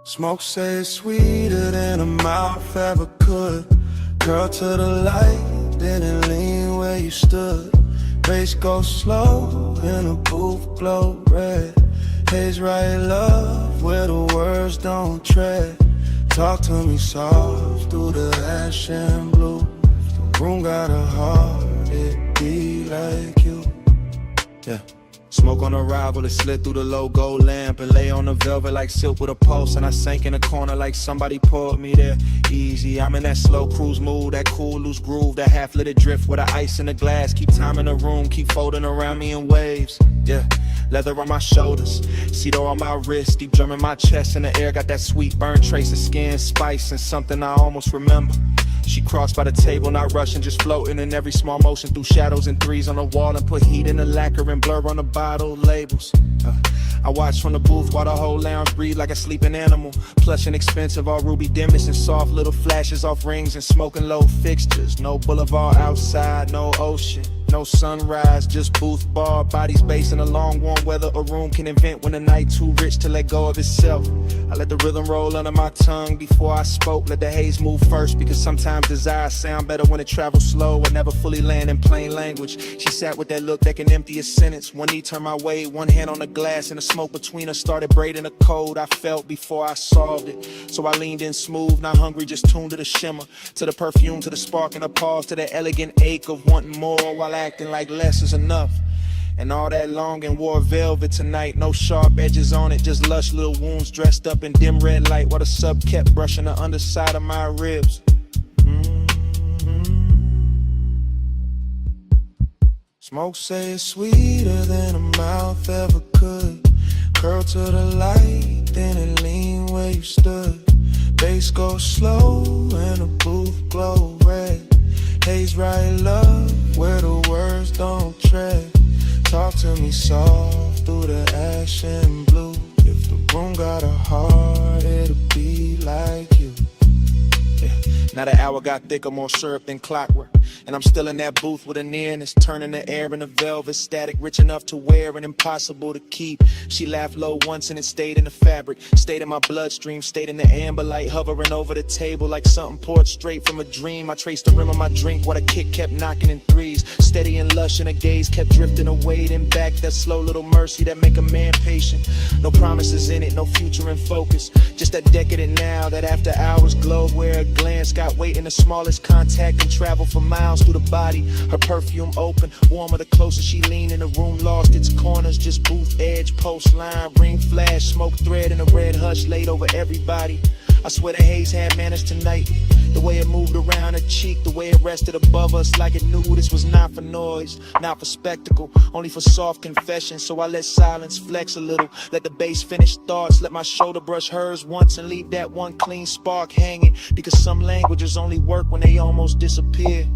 Smoke say it's sweeter than a mouth ever could. Girl to the light, didn't lean where you stood. Bass go slow, in a booth glow red. Haze right love, where the words don't tread. Talk to me soft, through the ash and blue. If the room got a heart, it be like you. Yeah. Smoke on arrival, it slid through the low gold lamp and lay on the velvet like silk with a pulse. And I sank in a corner like somebody pulled me there. Easy, I'm in that slow cruise mood, that cool loose groove, that half-lit drift with the ice in the glass. Keep time in the room, keep folding around me in waves. Yeah, leather on my shoulders, cedar on my wrist, deep drum in my chest. In the air, got that sweet burn trace of skin, spice, and something I almost remember. She crossed by the table, not rushing, just floating in every small motion through shadows and threes on the wall, and put heat in the lacquer and blur on the bottle labels. I watch from the booth while the whole lounge breathe like a sleeping animal. Plush and expensive, all ruby dimmest and soft little flashes off rings and smoking low fixtures. No boulevard outside, no ocean, no sunrise, just booth bar, bodies based in a long warm weather a room can invent when the night too rich to let go of itself. I let the rhythm roll under my tongue before I spoke, let the haze move first, because sometimes desire sound better when it travels slow and never fully land in plain language. She sat with that look that can empty a sentence. One knee turned my way, one hand on the glass, and the smoke between us started braiding the code I felt before I solved it. So I leaned in smooth, not hungry, just tuned to the shimmer, to the perfume, to the spark and the pause, to the elegant ache of wanting more while acting like less is enough. And all that long and wore velvet tonight, no sharp edges on it, just lush little wounds dressed up in dim red light, while the sub kept brushing the underside of my ribs. Smoke say it's sweeter than a mouth ever could. Curl to the light, then it lean where you stood. Bass go slow and the booth glow red. Haze right love, where the words don't tread. Talk to me soft through the ash and blue. If the room got a heart, it'll be like you. Yeah. Now the hour got thicker, more syrup than clockwork, and I'm still in that booth with a nearness, turning the air into velvet static, rich enough to wear and impossible to keep. She laughed low once and it stayed in the fabric, stayed in my bloodstream, stayed in the amber light, hovering over the table like something poured straight from a dream. I traced the rim of my drink while the kick kept knocking in threes, steady and lush, and the gaze kept drifting away, then back. That slow little mercy that make a man patient. No promises in it, no future in focus, just that decadent now, that after hours glow where a glance got weight in the smallest contact and travel for miles through the body. Her perfume open, warmer the closer she leaned, in the room lost its corners, just booth edge, post line, ring flash, smoke thread in a red hush laid over everybody. I swear the haze had manners tonight, the way it moved around her cheek, the way it rested above us like it knew this was not for noise, not for spectacle, only for soft confession. So I let silence flex a little, let the bass finish thoughts, let my shoulder brush hers once and leave that one clean spark hanging, because some languages only work when they almost disappear.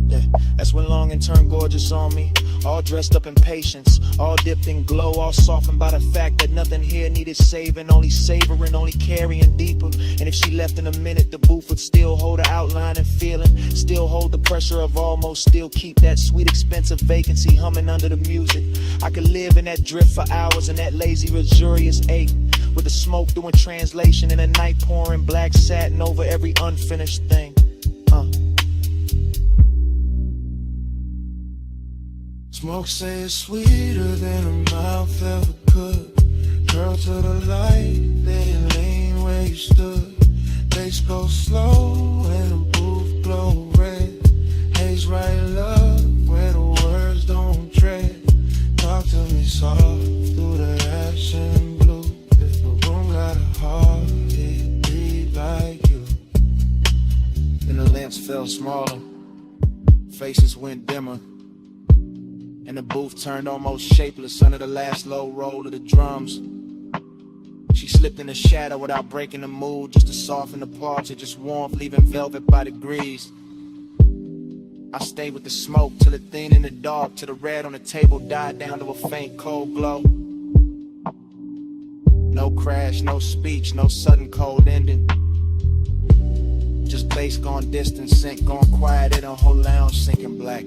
Yeah, that's when longing turned gorgeous on me, all dressed up in patience, all dipped in glow, all softened by the fact that nothing here needed saving, only savoring, only carrying deeper. And if she left in a minute, the booth would still hold her outline and feeling, still hold the pressure of almost, still keep that sweet expensive vacancy humming under the music. I could live in that drift for hours, in that lazy luxurious ache, with the smoke doing translation and the night pouring black satin over every unfinished thing. Smoke say it's sweeter than a mouth ever could. Curl to the light, then lean where you stood. Bass go slow and the booth glow red. Haze right love, where the words don't tread. Talk to me soft through the ash and blue. If the room got a heart, it beat like you. Then the lamps fell smaller, faces went dimmer, and the booth turned almost shapeless under the last low roll of the drums. She slipped in the shadow without breaking the mood, just to soften the parts of just warmth, leaving velvet by degrees. I stayed with the smoke till it thinned in the dark, till the red on the table died down to a faint cold glow. No crash, no speech, no sudden cold ending, just bass gone distant, sync gone quiet in a whole lounge sinking black.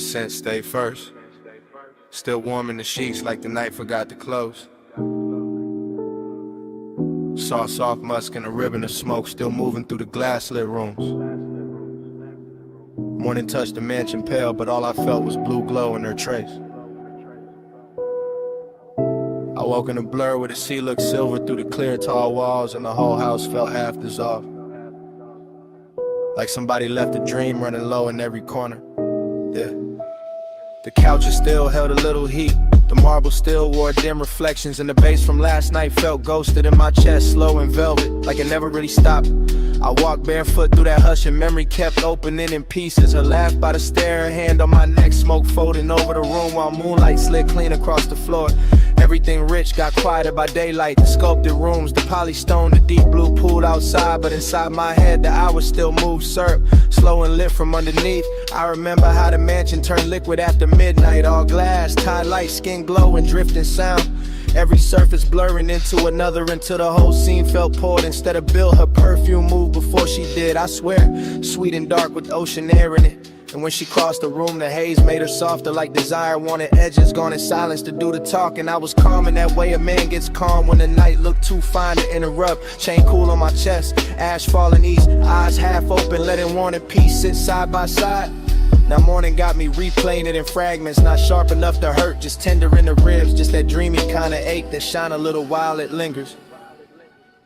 scent stay first. Still warm in the sheets like the night forgot to close. Saw soft musk and a ribbon of smoke still moving through the glass-lit rooms. Morning touched the mansion pale, but all I felt was blue glow in her trace. I woke in a blur where the sea looked silver through the clear tall walls, and the whole house felt half dissolved. Like somebody left a dream running low in every corner. Yeah. The couches still held a little heat. The marble still wore dim reflections, and the bass from last night felt ghosted in my chest, slow and velvet, like it never really stopped. I walked barefoot through that hush, and memory kept opening in pieces. Her laugh by the stair, her hand on my neck, smoke folding over the room while moonlight slid clean across the floor. Everything rich got quieter by daylight. The sculpted rooms, the polystone, the deep blue pool outside. But inside my head, the hours still moved syrup, slow and lit from underneath. I remember how the mansion turned liquid after midnight. All glass, tie light, skin glow and drifting sound. Every surface blurring into another until the whole scene felt poured instead of built. Her perfume moved before she did, I swear. Sweet and dark with ocean air in it. And when she crossed the room, the haze made her softer like desire wanted edges, gone in silence to do the talking. I was calm in that way a man gets calm when the night looked too fine to interrupt. Chain cool on my chest, ash falling east, eyes half open, letting warning peace sit side by side. Now morning got me replaying it in fragments, not sharp enough to hurt, just tender in the ribs, just that dreamy kind of ache that shine a little while it lingers.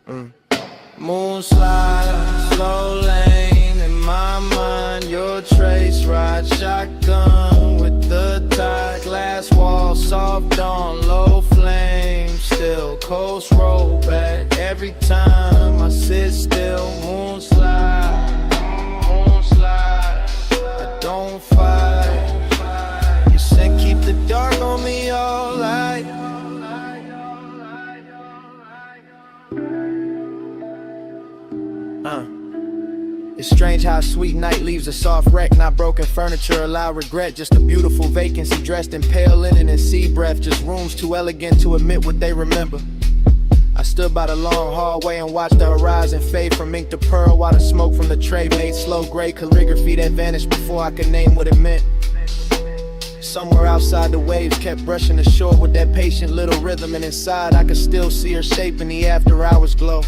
Moon slide, slow lane in my mind, your trace ride shotgun with the tide, glass wall soft on low flame, still coast roll back every time I sit still. Moon slide, I don't fight. You said keep the dark on me all night. It's strange how a sweet night leaves a soft wreck. Not broken furniture, allow regret. Just a beautiful vacancy dressed in pale linen and sea breath. Just rooms too elegant to admit what they remember. I stood by the long hallway and watched the horizon fade from ink to pearl, while the smoke from the tray made slow gray calligraphy that vanished before I could name what it meant. Somewhere outside the waves kept brushing the shore with that patient little rhythm, and inside I could still see her shape in the after hours glow.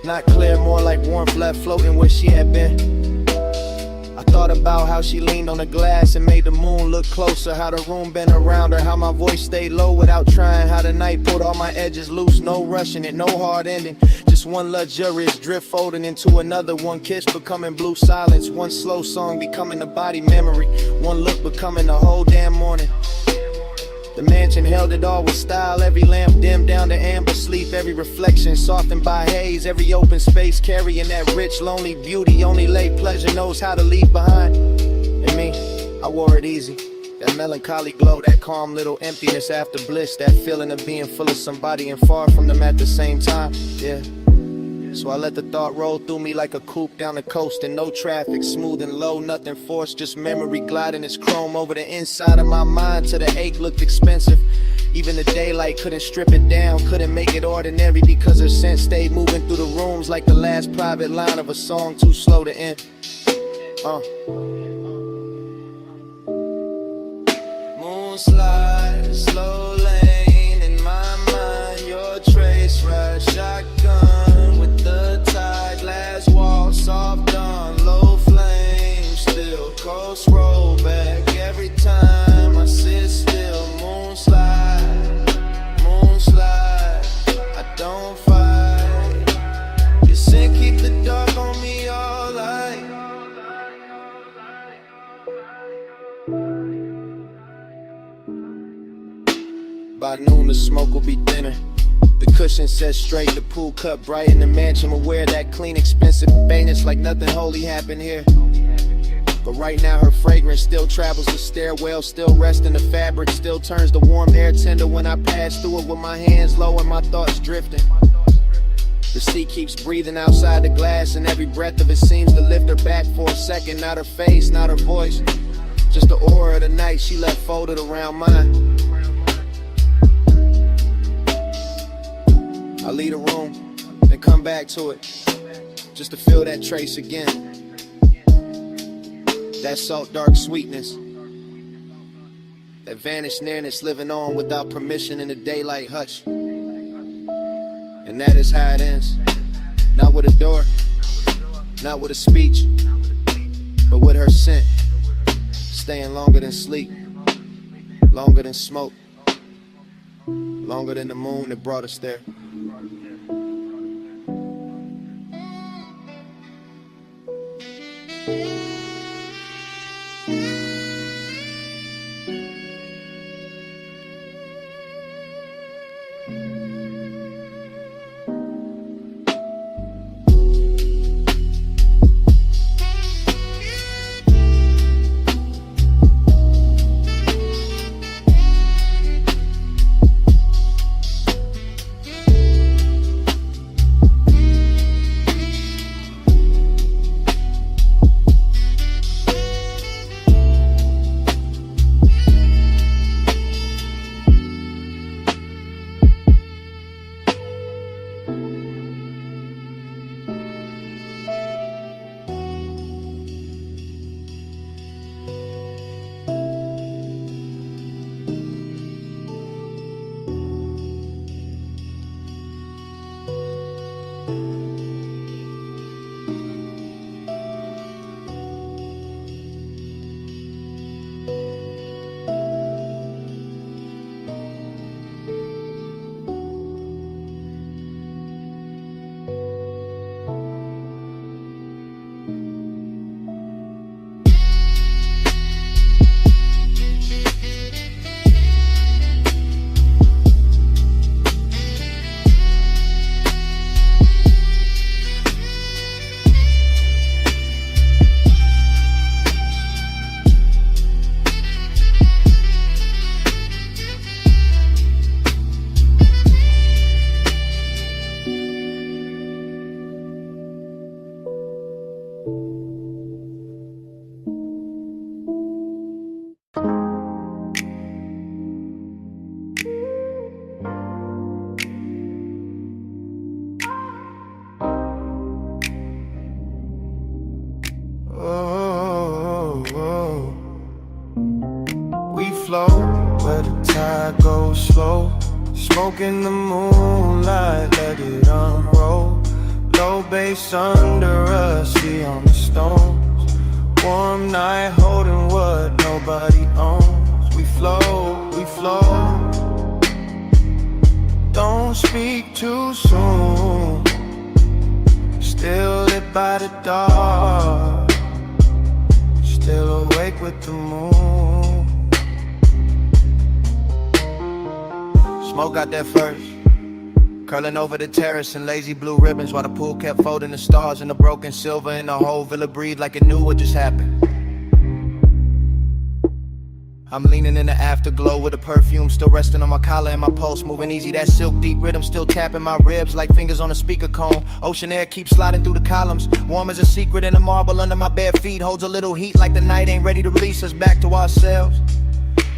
Not clear, more like warmth left floating where she had been. I thought about how she leaned on the glass and made the moon look closer, how the room bent around her, how my voice stayed low without trying, how the night pulled all my edges loose, no rushing it, no hard ending, just one luxurious drift folding into another, one kiss becoming blue silence, one slow song becoming a body memory, one look becoming the whole damn morning. The mansion held it all with style, every lamp dimmed down to amber sleep, every reflection softened by haze, every open space carrying that rich, lonely beauty only late pleasure knows how to leave behind. And me, I wore it easy, that melancholy glow, that calm little emptiness after bliss, that feeling of being full of somebody and far from them at the same time, yeah. So I let the thought roll through me like a coupe down the coast, and no traffic, smooth and low, nothing forced, just memory gliding its chrome over the inside of my mind till the ache looked expensive. Even the daylight couldn't strip it down, couldn't make it ordinary, because her scent stayed moving through the rooms like the last private line of a song too slow to end. Moon slide, slow lane in my mind, your trace ride shotgun with the tide, glass wall soft on low flame, still coast roll back every time I sit still. Moon slide, I don't fight. You said keep the dark on me all night. By noon the smoke will be thinner, the cushion set straight, the pool cut bright in the mansion aware that clean expensive bareness like nothing holy happened here. But right now her fragrance still travels the stairwell, still rests in the fabric, still turns the warm air tender when I pass through it with my hands low and my thoughts drifting. The sea keeps breathing outside the glass, and every breath of it seems to lift her back for a second. Not her face, not her voice, just the aura of the night she left folded around mine. I leave the room, then come back to it, just to feel that trace again. That salt dark sweetness, that vanished nearness living on without permission in the daylight hush. And that is how it ends. Not with a door, not with a speech, but with her scent, staying longer than sleep, longer than smoke, longer than the moon that brought us there. Where the tide goes slow, smoke in the moonlight, let it unroll. Low bass under us, see on the stones. Warm night holding what nobody owns. We flow, we flow. Don't speak too soon. Still lit by the dark, still awake with the moon. Smoke got there first, curling over the terrace in lazy blue ribbons, while the pool kept folding the stars and the broken silver, and the whole villa breathed like it knew what just happened. I'm leaning in the afterglow with the perfume still resting on my collar and my pulse moving easy. That silk deep rhythm still tapping my ribs like fingers on a speaker cone. Ocean air keeps sliding through the columns, warm as a secret, and the marble under my bare feet holds a little heat like the night ain't ready to release us back to ourselves.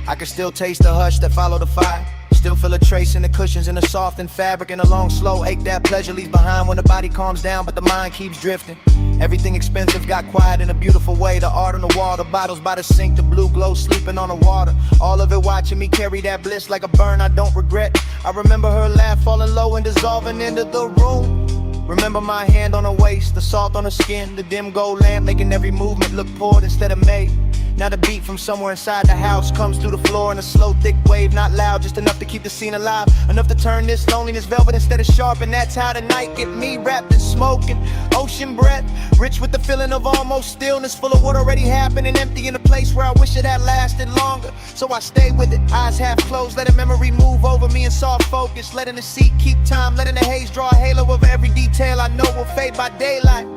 I can still taste the hush that followed the fire. Still feel a trace in the cushions, in the softened fabric, and a long slow ache that pleasure leaves behind when the body calms down but the mind keeps drifting. Everything expensive got quiet in a beautiful way. The art on the wall, the bottles by the sink, the blue glow sleeping on the water. All of it watching me carry that bliss like a burn I don't regret. I remember her laugh falling low and dissolving into the room. Remember my hand on her waist, the salt on her skin, the dim gold lamp making every movement look poured instead of made. Now the beat from somewhere inside the house comes through the floor in a slow, thick wave, not loud, just enough to keep the scene alive, enough to turn this loneliness velvet instead of sharp. And that's how the night get me, wrapped in smoke and ocean breath, rich with the feeling of almost stillness, full of what already happened and empty in a place where I wish it had lasted longer. So I stay with it, eyes half closed, letting memory move over me in soft focus, letting the seat keep time, letting the haze draw a halo over every detail I know will fade by daylight.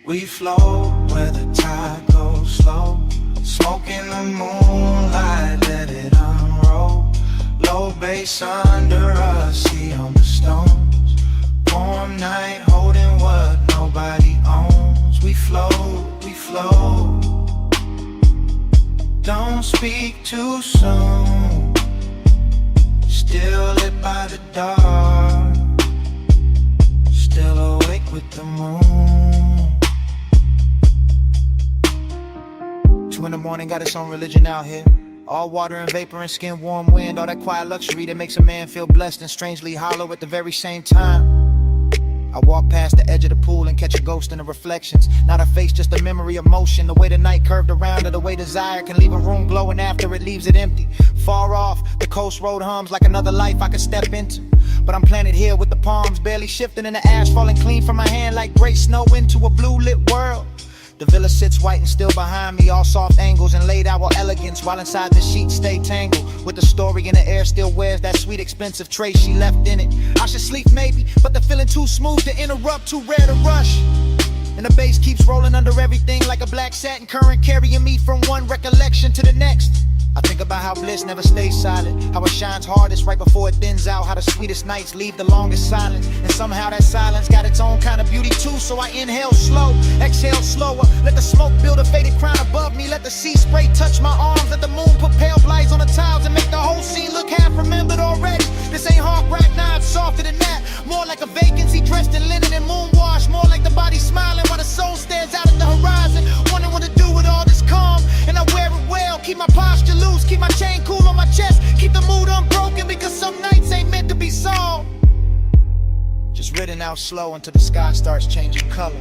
We flow where the tide goes slow, smoke in the moonlight, let it unroll. Low bass under us, see on the stones. Warm night holding what nobody owns. We flow, we flow. Don't speak too soon. Still lit by the dark, still awake with the moon. in the morning got its own religion out here. All water and vapor and skin, warm wind, all that quiet luxury that makes a man feel blessed and strangely hollow at the very same time. I walk past the edge of the pool and catch a ghost in the reflections. Not a face, just a memory of motion. The way the night curved around, or the way desire can leave a room glowing after it leaves it empty. Far off, the coast road hums like another life I could step into. But I'm planted here with the palms barely shifting and the ash falling clean from my hand like gray snow into a blue lit world. The villa sits white and still behind me, all soft angles and laid out with elegance, while inside the sheets stay tangled with the story in the air still wears that sweet expensive trace she left in it. I should sleep maybe, but the feeling too smooth to interrupt, too rare to rush. And the bass keeps rolling under everything like a black satin current, carrying me from one recollection to the next. I think about how bliss never stays silent, how it shines hardest right before it thins out, how the sweetest nights leave the longest silence, and somehow that silence got its own kind of beauty too. So I inhale slow, exhale slower, let the smoke build a faded crown above me, let the sea spray touch my arms, let the moon put pale lights on the tiles and make the whole scene look half remembered already. This ain't hard rap, nah, it's softer than that, more like a vacancy dressed in linen and moon wash, more like the body smiling while the soul stares out at the horizon, wondering what to do with all this calm. And I wear it well, keep my posture loose, keep my chain cool on my chest, keep the mood unbroken, because some nights ain't meant to be solved. Just ridden out slow until the sky starts changing color.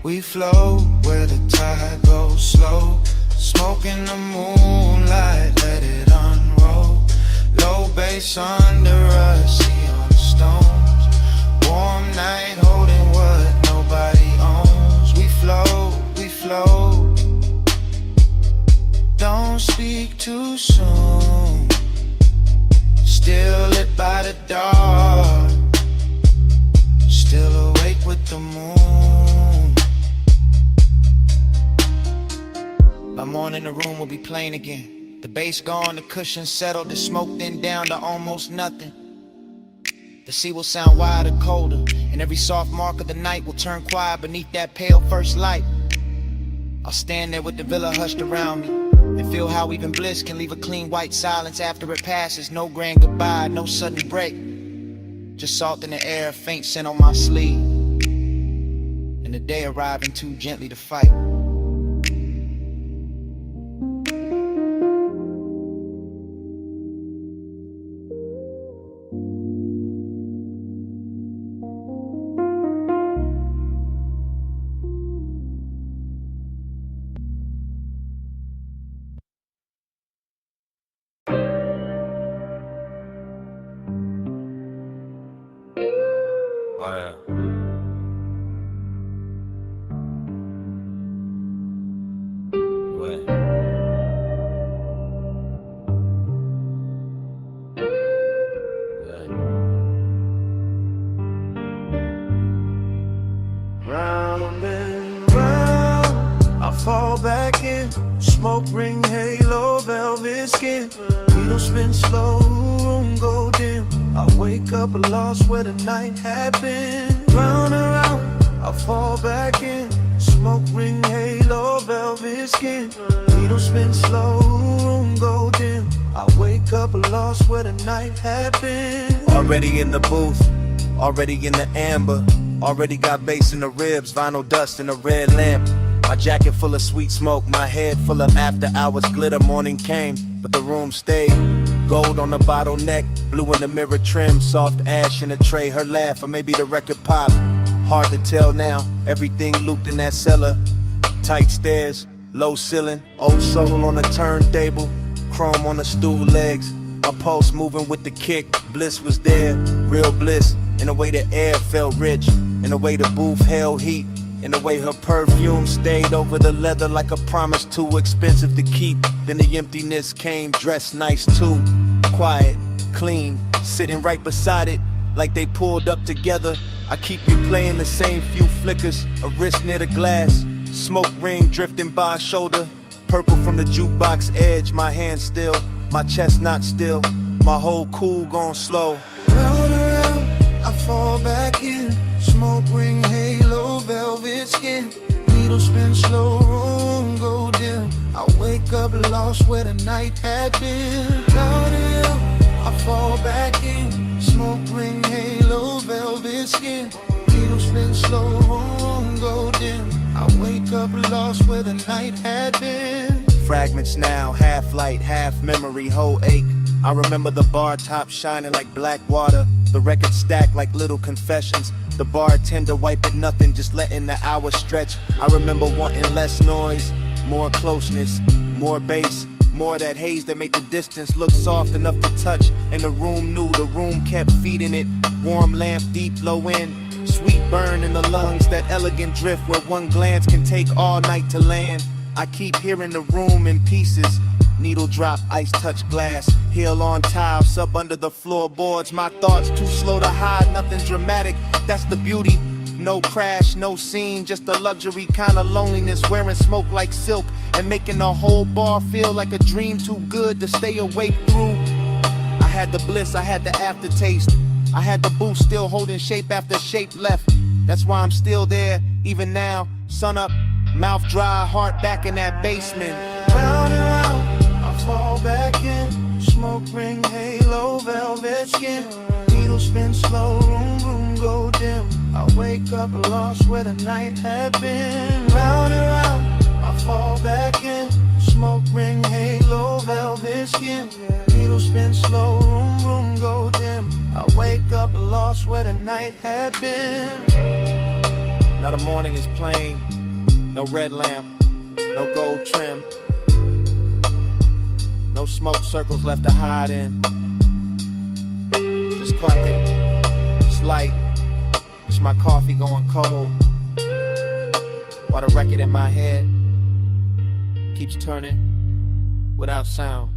We flow where the tide goes slow, smoke in the moonlight, let it unroll. Low bass under us, see on the stones. Warm night holding what nobody owns. We flow, we flow. Don't speak too soon. Still lit by the dark, still awake with the moon. By morning the room will be plain again. The bass gone, the cushions settled, the smoke then down to almost nothing. The sea will sound wider, colder, and every soft mark of the night will turn quiet beneath that pale first light. I'll stand there with the villa hushed around me and feel how even bliss can leave a clean white silence after it passes. No grand goodbye, no sudden break, just salt in the air, a faint scent on my sleeve, and the day arriving too gently to fight. Oh yeah. What? Round and round, I fall back in. Smoke ring, halo, velvet skin. Needle spin slow, room go dim. I wake up lost where the night had been. Round and round, I fall back in. Smoke ring, halo, velvet skin. Needle spin slow, room go dim. I wake up lost where the night had been. Already in the booth, already in the amber. Already got bass in the ribs, vinyl dust in a red lamp. My jacket full of sweet smoke, my head full of after hours glitter. Morning came, but the room stayed. Gold on the bottleneck, blue in the mirror trim, soft ash in a tray, her laugh, or maybe the record pop. Hard to tell now, everything looped in that cellar. Tight stairs, low ceiling, old soul on the turntable, chrome on the stool legs. My pulse moving with the kick, bliss was there, real bliss. In the way the air felt rich, in the way the booth held heat, in the way her perfume stayed over the leather like a promise too expensive to keep. Then the emptiness came, dressed nice too, quiet, clean, sitting right beside it like they pulled up together. I keep replaying the same few flickers, a wrist near the glass, smoke ring drifting by shoulder, purple from the jukebox edge, my hand still, my chest not still, my whole cool gone slow. Round around, I fall back in. Smoke ring, halo, velvet skin. Needle spin slow, room go dim. I wake up lost where the night had been. Down the hill, I fall back in. Smoke ring, halo, velvet skin. Needle spin slow, room go dim. I wake up up lost where the night had been. Fragments now, half light, half memory, whole ache. I remember the bar top shining like black water, the record stacked like little confessions, the bartender wiping nothing, just letting the hours stretch. I remember wanting less noise, more closeness, more bass, more that haze that made the distance look soft enough to touch. And the room knew, the room kept feeding it. Warm lamp, deep low end, sweet burn in the lungs, that elegant drift where one glance can take all night to land. I keep hearing the room in pieces. Needle drop, ice touch glass, heel on tile, sub under the floorboards. My thoughts too slow to hide, nothing dramatic, that's the beauty. No crash, no scene, just a luxury kind of loneliness. Wearing smoke like silk and making the whole bar feel like a dream too good to stay awake through. I had the bliss, I had the aftertaste, I had the boost still holding shape after shape left. That's why I'm still there, even now. Sun up, mouth dry, heart back in that basement. Round and round, I fall back in. Smoke ring, halo, velvet skin. Needle spin slow, room, room go dim. I wake up lost where the night had been. Round and round, I fall back in. Smoke ring, halo, velvet skin. Needle spin slow, room, room go dim. I wake up lost where the night had been. Now the morning is plain. No red lamp, no gold trim, no smoke circles left to hide in. Just quiet, it's light, it's my coffee going cold, while the record in my head keeps turning without sound.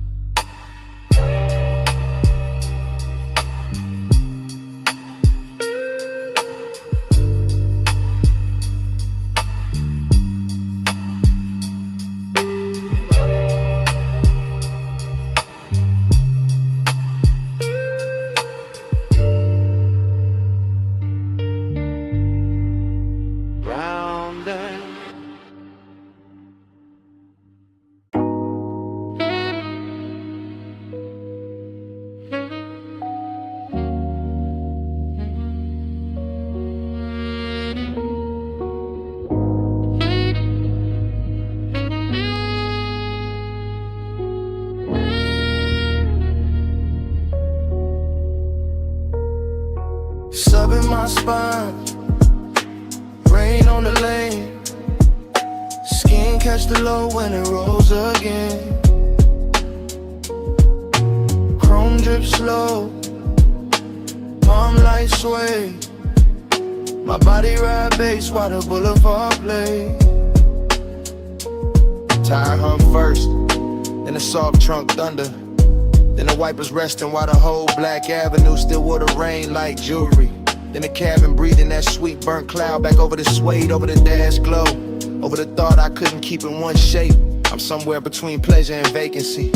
Sub in my spine, rain on the lane. Skin catch the low when it rolls again. Chrome drip slow, palm light sway. My body ride bass while the boulevard play. Tire hum first, then the soft trunk thunder. Then the wipers resting while the whole Black Avenue still wore the rain like jewelry. Then the cabin breathing that sweet burnt cloud back over the suede, over the dash glow, over the thought I couldn't keep in one shape. I'm somewhere between pleasure and vacancy,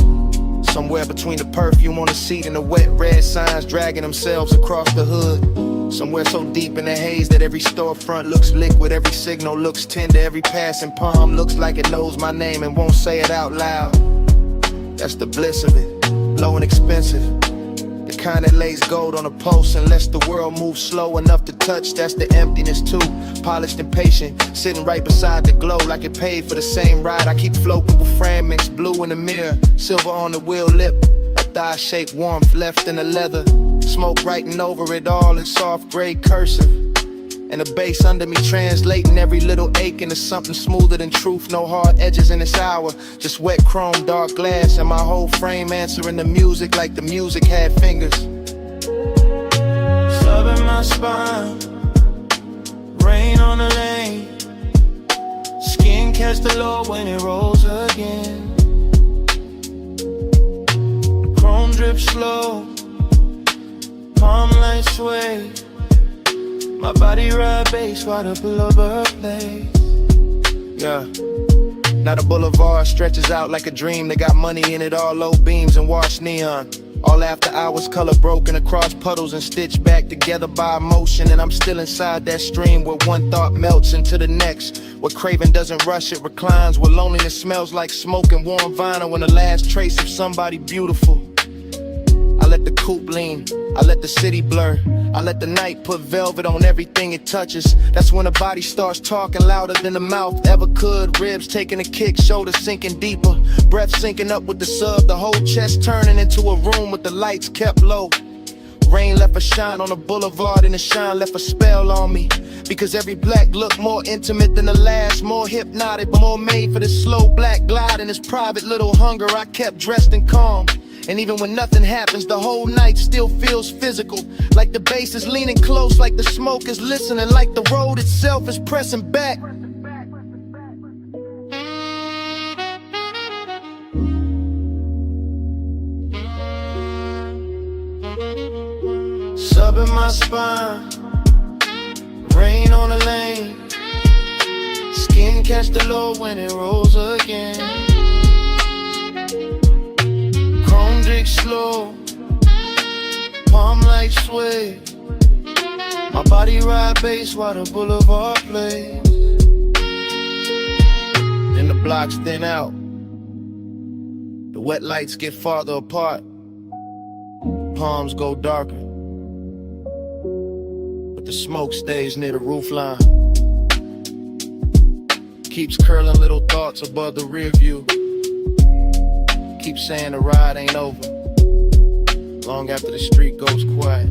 somewhere between the perfume on the seat and the wet red signs dragging themselves across the hood. Somewhere so deep in the haze that every storefront looks liquid, every signal looks tender, every passing palm looks like it knows my name and won't say it out loud. That's the bliss of it. Low and expensive, the kind that lays gold on a post and lets the world move slow enough to touch. That's the emptiness too, polished and patient, sitting right beside the glow like it paid for the same ride. I keep floating with fragments, blue in the mirror, silver on the wheel lip, a thigh-shaped warmth left in the leather, smoke writing over it all in soft gray cursive, and the bass under me translating every little ache into something smoother than truth. No hard edges in this hour, just wet chrome, dark glass, and my whole frame answering the music like the music had fingers. Sub in my spine, rain on the lane. Skin catch the low when it rolls again. Chrome drip slow, palm light sway. My body ride bass while the boulevard plays. Yeah. Now the boulevard stretches out like a dream. They got money in it, all low beams and washed neon. All after hours, color broken across puddles and stitched back together by emotion. And I'm still inside that stream where one thought melts into the next, where craving doesn't rush, it reclines, where loneliness smells like smoke and warm vinyl, when the last trace of somebody beautiful. I let the coupe lean, I let the city blur, I let the night put velvet on everything it touches. That's when the body starts talking louder than the mouth ever could. Ribs taking a kick, shoulders sinking deeper, breath syncing up with the sub, the whole chest turning into a room with the lights kept low. Rain left a shine on the boulevard and the shine left a spell on me. Because every black look more intimate than the last, more hypnotic, but more made for this slow black glide and this private little hunger. I kept dressed and calm. And even when nothing happens, the whole night still feels physical. Like the bass is leaning close, like the smoke is listening, like the road itself is pressing back. Sub in my spine, rain on the lane, skin catch the low when it rolls again. Chrome drink slow, palm light sway, my body ride bass while the boulevard plays. Then the blocks thin out, the wet lights get farther apart, palms go darker, but the smoke stays near the roofline. Keeps curling little thoughts above the rear view. Keep saying the ride ain't over, long after the street goes quiet.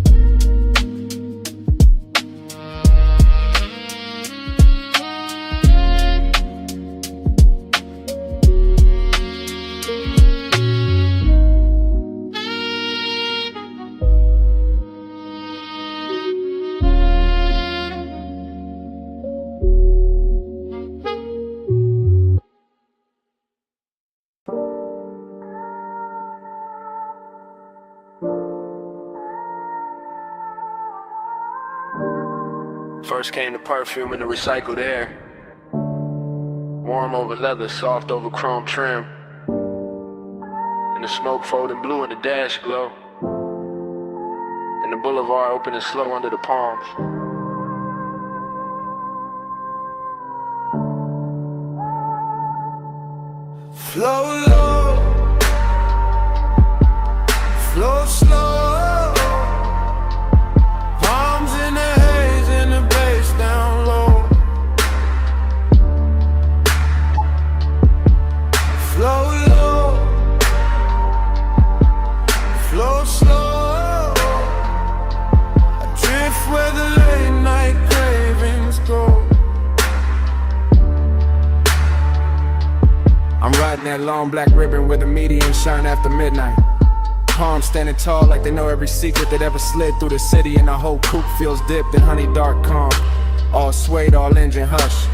First came the perfume and the recycled air, warm over leather, soft over chrome trim, and the smoke folding blue in the dash glow, and the boulevard opening slow under the palms. Flow low, flow slow. That long black ribbon with a median shine after midnight. Palms standing tall like they know every secret that ever slid through the city, and the whole coupe feels dipped in honey dark calm. All suede, all engine hush,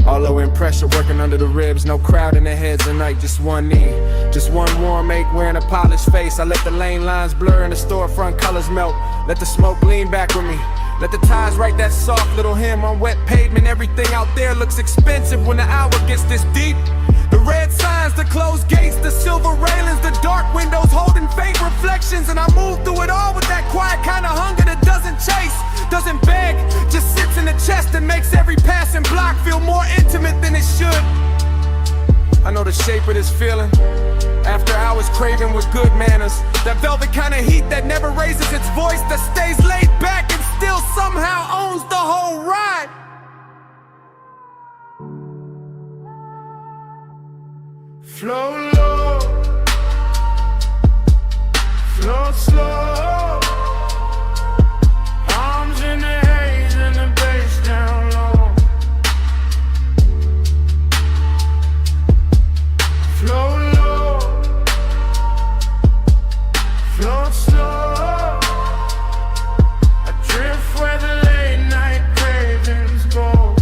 all low in pressure working under the ribs. No crowd in their heads at night, just one knee, just one warm ache wearing a polished face. I let the lane lines blur and the storefront colors melt. Let the smoke lean back with me. Let the ties write that soft little hymn on wet pavement. Everything out there looks expensive when the hour gets this deep. The red signs, the closed gates, the silver railings, the dark windows holding faint reflections. And I move through it all with that quiet kind of hunger that doesn't chase, doesn't beg, just sits in the chest and makes every passing block feel more intimate than it should. I know the shape of this feeling, after hours craving with good manners. That velvet kind of heat that never raises its voice, that stays laid back and still somehow owns the whole ride. Flow low, flow slow, arms in the haze and the bass down low. Flow low, flow slow, adrift where the late night cravings go.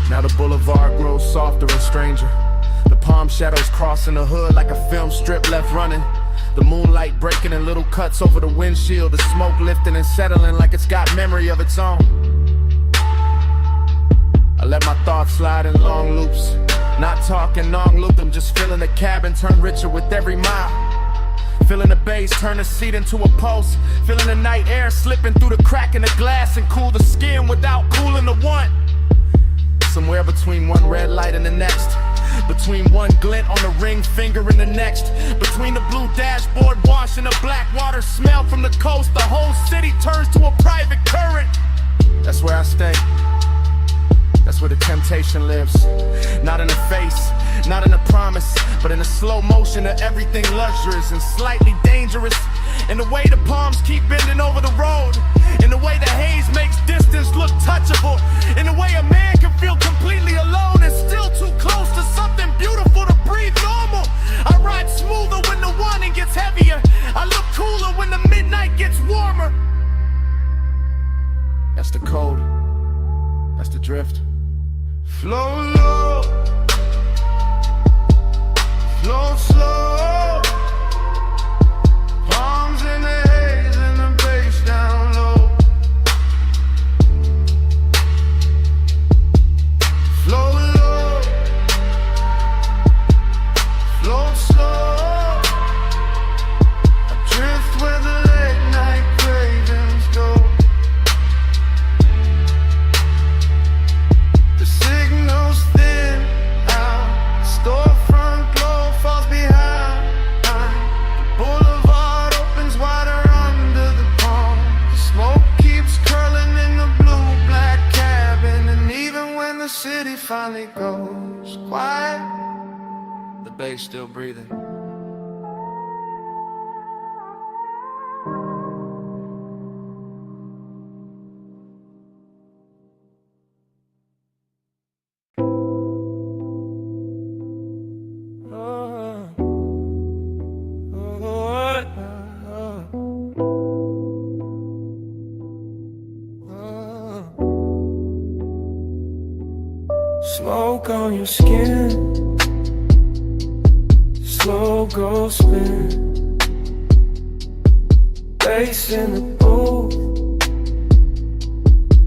Now the boulevard grows softer and stranger. The palm shadows crossing the hood like a film strip left running. The moonlight breaking in little cuts over the windshield. The smoke lifting and settling like it's got memory of its own. I let my thoughts slide in long loops, not talking non-loop them, just feeling the cabin turn richer with every mile. Feeling the bass turn the seat into a pulse. Feeling the night air slipping through the crack in the glass and cool the skin without cooling the want. Somewhere between one red light and the next, Between one glint on the ring finger and the next, between the blue dashboard wash and the black water smell from the coast, the whole city turns to a private current. That's where I stay. That's where the temptation lives. Not in the face, not in the promise, but in the slow motion of everything luxurious and slightly dangerous. In the way the palms keep bending over the road, in the way the haze makes distance look touchable, in the way a man can feel completely alone and still too close to something beautiful to breathe normal. I ride smoother when the warning gets heavier. I look cooler when the midnight gets warmer. That's the code. That's the drift. Flow low, flow slow. Palms in the haze and the bass down low. Flow low, flow slow. I drift where the late night cravings go. The signals thin out, storefront glow falls behind. The boulevard opens wider under the palm. The smoke keeps curling in the blue-black cabin, and even when the city finally goes quiet, the bass still breathing. Smoke on your skin, slow go spin. Bass in the booth,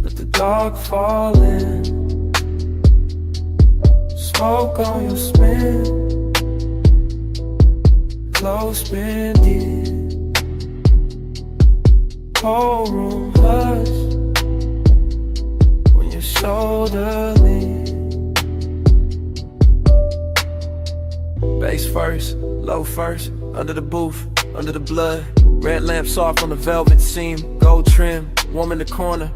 let the dark fall in. Smoke on your spin, close bend in. Whole room hush when your shoulder leans. Bass first, low first, under the booth, under the blood. Red lamp soft on the velvet seam, gold trim, warm in the corner.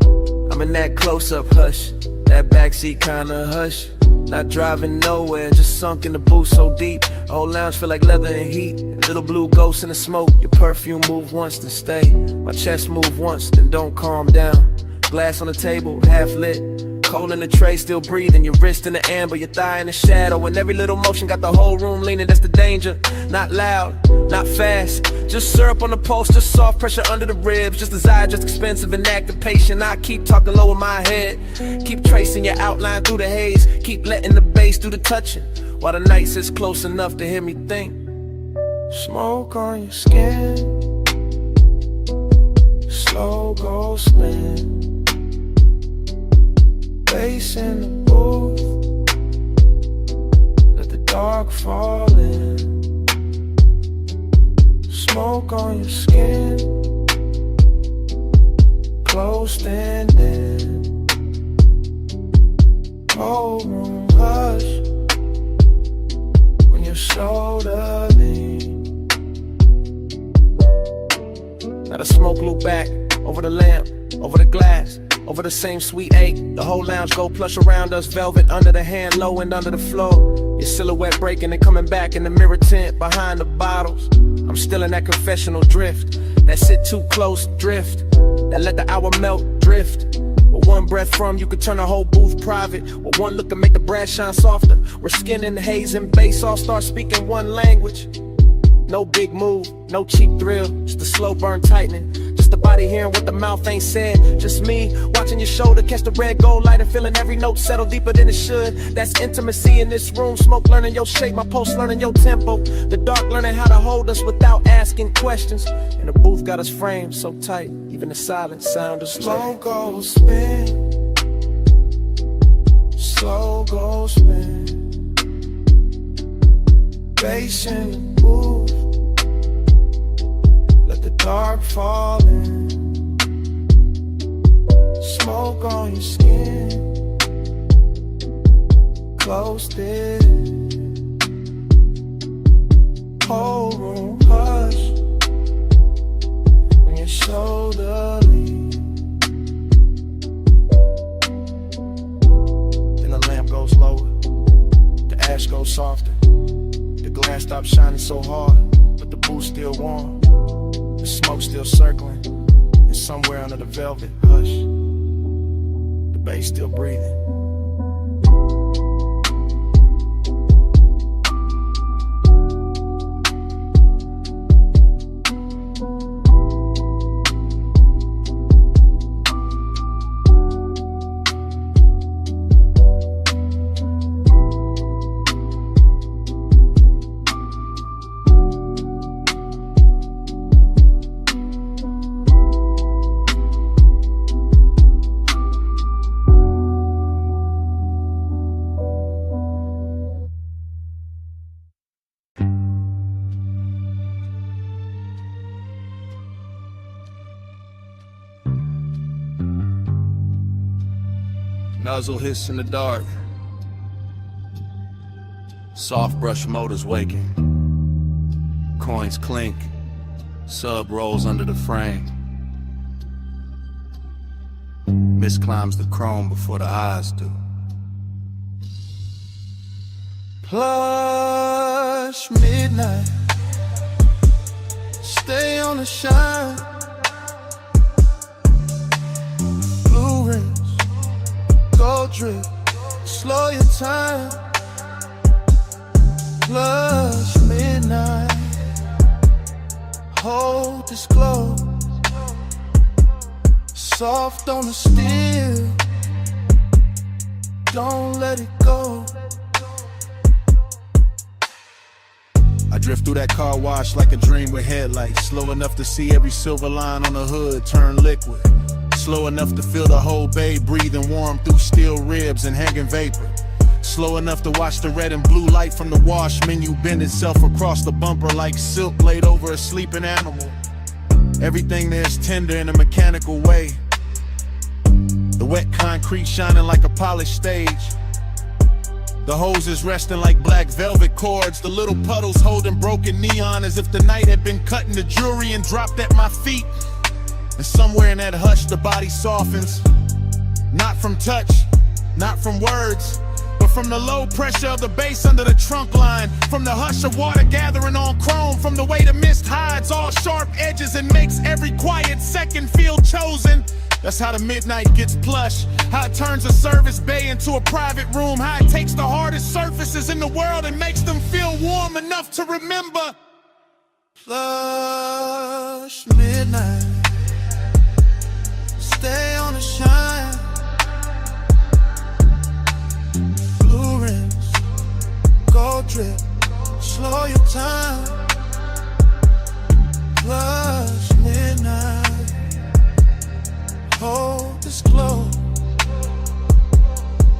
I'm in that close-up hush, that backseat kinda hush. Not driving nowhere, just sunk in the booth so deep. Whole lounge feel like leather and heat. Little blue ghosts in the smoke, your perfume move once, then stay. My chest move once, then don't calm down. Glass on the table, half lit. Cold in the tray, still breathing. Your wrist in the amber, your thigh in the shadow. And every little motion got the whole room leaning, that's the danger. Not loud, not fast. Just syrup on the pulse, just soft pressure under the ribs. Just desire, just expensive and active patient. I keep talking low in my head. Keep tracing your outline through the haze. Keep letting the bass do the touching, while the night sits close enough to hear me think. Smoke on your skin, slow go spin. Bass in the booth, let the dark fall in. Smoke on your skin, close and in. Whole room hush when your shoulder leans. Now the smoke loop back over the lamp, over the glass, over the same sweet ache. The whole lounge go plush around us, velvet under the hand, low and under the floor. Your silhouette breaking and coming back in the mirror tint behind the bottles. I'm still in that confessional drift, that sit too close drift, that let the hour melt drift. With one breath from you could turn the whole booth private. With one look can make the brass shine softer. Where skin and haze and bass all start speaking one language. No big move, no cheap thrill, just a slow burn tightening. Just the body hearing what the mouth ain't said. Just me watching your shoulder catch the red gold light and feeling every note settle deeper than it should. That's intimacy in this room. Smoke learning your shape, my pulse learning your tempo. The dark learning how to hold us without asking questions. And the booth got us framed so tight, even the silence sound is slow go spin, slow go spin. Bass in the booth, let the dark fall in. Smoke on your skin, close it. whole room hush when your shoulder leans. Then the lamp goes lower, the ash goes softer. The glass stops shining so hard, but the booth still warm. The smoke still circling, and somewhere under the velvet hush, the bass still breathing. Nuzzle hiss in the dark. Soft brush motors waking. Coins clink. Sub rolls under the frame. Mist climbs the chrome before the eyes do. Plush midnight, stay on the shine. Blue rims, gold drip, slow your time. Plush midnight, hold this glow. Soft on the steel, don't let it go. I drift through that car wash like a dream with headlights. Slow enough to see every silver line on the hood turn liquid. Slow enough to feel the whole bay breathing warm through steel ribs and hanging vapor. Slow enough to watch the red and blue light from the wash menu bend itself across the bumper like silk laid over a sleeping animal. Everything there's tender in a mechanical way. The wet concrete shining like a polished stage. The hoses resting like black velvet cords. The little puddles holding broken neon as if the night had been cut into jewelry and dropped at my feet. And somewhere in that hush the body softens. Not from touch, not from words, but from the low pressure of the bass under the trunk line. From the hush of water gathering on chrome. From the way the mist hides all sharp edges and makes every quiet second feel chosen. That's how the midnight gets plush. How it turns a service bay into a private room. How it takes the hardest surfaces in the world and makes them feel warm enough to remember. Plush midnight, stay on the shine. Blue rims, gold drip, slow your time. Plush midnight, hold this glow.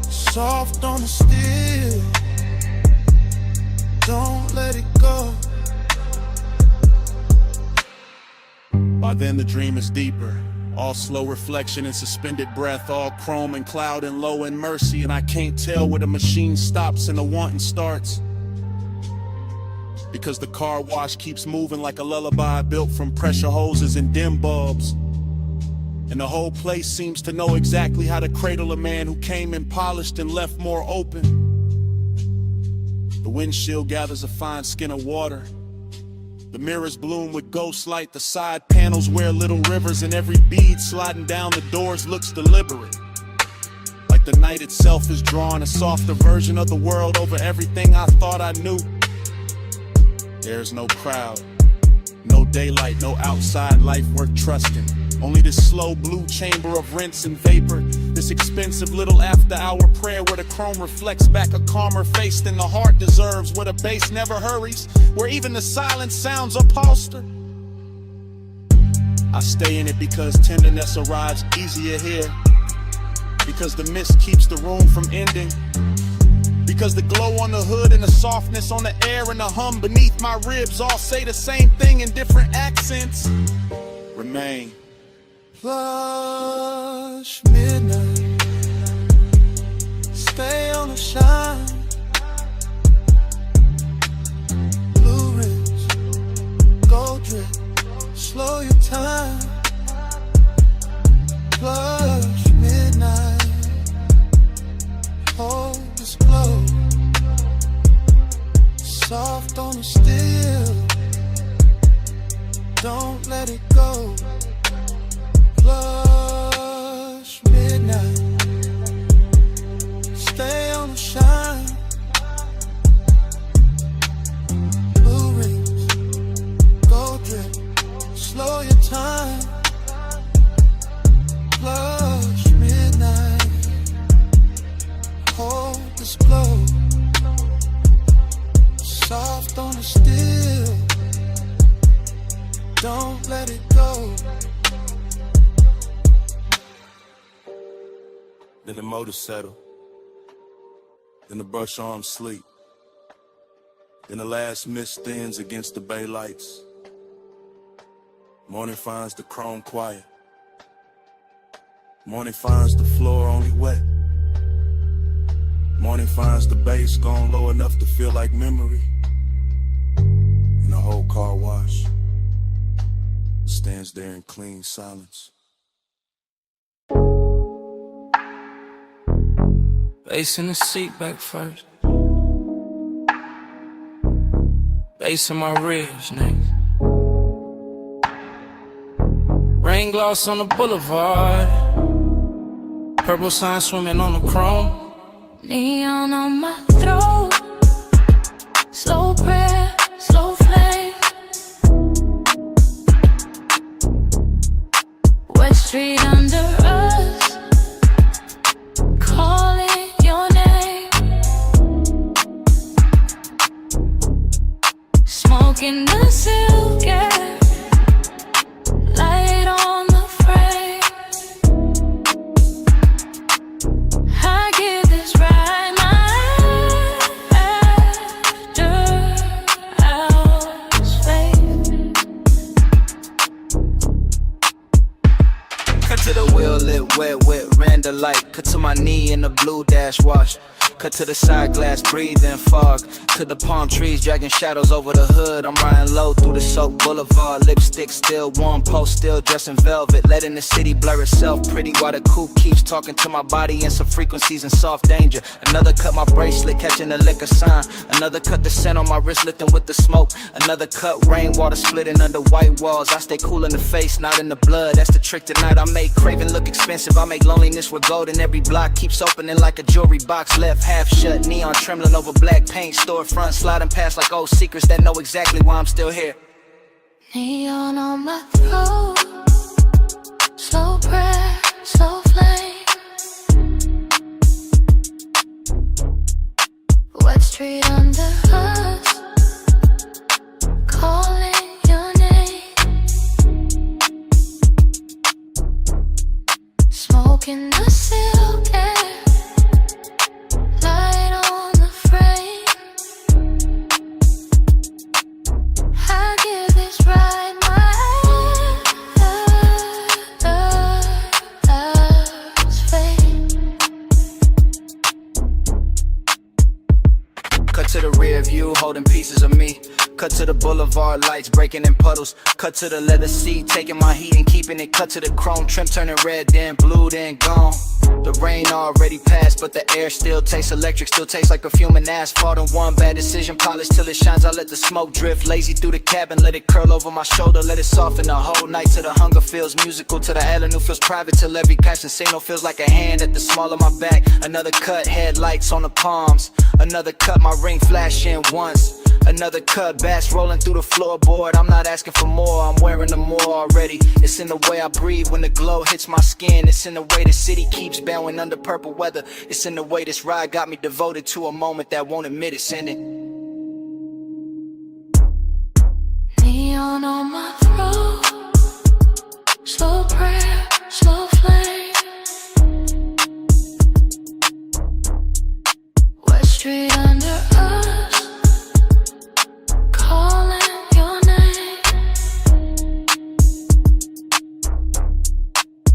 Soft on the steel, don't let it go. By then the dream is deeper. All slow reflection and suspended breath. All chrome and cloud and low and mercy. And I can't tell where the machine stops and the wanting starts. Because the car wash keeps moving like a lullaby built from pressure hoses and dim bulbs. And the whole place seems to know exactly how to cradle a man who came in polished and left more open. The windshield gathers a fine skin of water. The mirrors bloom with ghost light. The side panels wear little rivers, and every bead sliding down the doors looks deliberate. Like the night itself is drawing a softer version of the world over everything I thought I knew. There's no crowd, no daylight, no outside life worth trusting. Only this slow blue chamber of rinse and vapor. This expensive little after-hour prayer where the chrome reflects back a calmer face than the heart deserves. Where the bass never hurries, where even the silence sounds upholstered. I stay in it because tenderness arrives easier here. Because the mist keeps the room from ending. Because the glow on the hood and the softness on the air and the hum beneath my ribs all say the same thing in different accents. Remain. Plush midnight, stay on the shine. Blue rims, Then the motor settle. Then the brush arms sleep. Then the last mist thins against the bay lights. Morning finds the chrome quiet. Morning finds the floor only wet. Morning finds the bass gone low enough to feel like memory. And the whole car wash stands there in clean silence. Bass in the seat back first. Bass in my ribs, nigga. Rain gloss on the boulevard. Purple sign swimming on the chrome. Neon on my throat. Slow prayer, slow flame. Wet street under us, calling your name. Smoking the silk air, light on the frame. I give this ride my after hours faith. Cut to the wheel lit wet with random light. Cut to my knee in the blue dash wash. Cut to the side glass, breathing fog. To the palm trees, dragging shadows over the hood. I'm riding low through the soaked boulevard. Lipstick still warm, post still dressed in velvet. Letting the city blur itself pretty while the coupe keeps talking to my body in some frequencies in soft danger. Another cut my bracelet, catching the liquor sign. Another cut the scent on my wrist, lifting with the smoke. Another cut rainwater splitting under white walls. I stay cool in the face, not in the blood. That's the trick tonight. I make craving look expensive. I make loneliness with gold, and every block keeps opening like a jewelry box. Left half shut, neon trembling over black paint. Storefront sliding past like old secrets that know exactly why I'm still here. Neon on my throat. Slow prayer, slow flame. Wet street under us, calling your name. Smoking the silk air, light on the frame. I give this ride my last fate. Cut to the rear view, holding pieces of me. Cut to the boulevard, lights breaking in puddles. Cut to the leather seat, taking my heat and keeping it. Cut to the chrome trim, turning red, then blue, then gone. The rain already passed, but the air still tastes electric. Still tastes like perfume and asphalt. And one bad decision, polish till it shines. I let the smoke drift, lazy through the cabin. Let it curl over my shoulder, let it soften the whole night. Till the hunger feels musical, till the avenue feels private. Till every passion signal feels like a hand at the small of my back. Another cut, headlights on the palms. Another cut, my ring flashing once. Another cut, bass rolling through the floorboard. I'm not asking for more, I'm wearing the more already. It's in the way I breathe when the glow hits my skin. It's in the way the city keeps bowing under purple weather. It's in the way this ride got me devoted to a moment that won't admit it's ending. Neon on my throat. Slow prayer, slow flame. Wet street under us, calling your name.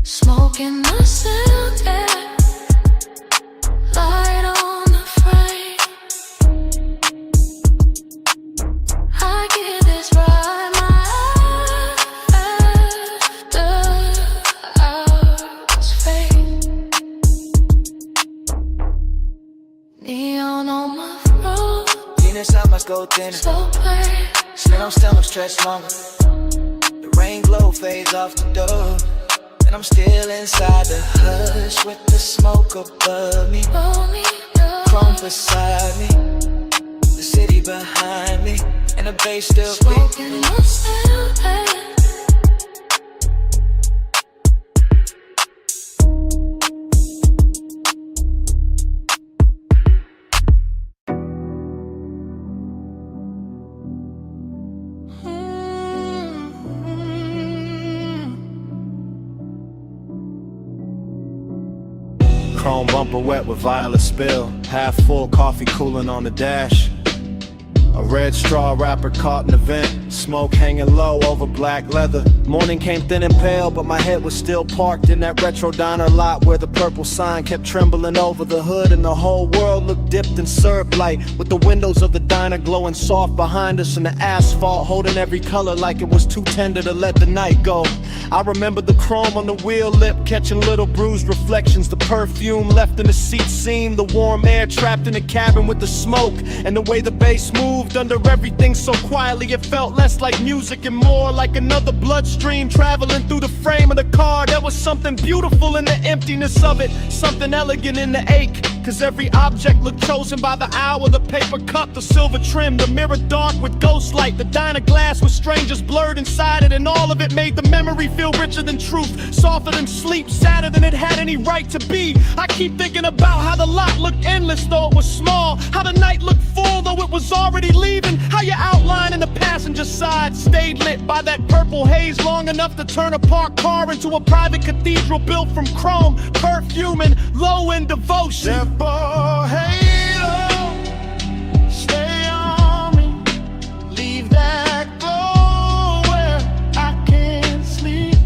Smoking the silk air, light on the frame. I give this ride my after hours fate. Neon on my throat. Venus, I must go thinner. Slow play, Slit on stomach stretch longer. The rain glow fades off the door. And I'm still inside the hush with the smoke above me. roll me up. Chrome beside me. The city behind me. And the bass still beats. Smoking the silk air. Chrome bumper wet with violet spill. Half full coffee cooling on the dash. A red straw wrapper caught in the vent. Smoke hanging low over black leather. Morning came thin and pale, but my head was still parked in that retro diner lot where the purple sign kept trembling over the hood, and the whole world looked dipped in syrup light, with the windows of the diner glowing soft behind us and the asphalt holding every color like it was too tender to let the night go. I remember the chrome on the wheel lip catching little bruised reflections. The perfume left in the seat seam, the warm air trapped in the cabin with the smoke, and the way the bass moved under everything so quietly it felt less like music and more like another bloodstream traveling through the frame of the car. There was something beautiful in the emptiness of it, something elegant in the ache, cause every object looked chosen by the hour. The paper cup, the silver trim, the mirror dark with ghost light, the diner glass with strangers blurred inside it, and all of it made the memory feel richer than truth, softer than sleep, sadder than it had any right to be. I keep thinking about how the lot looked endless though it was small, how the night looked full though it was already leaving, how your outline in the passenger side stayed lit by that purple haze long enough to turn a parked car into a private cathedral built from chrome, perfume, and low-end devotion. Simple halo, stay on me, leave that glow where I can't sleep.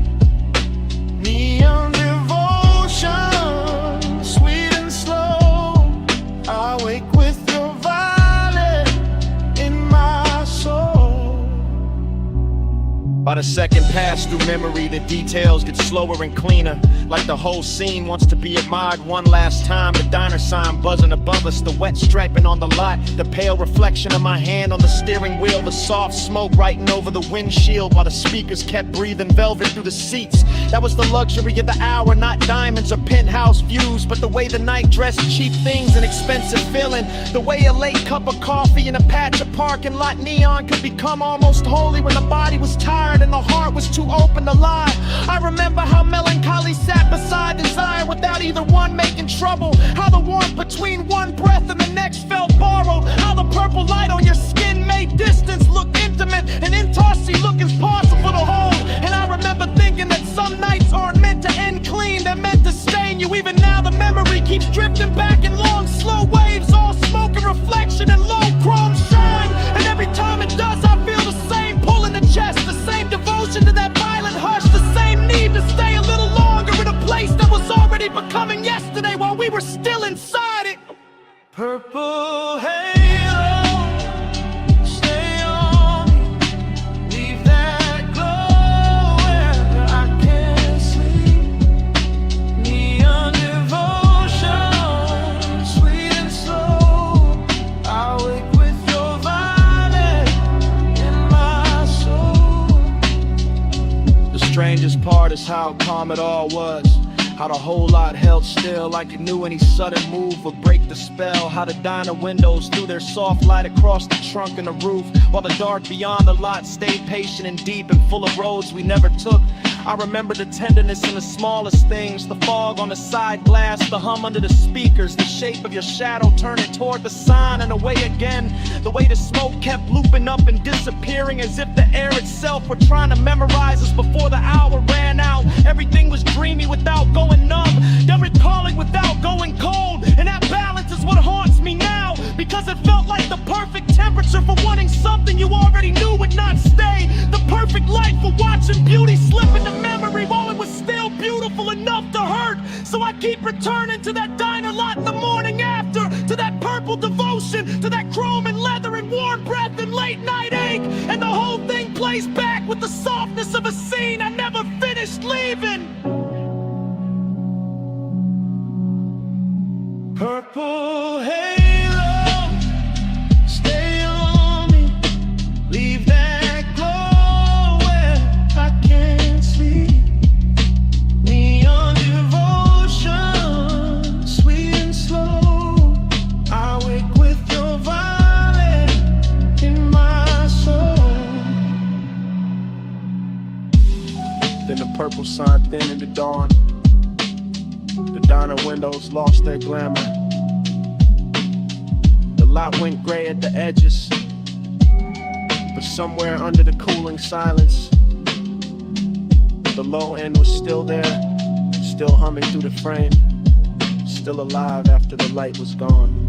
Neon devotion, sweet and slow, I wake with your violet in my soul. By the second pass through memory, the details get slower and cleaner, like the whole scene wants to be admired one last time. The diner sign buzzing above us, the wet striping on the lot, the pale reflection of my hand on the steering wheel, the soft smoke writing over the windshield while the speakers kept breathing velvet through the seats. That was the luxury of the hour, not diamonds or penthouse views, but the way the night dressed cheap things and expensive feeling, the way a late cup of coffee in a patch of parking lot neon could become almost holy when the body was tired and the heart was too open to lie. I remember how melancholy sat beside desire without either one making trouble, how the warmth between one breath and the next felt borrowed, how the purple light on your skin made distance look intimate and intimacy look impossible to hold. And I remember thinking that some nights aren't meant to end clean, they're meant to stain you. Even now the memory keeps drifting back in long slow waves, all smoke and reflection and low chrome shine, and every time it does I feel the same pull in the chest, the same devotion to that violent hush, the same need to stay a little longer in a place that was already becoming yesterday while we were still inside it. Purple halo, stay on me, leave that glow where I can't sleep. Neon devotion, sweet and slow, I wake with your violet in my soul. The strangest part is how calm it all was, how the whole lot held still like it knew any sudden move would break the spell, how the diner windows threw their soft light across the trunk and the roof, while the dark beyond the lot stayed patient and deep and full of roads we never took. I remember the tenderness in the smallest things, the fog on the side glass, the hum under the speakers, the shape of your shadow turning toward the sign and away again, the way the smoke kept looping up and disappearing as if the air itself were trying to memorize us before the hour ran out. Everything was dreamy without going numb, then recalling without going cold, and that balance is what haunts me now, because it felt like the perfect temperature for wanting something you already knew would not stay, the perfect light for watching beauty slip into memory while it was still beautiful enough to hurt. So I keep returning to that diner lot in the morning after, to that purple devotion, to that chrome and leather and warm breath and late night ache, and the whole thing plays back with the softness of a scene I never finished leaving. Purple halo, stay on me, leave that glow where I can't sleep. Neon devotion, sweet and slow, I wake with your violet in my soul. Then the purple sign thin in the dawn, the diner windows lost their glamour, the lot went gray at the edges, but somewhere under the cooling silence, the low end was still there, still humming through the frame. still alive after the light was gone.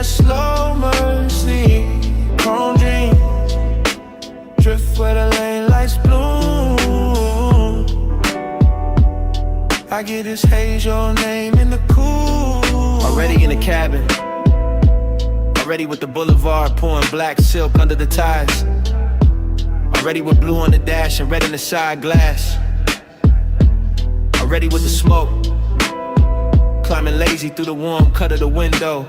Slow mercy, chrome dream, drift where the lane lights bloom. I get this haze, your name in the cool. Already in the cabin, already with the boulevard pouring black silk under the ties. Already with blue on the dash and red in the side glass. Already with the smoke, climbing lazy through the warm cut of the window.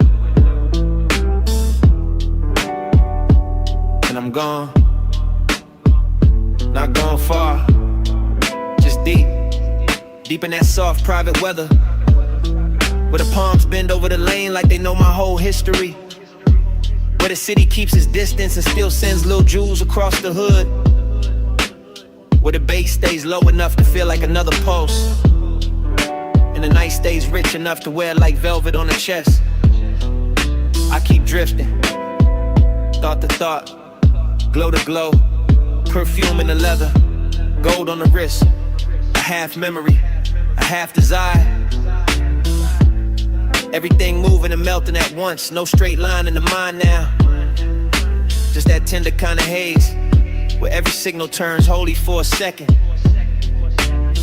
And I'm gone, not gone far, just deep, deep in that soft private weather, where the palms bend over the lane like they know my whole history, where the city keeps its distance and still sends little jewels across the hood, where the bass stays low enough to feel like another pulse, and the night stays rich enough to wear like velvet on the chest. I keep drifting, thought to thought, glow to glow, perfume in the leather, gold on the wrist, a half memory, a half desire. Everything moving and melting at once, no straight line in the mind now. Just that tender kind of haze, where every signal turns holy for a second.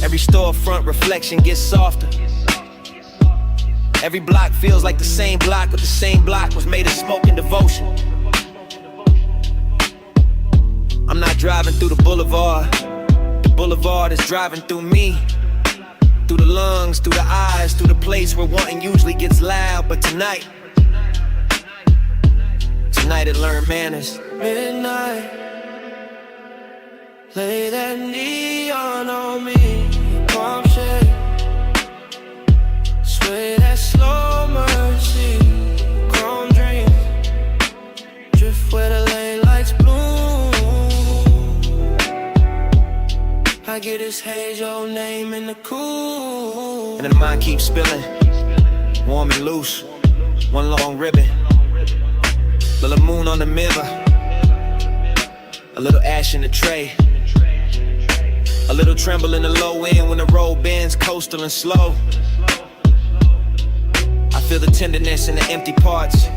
Every storefront reflection gets softer. Every block feels like the same block, but the same block was made of smoke and devotion. I'm not driving through the boulevard is driving through me. Through the lungs, through the eyes, through the place where wanting usually gets loud. But tonight it learned manners. Midnight, lay that neon on me, palm shade, sway that slow mercy, chrome dream, drift where the lane lights bloom. I get this haze, your name in the cool. And the mind keeps spilling, warm and loose, one long ribbon, little moon on the mirror, a little ash in the tray, a little tremble in the low end when the road bends coastal and slow. I feel the tenderness in the empty parts,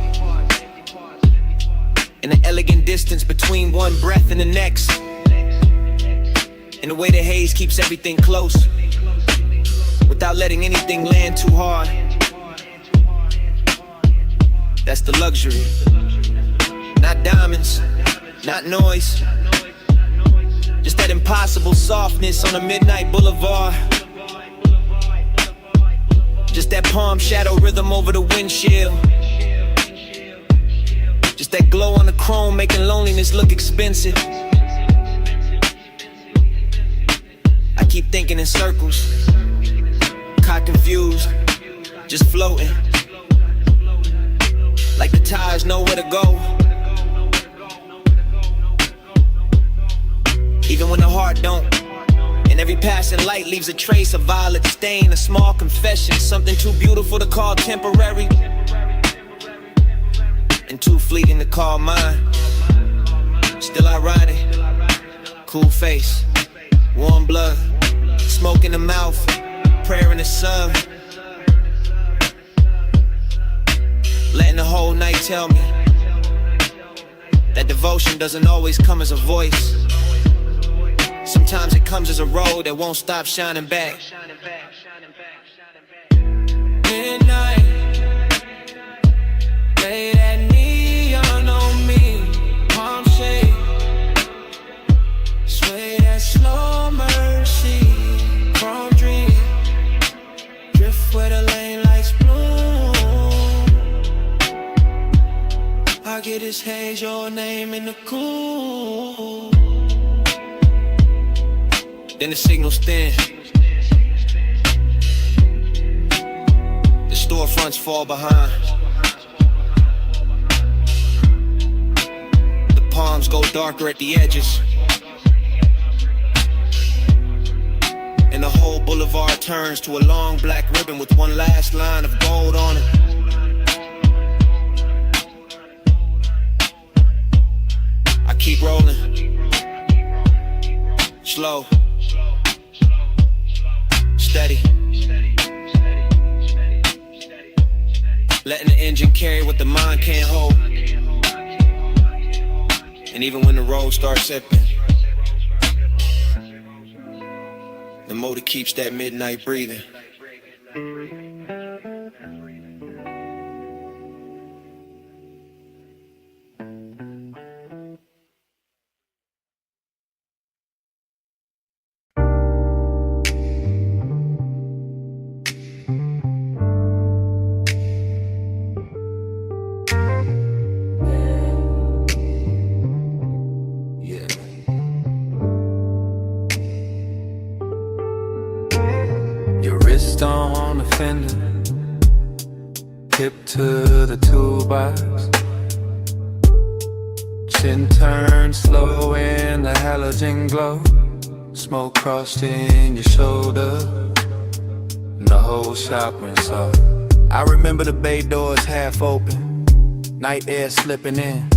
in the elegant distance between one breath and the next, in the way the haze keeps everything close, without letting anything land too hard. That's the luxury. Not diamonds, not noise, just that impossible softness on a midnight boulevard. Just that palm shadow rhythm over the windshield. Just that glow on the chrome making loneliness look expensive. I keep thinking in circles, caught confused, just floating, like the tides know where to go. Even when the heart don't, and every passing light leaves a trace, a violet stain, a small confession, something too beautiful to call temporary, and too fleeting to call mine. Still ironic, cool face, warm blood, smoke in the mouth, prayer in the sun, letting the whole night tell me that devotion doesn't always come as a voice. Sometimes it comes as a road that won't stop shining back. Midnight, lay that neon on me, palm shade, sway that slow mercy, chrome dream, drift where the lane lights bloom. I get this haze. praise your name in the cool. Then the signal's thin. The storefronts fall behind. The palms go darker at the edges. And the whole boulevard turns to a long black ribbon with one last line of gold on it. I keep rolling, slow, steady, letting the engine carry what the mind can't hold. And even when the road starts sipping, the motor keeps that midnight breathing. Your wrist on the fender, hip to the toolbox. Chin turned slow in the halogen glow. Smoke crossed in your shoulder, and the whole shop went soft. I remember the bay doors half open, night air slipping in.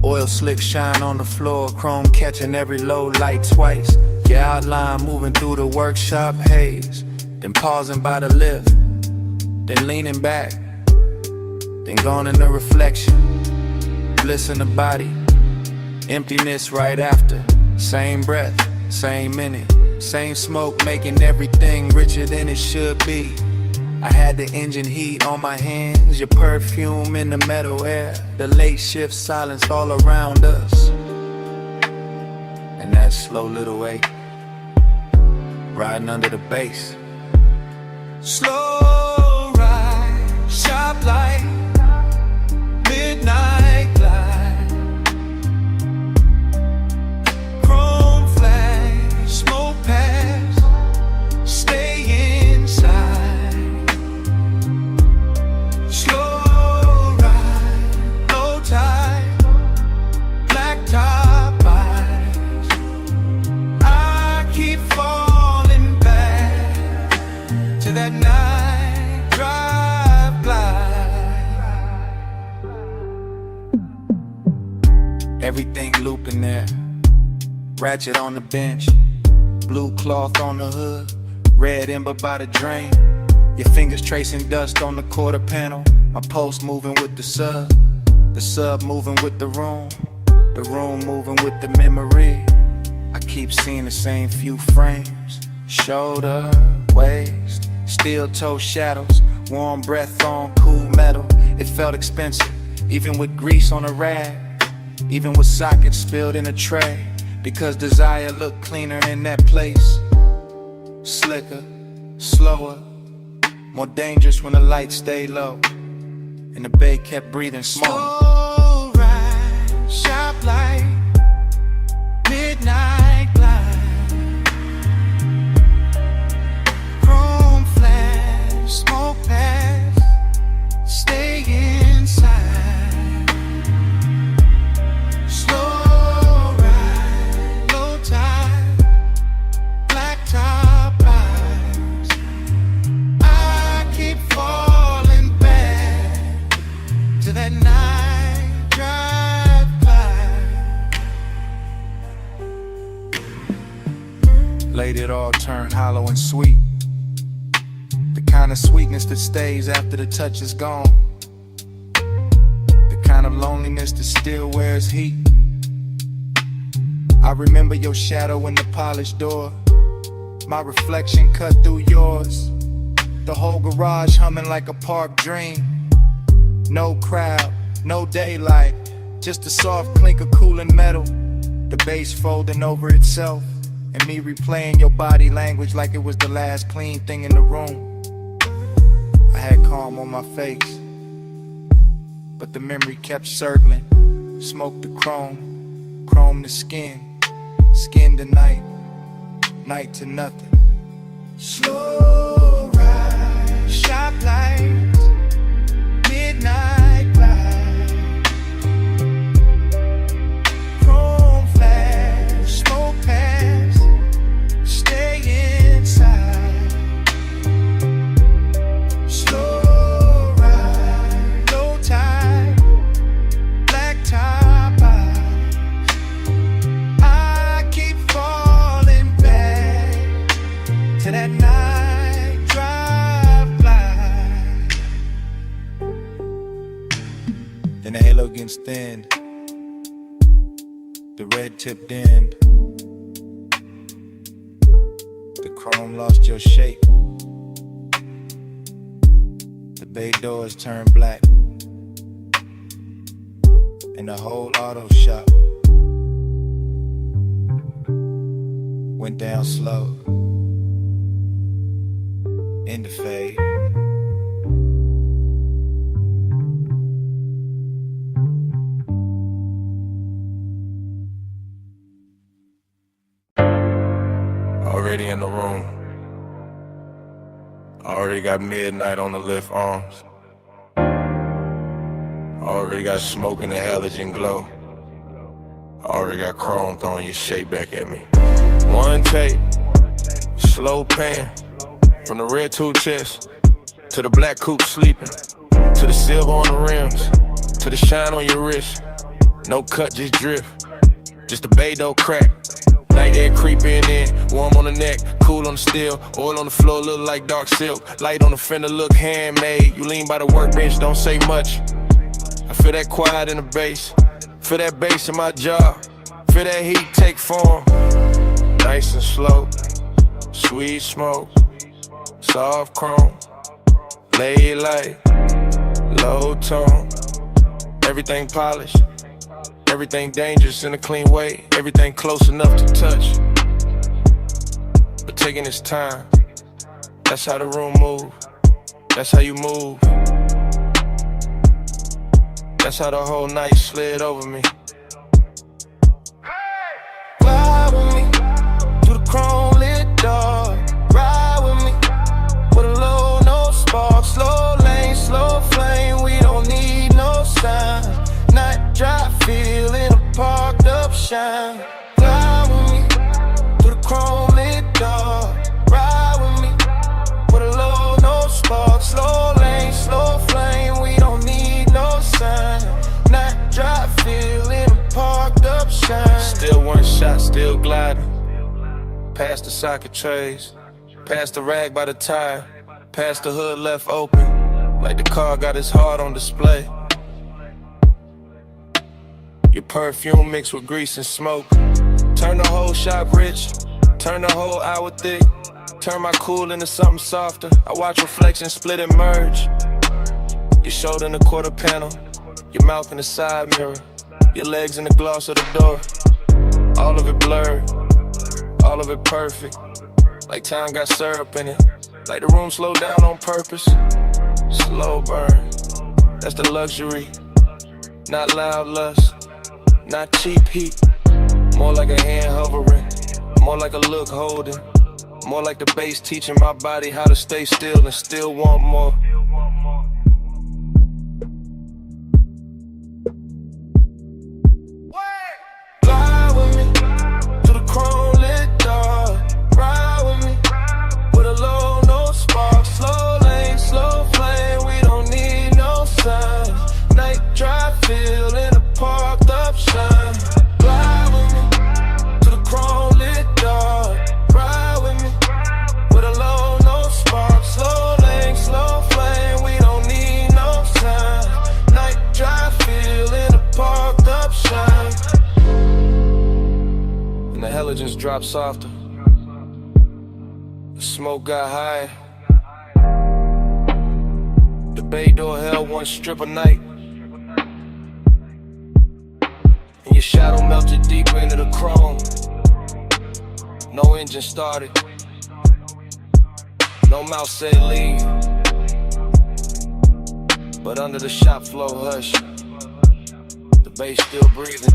Oil slick shine on the floor, chrome catching every low light twice. Your outline moving through the workshop haze, then pausing by the lift, then leaning back, then gone in the reflection. Bliss in the body, emptiness right after. Same breath, same minute, same smoke making everything richer than it should be. I had the engine heat on my hands, your perfume in the metal air, the late shift silence all around us, and that slow little wake, riding under the bass. Slow ride, sharp light, midnight glide, chrome flash, smoke pass, stay inside. Slow ride, low tide, black top eyes. I keep falling back to that night drive glide. Everything looping there, ratchet on the bench, blue cloth on the hood, red ember by the drain. Your fingers tracing dust on the quarter panel, my pulse moving with the sub moving with the room moving with the memory. I keep seeing the same few frames, shoulder, waist, steel toe shadows, warm breath on cool metal. It felt expensive, even with grease on a rag, even with sockets spilled in a tray, because desire looked cleaner in that place. Slicker, slower, more dangerous when the lights stay low, and the bay kept breathing smoke. Slow ride, sharp light, midnight glide, chrome flash, smoke pass, stay inside. Slow ride, low tide, black top eyes. I keep falling back to that night drive by. Late it all turned hollow and sweet, the kind of sweetness that stays after the touch is gone, the kind of loneliness that still wears heat. I remember your shadow in the polished door, my reflection cut through yours, the whole garage humming like a park dream. No crowd, no daylight, just a soft clink of cooling metal, the bass folding over itself, and me replaying your body language like it was the last clean thing in the room. I had calm on my face, but the memory kept circling, smoke the chrome, chrome the skin, skin to night, night to nothing. Slow ride, shop lights, midnight ride, chrome flash, smoke pass, stay inside. Slow ride, low tide, black top eyes. I keep falling back to that night drive by. Then the halo gets thinned, the red tip dimmed, the chrome lost your shape, the bay doors turned black, and the whole auto shop went down slow, in the fade. Already in the room. Already got midnight on the lift arms. Already got smoke in the halogen glow. Already got chrome throwing your shape back at me. One take, slow pan, from the red two chest to the black coupe sleeping, to the silver on the rims, to the shine on your wrist. No cut, just drift, just a bay dough crack. Night air creeping in, warm on the neck, cool on the steel. Oil on the floor, look like dark silk. Light on the fender, look handmade. You lean by the workbench, don't say much. I feel that quiet in the bass, feel that bass in my jaw, feel that heat take form. Nice and slow, sweet smoke, soft chrome, lay light, low tone. Everything polished, everything dangerous in a clean way, everything close enough to touch, but taking its time. That's how the room move, that's how you move. That's how the whole night slid over me. Ride with me through the chrome lit door. Ride with me with a low, no spark. Slow lane, slow flame. We don't need no sign. Night drive, feeling a parked up shine. Ride with me through the chrome lit door. Ride with me with a low, no spark. Slow lane, slow flame. We don't need no sign. Night drive, feeling a parked up shine. Still one shot, still gliding. Past the socket trays, past the rag by the tire, past the hood left open, like the car got its heart on display. Your perfume mixed with grease and smoke. Turn the whole shop rich, turn the whole hour thick. Turn my cool into something softer. I watch reflections split and merge. Your shoulder in the quarter panel, your mouth in the side mirror, your legs in the gloss of the door. All of it blurred, all of it perfect, like time got syrup in it, like the room slowed down on purpose. Slow burn, that's the luxury. Not loud lust, not cheap heat. More like a hand hovering, more like a look holding, more like the bass teaching my body how to stay still and still want more. Fly with me to the chrome lit door. Ride with me with a low, no spark. Slow lane, slow flame. We don't need no signs. Night drive, feeling a parked up shine. Fly with me to the chrome lit door. Ride with me with a low, no spark. Slow lane, slow flame. We don't need no signs. Night drive, feeling a parked up shine. And the halogens dropped softer. The smoke got high. The bay door held one strip of night. And your shadow melted deeper into the chrome. No engine started. No mouth said leave. But under the shop floor hush, the bass still breathing.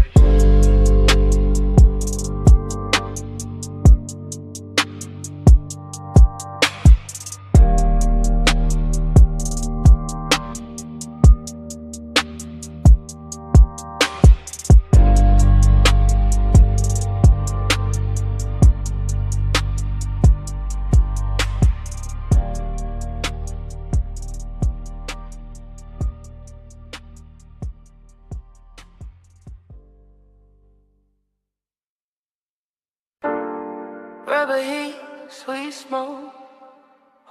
Rubber heat, sweet smoke,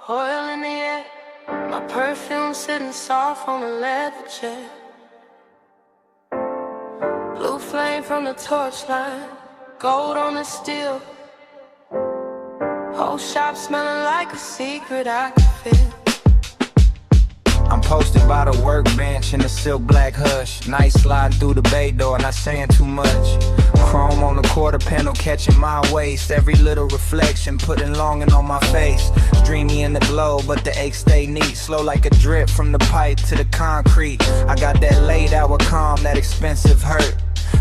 oil in the air. My perfume sitting soft on a leather chair. Blue flame from the torchlight, gold on the steel. Whole shop smelling like a secret I can feel. I'm posted by the workbench in the silk black hush. Night sliding through the bay door, not saying too much. Chrome on the quarter panel catching my waist. Every little reflection putting longing on my face. It's dreamy in the glow, but the aches stay neat. Slow like a drip from the pipe to the concrete. I got that late hour calm, that expensive hurt.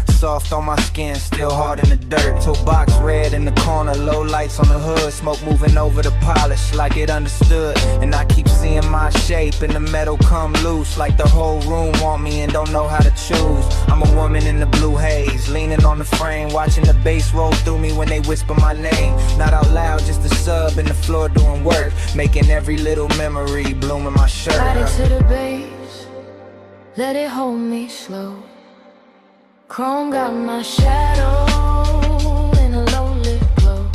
Soft on my skin, still hard in the dirt. Toe box red in the corner, low lights on the hood. Smoke moving over the polish like it understood. And I keep seeing my shape and the metal come loose. Like the whole room want me and don't know how to choose. I'm a woman in the blue haze, leaning on the frame, watching the bass roll through me when they whisper my name. Not out loud, just a sub in the floor doing work, making every little memory bloom in my shirt. Body to the base, let it hold me slow. Chrome got my shadow in a low-lit glow.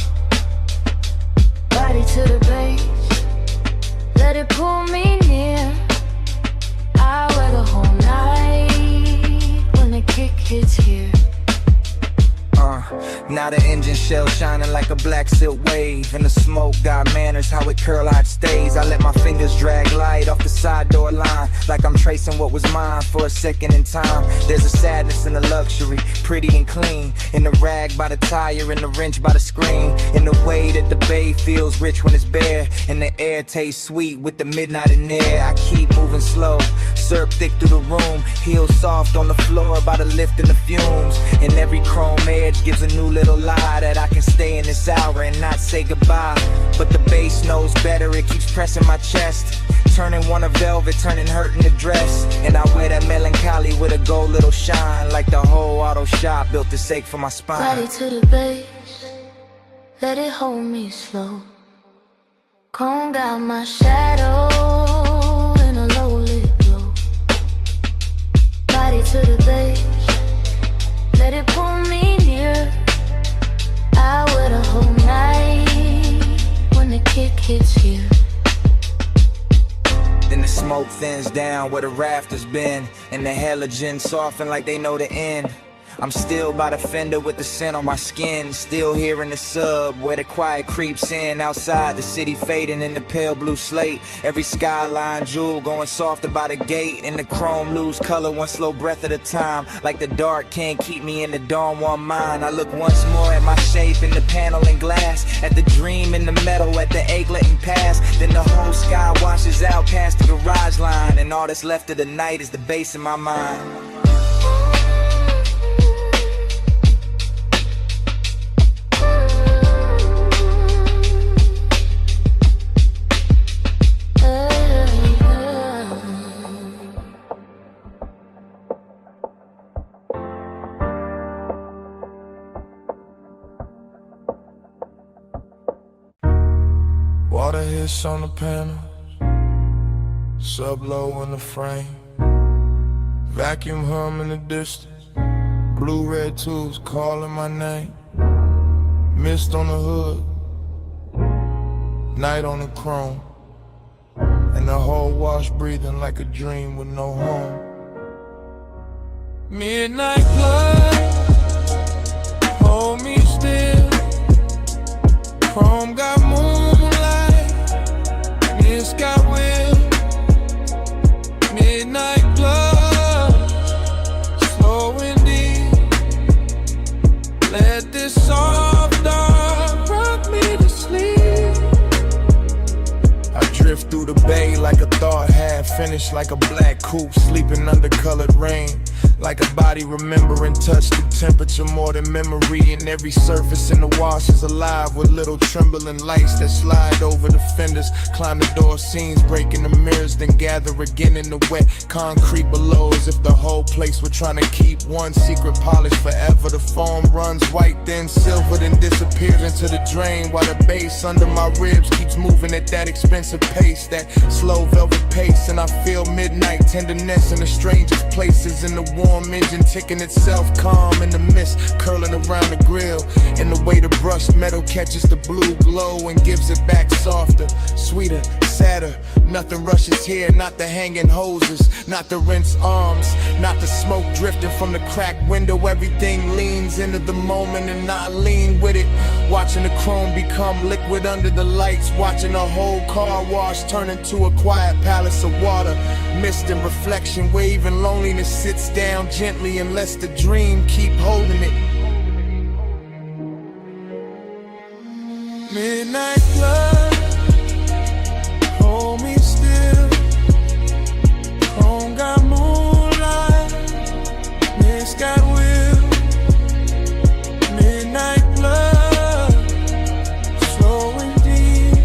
Body to the base, let it pull me near. I wear the whole night when the kick hits here. Now the engine shell shining like a black silk wave. And the smoke got manners, how it curl out stays. I let my fingers drag light off the side door line, like I'm tracing what was mine for a second in time. There's a sadness in the luxury, pretty and clean. In the rag by the tire, in the wrench by the screen. In the way that the bay feels rich when it's bare. And the air tastes sweet with the midnight in there. I keep moving slow, syrup thick through the room. Heels soft on the floor by the lift and the fumes. And every chrome edge gives a new little lie that I can stay in this hour and not say goodbye. But the bass knows better, it keeps pressing my chest, turning one of velvet, turning hurt in the dress. And I wear that melancholy with a gold little shine, like the whole auto shop built to sake for my spine. Body to the base, let it hold me slow. Combed out my shadow in a low-lit glow. Body to the base, let it pull me near. I wear the whole night when the kick hits here. Then the smoke thins down where the rafters been, and the halogen soften like they know the end. I'm still by the fender with the scent on my skin. Still here in the sub where the quiet creeps in. Outside the city fading in the pale blue slate. Every skyline jewel going softer by the gate. And the chrome lose color one slow breath at a time. Like the dark can't keep me in the dawn one mind. I look once more at my shape in the panel and glass. At the dream in the metal, at the ache letting pass. Then the whole sky washes out past the garage line. And all that's left of the night is the bass in my mind. Water hits on the panels, sub-low in the frame. Vacuum hum in the distance, blue-red tubes calling my name. Mist on the hood, night on the chrome. And the whole wash breathing like a dream with no home. Midnight blood, hold me still. Chrome got moonlight, mist got will. Midnight blood, slow and deep. Let this soft dark rock me to sleep. I drift through the bay like a thought half finished, like a black coupe sleeping under colored rain. Like a body remembering touch, the temperature more than memory. And every surface in the wash is alive with little trembling lights that slide over the fenders. Climb the door seams, breaking the mirrors, then gather again in the wet concrete below. As if the whole place were trying to keep one secret polish forever. The foam runs white, then silver, then disappears into the drain. While the bass under my ribs keeps moving at that expensive pace, that slow velvet pace. And I feel midnight tenderness in the strangest places. In the warm engine ticking itself calm in the mist curling around the grill. And the way the brushed metal catches the blue glow and gives it back softer, sweeter, sadder. Nothing rushes here, not the hanging hoses, not the rinse arms, not the smoke drifting from the cracked window. Everything leans into the moment and I lean with it. Watching the chrome become liquid under the lights, watching a whole car wash turn into a quiet palace of water, mist and reflection where even loneliness sits down gently and lets the dream keep holding it. Midnight club, hold me still. Home got moonlight, mist got will. Midnight club, slow and deep.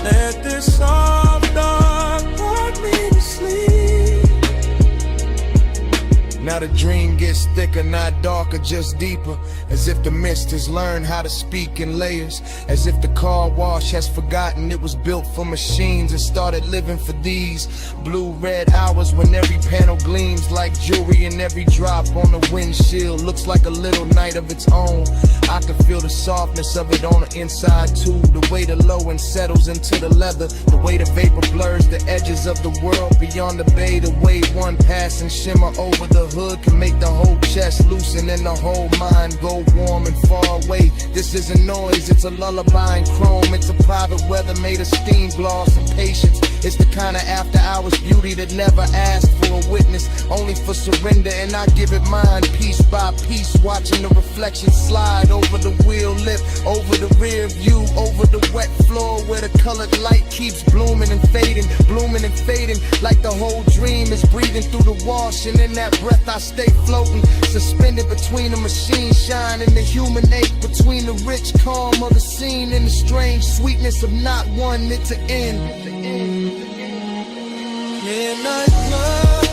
Let this soft dark rock me to sleep. Now the dream gets thicker, not darker, just deeper. As if the mist has learned how to speak in layers. As if the car wash has forgotten it was built for machines and started living for these blue-red hours when every panel gleams like jewelry and every drop on the windshield looks like a little night of its own. I can feel the softness of it on the inside too. The way the low end settles into the leather. The way the vapor blurs the edges of the world beyond the bay. The way one passing shimmer over the hood can make the whole chest loosen and the whole mind go warm and far away. This isn't noise, it's a lullaby in chrome. It's a private weather made of steam gloss and patience. It's the kind of after hours beauty that never asked for a witness, only for surrender, and I give it mine piece by piece. Watching the reflection slide over the wheel lip, over the rear view, over the wet floor where the colored light keeps blooming and fading, like the whole dream is breathing through the wash. And in that breath I stay floating, suspended between the machine shine and the human ache, between the rich calm of the scene and the strange sweetness of not wanting it to end. Midnight club,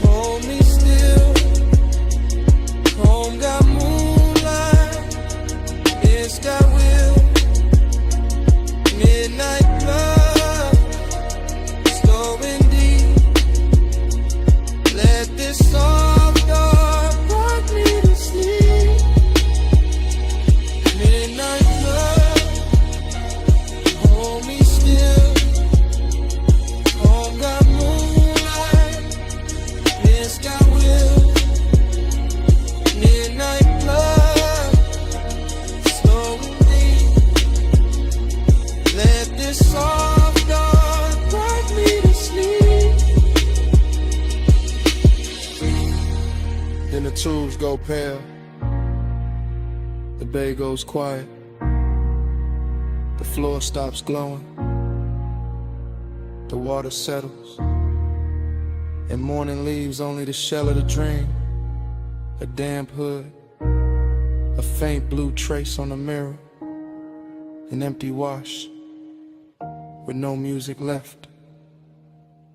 hold me still. Home got moonlight, it's got will. Midnight club, slow and deep. Let this soft dark rock me to sleep. Midnight club, hold me still. Home got moonlight, it's got will. Midnight club, slow and deep. Let this soft dark rock me to sleep. Then the tubes go pale, the bay goes quiet, the floor stops glowing, the water settles, and morning leaves only the shell of the dream. A damp hood, a faint blue trace on the mirror, an empty wash with no music left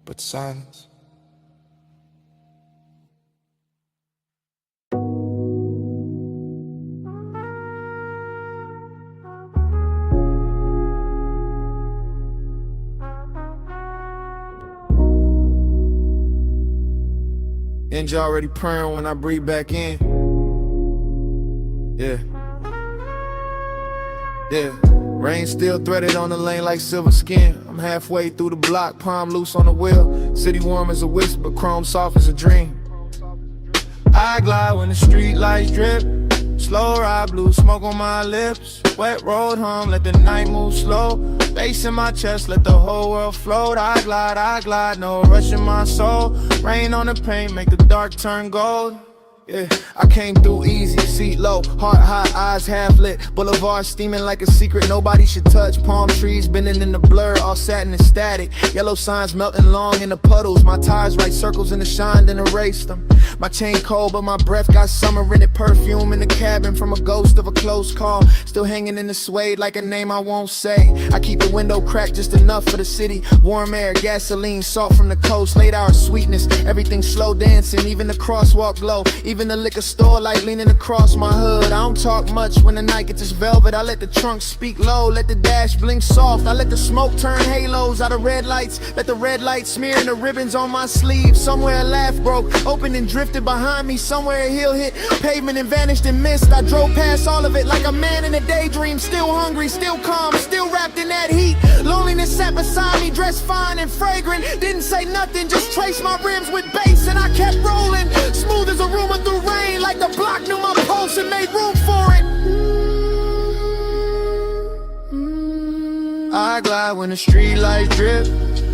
but silence. Engine already purring when I breathe back in. Yeah. Rain still threaded on the lane like silver skin. I'm halfway through the block, palm loose on the wheel. City warm as a whisper, chrome soft as a dream. I glide when the street lights drip. Slow ride, blue smoke on my lips. Wet road hum, let the night move slow. Bass in my chest, let the whole world float. I glide, no rush in my soul. Rain on the paint, make the dark turn gold. Yeah, I came through easy, seat low, heart high, eyes half lit. Boulevard steaming like a secret nobody should touch. Palm trees bending in the blur, all satin and static. Yellow signs melting long in the puddles. My tires write circles in the shine, then erase them. My chain cold, but my breath got summer in it. Perfume in the cabin from a ghost of a close call. Still hanging in the suede like a name I won't say. I keep the window cracked just enough for the city. Warm air, gasoline, salt from the coast. Late hour sweetness, everything slow dancing. Even the crosswalk glow, even the liquor store light leaning across my hood. I don't talk much when the night gets this velvet. I let the trunk speak low, let the dash blink soft. I let the smoke turn halos out of red lights. Let the red light smear in the ribbons on my sleeve. Somewhere a laugh broke, opened and drifted behind me. Somewhere a hill hit pavement and vanished in mist. I drove past all of it like a man in a daydream. Still hungry, still calm, still wrapped in that heat. Loneliness sat beside me, dressed fine and fragrant. Didn't say nothing, just traced my rims with bass. And I kept rolling, smooth as a rumor through rain. Like the block knew my pulse and made room for it. I glide when the street lights drip.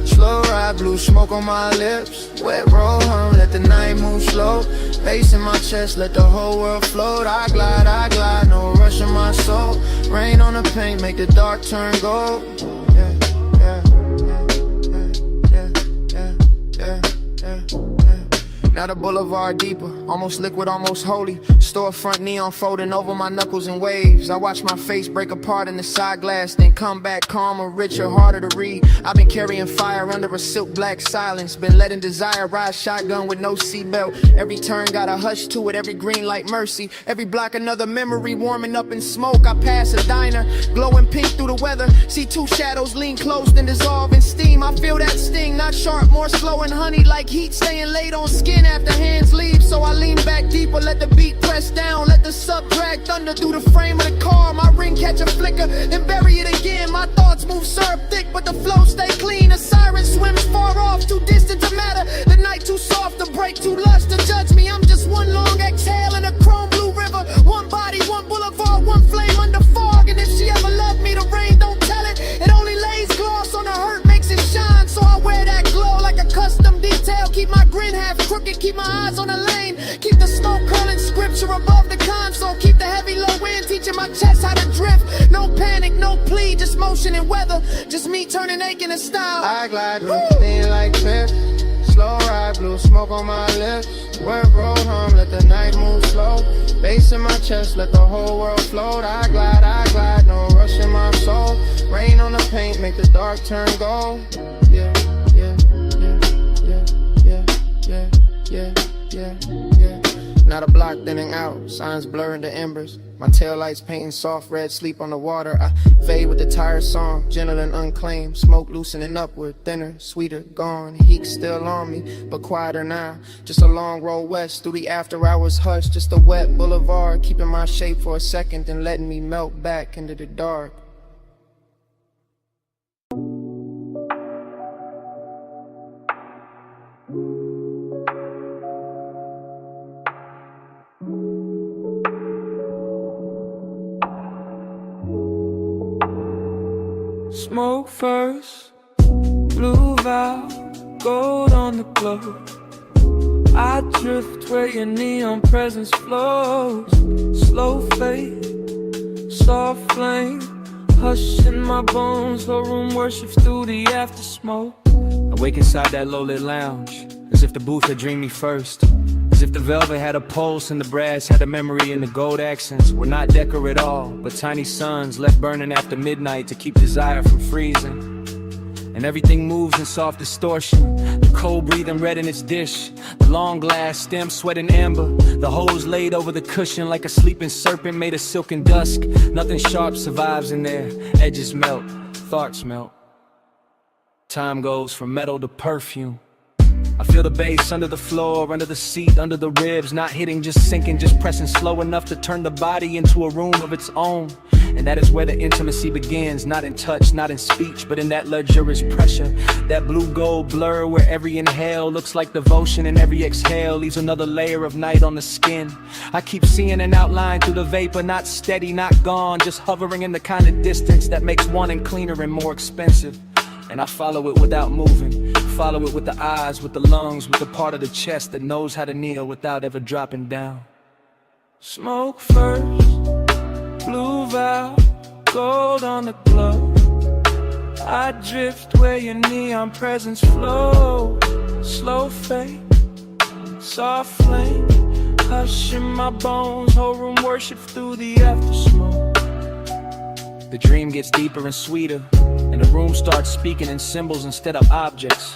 Slow ride, blue smoke on my lips. Wet roll hum, let the night move slow. Bass in my chest, let the whole world float. I glide, no rush in my soul. Rain on the paint, make the dark turn gold. Yeah, yeah, yeah, yeah, yeah, yeah, yeah. Now the boulevard deeper, almost liquid, almost holy. Storefront neon folding over my knuckles in waves. I watch my face break apart in the side glass, then come back calmer, richer, harder to read. I've been carrying fire under a silk black silence. Been letting desire ride shotgun with no seatbelt. Every turn got a hush to it, every green light mercy. Every block another memory warming up in smoke. I pass a diner, glowing pink through the weather. See two shadows lean close, then dissolve in steam. I feel that sting, not sharp, more slow and honey. Like heat staying late on skin after hands leave. So I lean back deeper, let the beat press down. Let the sub drag thunder through the frame of the car. My ring catch a flicker, then bury it again. My thoughts move syrup thick, but the flow stay clean. A siren swims far off, too distant to matter. The night too soft to break, too lush to judge me. I'm just one long exhale in a chrome blue river. One body, one boulevard, one flame under fog. And if she ever loved me, the rain don't tell it. It only lays gloss on the hurt, makes it shine. So I wear that glow like a custom detail. Keep my grin half crooked, keep my eyes on the lane. Keep the smoke curling, scripture above the console. Keep the heavy low wind, teaching my chest how to drift. No panic, no plea, just motion and weather. Just me turning aching to style. I glide with thin like cliff. Slow ride, blue smoke on my lips. Wet road hum, let the night move slow. Bass in my chest, let the whole world float. I glide, no rush in my soul. Rain on the paint, make the dark turn gold. Yeah, yeah, yeah, yeah, yeah, yeah, yeah. Now the block thinning out, signs blurring the embers. My taillights painting soft red sleep on the water. I fade with the tired song, gentle and unclaimed. Smoke loosening upward, thinner, sweeter, gone. Heat still on me, but quieter now. Just a long roll west through the after hours hush. Just a wet boulevard, keeping my shape for a second, then letting me melt back into the dark. Smoke first, blue vow, gold on the glow. I drift where your neon presence flows. Slow fade, soft flame, hush in my bones. The room worships through the after smoke. I wake inside that low-lit lounge, as if the booth had dreamed me first. As if the velvet had a pulse and the brass had a memory, and the gold accents were not decor at all, but tiny suns left burning after midnight to keep desire from freezing. And everything moves in soft distortion, the cold breathing red in its dish, the long glass stem sweating amber, the hose laid over the cushion like a sleeping serpent made of silken dusk. Nothing sharp survives in there, edges melt, thoughts melt. Time goes from metal to perfume. I feel the bass under the floor, under the seat, under the ribs. Not hitting, just sinking, just pressing slow enough to turn the body into a room of its own. And that is where the intimacy begins. Not in touch, not in speech, but in that luxurious pressure. That blue gold blur where every inhale looks like devotion, and every exhale leaves another layer of night on the skin. I keep seeing an outline through the vapor, not steady, not gone, just hovering in the kind of distance that makes wanting cleaner and more expensive. And I follow it without moving, follow it with the eyes, with the lungs, with the part of the chest that knows how to kneel without ever dropping down. Smoke first, blue valve, gold on the glow. I drift where your neon presence flow. Slow fade, soft flame, hush in my bones, whole room worship through the after smoke. The dream gets deeper and sweeter, and the room starts speaking in symbols instead of objects.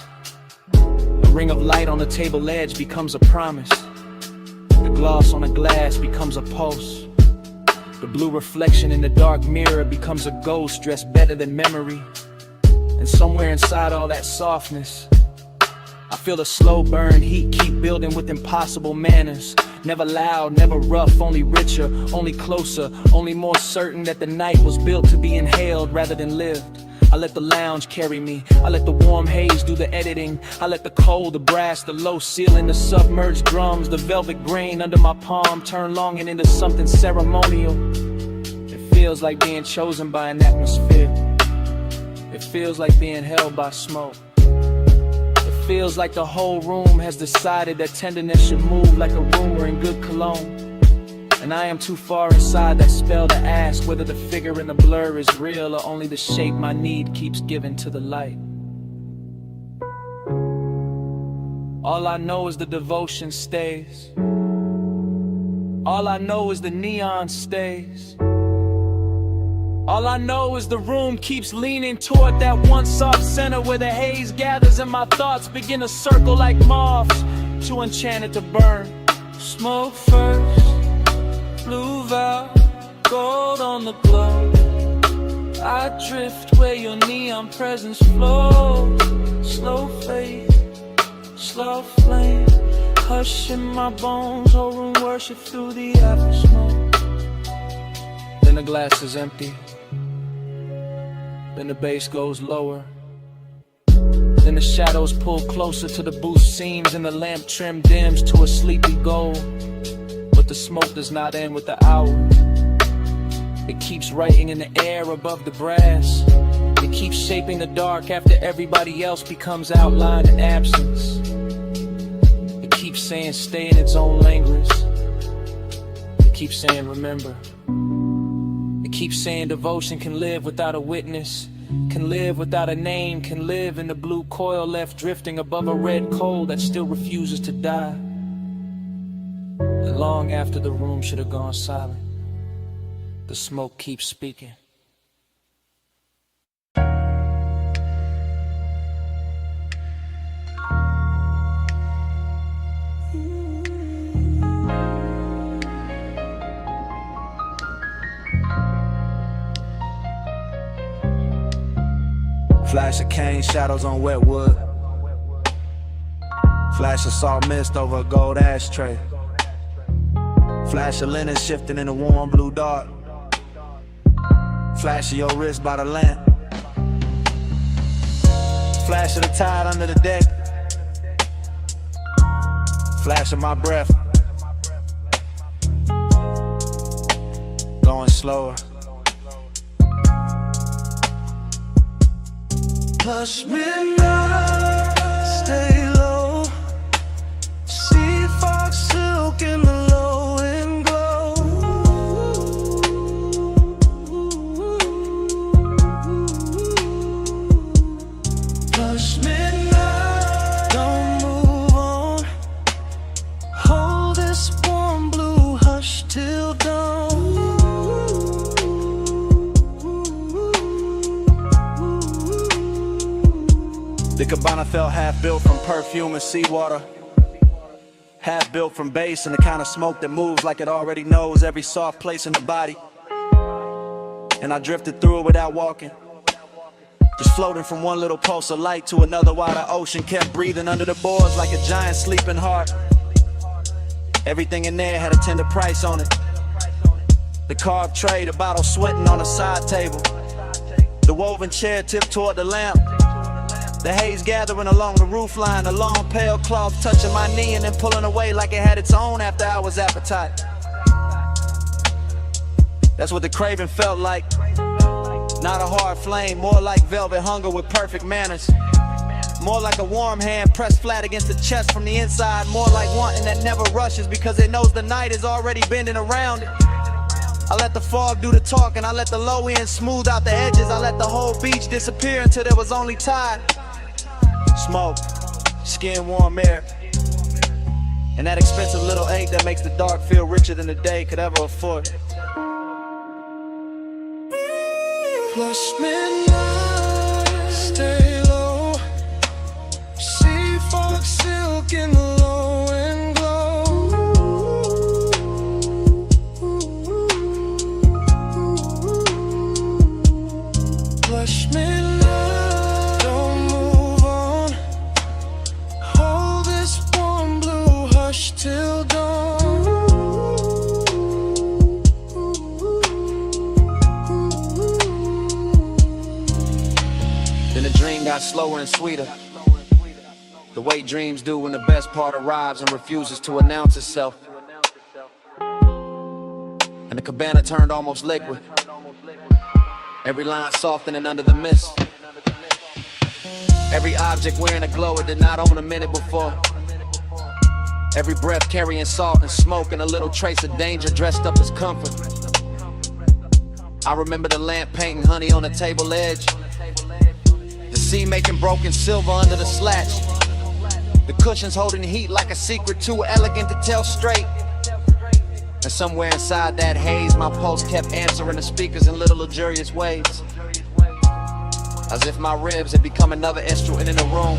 A ring of light on the table edge becomes a promise. The gloss on the glass becomes a pulse. The blue reflection in the dark mirror becomes a ghost dressed better than memory. And somewhere inside all that softness, I feel a slow burn heat keep building with impossible manners. Never loud, never rough, only richer, only closer, only more certain that the night was built to be inhaled rather than lived. I let the lounge carry me, I let the warm haze do the editing. I let the cold, the brass, the low ceiling, the submerged drums, the velvet grain under my palm turn longing into something ceremonial. It feels like being chosen by an atmosphere. It feels like being held by smoke. It feels like the whole room has decided that tenderness should move like a rumor in good cologne. And I am too far inside that spell to ask whether the figure in the blur is real or only the shape my need keeps giving to the light. All I know is the devotion stays. All I know is the neon stays. All I know is the room keeps leaning toward that one soft center where the haze gathers and my thoughts begin to circle like moths, too enchanted to burn. Smoke first, blue valve, gold on the glow. I drift where your neon presence flows. Slow fade, slow flame, hush in my bones, whole room worship through the after smoke. Then the glass is empty. Then the bass goes lower. Then the shadows pull closer to the booth seams and the lamp trim dims to a sleepy gold. But the smoke does not end with the hour. It keeps writing in the air above the brass. It keeps shaping the dark after everybody else becomes outlined in absence. It keeps saying stay in its own language. It keeps saying remember. It keeps saying devotion can live without a witness, can live without a name, can live in the blue coil left drifting above a red coal that still refuses to die. And long after the room should have gone silent, the smoke keeps speaking. Flash of cane shadows on wet wood. Flash of salt mist over a gold ashtray. Flash of linen shifting in a warm blue dark. Flash of your wrist by the lamp. Flash of the tide under the deck. Flash of my breath. Going slower. Hush midnight, stay low. Sea fox silk in the low and glow. Hush midnight, don't move on. Hold this warm blue hush till dawn. The cabana felt half built from perfume and seawater, half built from bass and the kind of smoke that moves like it already knows every soft place in the body. And I drifted through it without walking, just floating from one little pulse of light to another while the ocean kept breathing under the boards like a giant sleeping heart. Everything in there had a tender price on it. The carved tray, the bottle sweating on the side table, the woven chair tipped toward the lamp. The haze gathering along the roofline, a long pale cloth touching my knee and then pulling away like it had its own after hours appetite. That's what the craving felt like. Not a hard flame, more like velvet hunger with perfect manners. More like a warm hand pressed flat against the chest from the inside. More like wanting that never rushes because it knows the night is already bending around it. I let the fog do the talking, I let the low end smooth out the edges. I let the whole beach disappear until there was only tide. Smoke, skin warm air, and that expensive little ache that makes the dark feel richer than the day could ever afford. Plus midnight, stay low. Sea fog, silk in the low and glow. Plus midnight, don't move on. Hold this warm blue hush till dawn. Then the dream got slower and sweeter, the way dreams do when the best part arrives and refuses to announce itself. And the cabana turned almost liquid, every line softening under the mist. Every object wearing a glow it did not own a minute before. Every breath carrying salt and smoke and a little trace of danger dressed up as comfort. I remember the lamp painting honey on the table edge, the sea making broken silver under the slats, the cushions holding heat like a secret too elegant to tell straight. And somewhere inside that haze, my pulse kept answering the speakers in little luxurious ways, as if my ribs had become another instrument in the room.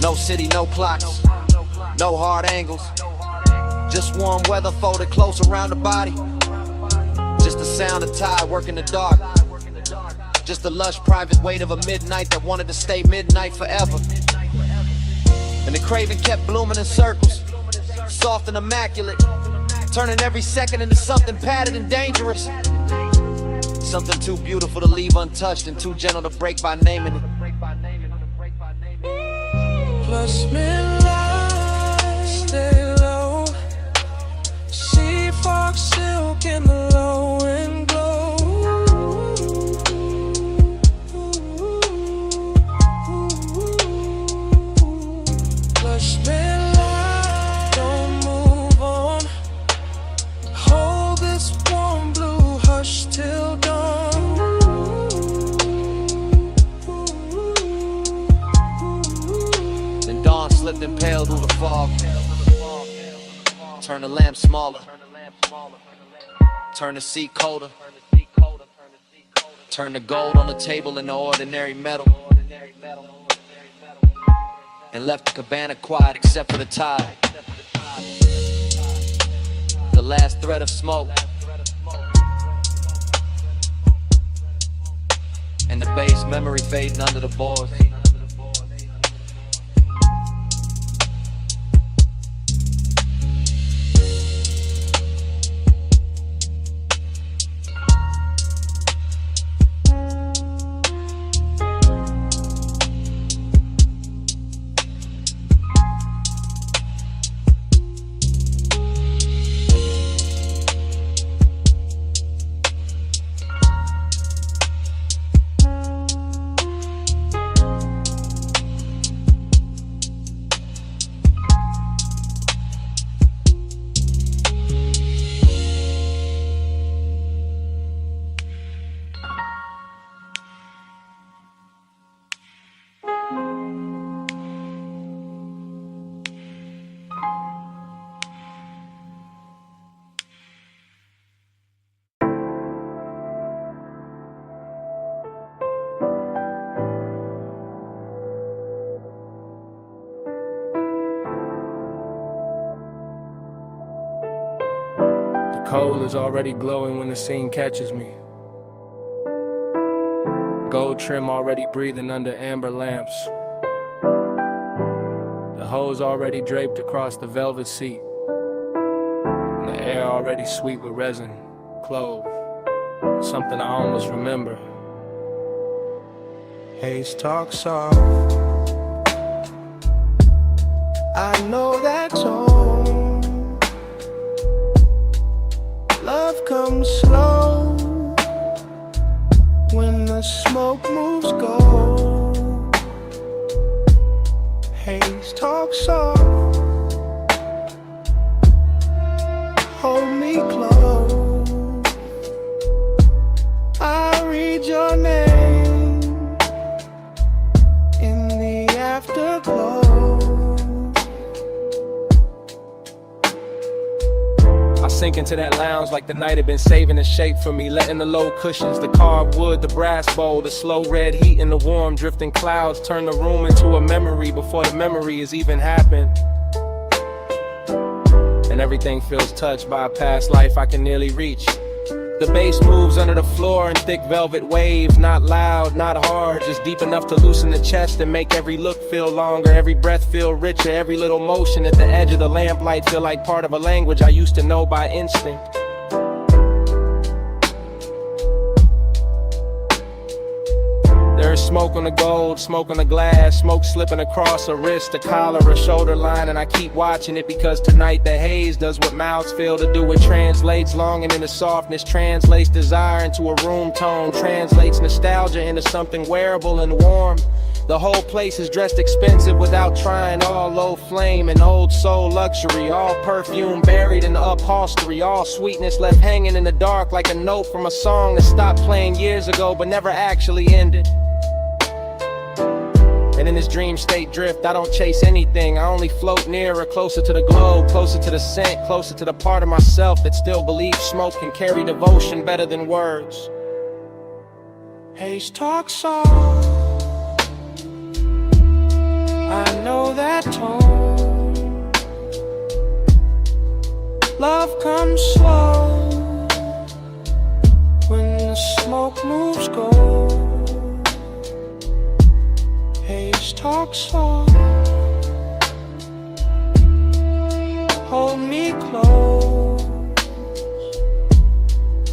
No city, no clocks, no hard angles, just warm weather folded close around the body. Just the sound of tide working the dark, just the lush private weight of a midnight that wanted to stay midnight forever. And the craving kept blooming in circles, soft and immaculate, turning every second into something padded and dangerous. Something too beautiful to leave untouched and too gentle to break by naming it. Plus midnight, stay low. Sea fog, silk in the low and glow. Plus midnight, don't move on. Hold this warm blue hush till dawn. Then dawn slipped and paled through the fog, turn the lamp smaller, turn the seat colder, turn the gold on the table into ordinary metal, and left the cabana quiet except for the tide, the last thread of smoke, and the base memory fading under the boards. Coal is already glowing when the scene catches me. Gold trim already breathing under amber lamps. The hose already draped across the velvet seat. And the air already sweet with resin, clove. Something I almost remember. Haze talk soft. I know that tone. Love comes slow when the smoke moves gold. talk soft, hold me close. I read your name in the afterglow. I sink into that lounge like the night had been saving the shape for me, letting the low cushions, the carved wood, the brass bowl, the slow red heat and the warm drifting clouds turn the room into a memory before the memory has even happened. And everything feels touched by a past life I can nearly reach. The bass moves under the floor in thick velvet waves, not loud, not hard, just deep enough to loosen the chest and make every look feel longer, every breath feel richer, every little motion at the edge of the lamplight feel like part of a language I used to know by instinct. There's smoke on the gold, smoke on the glass, smoke slipping across a wrist, a collar, a shoulder line, and I keep watching it because tonight the haze does what mouths fail to do. It translates longing into softness, translates desire into a room tone, translates nostalgia into something wearable and warm. The whole place is dressed expensive without trying, all low flame and old soul luxury, all perfume buried in the upholstery, all sweetness left hanging in the dark like a note from a song that stopped playing years ago but never actually ended. And in this dream state drift, I don't chase anything. I only float nearer, closer to the globe, closer to the scent, closer to the part of myself that still believes smoke can carry devotion better than words. Haze talk soft, I know that tone. Love comes slow when the smoke moves gold. Haze talk soft, hold me close.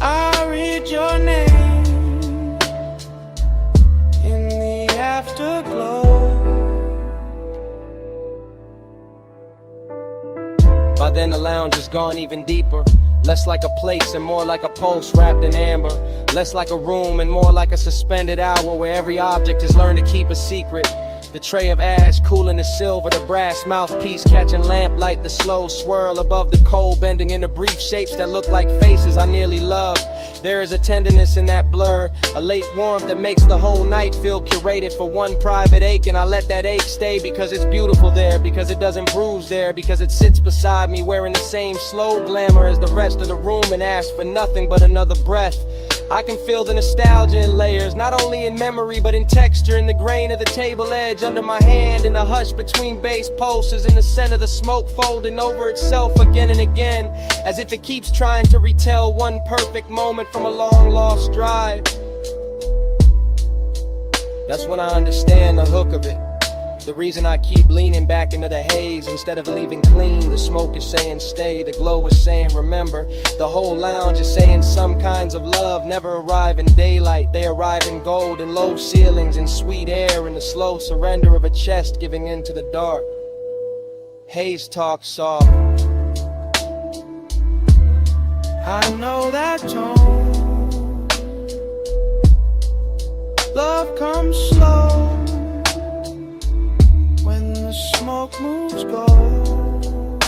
I read your name in the afterglow. By then the lounge has gone even deeper, less like a place and more like a pulse wrapped in amber, less like a room and more like a suspended hour where every object has learned to keep a secret. The tray of ash cooling the silver, the brass mouthpiece catching lamplight, the slow swirl above the coal bending into brief shapes that look like faces I nearly love. There is a tenderness in that blur, a late warmth that makes the whole night feel curated for one private ache, and I let that ache stay because it's beautiful there, because it doesn't bruise there, because it sits beside me wearing the same slow glamour as the rest of the room and asks for nothing but another breath. I can feel the nostalgia in layers, not only in memory but in texture, in the grain of the table edge under my hand, in the hush between bass pulses, in the scent of the smoke folding over itself again and again, as if it keeps trying to retell one perfect moment from a long lost drive. That's when I understand the hook of it, the reason I keep leaning back into the haze instead of leaving clean. The smoke is saying stay, the glow is saying remember. The whole lounge is saying some kinds of love never arrive in daylight. They arrive in gold and low ceilings and sweet air, and the slow surrender of a chest giving in to the dark. Haze talk soft, I know that tone. Love comes slow when the smoke moves gold.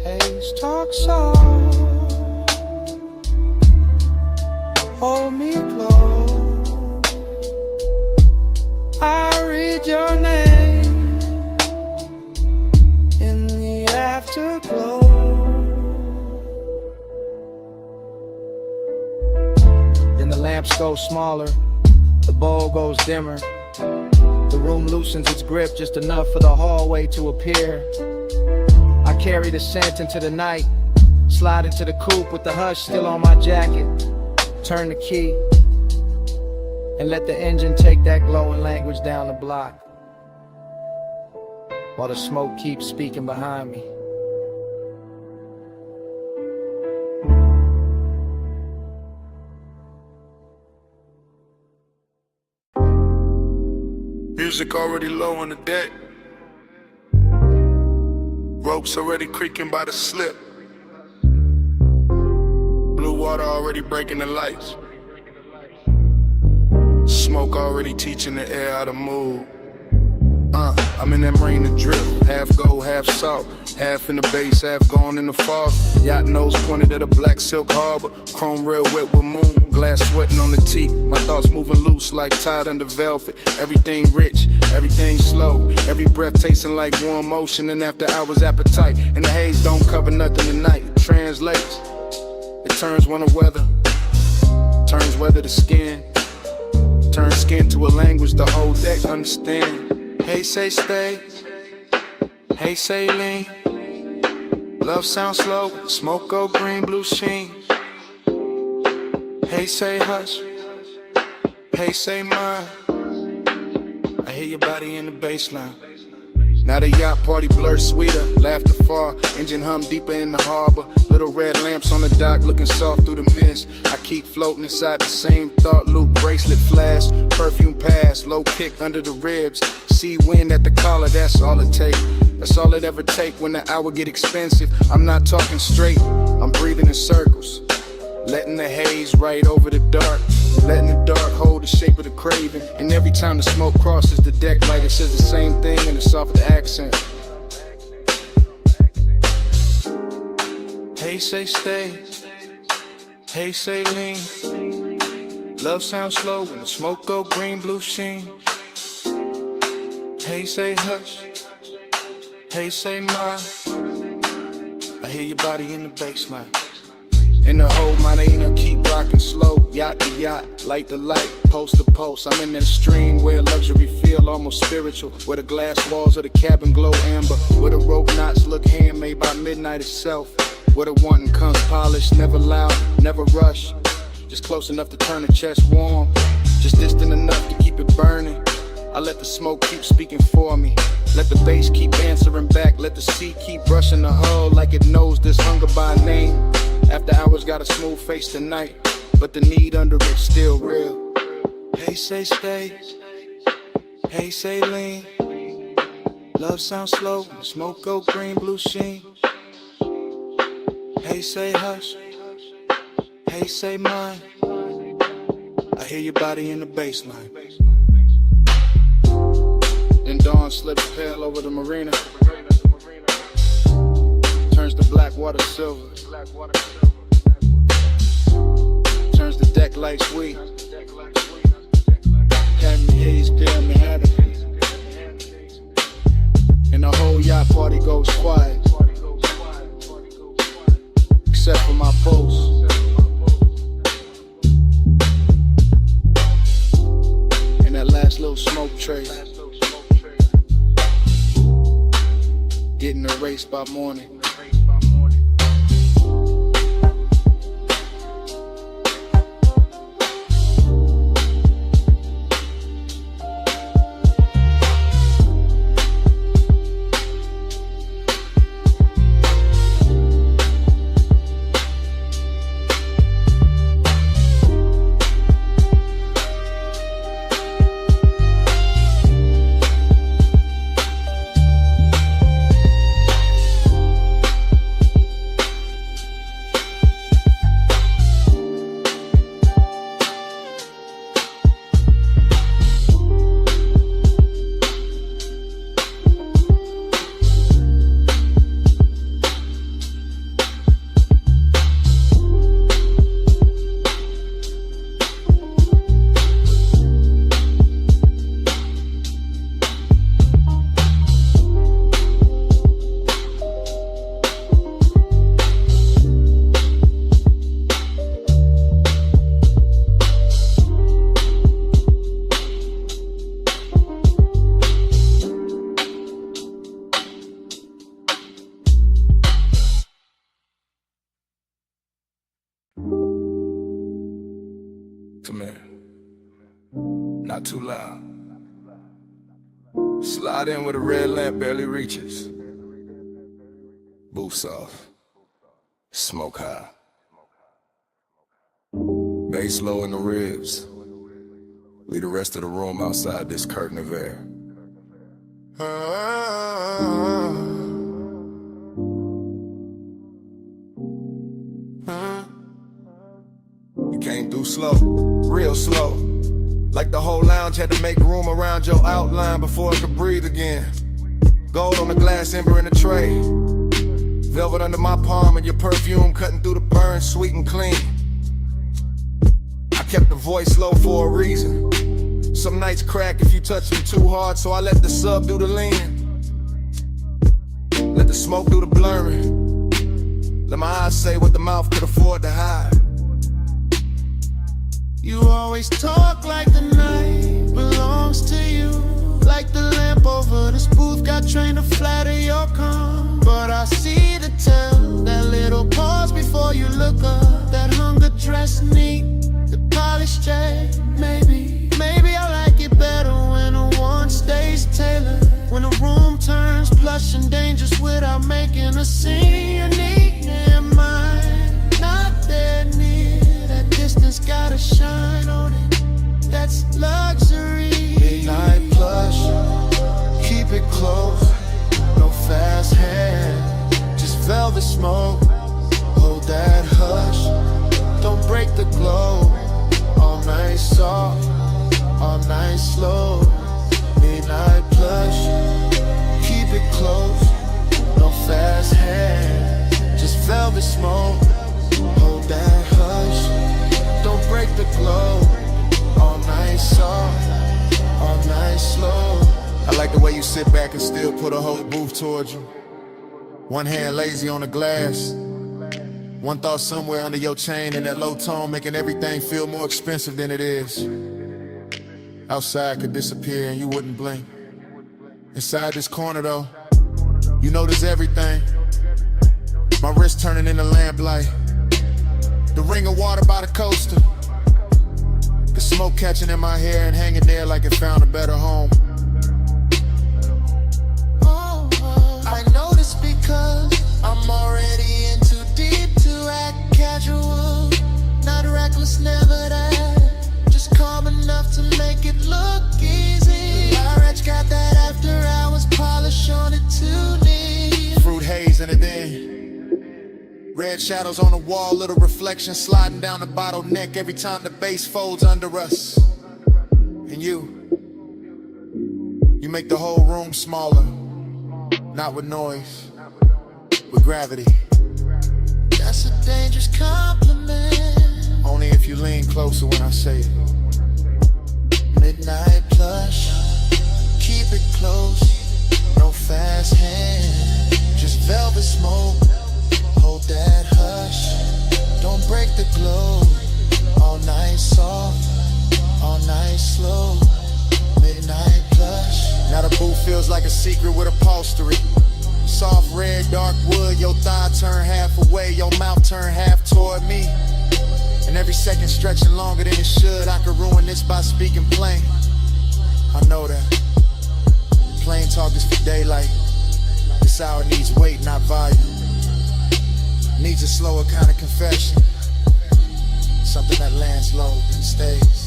Haze talk soft, hold me close. I read your name in the afterglow. then the lamps go smaller, the bowl goes dimmer. The room loosens its grip just enough for the hallway to appear. I carry the scent into the night, slide into the coupe with the hush still on my jacket, turn the key, and let the engine take that glowing language down the block, while the smoke keeps speaking behind me. Music already low on the deck, ropes already creaking by the slip, blue water already breaking the lights, smoke already teaching the air how to move. I'm in that marina drip, half gold, half salt, half in the bass, half gone in the fog. Yacht nose pointed at a black silk harbor, chrome rail wet with moon, glass sweating on the teak. My thoughts moving loose like tied under velvet. Everything rich, everything slow, every breath tasting like warm motion and after hours appetite. And the haze don't cover nothing tonight. It translates, it turns winter weather, turns weather to skin, turns skin to a language the whole deck understand. Hey, say stay. Hey, say lean. Love sounds slow. Smoke go green, blue sheen. Hey, say hush. Hey, say mine. I hear your body in the baseline. Now the yacht party blur sweeter, laughter far, engine hum deeper in the harbor. Little red lamps on the dock looking soft through the mist. I keep floating inside the same thought loop, bracelet flash, perfume pass, low kick under the ribs. Sea wind at the collar, that's all it take. That's all it ever take when the hour get expensive. I'm not talking straight, I'm breathing in circles. Letting the haze right over the dark, letting the dark hold the shape of the craving. And every time the smoke crosses the deck light, it says the same thing in a softer accent. Hey, say stay. Hey, say lean. Love sounds slow when the smoke go green, blue sheen. Hey, say hush. Hey, say mine. I hear your body in the baseline. In the whole marina, keep rocking slow. Yacht to yacht, light to light, post to post. I'm in that stream where luxury feel almost spiritual, where the glass walls of the cabin glow amber, where the rope knots look handmade by midnight itself, where the wanting comes polished, never loud, never rush, just close enough to turn the chest warm, just distant enough to keep it burning. I let the smoke keep speaking for me, let the bass keep answering back, let the sea keep brushing the hull like it knows this hunger by name. After hours got a smooth face tonight, but the need under it's still real. Hey, say stay. Hey, say lean. Love sounds slow, smoke go green, blue sheen. Hey, say hush. Hey, say mine. I hear your body in the baseline. Then dawn slips pale over the marina, turns the black water silver, turns the deck light sweet. Having haze clear Manhattan, and the whole yacht party goes quiet, except for my pulse. And that last little smoke trace, getting erased by morning. Come here. Not too loud. Slide in with a red lamp barely reaches. Booth soft. Smoke high. Bass low in the ribs. Leave the rest of the room outside this curtain of air. You came through slow, real slow. Like the whole lounge had to make room around your outline before it could breathe again. Gold on the glass, ember in the tray. Velvet under my palm and your perfume cutting through the burn, sweet and clean. I kept the voice low for a reason. Some nights crack if you touch them too hard, so I let the sub do the leaning. Let the smoke do the blurring. Let my eyes say what the mouth could afford to hide. You always talk like the night belongs to you. Like the lamp over this booth got trained to flatter your calm. But I see the tell, that little pause before you look up. That hunger dress neat, the polished J. Maybe I like it better when a one stays tailored. When the room turns plush and dangerous without making a scene. You're neat and mine, not that near. That distance gotta shine on it, that's luxury. Midnight plush, keep it close. No fast hand, just velvet smoke. Hold that hush, don't break the glow. All night soft, all night slow. Midnight plush, keep it close. No fast hand, just velvet smoke. Hold that hush, don't break the glow. All night soft, all night slow. I like the way you sit back and still put a whole booth towards you. One hand lazy on the glass, one thought somewhere under your chain in that low tone, making everything feel more expensive than it is. Outside could disappear and you wouldn't blink. Inside this corner though, you notice everything. My wrist turning into lamplight, the ring of water by the coaster, the smoke catching in my hair and hanging there like it found a better home. I know this because I'm already in too deep to act casual. Not reckless, never that, just calm enough to make it look easy. Large got that after hours polish on it too neat. Fruit haze in it then, red shadows on the wall, little reflection sliding down the bottleneck every time the bass folds under us. And you make the whole room smaller. Not with noise, with gravity. That's a dangerous compliment. Only if you lean closer when I say it. Midnight plush, keep it close. No fast hand, just velvet smoke. Hold that hush, don't break the glow. All night soft, all night slow. Midnight plush. Now the booth feels like a secret with upholstery. Soft red, dark wood, your thigh turn half away, your mouth turn half toward me. And every second stretching longer than it should. I could ruin this by speaking plain. I know that. Plain talk is for daylight. This hour needs weight, not volume. Needs a slower kind of confession. Something that lands low and stays.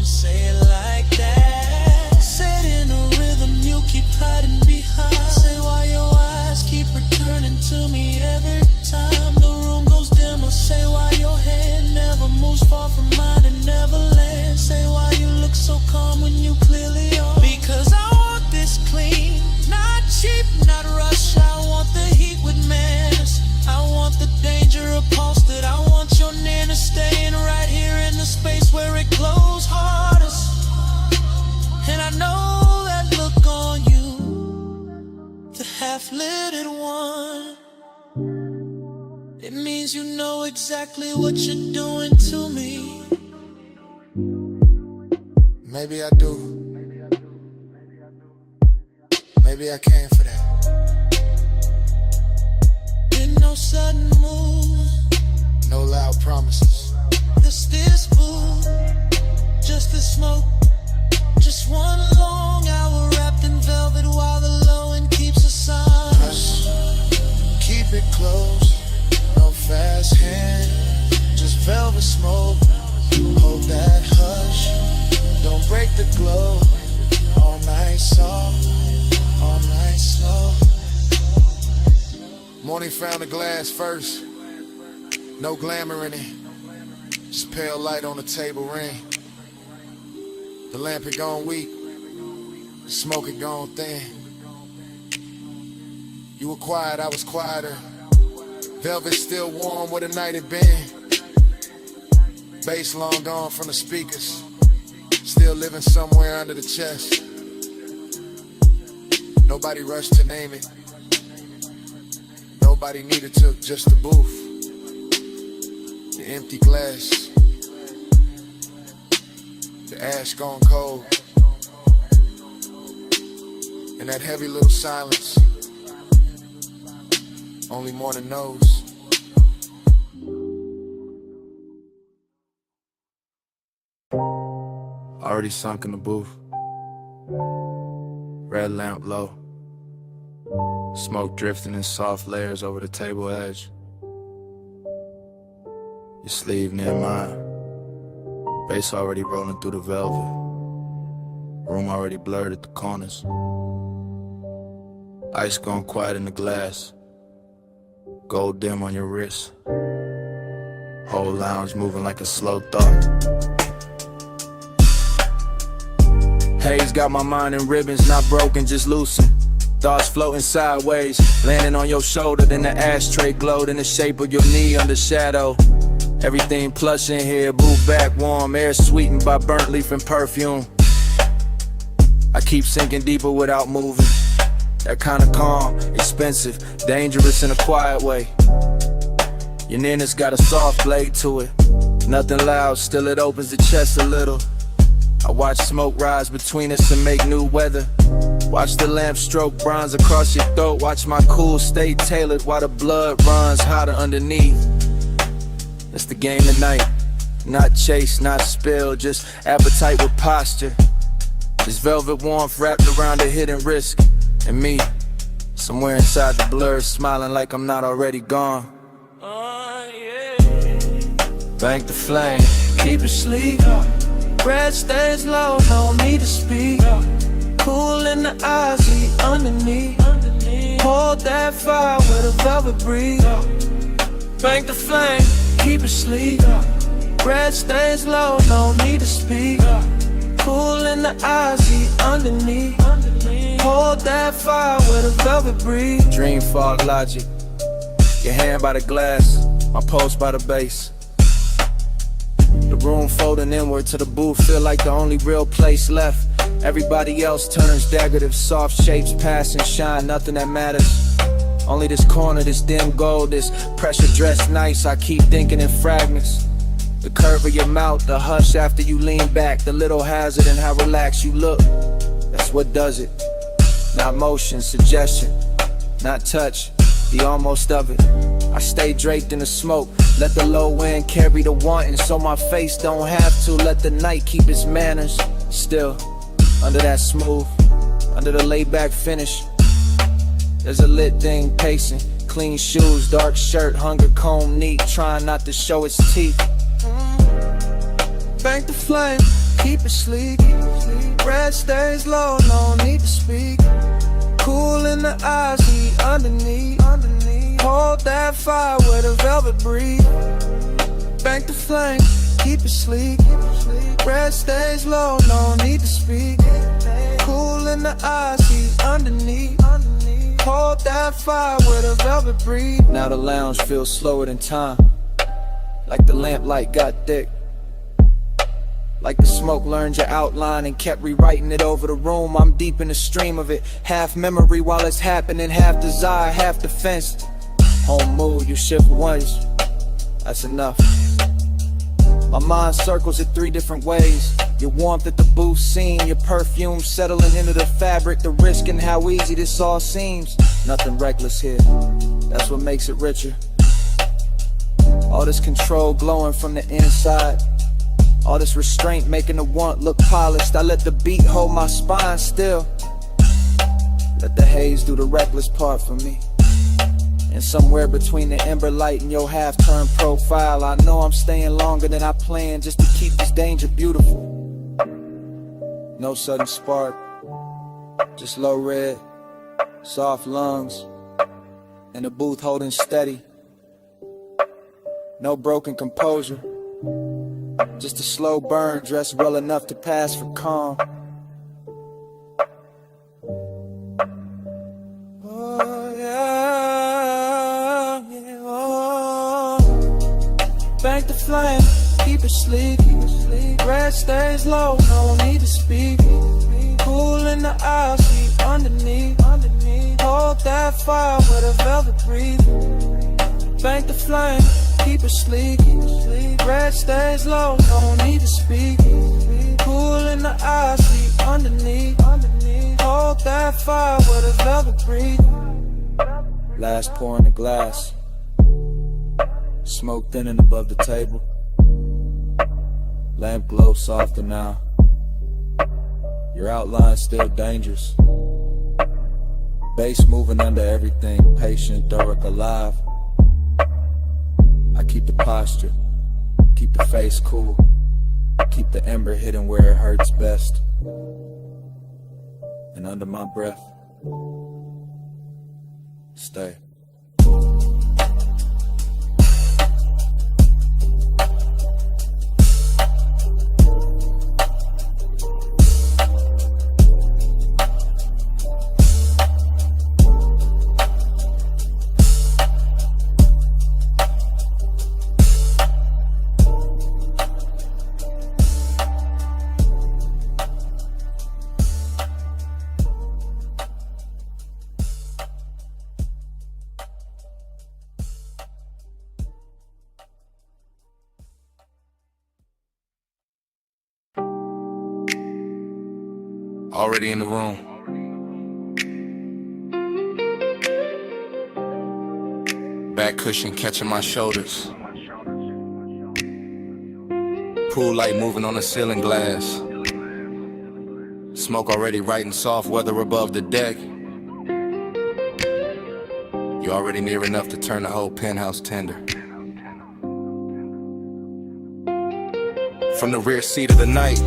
Say it like that. Say it in a rhythm you keep hiding behind. Say why your eyes keep returning to me every time the room goes dimmer. Say why your head never moves far from mine and never lands. Say why you look so calm when you clearly are. Because I want this clean, not cheap, not rush. I want the heat with manners. I want the danger upholstered. I want your nana staying right here in the space where it glows hardest. And I know that look on you, the half-lidded one. It means you know exactly what you're doing to me. Maybe I do. Maybe I came for that. No sudden move, no loud promises. This boo, just the smoke, just one long hour wrapped in velvet while the low end keeps us on. Hush, keep it close, no fast hand, just velvet smoke. Hold that hush, don't break the glow. All night soft, all night slow. Morning found the glass first, no glamour in it, just pale light on the table ring. The lamp had gone weak, The smoke had gone thin. You were quiet, I was quieter. Velvet still warm where the night had been. Bass long gone from the speakers. Still living somewhere under the chest. Nobody rushed to name it. Nobody needed to, just the booth. The empty glass. The ash gone cold. And that heavy little silence. Only morning knows. Already sunk in the booth. Red lamp low. Smoke drifting in soft layers over the table edge. Your sleeve near mine. Bass already rolling through the velvet. Room already blurred at the corners. Ice gone quiet in the glass. Gold dim on your wrist. Whole lounge moving like a slow thought. Haze got my mind in ribbons, not broken, just loosened. Thoughts floating sideways, landing on your shoulder, then the ashtray glowed in the shape of your knee under shadow. Everything plush in here, boot back warm, air sweetened by burnt leaf and perfume. I keep sinking deeper without moving. That kind of calm, expensive, dangerous in a quiet way. Your nearness got a soft blade to it. Nothing loud, still it opens the chest a little. I watch smoke rise between us and make new weather. Watch the lamp stroke bronze across your throat. Watch my cool stay tailored while the blood runs hotter underneath. That's the game tonight. Not chase, not spill, just appetite with posture. This velvet warmth wrapped around a hidden risk. And me, somewhere inside the blur, smiling like I'm not already gone. Bank the flame, keep it sleek. Breath stays low, no need to speak. Cool in the eyes, heat underneath. Hold that fire with a velvet breeze. Bank the flame, keep it sleek. Breath stays low, no need to speak. Cool in the eyes, heat underneath. Hold that fire with a velvet breeze. Dream fog logic. Your hand by the glass, my pulse by the bass. The room folding inward to the booth, feel like the only real place left. Everybody else turns decorative, soft shapes pass and shine, nothing that matters. Only this corner, this dim gold, this pressure dressed nice, I keep thinking in fragments. The curve of your mouth, the hush after you lean back, the little hazard in how relaxed you look. That's what does it. Not motion, suggestion, not touch, the almost of it. I stay draped in the smoke, let the low end carry the wanting, so my face don't have to. Let the night keep its manners. Still, under that smooth, under the laid back finish, there's a lit thing pacing. Clean shoes, dark shirt, hunger comb neat, trying not to show its teeth. Bank the flame, keep it sleek. Breath stays low, no need to speak. Cool in the eyes, heat underneath. Hold that fire with a velvet breeze. Bank the flame, keep it sleek. Breath stays low, no need to speak. Cool in the eyes, heat underneath. Hold that fire with a velvet breeze. Now the lounge feels slower than time, like the lamplight got thick. Like the smoke learned your outline and kept rewriting it over the room. I'm deep in the stream of it, half memory while it's happening, half desire, half defense. Home mood, you shift once, that's enough. My mind circles it 3 different ways. Your warmth at the booth scene, your perfume settling into the fabric, the risk and how easy this all seems. Nothing reckless here, that's what makes it richer. All this control glowing from the inside. All this restraint making the want look polished. I let the beat hold my spine still. Let the haze do the reckless part for me. And somewhere between the ember light and your half-turned profile, I know I'm staying longer than I planned just to keep this danger beautiful. No sudden spark, just low red, soft lungs, and the booth holding steady. No broken composure, just a slow burn dressed well enough to pass for calm. Bank the flame, keep it sleek. Red stays low, no need to speak. Cool in the aisle, see underneath. Hold that fire with a velvet breathe. Bank the flame, keep it sleek. Red stays low, no need to speak. Cool in the aisle, see underneath. Hold that fire with a velvet breathe. Last pour in the glass. Smoke thinning above the table. Lamp glow softer now. Your outline's still dangerous. Bass moving under everything. Patient, Doric alive. I keep the posture. Keep the face cool. Keep the ember hidden where it hurts best. And under my breath, stay. Already in the room. Back cushion catching my shoulders. Pool light moving on the ceiling glass. Smoke already writing soft weather above the deck. You're already near enough to turn the whole penthouse tender. From the rear seat of the night,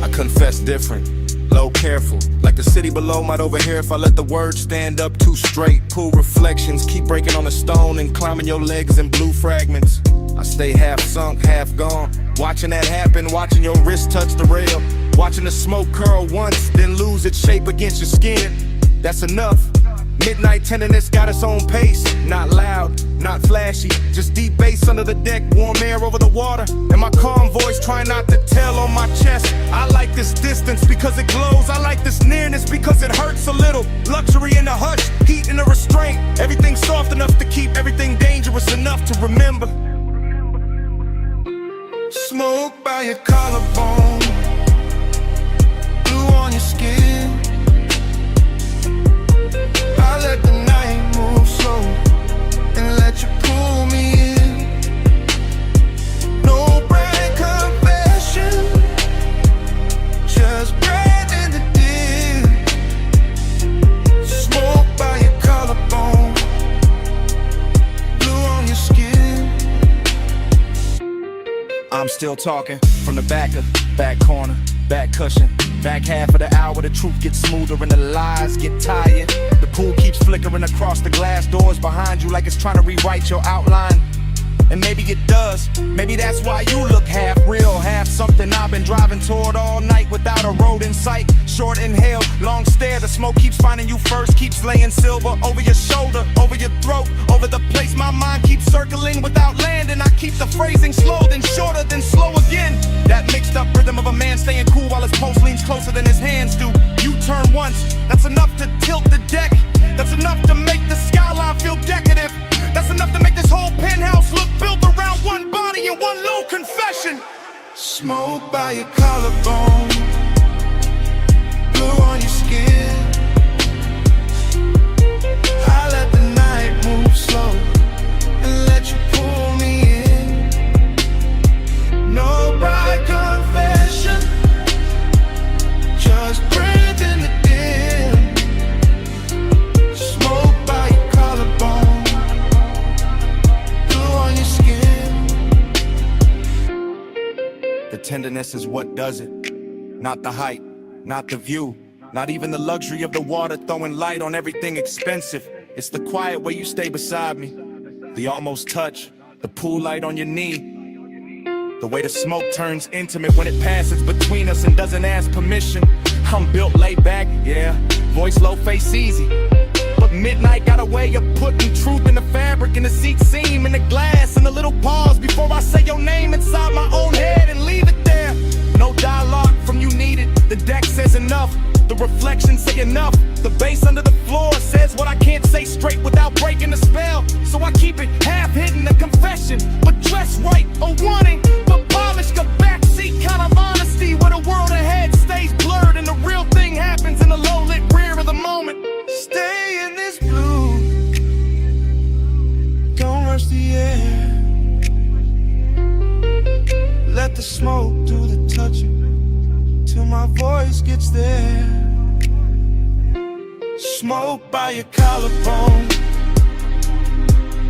I confess different. Low careful, like the city below might overhear if I let the words stand up too straight. Pool reflections, keep breaking on the stone and climbing your legs in blue fragments. I stay half sunk, half gone, watching that happen, watching your wrist touch the rail, watching the smoke curl once, then lose its shape against your skin. That's enough. Midnight tenderness got its own pace. Not loud, not flashy, just deep bass under the deck, warm air over the water, and my calm voice trying not to tell on my chest. I like this distance because it glows. I like this nearness because it hurts a little. Luxury in the hush, heat in the restraint. Everything soft enough to keep everything dangerous enough to remember. Smoke by your collarbone, blue on your skin. I let the night move slow and let you pull me in. No brand confession, just bread in the dim. Smoke by your collarbone, blue on your skin. I'm still talking from the back corner, back cushion. Back half of the hour, the truth gets smoother and the lies get tired. The pool keeps flickering across the glass doors behind you like it's trying to rewrite your outline. And maybe it does. Maybe that's why you look half real, half something I've been driving toward all night without a road in sight. Short inhale, long stare, the smoke keeps finding you first, keeps laying silver over your shoulder, over your throat, over the place my mind keeps circling without landing. I keep the phrasing slow, then shorter, then slow again. That mixed up rhythm of a man staying cool while his pulse leans closer than his hands do. You turn once, that's enough to tilt the deck. That's enough to make the skyline feel decadent. That's enough to make this whole penthouse look built around one body and one low confession. Smoke by your collarbone, blue on your skin. I let the night move slow and let you pull me in. No bride confession, just breathe in the dim. Smoke by your collarbone, blue on your skin. The tenderness is what does it. Not the height, not the view, not even the luxury of the water throwing light on everything expensive. It's the quiet way you stay beside me, the almost touch, the pool light on your knee, the way the smoke turns intimate when it passes between us and doesn't ask permission. I'm built laid back, yeah, voice low, face easy, but midnight got a way of putting truth in the fabric, in the seat seam, in the glass, in the little pause before I say your name. keep it half hidden, a confession, but dress right or wanting, but polished, a backseat kind of honesty, where the world ahead stays blurred and the real thing happens in the low-lit rear of the moment. Stay in this blue. Don't rush the air. Let the smoke do the touching till my voice gets there. Smoke by your collarbone,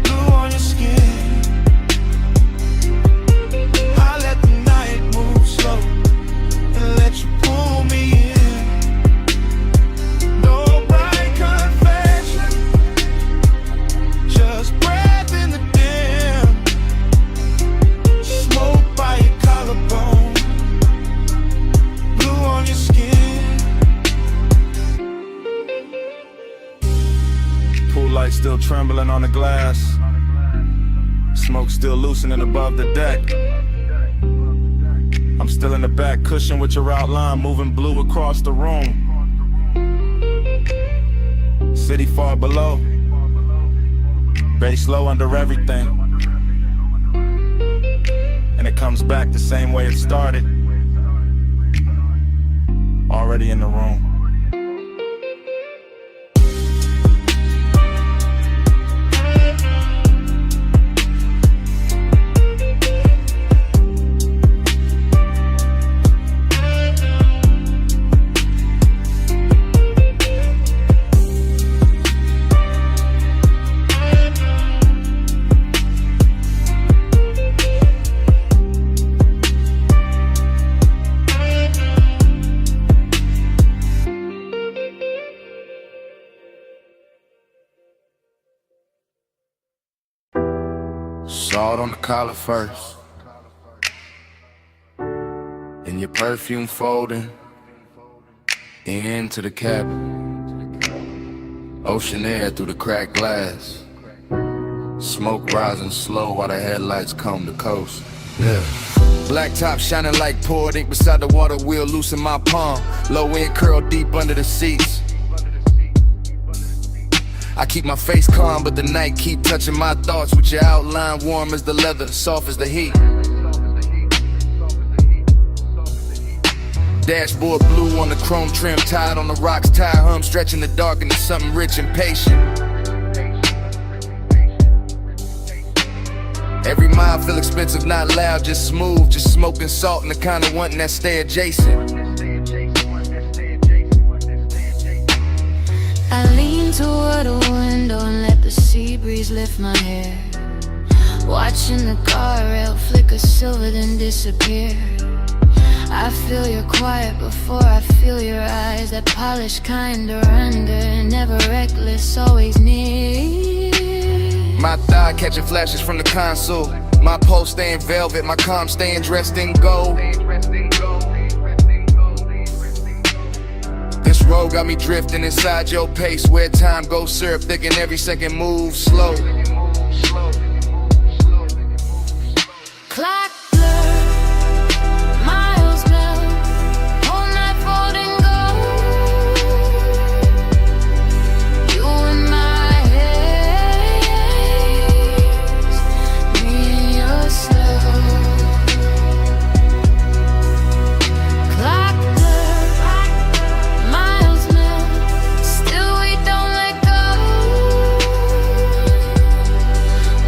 blue on your skin. I let the night move slow and let you pull me in. No bright confession, just breath in the dim. Smoke by your collarbone, blue on your skin. Pool light still trembling on the glass. Smoke still loosening above the deck. I'm still in the back cushion with your outline moving blue across the room. City far below, bass low under everything. And it comes back the same way it started. Already in the room. Salt on the collar first, and your perfume folding into the cabin. Ocean air through the cracked glass, smoke rising slow while the headlights comb the coast. Yeah. Black top shining like poured ink beside the water wheel, loose in my palm. Low end curl deep under the seats. I keep my face calm, but the night keep touching my thoughts with your outline warm as the leather, soft as the heat. Dashboard blue on the chrome trim, tied on the rocks, tire hum stretching the dark into something rich and patient. Every mile feel expensive, not loud, just smooth, just smoking salt and the kind of wanting that stay adjacent. I lean toward a window and let the sea breeze lift my hair, watching the guardrail flicker silver then disappear. I feel your quiet before I feel your eyes, that polished kind of render, never reckless, always near. My thigh catching flashes from the console, my pulse staying velvet, my calm staying dressed in gold. This road got me drifting inside your pace, where time goes syrup thick and every second moves slow. Clock blur, miles melt, whole night folding gold. You in my haze, me in your slow. Clock blur, miles melt, still we don't let go.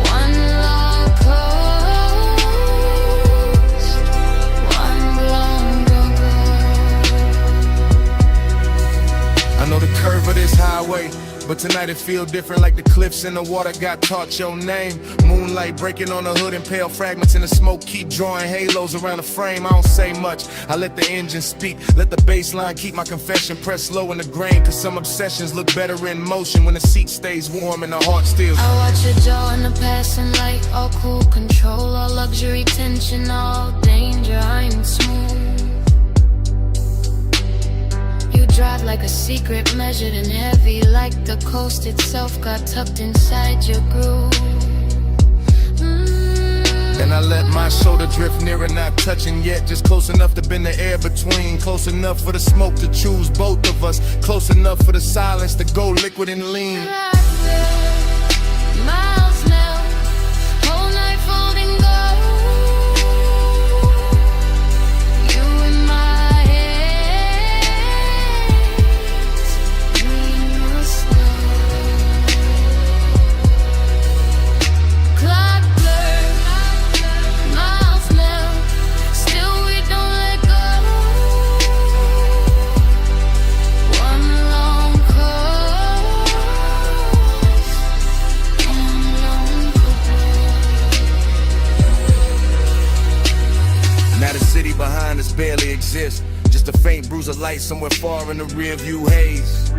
One long close, one long go. I know the curve of this highway, but tonight it feel different, like the cliffs in the water got taught your name. Moonlight breaking on the hood and pale fragments in the smoke keep drawing halos around the frame. I don't say much, I let the engine speak, let the bass line keep my confession pressed low in the grain. Cause some obsessions look better in motion when the seat stays warm and the heart still. I watch your jaw in the passing light, all cool control, all luxury tension, all danger, I'm smooth. You drive like a secret, measured and heavy, like the coast itself got tucked inside your groove. And I let my shoulder drift nearer, not touching yet, just close enough to bend the air between, close enough for the smoke to choose both of us, close enough for the silence to go liquid and lean. Miles melt, barely exist. Just a faint bruise of light somewhere far in the rear view haze.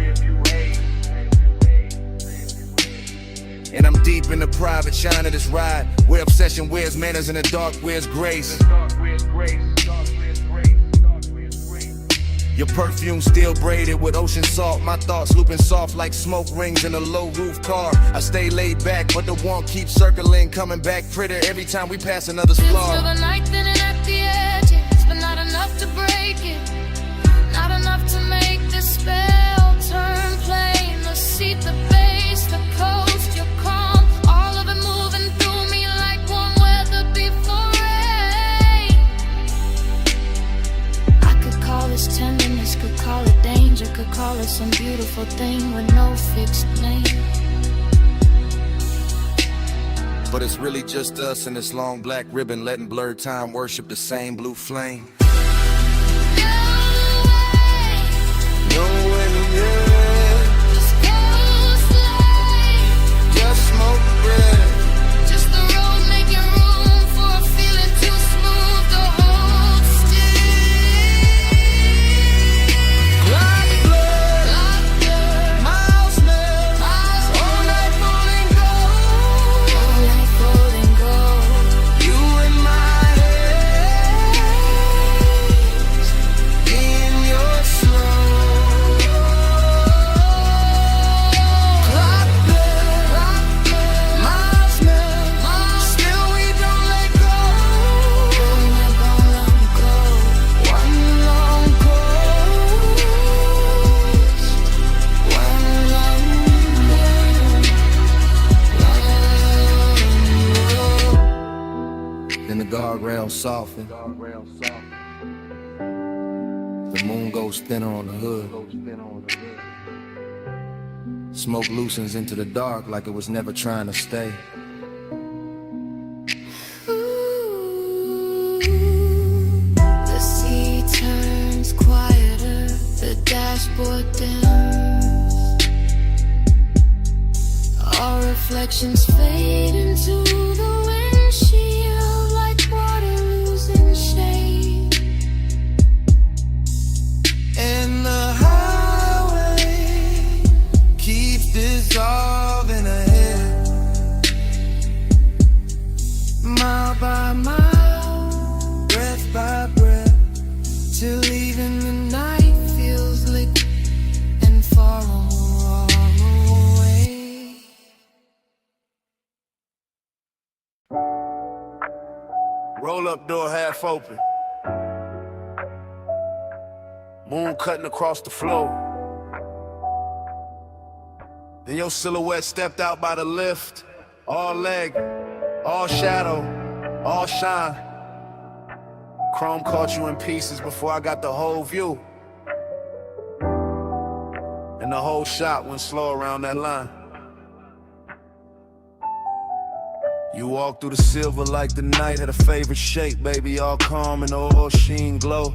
And I'm deep in the private shine of this ride, where obsession wears manners and the dark wears grace. Your perfume still braided with ocean salt. My thoughts looping soft like smoke rings in a low roof car. I stay laid back, but the want keeps circling, coming back prettier every time we pass another splar. Till the night thinning at the edges, but not enough to break it. Not enough to make the spell turn plain. The seat, the base, the coast, your calm, all of it moving through me like warm weather before rain. I could call this tenderness, could call it danger, could call it some beautiful thing with no fixed name. But it's really just us and this long black ribbon, letting blurred time worship the same blue flame. No way, yeah. Just go slow. Just smoke bread. Just the road making room for a feeling too smooth to hold still. Like blood, miles left. All night falling gold. All night golden gold. You in my head, in your slow. Clock left, miles left. Still we don't let go. We're not gonna let go. One long coast. One long Then the guardrails soften. The moon goes thinner on the hood. Smoke loosens into the dark like it was never trying to stay. The sea turns quieter, the dashboard dims. Our reflections fade into the windshield like water losing shade. And the highway keeps dissolving ahead, mile by mile, breath by breath, till even the night feels liquid and far away. Roll up door half open. Moon cutting across the floor. Then your silhouette stepped out by the lift. All leg, all shadow, all shine. Chrome caught you in pieces before I got the whole view. And the whole shot went slow around that line. You walk through the silver like the night had a favorite shape, baby, all calm and all sheen glow.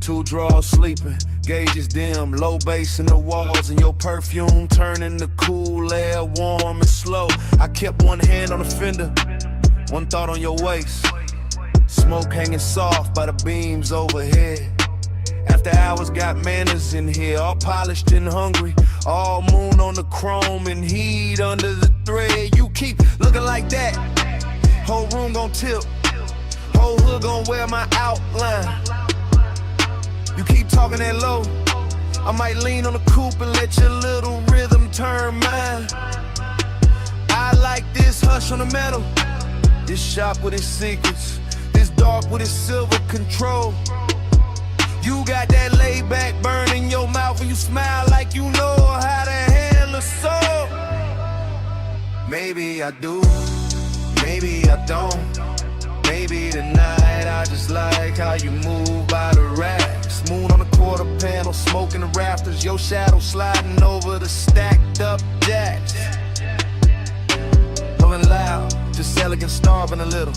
Two drawers sleeping, gauges dim, low bass in the walls, and your perfume turning the cool air warm and slow. I kept one hand on the fender, one thought on your waist. Smoke hanging soft by the beams overhead. After hours got manners in here, all polished and hungry. All moon on the chrome and heat under the thread. You keep looking like that, whole room gon' tilt, whole hood gon' wear my outline. You keep talking that low, I might lean on the coupe and let your little rhythm turn mine. I like this hush on the metal, this shop with its secrets, this dark with its silver control. You got that laid back burn in your mouth and you smile like you know how to handle a soul. Maybe I do, maybe I don't. Maybe tonight I just like how you move by the racks. Moon on the quarter panel, smoking the rafters, your shadow sliding over the stacked up jacks. Rolling loud, just elegant, starving a little.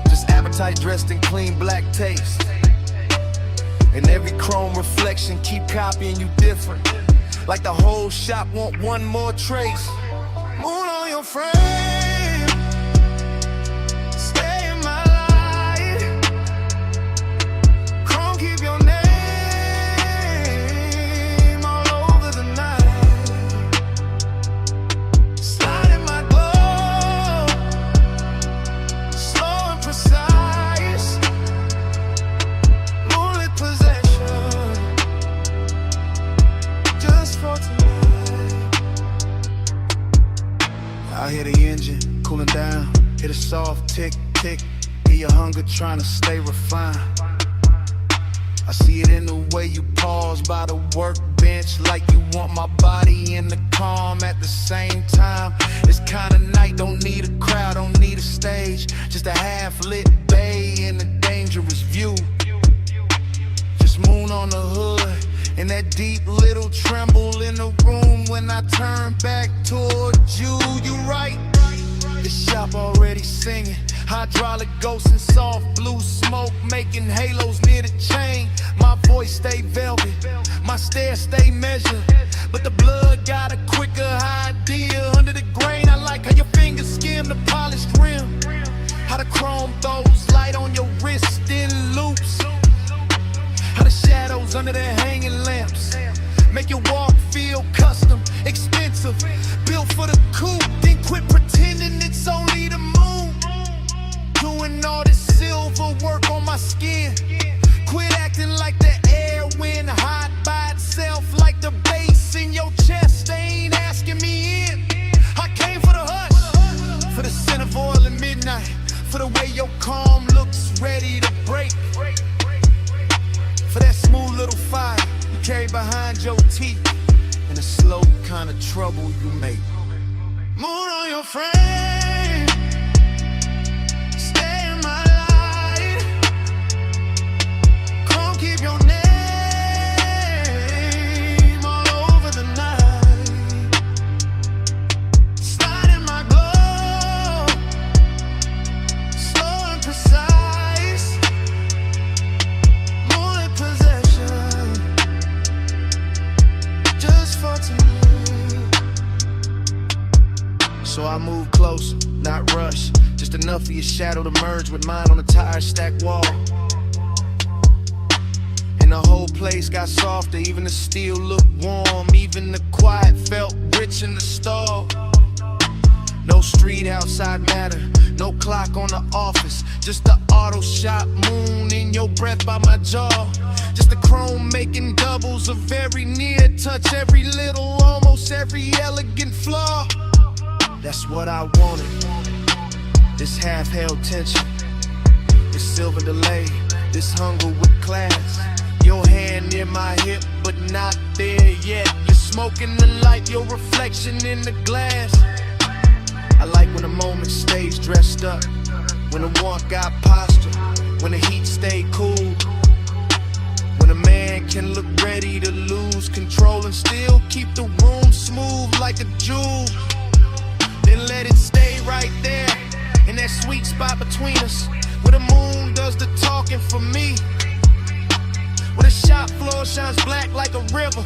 Just appetite dressed in clean black taste. And every chrome reflection keep copying you different. Like the whole shop want one more trace. Moon on your frame, stay in my life. I hear the engine cooling down, hear the soft tick, tick. Hear your hunger trying to stay refined. I see it in the way you pause by the workbench, like you want my body in the calm at the same time. This kind of night don't need a crowd, don't need a stage, just a half-lit bay and a dangerous view. Just moon on the hood and that deep little tremble in the room when I turn back towards you. You right, the shop already singing, hydraulic ghosts and soft blue smoke making halos near the chain. My voice stay velvet, my stare stay measured, but the blood got a quicker idea. Under the grain, I like how your fingers skim the polished rim, how the chrome throws light on your wrist in loops, how the shadows under the hanging lamps make your walk feel custom, expensive, built for the coupe. Then quit pretending it's only the moon, doing all this silver work on my skin. Quit acting like the air went hot by itself, like the bass in your chest. They ain't asking me in. I came for the hush, for the scent of oil at midnight, for the way your calm looks ready to break, for that smooth little fire you carry behind your teeth, and the slow kind of trouble you make. Moon on your frame, stay in my light. Come keep your name all over the night. Slide in my glow, slow and precise. Moonlit possession, just for tonight. So I move closer, not rush, just enough of your shadow to merge with mine on the tire stack wall. And the whole place got softer, even the steel looked warm, even the quiet felt rich in the stall. No street outside matter, no clock on the office, just the auto shop moon in your breath by my jaw. Just the chrome making doubles of every near touch, every little, almost every elegant flaw. That's what I wanted, this half-held tension, this silver delay, this hunger with class. Your hand near my hip, but not there yet. You're smoking the light, your reflection in the glass. I like when the moment stays dressed up, when the warmth got posture, when the heat stay cool, when a man can look ready to lose control and still keep the room smooth like a jewel. Then let it stay right there, in that sweet spot between us, where the moon does the talking for me, where the shop floor shines black like a river,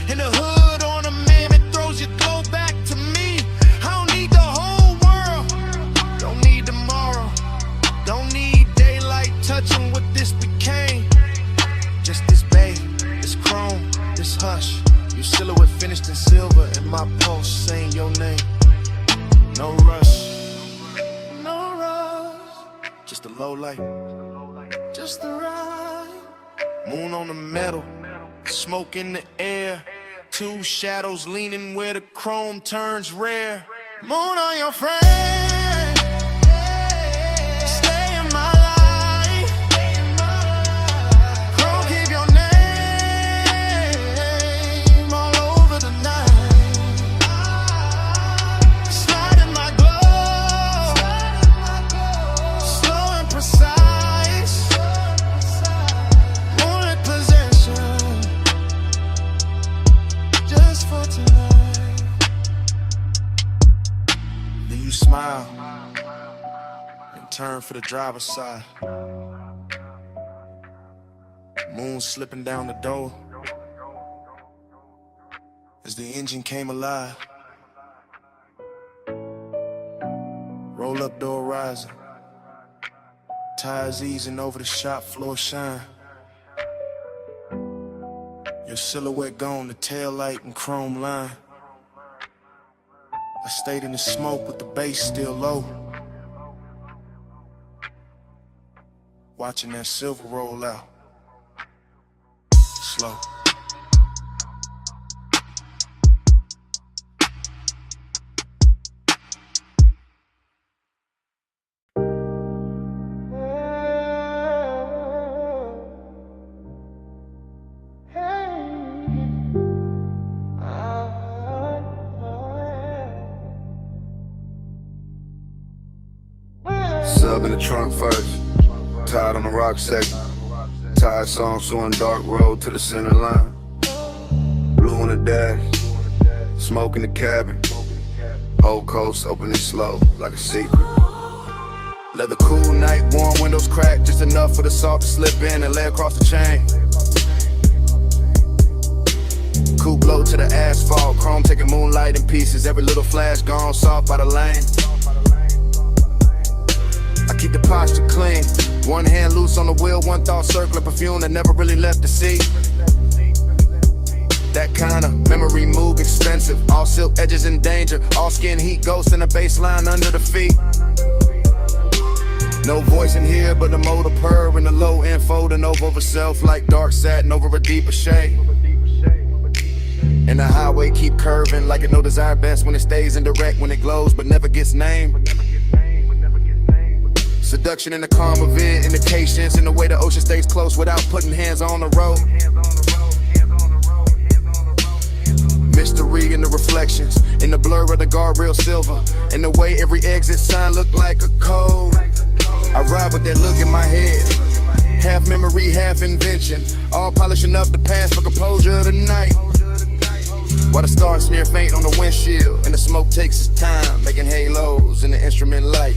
and the hood on a mammoth throws your glow back to me. I don't need the whole world, don't need tomorrow, don't need daylight touching what this became. Just this bay, this chrome, this hush, your silhouette finished in silver, and my pulse saying your name. No rush, no rush, just a low light, just the right. Moon on the metal, smoke in the air, two shadows leaning where the chrome turns rare. Moon on your frame, stay in my light. Chrome keep your name all over the night. Slide in my glow, slow and precise. Moonlit possession, just for tonight. Then you smile and turn for the driver's side. Moon slipping down the door as the engine came alive. Roll up door rising, tires easing over the shop floor shine. Your silhouette gone, the tail light and chrome line. I stayed in the smoke with the bass still low, watching that silver roll out, slow. up in the trunk first. Tied on the rock second. Tired song, suing dark road to the center line. Blue in the dash. Smoke in the cabin. Old coast opening slow like a secret. Let the cool night, warm windows crack just enough for the salt to slip in and lay across the chain. Coupe blow to the asphalt, chrome taking moonlight in pieces. Every little flash gone soft by the lane. I keep the posture clean. One hand loose on the wheel, one thought circling perfume that never really left the seat. That kind of memory move expensive. All silk edges in danger. All skin heat ghost in the baseline under the feet. No voice in here but the motor purr and the low end folding over self like dark satin over a deeper shade. And the highway keep curving like it no desire best when it stays indirect, when it glows but never gets named. Seduction in the calm of it, indications in the way the ocean stays close without putting hands on the road. Mystery in the reflections, in the blur of the guardrail silver, in the way every exit sign look like a code. I ride with that look in my head, half memory, half invention, all polishing up the past for composure tonight. While the stars smear faint on the windshield, and the smoke takes its time, making halos in the instrument light.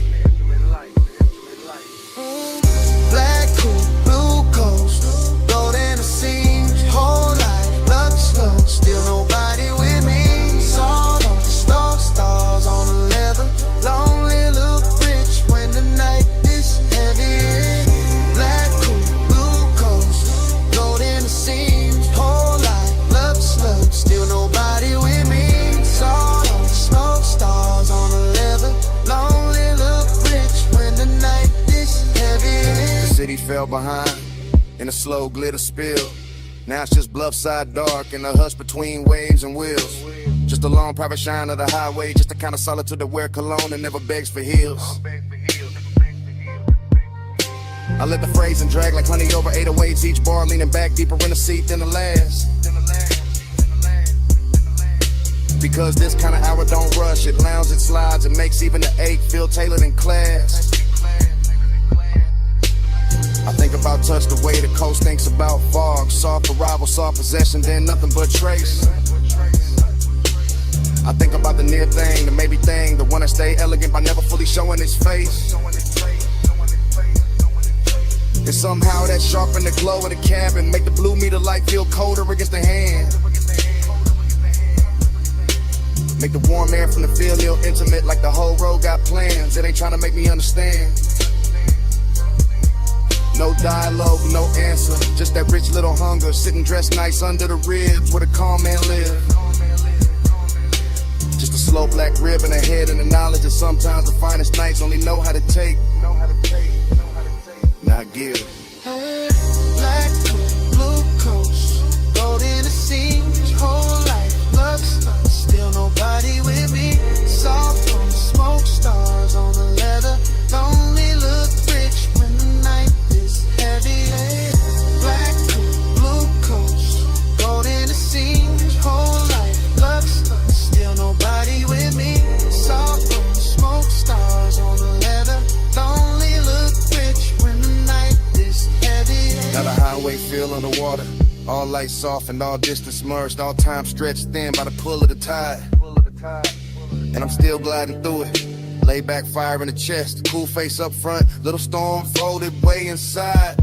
Black coupe, blue coast, gold in the seams, whole life, love slow, still nobody with me. Salt on the stove, stars on the leather, lonely look rich when the night is heavy. Black coupe, blue coast, gold in the seams, whole life, love slow, still nobody with me. Salt on the smoke, stars on the leather, lonely look rich when the night is heavy. The city fell behind in a slow glitter spill. Now it's just bluffside dark and a hush between waves and wheels. Just a long private shine of the highway, just the kind of solitude that wear cologne and never begs for heels. I let the phrasing drag like honey over 808s, each bar leaning back deeper in the seat than the last. Because this kind of hour don't rush, it lounges, it slides, it makes even the ache feel tailored in class. I think about touch the way the coast thinks about fog. Soft arrival, soft possession, then nothing but trace. I think about the near thing, the maybe thing, the one that stay elegant by never fully showing its face. And somehow that sharpen the glow of the cabin, make the blue meter light feel colder against the hand. Make the warm air from the field feel intimate, like the whole road got plans. It ain't trying to make me understand. No dialogue, no answer, just that rich little hunger, sitting dressed nice under the ribs where the calm man live. Just a slow black rib in the head and the knowledge that sometimes the finest nights only know how to take, not give. Hey, black coupe, blue coast, gold in the seams, whole life, love stuff, still nobody with me. Soft on the smoke, stars on the leather, lonely look rich when the night is heavy. Black coupe, blue coast, gold in the seams, whole life, love stuff, still nobody with me. Soft on the smoke, stars on the leather, lonely look rich when the night is heavy. Now the highway feel underwater, all light softened, all distance merged, all time stretched thin by the pull of the tide. And I'm still gliding through it. Lay back, fire in the chest, cool face up front, little storm folded way inside.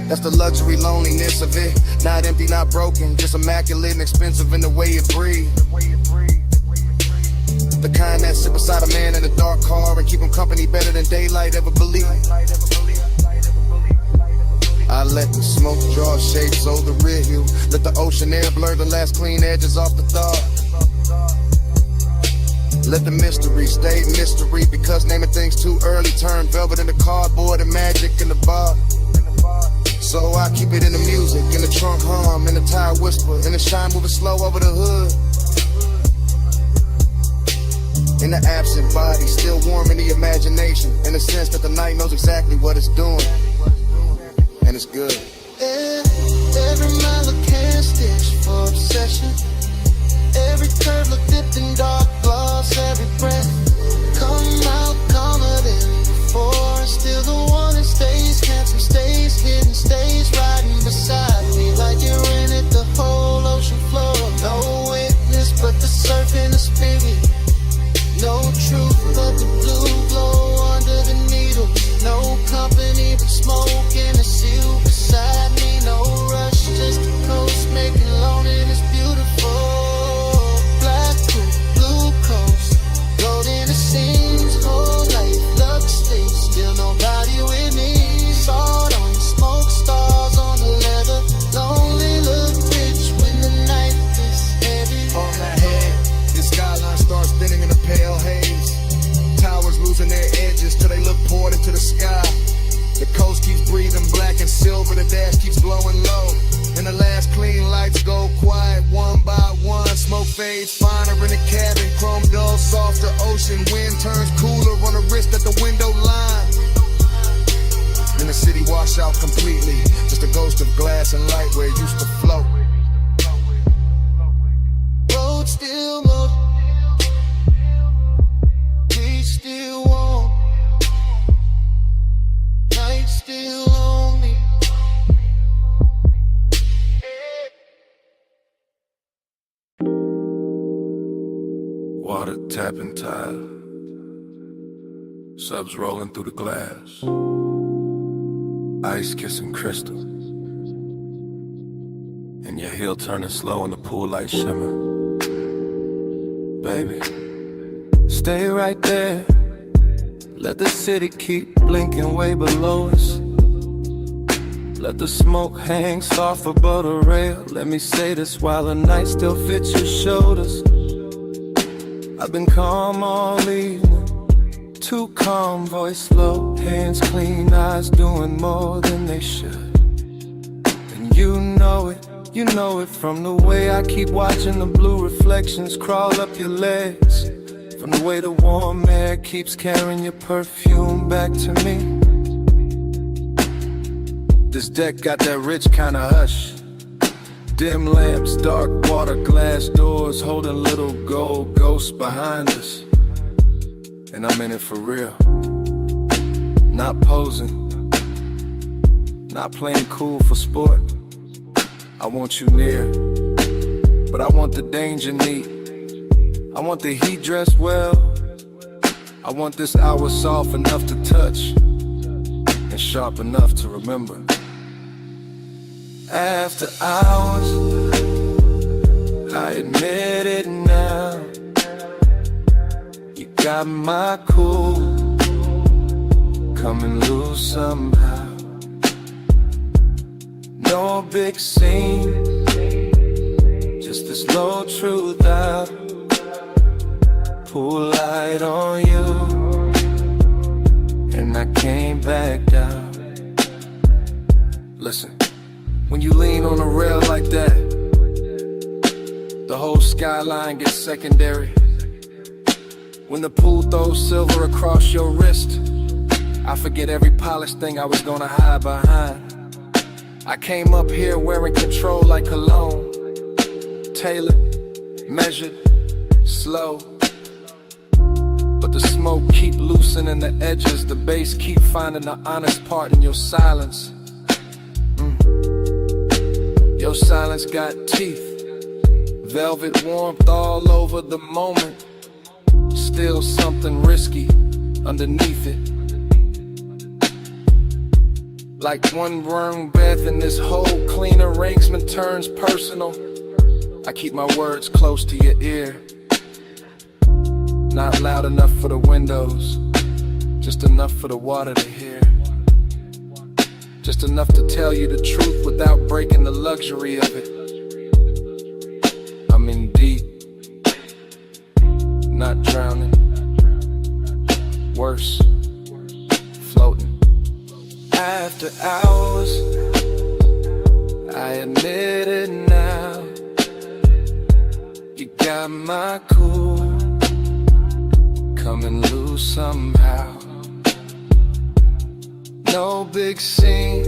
That's the luxury loneliness of it. Not empty, not broken, just immaculate and expensive in the way it breathes. The kind that sit beside a man in a dark car and keep him company better than daylight ever believed. I let the smoke draw shapes over the rear view. Let the ocean air blur the last clean edges off the thought. Let the mystery stay mystery, because naming things too early turn velvet into cardboard and magic in the bar. So I keep it in the music, in the trunk hum, in the tire whisper, in the shine moving slow over the hood. In the absent body, still warm in the imagination, in the sense that the night knows exactly what it's doing. And it's good. Every mile a can stitch for obsession. Every curve look dipped in dark gloss. Every breath come out calmer than before. the sky. The coast keeps breathing black and silver, the dash keeps glowing low. And the last clean lights go quiet one by one. Smoke fades finer in the cabin, chrome dull, softer ocean. Wind turns cooler on the wrist at the window line. And the city washed out completely, just a ghost of glass and light where it used to float. Road still low, beach still warm, night still lonely. Water tapping tile, subs rolling through the glass, ice kissing crystal, and your heel turning slow in the pool light shimmer. Baby, stay right there. Let the city keep blinking way below us. Let the smoke hang soft above the rail. Let me say this while the night still fits your shoulders. I've been calm all evening, too calm, voice low, hands clean, eyes doing more than they should. And you know it from the way I keep watching the blue reflections crawl up your legs, from the way the warm air keeps carrying your perfume back to me. This deck got that rich kind of hush, dim lamps, dark water, glass doors, holding little gold ghosts behind us. And I'm in it for real, not posing, not playing cool for sport. I want you near, but I want the danger neat. I want the heat dressed well. I want this hour soft enough to touch and sharp enough to remember. After hours, I admit it now, you got my cool coming loose somehow. No big scene, just this low truth out. Pool light on you, and I came back down. Listen, when you lean on a rail like that, the whole skyline gets secondary. When the pool throws silver across your wrist, I forget every polished thing I was gonna hide behind. I came up here wearing control like cologne, tailored, measured, slow. But the smoke keep loosening the edges, the bass keep finding the honest part in your silence. Your silence got teeth, velvet warmth all over the moment. Still something risky underneath it. Like one wrong breath and this whole clean arrangement turns personal. I keep my words close to your ear, not loud enough for the windows, just enough for the water to hear. Just enough to tell you the truth without breaking the luxury of it. I'm in deep, not drowning, worse, floating. After hours, I admit it now, you got my cool coming loose somehow. No big scene,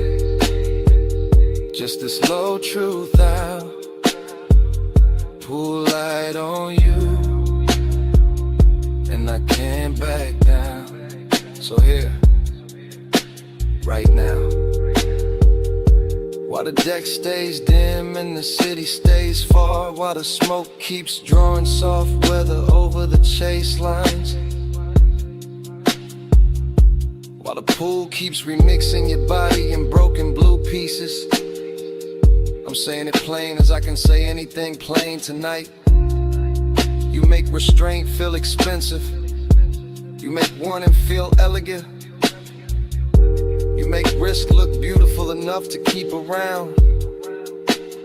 just this low truth out. Pool light on you, and I can't back down. So here, right now, while the deck stays dim and the city stays far, while the smoke keeps drawing soft weather over the chase lines, while the pool keeps remixing your body in broken blue pieces. I'm saying it plain as I can say anything plain tonight. You make restraint feel expensive, you make warning feel elegant, you make risk look beautiful enough to keep around.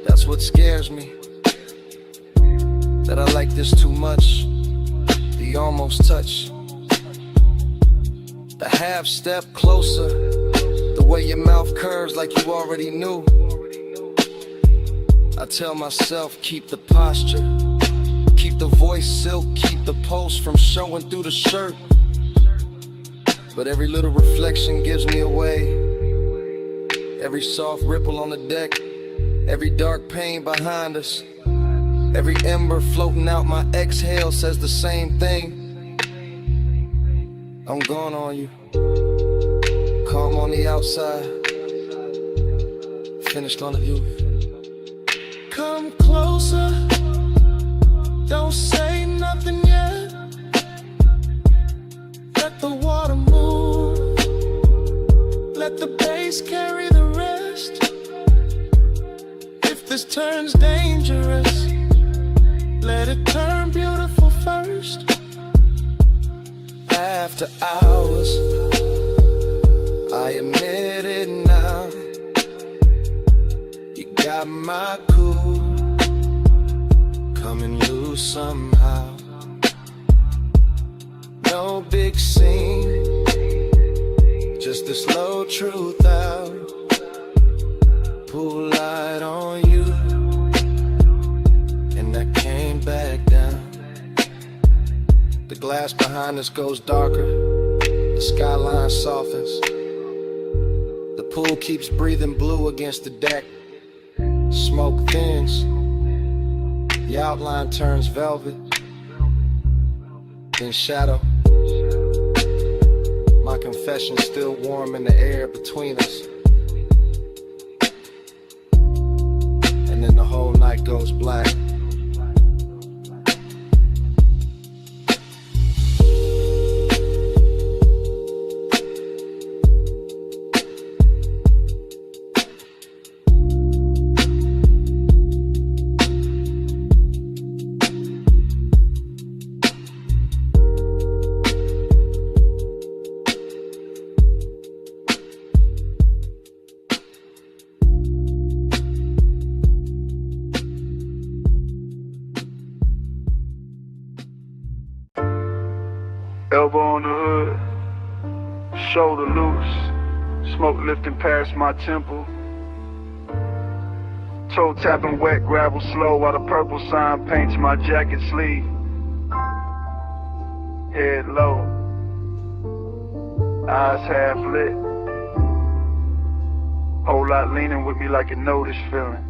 That's what scares me, that I like this too much, the almost touch, A half step closer, the way your mouth curves like you already knew. I tell myself, keep the posture, keep the voice silk, keep the pulse from showing through the shirt. But every little reflection gives me away. Every soft ripple on the deck, every dark pain behind us, every ember floating out my exhale says the same thing. I'm gone on you, calm on the outside, finished on the view. Come closer, don't say nothing yet. Let the water move, let the bass carry the rest. If this turns dangerous, let it turn beautiful first. After hours, I admit it now, you got my cool coming loose somehow. No big scene, just the slow truth out. Pull light on you, and I came back down. The glass behind us goes darker, the skyline softens. The pool keeps breathing blue against the deck. Smoke thins, the outline turns velvet, then shadow. My confession's still warm in the air between us. And then the whole night goes black. Elbow on the hood, shoulder loose, smoke lifting past my temple. Toe tapping wet, gravel slow while the purple sign paints my jacket sleeve. Head low, eyes half lit. Whole lot leaning with me like you know this feeling.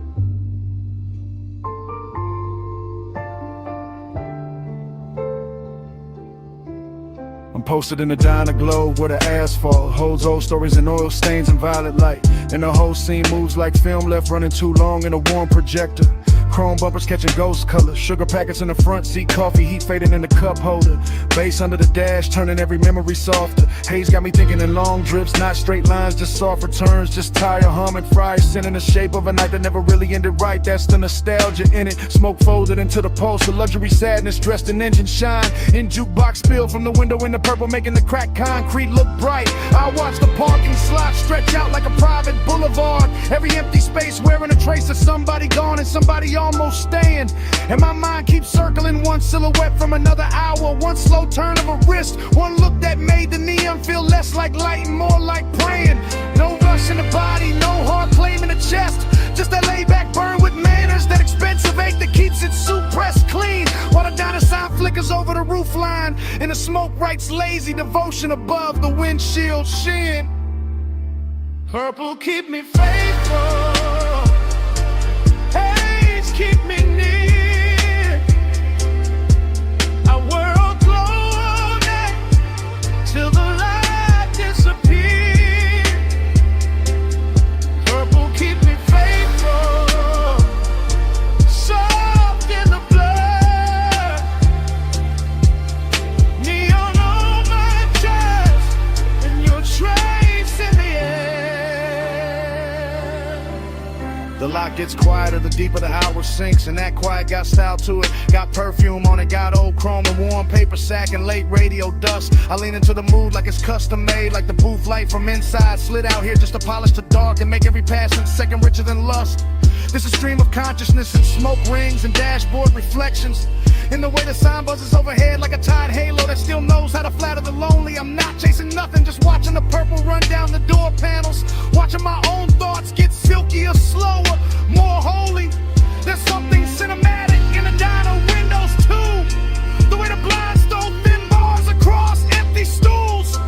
I'm posted in a diner globe where the asphalt holds old stories and oil stains and violet light. And the whole scene moves like film left running too long in a warm projector. Chrome bumpers catching ghost colors, sugar packets in the front seat, coffee heat fading in the cup holder. Bass under the dash, turning every memory softer. Haze got me thinking in long drips, not straight lines, just soft returns. Just tire humming, fries sending the shape of a night that never really ended right. That's the nostalgia in it. Smoke folded into the pulse, the luxury sadness dressed in engine shine. In jukebox spill from the window in the purple, making the cracked concrete look bright. I watch the parking slot stretch out like a private boulevard. Every empty space wearing a trace of somebody gone and somebody almost staying. And my mind keeps circling, one silhouette from another hour, one slow turn of a wrist, one look that made the neon feel less like light and more like praying. No rush in the body, no hard claim in the chest, just that laid back burn with manners, that expensive ache that keeps it suit pressed clean, while the diner sign flickers over the roof line, and the smoke writes lazy devotion above the windshield sheen. Purple keep me faithful, haze keep me near, our world glowing till the light disappears. Purple keep me faithful, soft in the blood, neon on my chest, and your trace in the air. The lock gets quieter, the deeper the hour sinks, and that quiet got style to it. Got perfume on it, got old chrome and warm paper sack and late radio dust. I lean into the mood like it's custom made, like the booth light from inside slid out here just to polish the dark and make every passing second richer than lust. This is stream of consciousness and smoke rings and dashboard reflections. And the way the sign buzzes overhead like a tide halo that still knows how to flatter the lonely. I'm not chasing nothing, just watching the purple run down the door panels. Watching my own thoughts get silkier, slower, more holy. There's something cinematic in the diner windows too. The way the blinds throw thin bars across empty stools.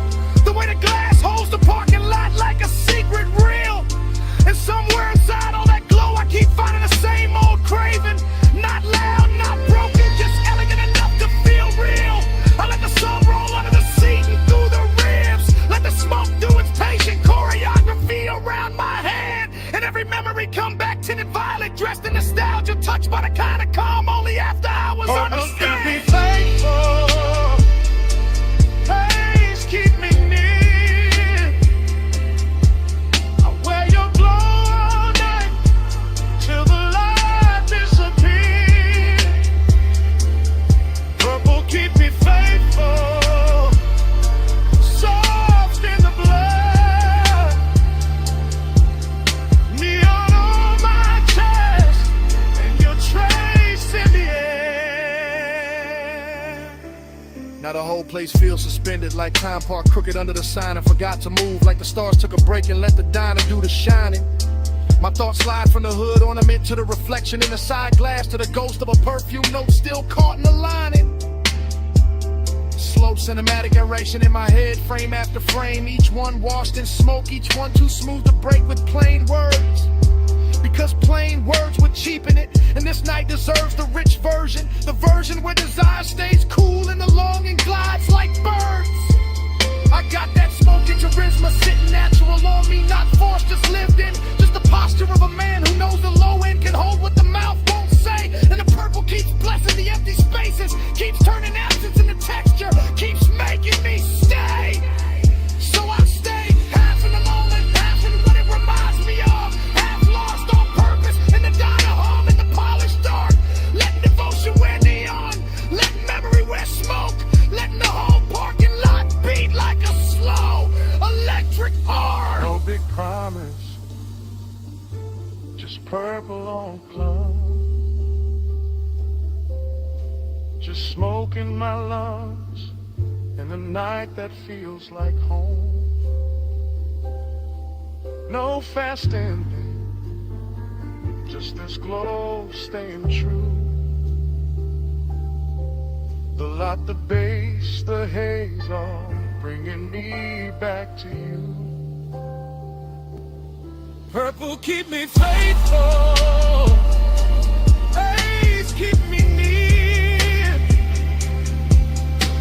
The way the glass holds the parking lot like a secret reel. And somewhere inside all that glow I keep finding the same old craving. Not loud, not broken, just elegant enough to feel real. I let the sun roll under the seat and through the ribs. Let the smoke do its patient choreography around my head. And every memory come back tinted violet, dressed in nostalgia, touched by the kind of calm only after hours understand. Be faithful, please keep me near. I wear your glow all night till the light disappears. Purple keep me faithful, soft in the blood. Neon on my chest and your trace in the air. Now the whole place feels suspended like time parked crooked under the sign and forgot to move, like the stars took a break and let the diner do the shining. My thoughts slide from the hood ornament to the reflection in the side glass to the ghost of a perfume note still caught in the lining. Slow cinematic narration in my head, frame after frame, each one washed in smoke, each one too smooth to break with plain words. Because plain words would cheapen it, and this night deserves the rich version, the version where desire stays cool and the longing glides like birds. I got that smoky charisma sitting natural on me, not forced, just lived in. Just the posture of a man who knows the low end can hold what the mouth won't say. And the purple keeps blessing the empty spaces, keeps turning absence into texture, keeps making me stay. So I stay, half in the moment, half in what it reminds me of. Half lost on purpose in the diner hall in the polished dark. Letting devotion wear neon, letting memory wear smoke, letting the whole parking lot beat like a slow electric heart. No big promise, just purple on plum. Just smoke in my lungs in the night that feels like home. No fast ending, just this glow staying true. The light, the bass, the haze, all bringing me back to you. Purple keep me faithful, haze keep me near.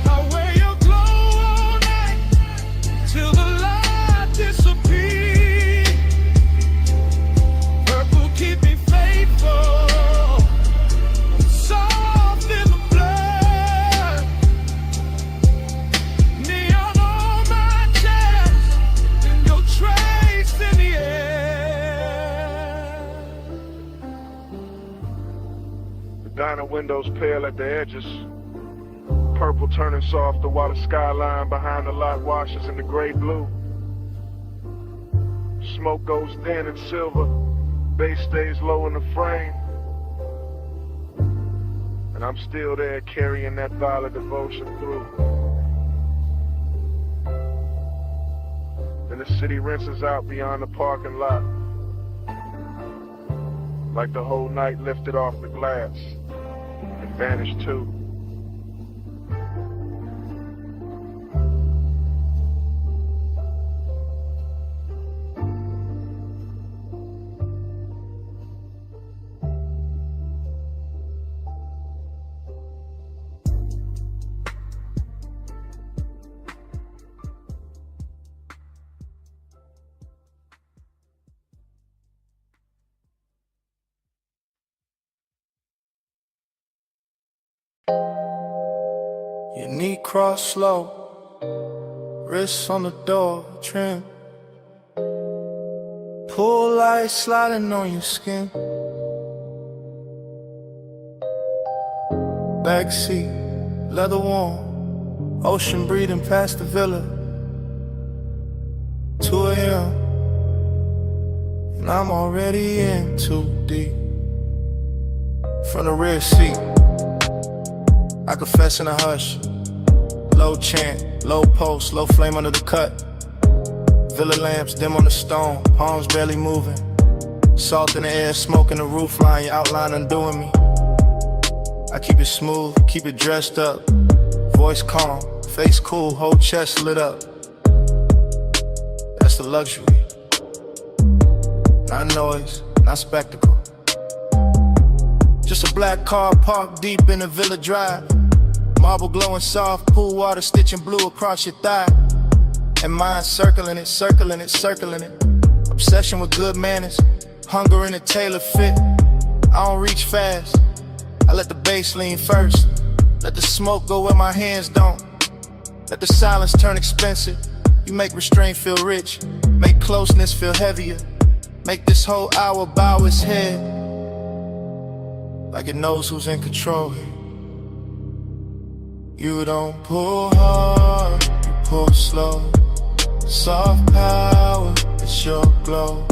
I wear your glow all night till the light disappears. Purple keep me faithful, soft in the blood. Neon on my chest and your trace in the air. The diner windows pale at the edges, purple turning softer while the skyline behind the lot washes in the gray blue. Smoke goes thin and silver, bass stays low in the frame. And I'm still there carrying that violet devotion through. Then the city rinses out beyond the parking lot, like the whole night lifted off the glass and vanished too. Your knee cross slow, wrists on the door trim. Pull light sliding on your skin. Backseat, leather warm, ocean breathing past the villa. 2 a.m. and I'm already in too deep. From the rear seat, I confess in a hush. Low chant, low pulse, low flame under the cut. Villa lamps dim on the stone, palms barely moving. Salt in the air, smoke in the roof line, your outline undoing me. I keep it smooth, keep it dressed up. Voice calm, face cool, whole chest lit up. That's the luxury. Not noise, not spectacle. Just a black car parked deep in a Villa Drive. Marble glowing soft, pool water stitching blue across your thigh. And mine circling it, circling it, circling it. Obsession with good manners, hunger in a tailor fit. I don't reach fast, I let the bass lean first. Let the smoke go where my hands don't. Let the silence turn expensive. You make restraint feel rich, make closeness feel heavier. Make this whole hour bow its head, like it knows who's in control here. You don't pull hard, you pull slow. Soft power, it's your glow.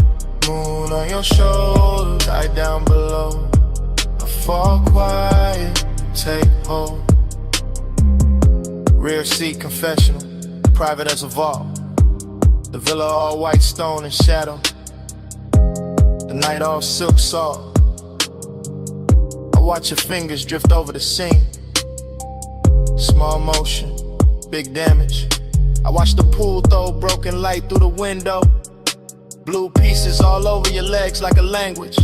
Moon on your shoulders, eye down below. I fall quiet, take hold. Rear seat confessional, private as a vault. The villa all white stone and shadow. The night all silk salt. I watch your fingers drift over the scene. Small motion, big damage. I watch the pool throw broken light through the window. Blue pieces all over your legs like a language.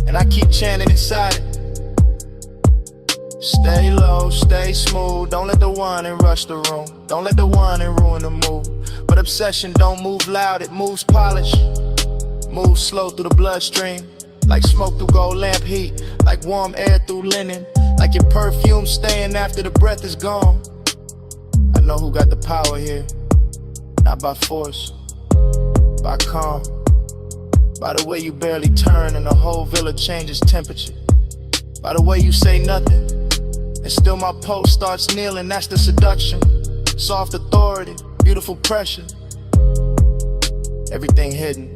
And I keep chanting inside it. Stay low, stay smooth. Don't let the whining rush the room. Don't let the whining ruin the mood. But obsession don't move loud, it moves polished. Move slow through the bloodstream. Like smoke through gold lamp heat. Like warm air through linen. Like your perfume staying after the breath is gone. I know who got the power here. Not by force, by calm. By the way you barely turn and the whole villa changes temperature. By the way you say nothing and still my pulse starts kneeling. That's the seduction. Soft authority, beautiful pressure. Everything hidden,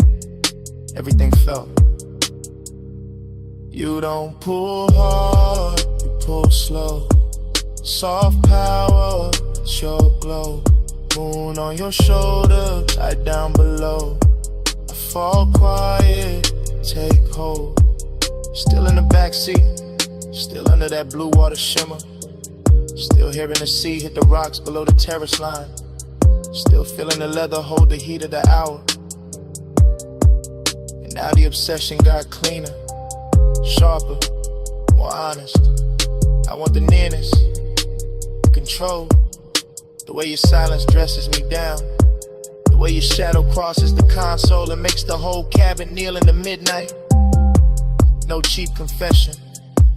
everything felt. You don't pull hard, you pull slow. Soft power, it's your glow. Moon on your shoulder, tied down below. I fall quiet, take hold. Still in the backseat, still under that blue water shimmer. Still hearing the sea hit the rocks below the terrace line. Still feeling the leather hold the heat of the hour. And now the obsession got cleaner, sharper, more honest. I want the nearness, control. The way your silence dresses me down. The way your shadow crosses the console and makes the whole cabin kneel in the midnight. No cheap confession,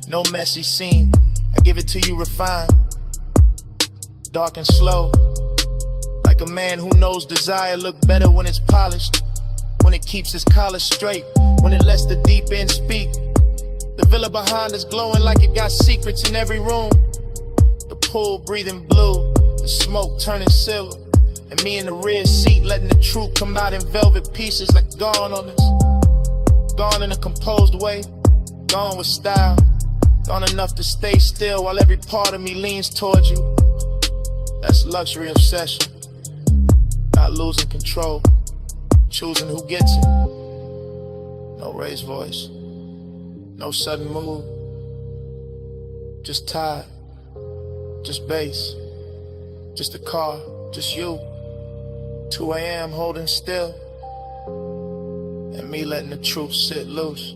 no messy scene. I give it to you refined, dark and slow. Like a man who knows desire look better when it's polished. When it keeps its collar straight, when it lets the deep end speak. The villa behind us glowing like it got secrets in every room. The pool breathing blue, the smoke turning silver. And me in the rear seat letting the truth come out in velvet pieces like gone on us. Gone in a composed way, gone with style. Gone enough to stay still while every part of me leans towards you. That's luxury obsession. Not losing control, choosing who gets it. No raised voice, no sudden move. Just tired, just bass, just a car, just you. 2 a.m. holding still, and me letting the truth sit loose.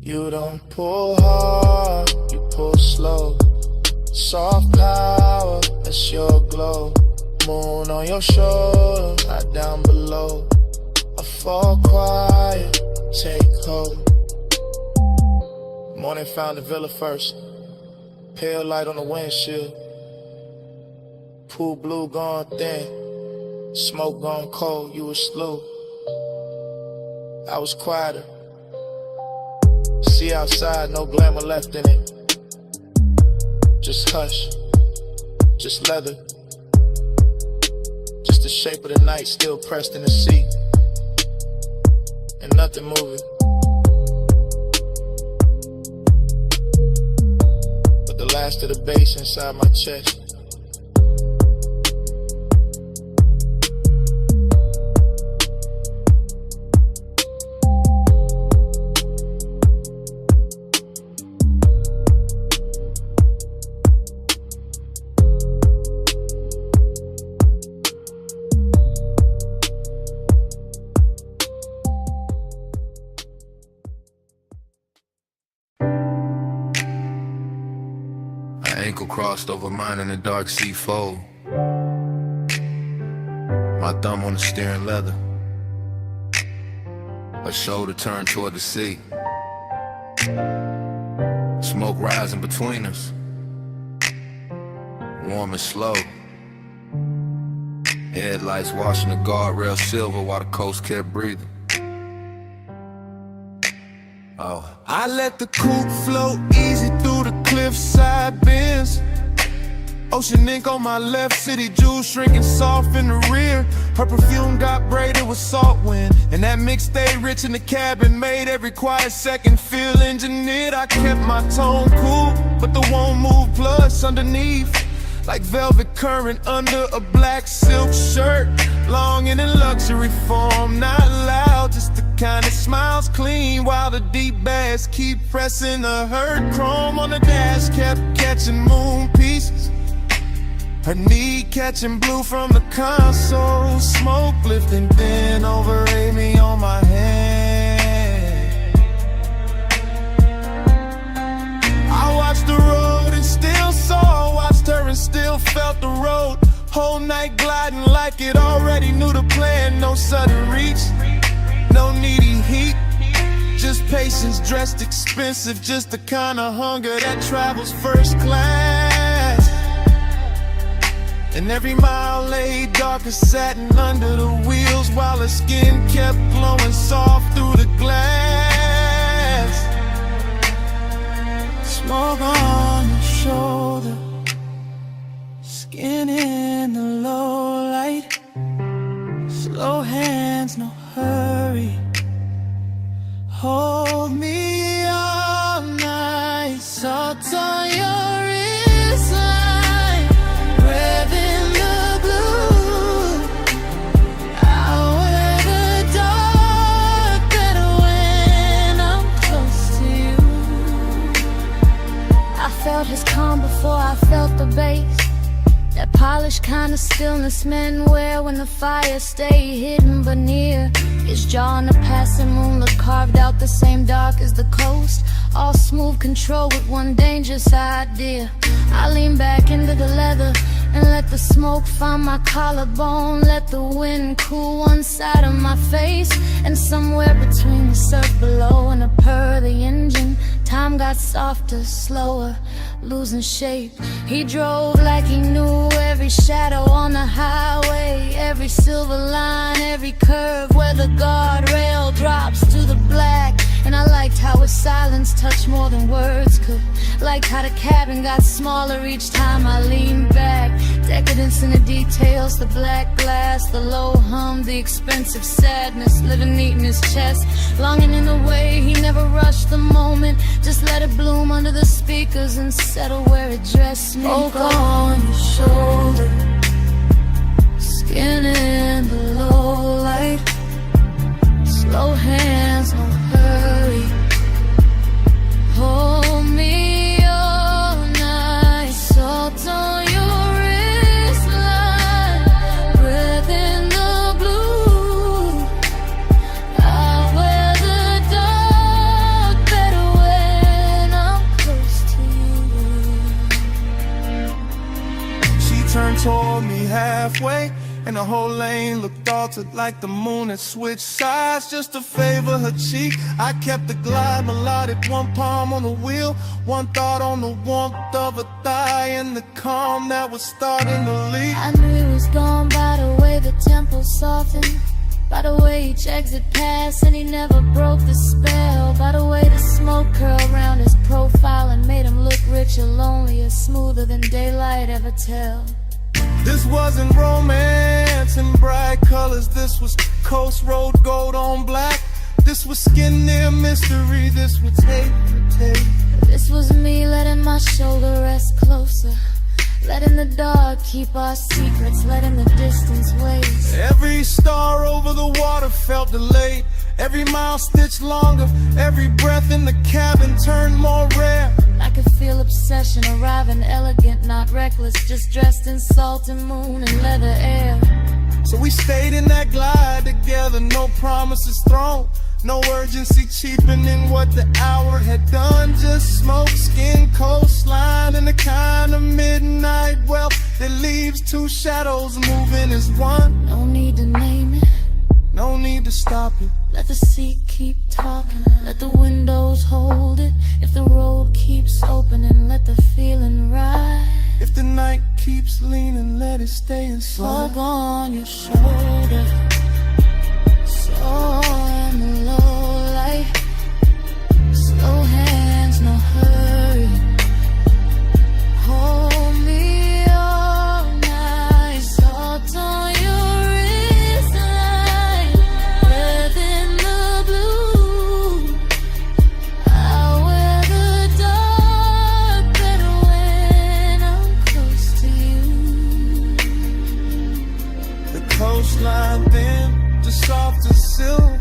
You don't pull hard, you pull slow. Soft power, that's your glow. Moon on your shoulder, right down below. I fall quiet, take hold. Morning found the villa first. Pale light on the windshield. Pool blue gone thin. Smoke gone cold, you were slow. I was quieter. See outside, no glamour left in it. Just hush, just leather. Just the shape of the night still pressed in the seat. And nothing moving. master the bass inside my chest. Ankle crossed over mine in the dark sea fold. My thumb on the steering leather. A shoulder turned toward the sea. Smoke rising between us. Warm and slow. Headlights washing the guardrail silver while the coast kept breathing. Oh. I let the coupe float easy through the cliffside bends. Ocean ink on my left, city jewels shrinking soft in the rear. Her perfume got braided with salt wind, and that mix stayed rich in the cabin, made every quiet second feel engineered. I kept my tone cool, but the won't move plus underneath, like velvet current under a black silk shirt. Longing in luxury form, not loud, just the kind that smiles clean, while the deep bass keep pressing the hurt. Chrome on the dash kept catching moon pieces, her knee catching blue from the console. Smoke lifting thin over Amy on my hand. I watched the road and still saw, watched her and still felt the road. Whole night gliding like it already knew the plan. No sudden reach, no needy heat, just patience dressed expensive, just the kind of hunger that travels first class. And every mile lay dark as satin under the wheels, while her skin kept glowing soft through the glass. Smoke on the shoulder, skin in the low light, slow hands, no hurry. Hold me all night, salt on your wristline, revving the blue. I'll wear the dark better when I'm close to you. I felt his calm before I felt the bass, that polished kind of stillness men wear when the fire stay hidden but near. His jaw in the passing moonlit carved out the same dark as the coast, all smooth control with one dangerous idea. I lean back into the leather and let the smoke find my collarbone, let the wind cool one side of my face, and somewhere between the surf below and the purr of the engine, time got softer, slower, losing shape. He drove like he knew every shadow on the highway, every silver line, every curve where the guardrail drops to the black. And I liked how his silence touched more than words could, liked how the cabin got smaller each time I leaned back. Decadence in the details, the black glass, the low hum, the expensive sadness living neat in his chest. Longing in a way he never rushed the moment, just let it bloom under the speakers and settle where it dressed me. Smoke on your shoulder, skin in the low light, slow hands, no hurry. Hold me all night, salt on your wristline, breath in the blue. I wear the dark better when I'm close to you. She turned toward me halfway, and the whole lane looked altered like the moon had switched sides just to favor her cheek. I kept the glide melodic, one palm on the wheel, one thought on the warmth of a thigh and the calm that was starting to leak. I knew he was gone by the way the tempo softened, by the way each exit passed and he never broke the spell, by the way the smoke curled around his profile and made him look richer, lonelier, smoother than daylight ever tell. This wasn't romance in bright colors, this was coast road gold on black. This was skin near mystery, this was tape to tape. This was me letting my shoulder rest closer, letting the dark keep our secrets, letting the distance waste. Every star over the water felt delayed. Every mile stitched longer. Every breath in the cabin turned more rare. I could feel obsession arriving, elegant, not reckless, just dressed in salt and moon and leather air. So we stayed in that glide together, no promises thrown, no urgency cheapening what the hour had done. Just smoke, skin, coastline, and the kind of midnight wealth that leaves two shadows moving as one. No need to name it, no need to stop it. let the sea keep talking, let the windows hold it. If the road keeps opening, let the feeling ride. If the night keeps leaning, let it stay inside. Fog on your shoulder, so in the low light. Slow hands, no hurry. Hold me all night. Salt on your wristline. Breath in the blue. I wear the dark better when I'm close to you. The coastline thin, the soft as silk.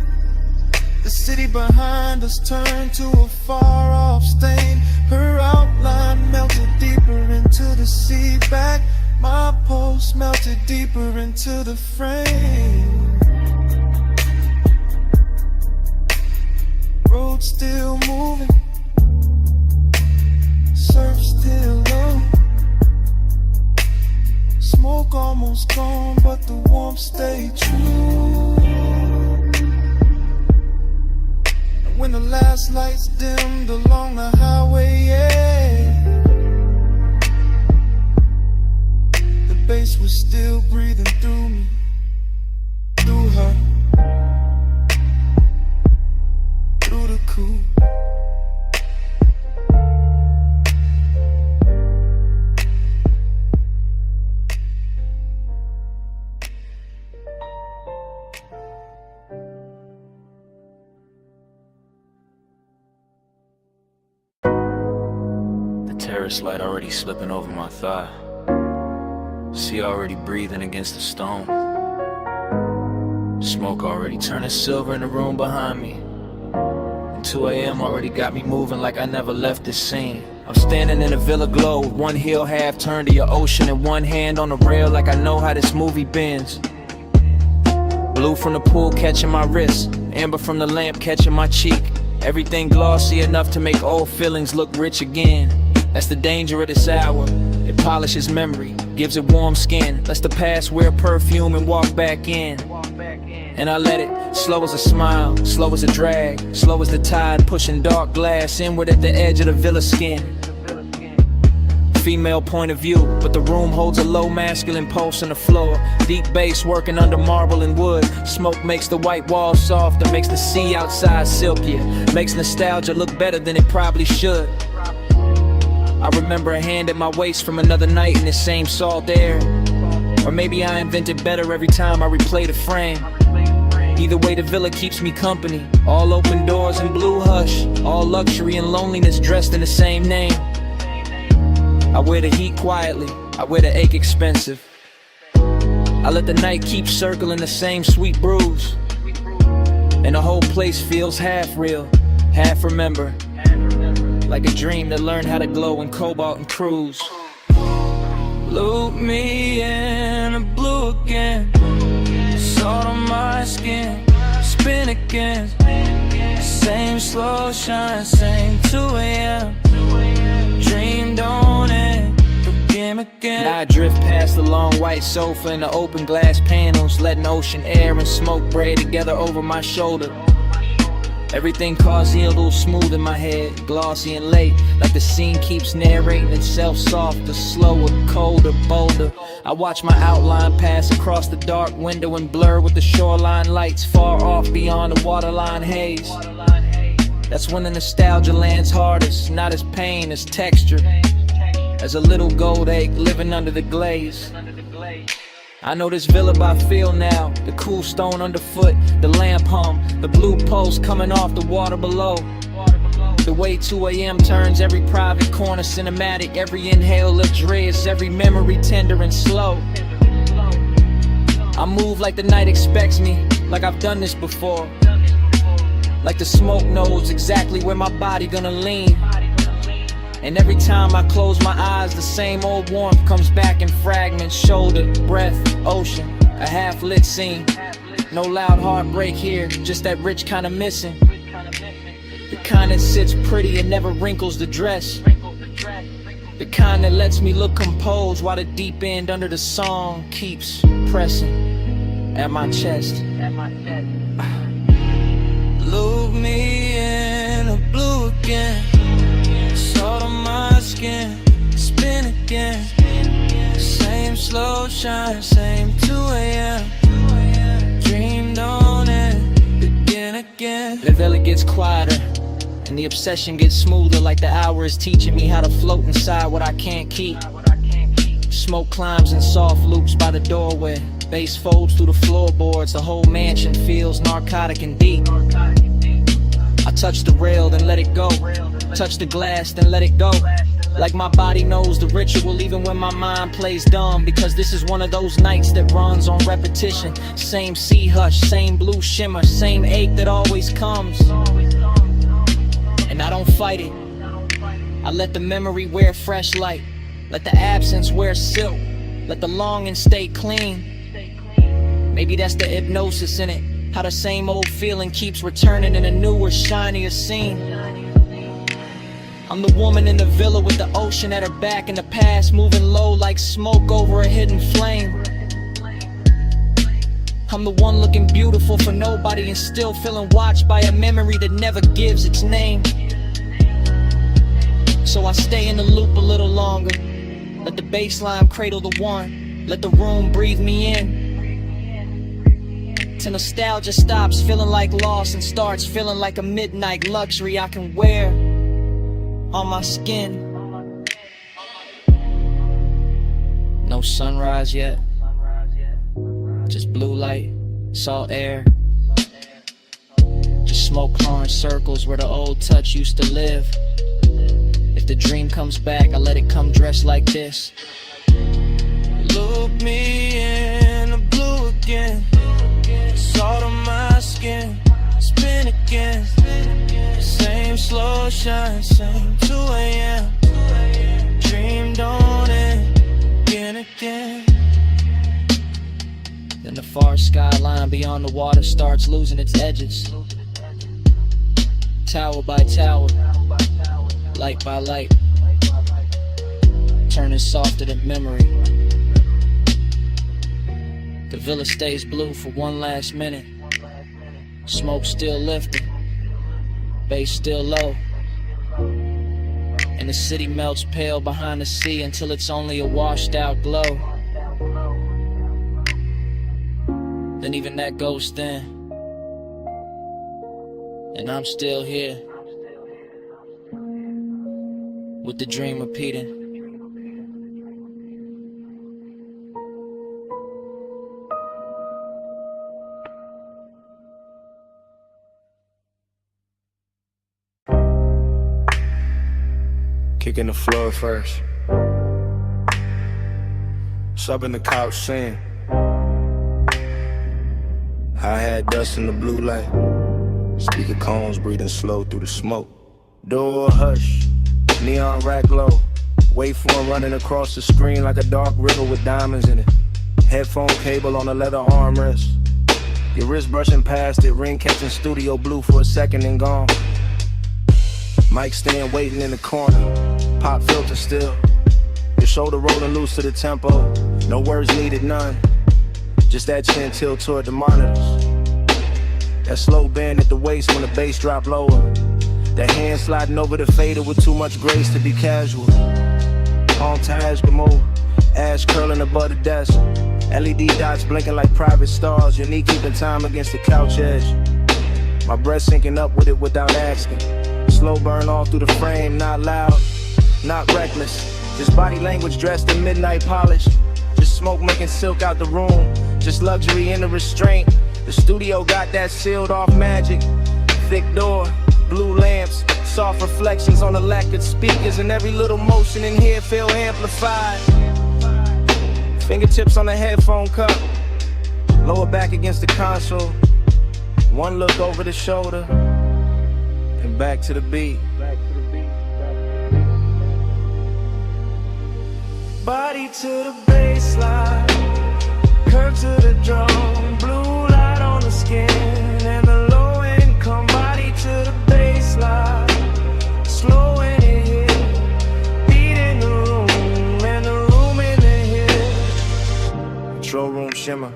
The city behind us turned to a far-off stain. Her outline melted deeper into the sea back. My pulse melted deeper into the frame. Road still moving, surf still low. Smoke almost gone, but the warmth stayed true. When the last lights dimmed along the highway, yeah, the bass was still breathing through me, through her, through the coupe. Terrace light already slipping over my thigh. Sea already breathing against the stone. Smoke already turning silver in the room behind me. And 2 a.m. already got me moving like I never left this scene. I'm standing in a villa glow, with one heel half turned to your ocean and one hand on the rail like I know how this movie bends. Blue from the pool catching my wrist, amber from the lamp catching my cheek. Everything glossy enough to make old feelings look rich again. That's the danger of this hour. It polishes memory, gives it warm skin, lets the past wear perfume and walk back in. And I let it, slow as a smile, slow as a drag, slow as the tide pushing dark glass inward at the edge of the villa skin. Female point of view, but the room holds a low masculine pulse on the floor. Deep bass working under marble and wood. Smoke makes the white walls softer, makes the sea outside silkier, makes nostalgia look better than it probably should. I remember a hand at my waist from another night in this same salt air. Or maybe I invented better every time I replay the frame. Either way, the villa keeps me company. All open doors and blue hush, all luxury and loneliness dressed in the same name. I wear the heat quietly, I wear the ache expensive. I let the night keep circling the same sweet brews. And the whole place feels half real, half remember. Like a dream that learned how to glow in cobalt and cruise. Loop me in the blue again. Salt on my skin, spin again. Same slow shine, same 2 a.m. Dream don't end, forgive again. Now I drift past the long white sofa and the open glass panels, letting ocean air and smoke braid together over my shoulder. Everything causey, a little smooth in my head, glossy and late, like the scene keeps narrating itself softer, slower, colder, bolder. I watch my outline pass across the dark window and blur with the shoreline lights far off beyond the waterline haze. That's when the nostalgia lands hardest, not as pain, as texture, as a little gold ache living under the glaze. I know this villa by feel now, the cool stone underfoot, the lamp hum, the blue pulse coming off the water below. The way 2 a.m. turns every private corner cinematic, every inhale of dreads, every memory tender and slow. I move like the night expects me, like I've done this before. Like the smoke knows exactly where my body gonna lean. And every time I close my eyes, the same old warmth comes back in fragments. Shoulder, breath, ocean, a half-lit scene. No loud heartbreak here, just that rich kind of missing. The kind that sits pretty and never wrinkles the dress. The kind that lets me look composed while the deep end under the song keeps pressing at my chest. Look me in the blue again. Salt on my skin, spin again. Same slow shine, same 2 a.m. Dreamed on it, begin again. The valley gets quieter and the obsession gets smoother, like the hour is teaching me how to float inside what I can't keep. Smoke climbs in soft loops by the doorway. Bass folds through the floorboards. The whole mansion feels narcotic and deep. I touch the rail, then let it go. Touch the glass, then let it go. Like my body knows the ritual even when my mind plays dumb. Because this is one of those nights that runs on repetition. Same sea hush, same blue shimmer, same ache that always comes. And I don't fight it. I let the memory wear fresh light. Let the absence wear silk. Let the longing stay clean. Maybe that's the hypnosis in it. How the same old feeling keeps returning in a newer, shinier scene. I'm the woman in the villa with the ocean at her back in the past, moving low like smoke over a hidden flame. I'm the one looking beautiful for nobody and still feeling watched by a memory that never gives its name. So I stay in the loop a little longer. Let the bassline cradle the one. Let the room breathe me in. Till nostalgia stops feeling like loss and starts feeling like a midnight luxury I can wear on my skin. No sunrise yet, just blue light, salt air. Just smoke orange circles where the old touch used to live. If the dream comes back, I let it come dressed like this. Look me in the blue again. Salt on my skin, spin again. Same slow shine, same 2 a.m. Dreamed on it, again. Then the far skyline beyond the water starts losing its edges. Tower by tower, light by light, turning softer than memory. The villa stays blue for one last minute. Smoke still lifting, bass still low. And the city melts pale behind the sea until it's only a washed out glow. Then even that goes thin, and I'm still here, with the dream repeating. Kicking the floor first. Subbing the couch saying I had dust in the blue light. Speaker cones breathing slow through the smoke. Door hush, neon rack low. Waveform running across the screen like a dark river with diamonds in it. Headphone cable on a leather armrest. Your wrist brushing past it, ring catching studio blue for a second and gone. Mic stand waiting in the corner, pop filter still. Your shoulder rolling loose to the tempo, no words needed, none. Just that chin tilt toward the monitors. That slow bend at the waist when the bass drop lower. That hand sliding over the fader with too much grace to be casual. Palm ties can move, ash curling above the desk. LED dots blinking like private stars, your knee keeping time against the couch edge. My breath sinking up with it without asking. Slow burn all through the frame, not loud, not reckless. Just body language dressed in midnight polish. Just smoke making silk out the room. Just luxury in the restraint. The studio got that sealed off magic. Thick door, blue lamps, soft reflections on the lacquered speakers, and every little motion in here feel amplified. Fingertips on the headphone cup, lower back against the console. One look over the shoulder, and back to the beat. Body to the baseline, curve to the drum, blue light on the skin, and the low end come. Body to the baseline, slow in it hit, beat in the room, and the room in the hit. Control room shimmer,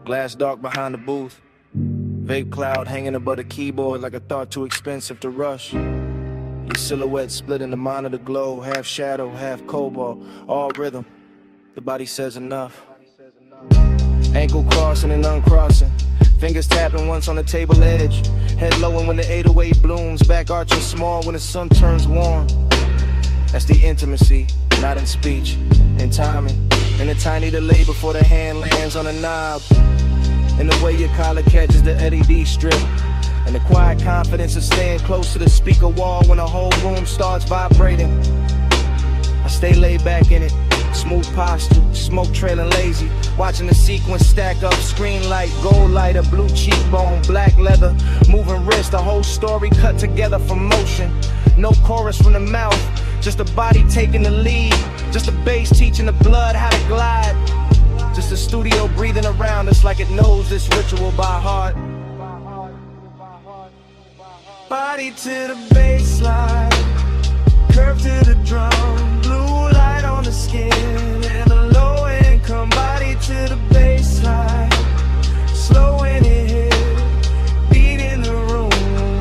glass dark behind the booth, vape cloud hanging above the keyboard like a thought too expensive to rush. Your silhouette split in the monitor glow, half shadow, half cobalt, all rhythm. The body says enough. Ankle crossing and uncrossing, fingers tapping once on the table edge, head low when the 808 blooms, back arching small when the sun turns warm. That's the intimacy, not in speech, in timing, and a tiny delay before the hand lands on the knob, and the way your collar catches the LED strip, and the quiet confidence of staying close to the speaker wall when the whole room starts vibrating. I stay laid back in it, smooth posture, smoke trailing lazy, watching the sequence stack up, screen light, gold lighter, blue cheekbone, black leather, moving wrist, the whole story cut together from motion. No chorus from the mouth, just the body taking the lead, just the bass teaching the blood how to glide, just the studio breathing around us like it knows this ritual by heart. Body to the baseline, curve to the drum, blue light on the skin, and the low end come. Body to the baseline, slow in it hit, beat in the room,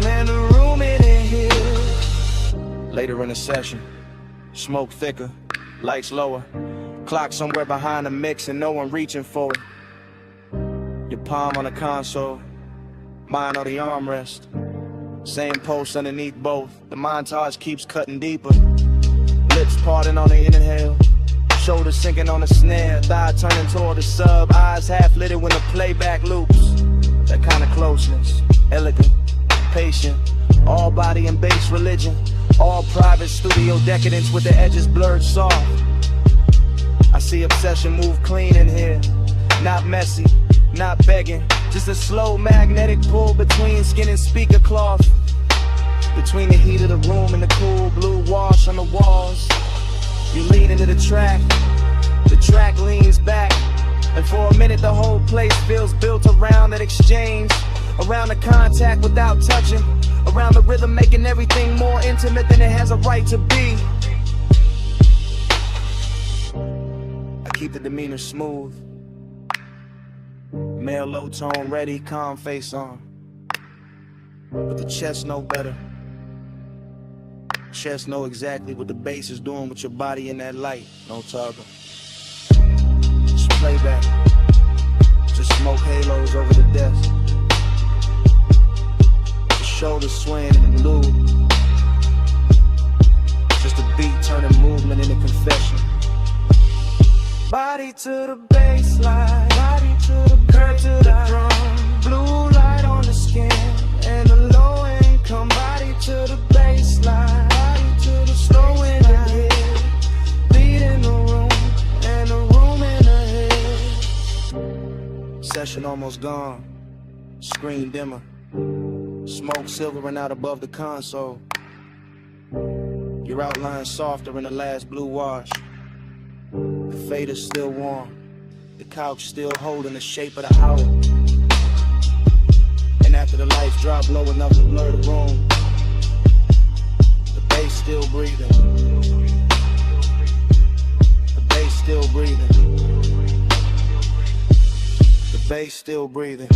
and the room in it hit. Later in the session, smoke thicker, lights lower, clock somewhere behind the mix and no one reaching for it. Your palm on the console, mine on the armrest. Same post underneath both, the montage keeps cutting deeper. Lips parting on the inhale, shoulders sinking on the snare, thigh turning toward the sub, eyes half lit when the playback loops. That kind of closeness, elegant, patient, all body and bass religion, all private studio decadence with the edges blurred soft. I see obsession move clean in here, not messy, not begging, just a slow magnetic pull between skin and speaker cloth, between the heat of the room and the cool blue wash on the walls. You lean into the track leans back, and for a minute the whole place feels built around that exchange, around the contact without touching, around the rhythm making everything more intimate than it has a right to be. I keep the demeanor smooth, male low tone ready, calm face on, but the chest know better. Chest know exactly what the bass is doing with your body in that light. No talking, just playback, just smoke halos over the desk, the shoulders swaying in the loop, just a beat turning movement into confession. Body to the baseline, body to the curve to the drum, blue light on the skin, and the low end come. Body to the baseline, body to the slow in the hit, beat in the room, and the room in the hit. Session almost gone, screen dimmer, smoke silvering out above the console, your outline softer in the last blue wash. The fader's still warm, the couch still holding the shape of the hour. And after the lights drop low enough to blur the room, the bass still breathing. The bass still breathing. The bass still breathing.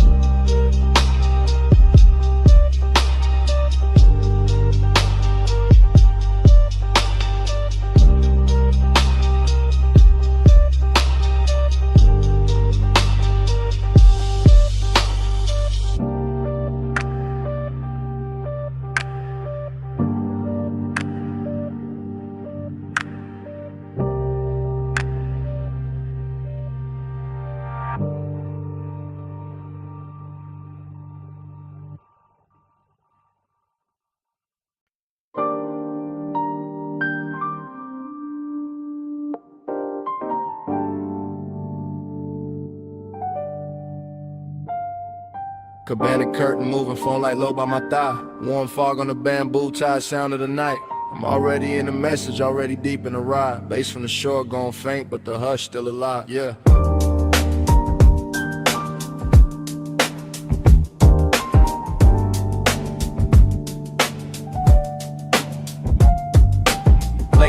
Cabana curtain moving, phone light low by my thigh. Warm fog on the bamboo tie, sound of the night. I'm already in the message, already deep in the ride. Bass from the shore gone faint, but the hush still alive, yeah.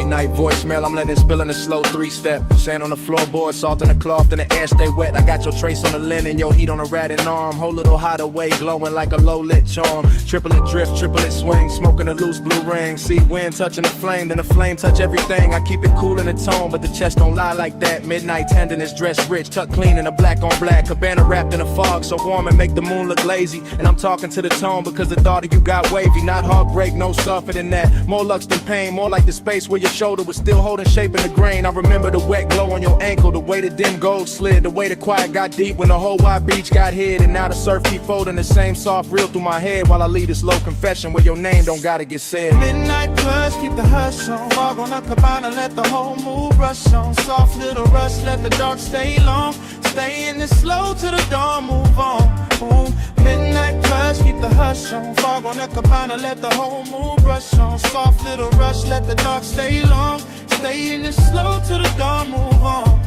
Night voicemail, I'm letting it spill in a slow 3-step. Sand on the floorboard, salt in the cloth, and the air stay wet. I got your trace on the linen, your heat on a ratted arm. Whole little hideaway, glowing like a low-lit charm. Triplet drift, triplet swing, smoking a loose blue ring. See wind touching the flame, then the flame touch everything. I keep it cool in the tone, but the chest don't lie like that. Midnight tenderness, dressed rich, tucked clean in a black on black. Cabana wrapped in a fog, so warm and make the moon look lazy. And I'm talking to the tone because the thought of you got wavy. Not heartbreak, no softer than that. More lux than pain, more like the space where your shoulder was still holding shape in the grain. I remember the wet glow on your ankle, the way the dim gold slid, the way the quiet got deep when the whole wide beach got hid. And now the surf keep folding the same soft reel through my head while I leave this low confession where your name don't gotta get said. Midnight plus, keep the hush on. Fog on the cabana, let the whole mood rush on. Soft little rush, let the dark stay long. Stay in this slow till the dawn, move on. Boom. Midnight plus, keep the hush on. Fog on the cabana, let the whole mood rush on. Soft little rush, let the dark stay long. Stay in this slow till the dawn, move on.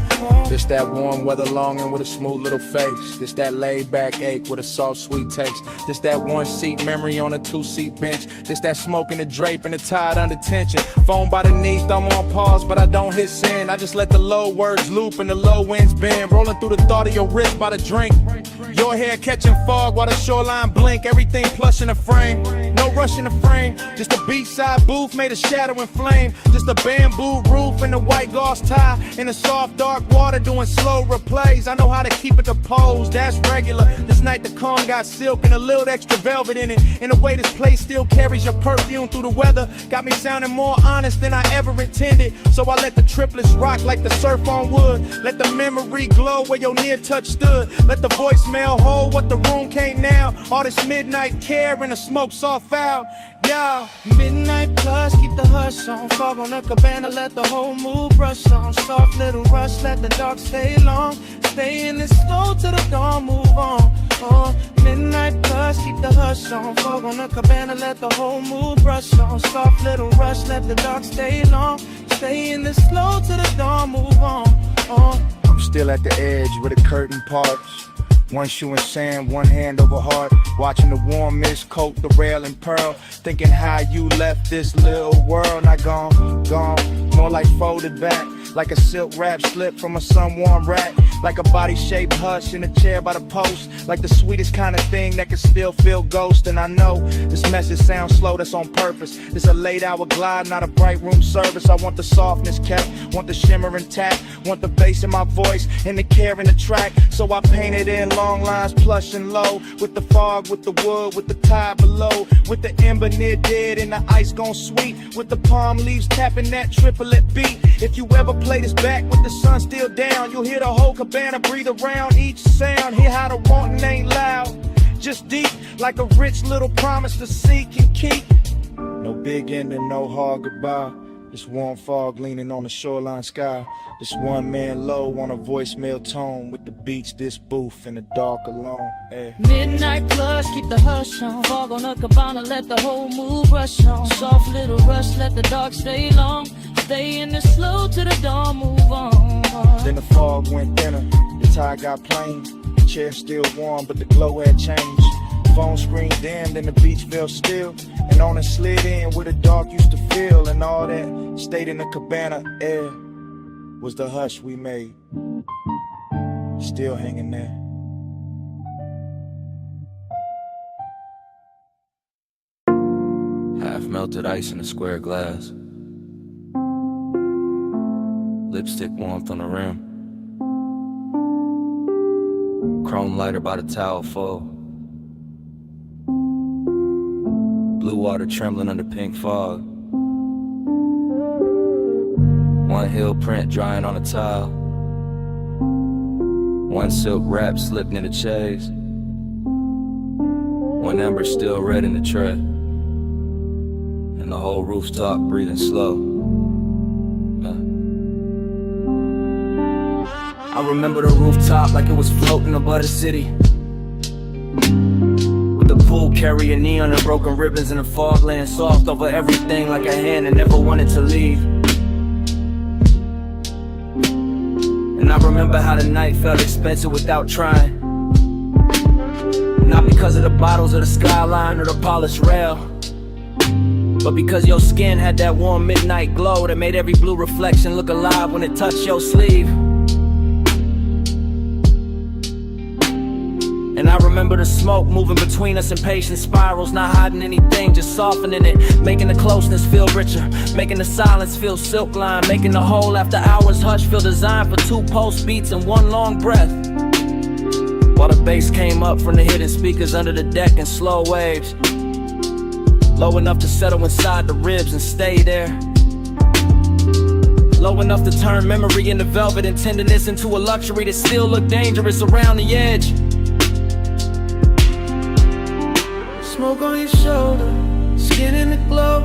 This that warm weather longing with a smooth little face. This that laid back ache with a soft sweet taste. This that one seat memory on a 2-seat bench. This that smoke in the drape and the tide under tension. Phone by the knee, thumb on pause, but I don't hit send. I just let the low words loop and the low winds bend. Rolling through the thought of your wrist by the drink. Your hair catching fog while the shoreline blink. Everything plush in the frame, no rush in the frame. Just a beachside booth made of shadow and flame. Just a bamboo roof and a white gauze tie. In the soft dark water doing slow replays. I know how to keep it composed, that's regular. This night the calm got silk and a little extra velvet in it. In a way this place still carries your perfume through the weather. Got me sounding more honest than I ever intended. So I let the triplets rock like the surf on wood. Let the memory glow where your near touch stood. Let the voicemail hold what the room can't now. All this midnight care and the smoke soft foul. Yeah. Midnight plus, keep the hush on. Fog on the cabana, let the whole mood brush on. Soft little rush, let the dark stay long. Stay in this slow till the dawn, move on. Oh, midnight plus, keep the hush on. Fog on the cabana, let the whole mood brush on. Soft little rush, let the dark stay long. Stay in this slow till the dawn, move on. Oh. I'm still at the edge where the curtain parts. One shoe in sand, one hand over heart. Watching the warm mist coat the rail and pearl. Thinking how you left this little world. Not gone, more like folded back. Like a silk wrap slip from a sun-warm rack. Like a body-shaped hush in a chair by the post. Like the sweetest kind of thing that can still feel ghost. And I know this message sounds slow, that's on purpose. It's a late-hour glide, not a bright room service. I want the softness kept, want the shimmer intact. Want the bass in my voice and the care in the track. So I painted in long lines, plush and low. With the fog, with the wood, with the tide below. With the ember near dead and the ice gone sweet. With the palm leaves tapping that triplet beat. If you ever play this back with the sun still down, you'll hear the whole cabana breathe around each sound. Hear how the wanting ain't loud, just deep, like a rich little promise to seek and keep. No big ending, no hard goodbye. This warm fog leaning on the shoreline sky. This one man low on a voicemail tone. With the beach, this booth in the dark alone. Midnight plus, keep the hush on. Fog on the cabana, let the whole mood rush on. Soft little rush, let the dark stay long. Stay in the slow till the dawn, move on. Then the fog went thinner, the tide got plain. The chair still warm, but the glow had changed. Phone screen dimmed and the beach felt still. And on it slid in where the dark used to feel. And all that stayed in the cabana air was the hush we made. Still hanging there. Half melted ice in a square glass. Lipstick warmth on the rim. Chrome lighter by the towel full. Blue water trembling under pink fog. One heel print drying on a tile. One silk wrap slipped in the chaise. One ember still red in the tray. And the whole rooftop breathing slow. I remember the rooftop like it was floating above the city. blue, carrying neon and broken ribbons in the fog, laying soft over everything like a hand that never wanted to leave. And I remember how the night felt expensive without trying. Not because of the bottles or the skyline or the polished rail, but because your skin had that warm midnight glow that made every blue reflection look alive when it touched your sleeve. And I remember the smoke moving between us in patient spirals, not hiding anything, just softening it, making the closeness feel richer, making the silence feel silk lined, making the whole after hours hush feel designed for 2 pulse beats and 1 long breath. While the bass came up from the hidden speakers under the deck in slow waves, low enough to settle inside the ribs and stay there, low enough to turn memory into velvet and tenderness into a luxury that still looked dangerous around the edge. Smoke on your shoulder, skin in the glow.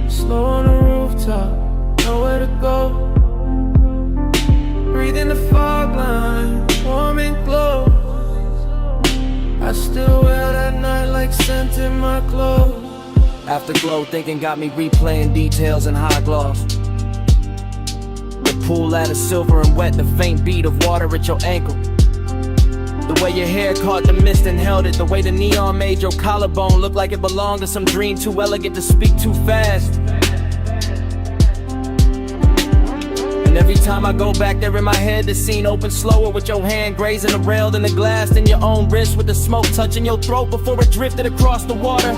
Slow on the rooftop, nowhere to go. Breathe in the fog line, warm and glow. I still wear that night like scent in my clothes. Afterglow thinking got me replaying details in high gloss. The pool ladder silver and wet, the faint beat of water at your ankle. The way your hair caught the mist and held it, the way the neon made your collarbone look like it belonged to some dream too elegant to speak too fast. And every time I go back there in my head, the scene opens slower with your hand grazing the rail than the glass, then your own wrist with the smoke touching your throat before it drifted across the water.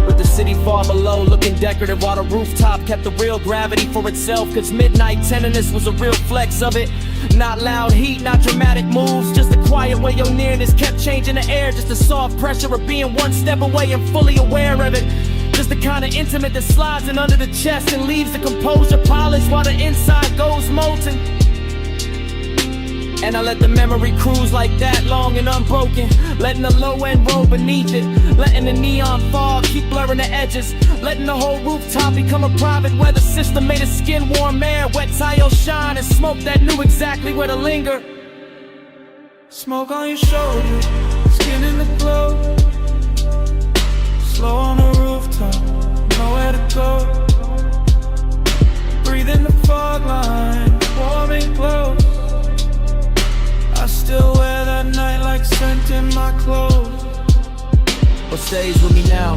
With the city far below looking decorative while the rooftop kept the real gravity for itself, cause midnight tenderness was a real flex of it. Not loud heat, not dramatic moves, just the quiet way your nearness kept changing the air, just the soft pressure of being 1 step away and fully aware of it. Just the kind of intimate that slides in under the chest and leaves the composure polished while the inside goes molten. And I let the memory cruise like that, long and unbroken, letting the low end roll beneath it, letting the neon fog keep blurring the edges, letting the whole rooftop become a private weather system made of skin warm air, wet tile shine and smoke that knew exactly where to linger. Smoke on your shoulder, skin in the glow. Slow on the rooftop, nowhere to go. Breathe in the fog line, warm and close. I still wear that night like scent in my clothes. What stays with me now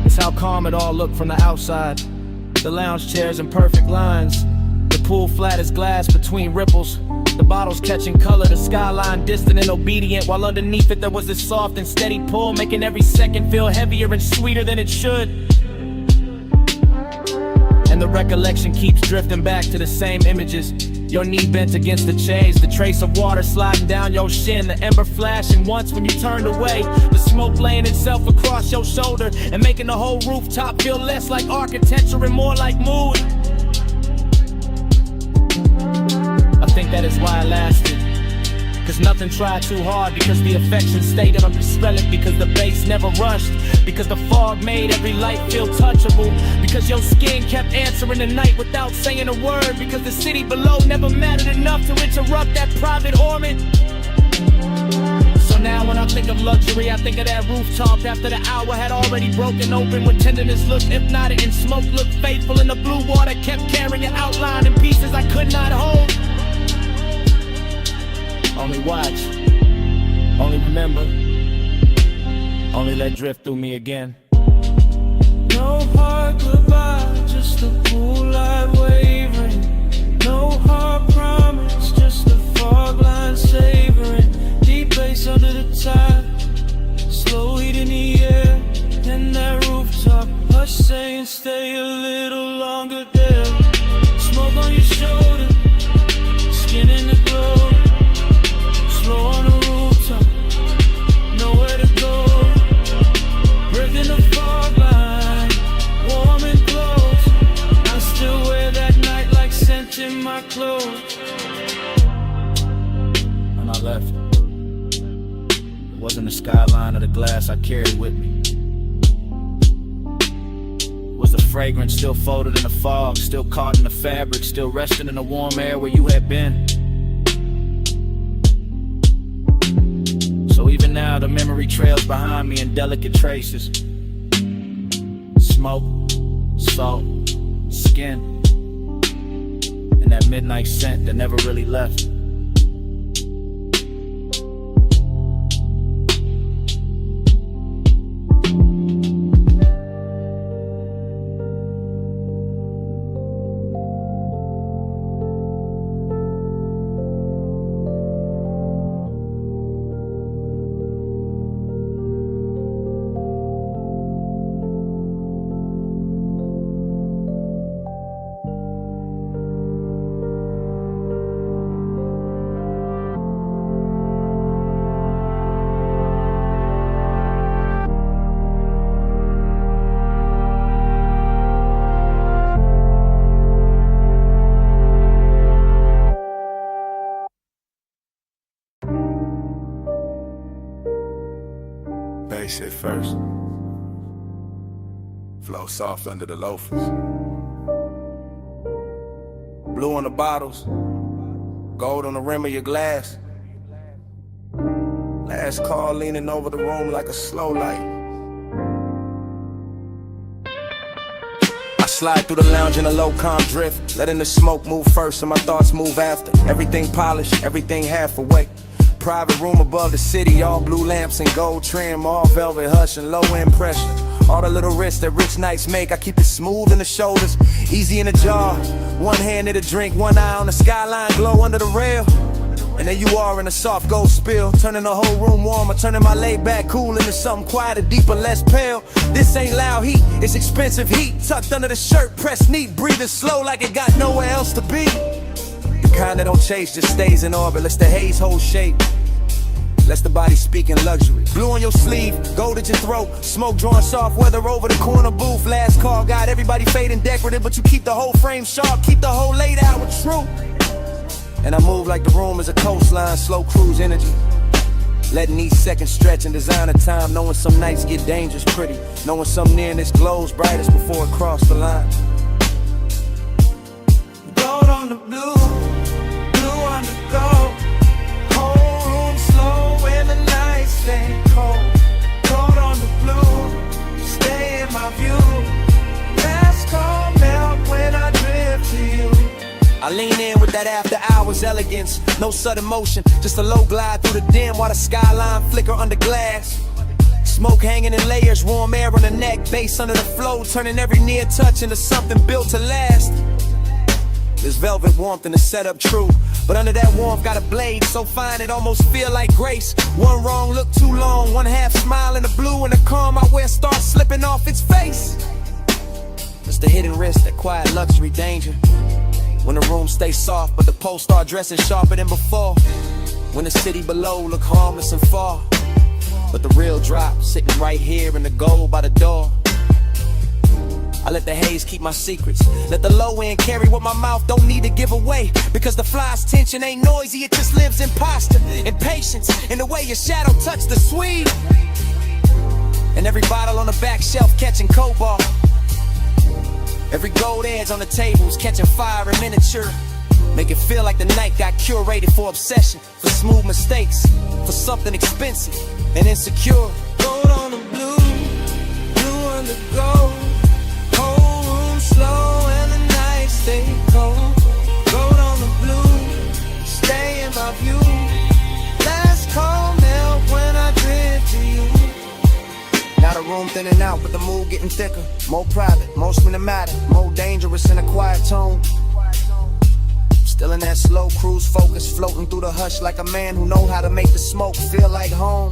is how calm it all looked from the outside. The lounge chairs in perfect lines, the pool flat as glass between ripples, the bottles catching color, the skyline distant and obedient, while underneath it there was this soft and steady pull, making every second feel heavier and sweeter than it should. And the recollection keeps drifting back to the same images. Your knee bent against the chains, the trace of water sliding down your shin, the ember flashing once when you turned away, the smoke laying itself across your shoulder and making the whole rooftop feel less like architecture and more like mood. I think that is why I lasted, cause nothing tried too hard, because the affection stayed undispelled, because the bass never rushed, because the fog made every light feel touchable, because your skin kept answering the night without saying a word, because the city below never mattered enough to interrupt that private orbit. So now when I think of luxury, I think of that rooftop after the hour had already broken open, when tenderness looked hypnotic and smoke looked faithful, and the blue water kept carrying an outline in pieces I could not hold. Only watch, only remember, only let drift through me again. No hard goodbye, just the pool light wavering. No hard promise, just the fog line savoring. Deep bass under the tide, slow heat in the air, and that rooftop hush saying stay a little longer there. Smoke on your shoulder, skin in the glow. Slow on the rooftop, nowhere to go. Breaking the fog line, warm and close. I still wear that night like scent in my clothes. When I left, it wasn't the skyline or the glass I carried with me. It was the fragrance still folded in the fog, still caught in the fabric, still resting in the warm air where you had been. So even now the memory trails behind me in delicate traces. Smoke, salt, skin, and that midnight scent that never really left. Bass hit first. Flow soft under the loafers. Blue on the bottles, gold on the rim of your glass. Last call leaning over the room like a slow light. I slide through the lounge in a low calm drift, letting the smoke move first and my thoughts move after. Everything polished, everything half awake. Private room above the city, all blue lamps and gold trim, all velvet hush and low end pressure. All the little risks that rich nights make, I keep it smooth in the shoulders, easy in the jaw. One hand in the drink, one eye on the skyline glow under the rail. And there you are in a soft gold spill, turning the whole room warmer, turning my laid back cool into something quieter, deeper, less pale. This ain't loud heat, it's expensive heat, tucked under the shirt, pressed neat, breathing slow like it got nowhere else to be. The kind that don't chase, just stays in orbit, lets the haze hold shape, lets the body speak in luxury. Blue on your sleeve, gold at your throat, smoke drawing soft, weather over the corner booth. Last call, got everybody fading decorative, but you keep the whole frame sharp, keep the whole laid out with truth. And I move like the room is a coastline, slow cruise energy, letting each second stretch and design a time, knowing some nights get dangerous pretty, knowing some nearness glows brightest before it crossed the line. Gold on the blue, blue on the gold. Whole room slow when the nights stay cold. Gold on the blue, stay in my view. Last call melt when I drift to you. I lean in with that after hours elegance, no sudden motion, just a low glide through the dim while the skyline flicker under glass. Smoke hanging in layers, warm air on the neck, bass under the flow, turning every near touch into something built to last. There's velvet warmth in the setup, true, but under that warmth got a blade so fine it almost feel like grace. One wrong look too long, one half smile in the blue, and the calm I wear starts slipping off its face. It's the hidden risk, that quiet luxury danger. When the room stays soft, but the posts start dressing sharper than before. When the city below look harmless and far, but the real drop sitting right here in the gold by the door. I let the haze keep my secrets, let the low end carry what my mouth don't need to give away. Because the fly's tension ain't noisy, it just lives in posture, in patience, in the way your shadow touched the sweet. And every bottle on the back shelf catching cobalt, every gold edge on the tables catching fire in miniature. Make it feel like the night got curated for obsession, for smooth mistakes, for something expensive and insecure. Gold on the blue, blue on the gold. Whole room slow and the nights stay cold. Gold on the blue, stay in my view. Last call melt when I drift to you. Now the room thinning out, but the mood getting thicker, more private, more cinematic, more dangerous in a quiet tone. Still in that slow cruise focus, floating through the hush like a man who knows how to make the smoke feel like home.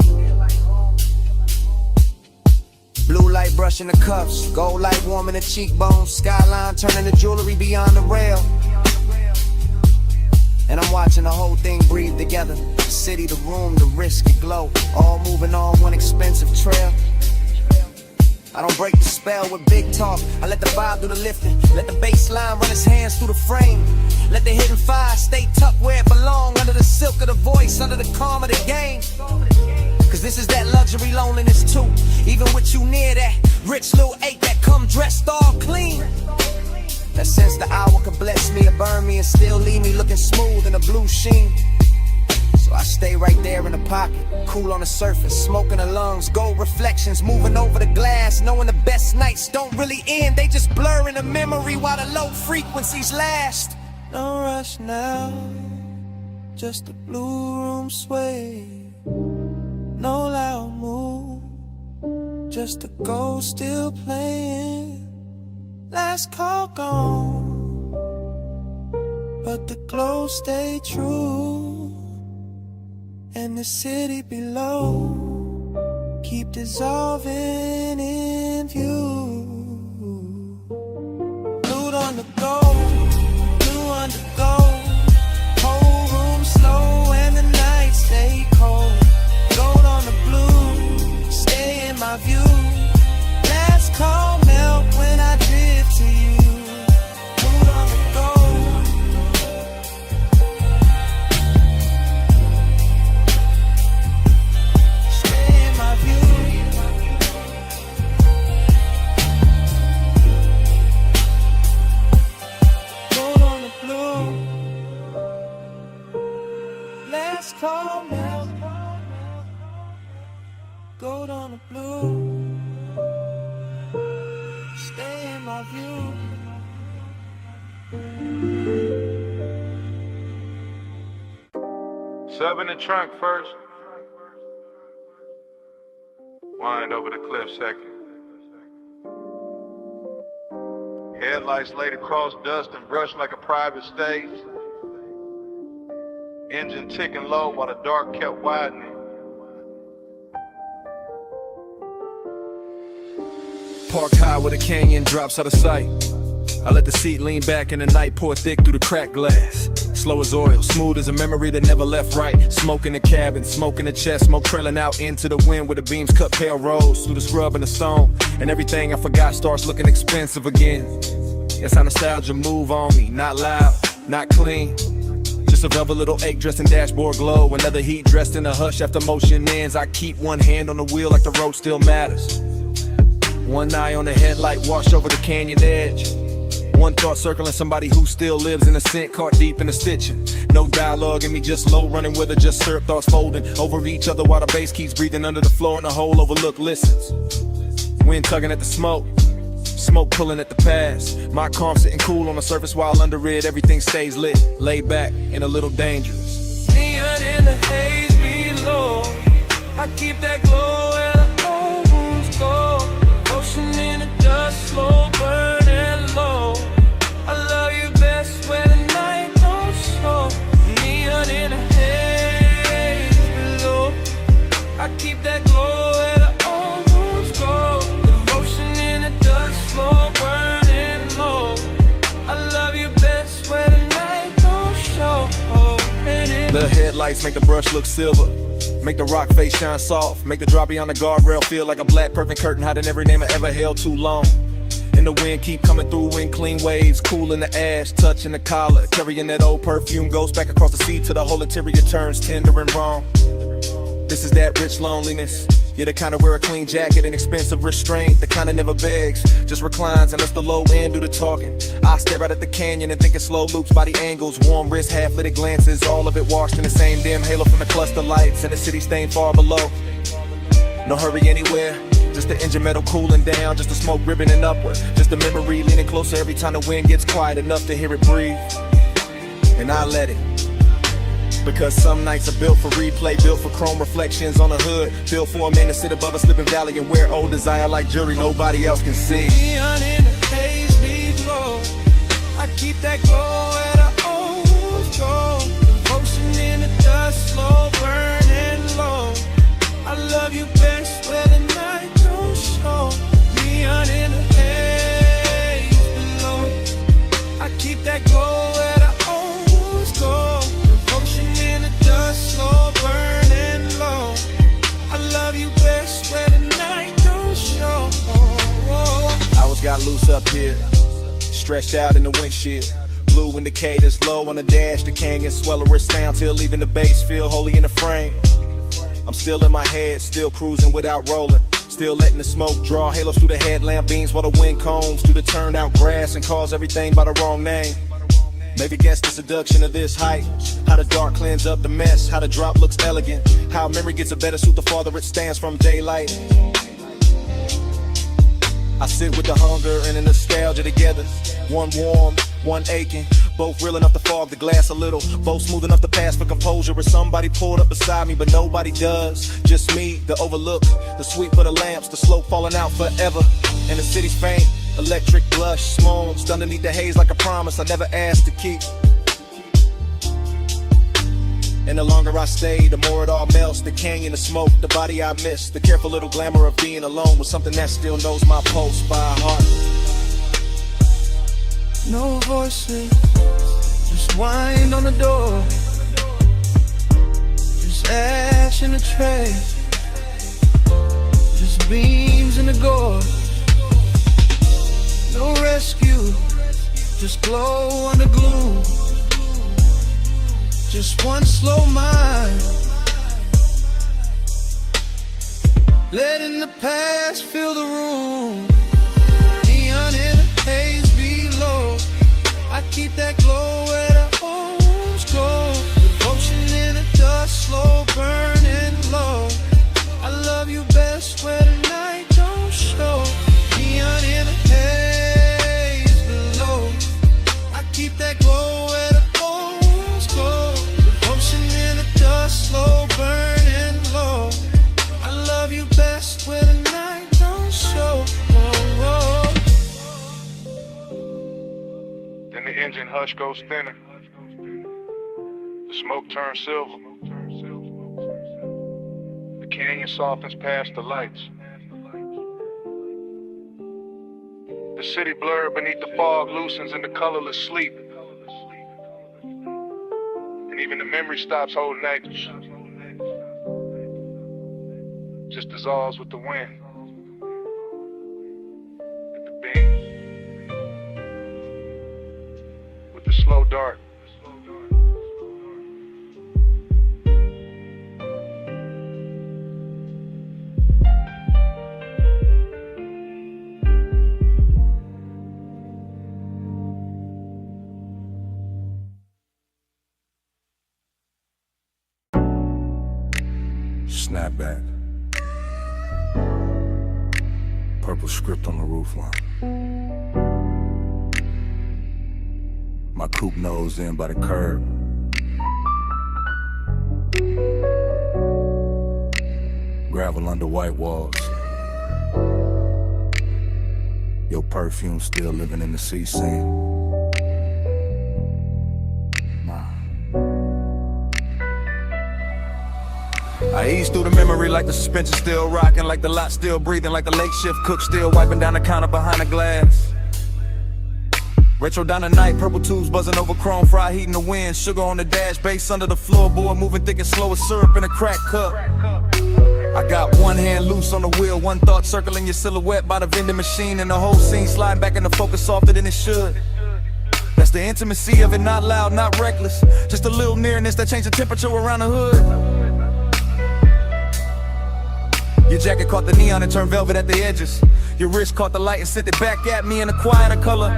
Blue light brushing the cuffs, gold light warming the cheekbones, skyline turning the jewelry beyond the rail. And I'm watching the whole thing breathe together, the city, the room, the risk, the glow, all moving on one expensive trail. I don't break the spell with big talk, I let the vibe do the lifting, let the bass line run its hands through the frame. Let the hidden fire stay tucked where it belongs, under the silk of the voice, under the calm of the game. Cause this is that luxury loneliness too, even with you near that rich little ache that come dressed all clean. That sense the hour could bless me or burn me and still leave me looking smooth in a blue sheen. So I I stay right there in the pocket, cool on the surface, smoke in the lungs, gold reflections, moving over the glass, knowing the best nights don't really end, they just blur in the memory while the low frequencies last. No rush now, just the blue room sway. No loud move, just a ghost still playing. Last call gone, but the glow stayed true. And the city below keep dissolving in view. Glued on the go, blue on the go. Whole room slow and the nights stay cold. Gold on the blue, stay in my view. Last call melt when I drift to you. Glued on the go. Call melt, gold on the blue, stay in my view. Sub in the trunk first. Wind over the cliff second. Headlights laid across dust and brushed like a private stage. Engine ticking low while the dark kept widening. Parked high where the canyon drops out of sight. I let the seat lean back and the night pour thick through the cracked glass. Slow as oil, smooth as a memory that never left right. Smoke in the cabin, smoke in the chest, smoke trailing out into the wind where the beams cut pale roads through the scrub and the stone. And everything I forgot starts looking expensive again. That's how nostalgia move on me, not loud, not clean. Just a velvet little ache dressed in dashboard glow. Another heat dressed in a hush after motion ends. I keep one hand on the wheel like the road still matters. One eye on the headlight, washed over the canyon edge. One thought circling somebody who still lives in a scent, caught deep in the stitching. No dialogue in me, just low running with her, just syrup thoughts folding over each other while the bass keeps breathing under the floor and the whole overlook listens. Wind tugging at the smoke. Smoke pulling at the past. My calm sitting cool on the surface while under it everything stays lit. Laid back and a little dangerous. Neon in the haze below, I keep that glow where the old wounds go. Ocean in the dust, slow burning low. I love you best when the night don't show. Neon in the haze below, I keep that glow where the old wounds go. Devotion in the dust, slow burning low. I love you best when the night don't show. The headlights make the brush look silver, make the rock face shine soft, make the drop beyond the guardrail feel like a black perfect curtain hiding every name I ever held too long. And the wind keep coming through in clean waves, cool in the ash, touching the collar, carrying that old perfume, goes back across the sea till the whole interior turns tender and wrong. This is that rich loneliness. Yeah, the kind of wear a clean jacket and expensive restraint. The kind of never begs, just reclines and lets the low end do the talking. I stare out at the canyon and think in slow loops, body angles, warm wrists, half-lit glances. All of it washed in the same dim halo from the cluster lights and the city staying far below. No hurry anywhere, just the engine metal cooling down, just the smoke ribboning upward, just the memory leaning closer every time the wind gets quiet enough to hear it breathe. And I let it. Because some nights are built for replay, built for chrome reflections on the hood, built for a man to sit above a slipping valley and wear old desire like jewelry nobody else can see. Neon in the haze below, I keep that glow where the old wounds go. Devotion in the dust, slow burning low. I love you best where the night don't show. Neon in the haze below, I keep that glow where the old wounds go. Slow burning low. I love you best where the night don't show. I was got loose up here, stretched out in the windshield. Blue indicators low on the dash, the canyon swell wrist down till leaving the base feel holy in the frame. I'm still in my head, still cruising without rolling. Still letting the smoke draw halos through the headlamp beams while the wind combs through the turned out grass and calls everything by the wrong name. Maybe guess the seduction of this height. How the dark cleans up the mess. How the drop looks elegant. How memory gets a better suit the farther it stands from daylight. I sit with the hunger and the nostalgia together. One warm, one aching. Both real enough to fog the glass a little. Both smooth enough to pass for composure. If somebody pulled up beside me, but nobody does. Just me, the overlook, the sweep of the lamps, the slope falling out forever. And the city's faint, electric blush, smokes underneath the haze like a promise I never asked to keep. And the longer I stay, the more it all melts. The canyon, the smoke, the body I miss. The careful little glamour of being alone with something that still knows my pulse by heart. No voices, just wind on the door. Just ash in the tray. Just beams in the gore. No rescue, just glow under gloom. Just one slow mind, letting the past fill the room. Neon in the haze below, I keep that glow where the homes go. Devotion in the dust, slow burning low. I love you best where the night don't show. Neon in the haze below, I keep that glow where the homes go. Devotion in the dust, slow burning low. I love you best where the night don't show. Oh, oh. Then the engine hush goes thinner. The smoke turns silver. The canyon softens past the lights. The city blurred beneath the fog loosens into colorless sleep. And even the memory stops holding anchors. Just dissolves with the wind. With the beam. With the slow dart. Snapback. Purple script on the roofline. My coupe nose in by the curb. Gravel under white walls. Your perfume still living in the sea scene. I ease through the memory like the suspension still rocking, like the lot still breathing, like the late shift cook still wiping down the counter behind the glass. Retro down the night, purple tubes buzzing over chrome, fry heat in the wind, sugar on the dash, bass under the floorboard, moving thick and slow as syrup in a crack cup. I got one hand loose on the wheel, one thought circling your silhouette by the vending machine, and the whole scene sliding back into focus softer than it should. That's the intimacy of it, not loud, not reckless, just a little nearness that changed the temperature around the hood. Your jacket caught the neon and turned velvet at the edges. Your wrist caught the light and sent it back at me in a quieter color.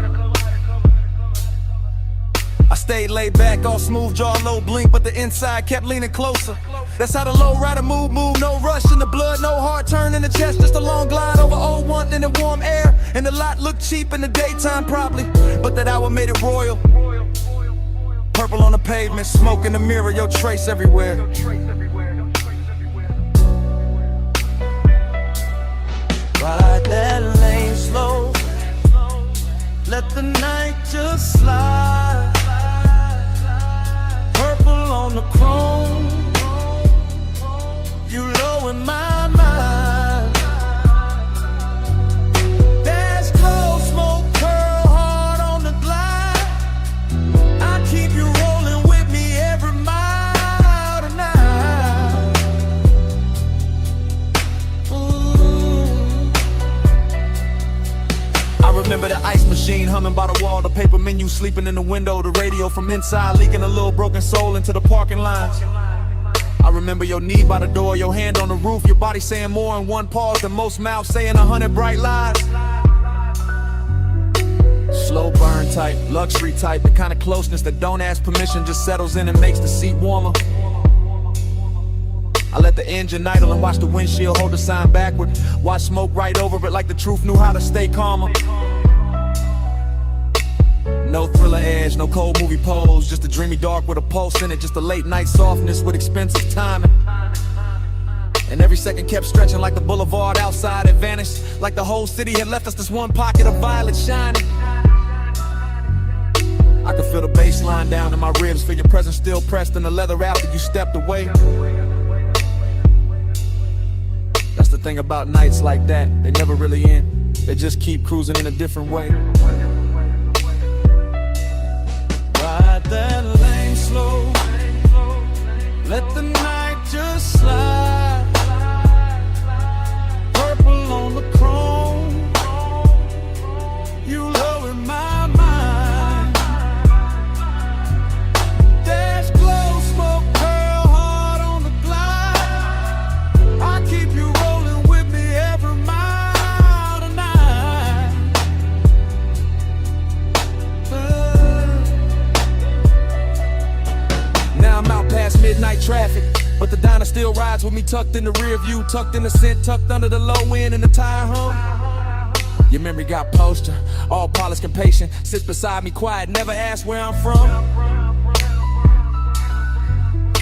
I stayed laid back, all smooth, jaw low, blink, but the inside kept leaning closer. That's how the low rider move, no rush in the blood, no hard turn in the chest, just a long glide over old one in the warm air. And the lot looked cheap in the daytime probably, but that hour made it royal. Purple on the pavement, smoke in the mirror, your trace everywhere. Ride that lane slow, let the night just slide. Purple on the chrome, you low in my mind. Dash glow, smoke, curl hard on the glide. I keep you rolling with me every mile tonight. Remember the ice machine humming by the wall, the paper menu sleeping in the window, the radio from inside leaking a little broken soul into the parking lines. I remember your knee by the door, your hand on the roof, your body saying more in one pause than most mouths saying 100 bright lies. Slow burn type, luxury type, the kind of closeness that don't ask permission, just settles in and makes the seat warmer. I let the engine idle and watch the windshield hold the sign backward. Watch smoke right over it like the truth knew how to stay calmer. No thriller edge, no cold movie pose, just a dreamy dark with a pulse in it, just a late night softness with expensive timing. And every second kept stretching like the boulevard outside had vanished, like the whole city had left us this one pocket of violet shining. I could feel the bass line down in my ribs, feel your presence still pressed in the leather after you stepped away. That's the thing about nights like that, they never really end, they just keep cruising in a different way. Ride that lane slow, let the night just slide. Purple on the chrome, you low in my mind. Dash glow, smoke, curl hard on the glide. I keep you rolling with me every mile tonight. Now I'm out past midnight traffic, but the diner still rides with me tucked in the rear view, tucked in the scent, tucked under the low end and the tire hum. Your memory got poster, all polished and patient, sits beside me quiet, never asked where I'm from.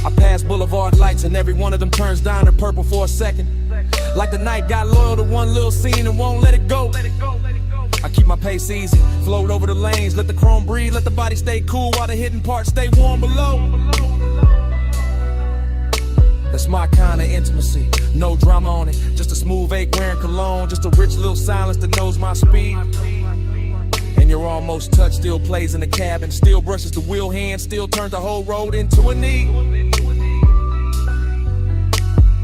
I pass boulevard lights and every one of them turns down to purple for a second, like the night got loyal to one little scene and won't let it go. I keep my pace easy, float over the lanes, let the chrome breathe, let the body stay cool while the hidden parts stay warm below. That's my kind of intimacy, no drama on it, just a smooth ache wearing cologne, just a rich little silence that knows my speed. And your almost touch still plays in the cabin, still brushes the wheel hand, still turns the whole road into a knee.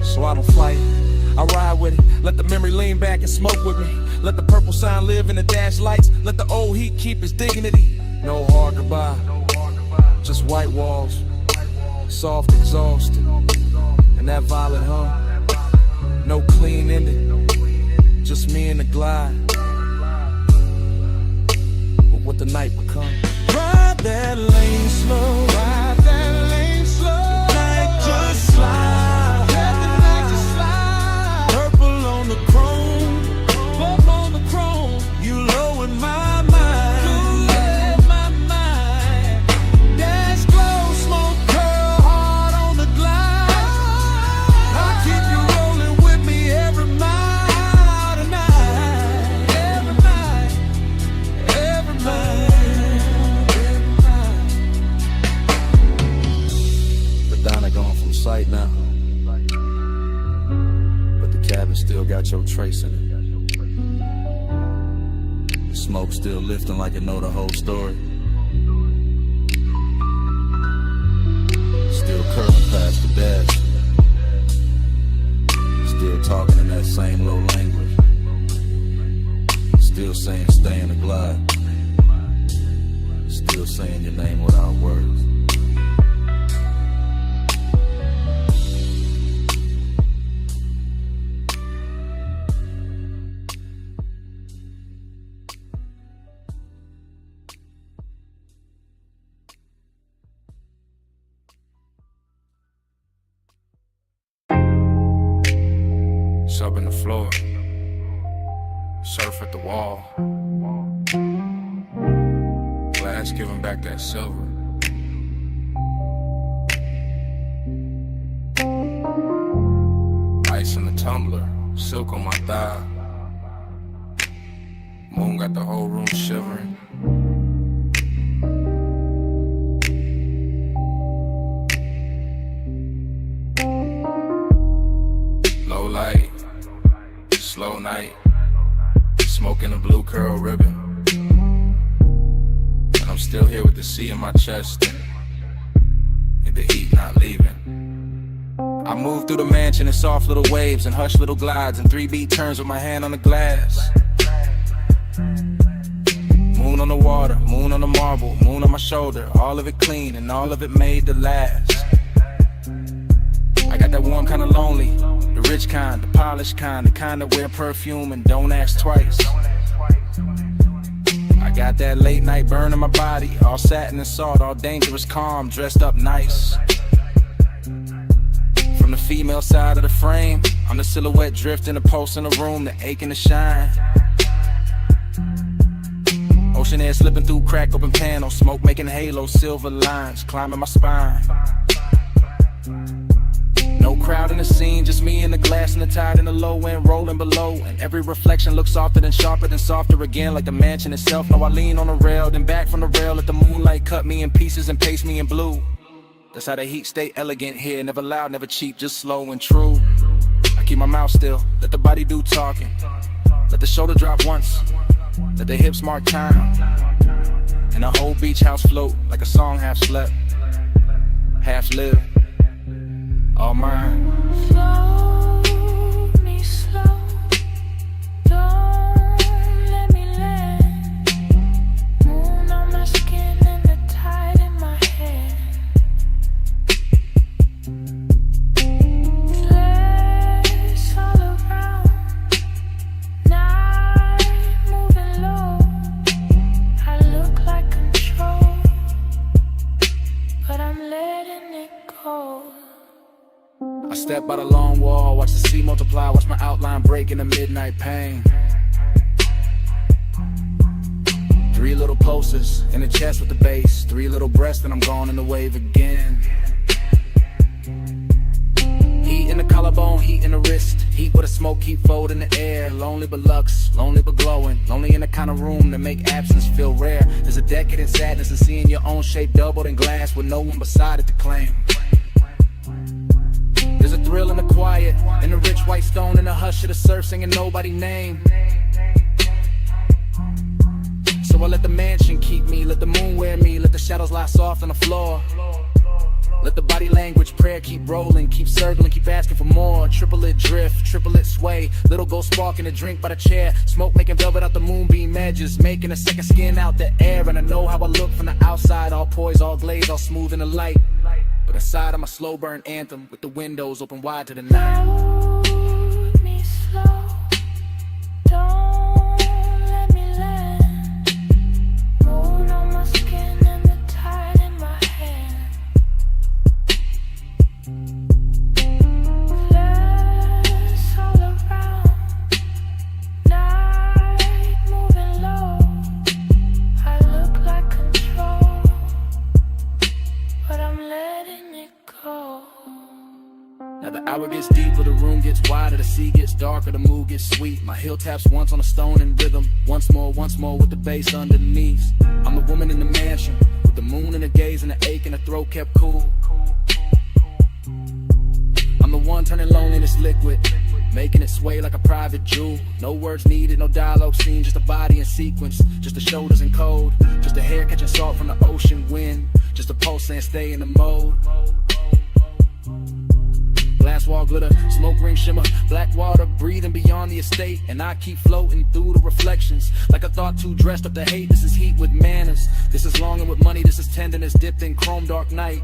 So I don't fight it, I ride with it, let the memory lean back and smoke with me. Let the purple sign live in the dash lights, let the old heat keep its dignity. No hard goodbye, just white walls, soft exhaust, and that violet hum. No clean ending, just me and the glide. But what the night become. Ride that lane slow, ride that lane slow. Night just slide, let the night just slide. Purple on the chrome, purple on the chrome. You low in my mind, you low in my mind. Dash glow, smoke, curl hard on the glide. I keep you rolling with me every mile tonight, every night, every night. Diner gone from sight now, but the cabin still got your trace in it. The smoke still lifting like it know the whole story. Still curling past the dash, still talking in that same low language, still saying stay in the glide, still saying your name without words. Sub in the floor, surf at the wall. Glass giving back that silver. Ice in the tumbler, silk on my thigh. Moon got the whole room shivering. Low light, slow night, smoking a blue curl ribbon. And I'm still here with the sea in my chest, and the heat not leaving. I move through the mansion in soft little waves and hush little glides and 3-beat turns with my hand on the glass. Moon on the water, moon on the marble, moon on my shoulder, all of it clean and all of it made to last. I got that warm kind of lonely, the rich kind, the polished kind, the kind that wear perfume and don't ask twice. I Got that late night burn in my body, all satin and salt, all dangerous calm, dressed up nice. From the female side of the frame, I'm the silhouette drifting, the pulse in the room, the ache and the shine. Ocean air slipping through crack open panels, smoke making halos, silver lines climbing my spine. No crowd in the scene, just me and the glass and the tide and the low end rolling below. And every reflection looks softer than sharper than softer again, like the mansion itself. Now I lean on the rail, then back from the rail, let the moonlight cut me in pieces and paste me in blue. That's how the heat stay elegant here, never loud, never cheap, just slow and true. I keep my mouth still, let the body do talking. Let the shoulder drop once, let the hips mark time. And the whole beach house float like a song half slept, half lived, all mine. Flow me slow, don't let me land. Moon on my skin and the tide in my hair. Flares all around, night moving low. I look like control, but I'm letting it go. I step by the long wall, watch the sea multiply, watch my outline break in the midnight pain. 3 little pulses in the chest with the bass, 3 little breaths and I'm gone in the wave again. Heat in the collarbone, heat in the wrist, heat with a smoke, heat fold in the air. Lonely but luxe, lonely but glowing, lonely in the kind of room that make absence feel rare. There's a decadent sadness in seeing your own shape doubled in glass with no one beside it to claim. There's a thrill in the quiet, in the rich white stone, in the hush of the surf, singing nobody's name. So I let the mansion keep me, let the moon wear me, let the shadows lie soft on the floor. Let the body language prayer keep rolling, keep circling, keep asking for more. Triplet drift, triplet sway, little gold spark in a drink by the chair. Smoke making velvet out the moonbeam edges, making a second skin out the air. And I know how I look from the outside, all poised, all glazed, all smooth in the light. But inside I'm a slow burn anthem with the windows open wide to the night. Hold me slow, don't let me land. Moon on my skin and the tide in my hair. Flares all around, night moving low. I look like control, but I'm letting it go. Now the hour gets deeper, the room gets wider, the sea gets darker, the mood gets sweet. My heel taps once on a stone in rhythm, once more with the bass underneath. I'm the woman in the mansion, with the moon in the gaze and the ache in the throat kept cool. I'm the one turning loneliness liquid, making it sway like a private jewel. No words needed, no dialogue scene, just a body in sequence, just the shoulders in code, just the hair catching salt from the ocean wind, just a pulse saying stay in the mode. Glass wall glitter, smoke ring shimmer, black water breathing beyond the estate. And I keep floating through the reflections, like a thought too dressed up to hate. This is heat with manners, this is longing with money, this is tenderness dipped in chrome dark night.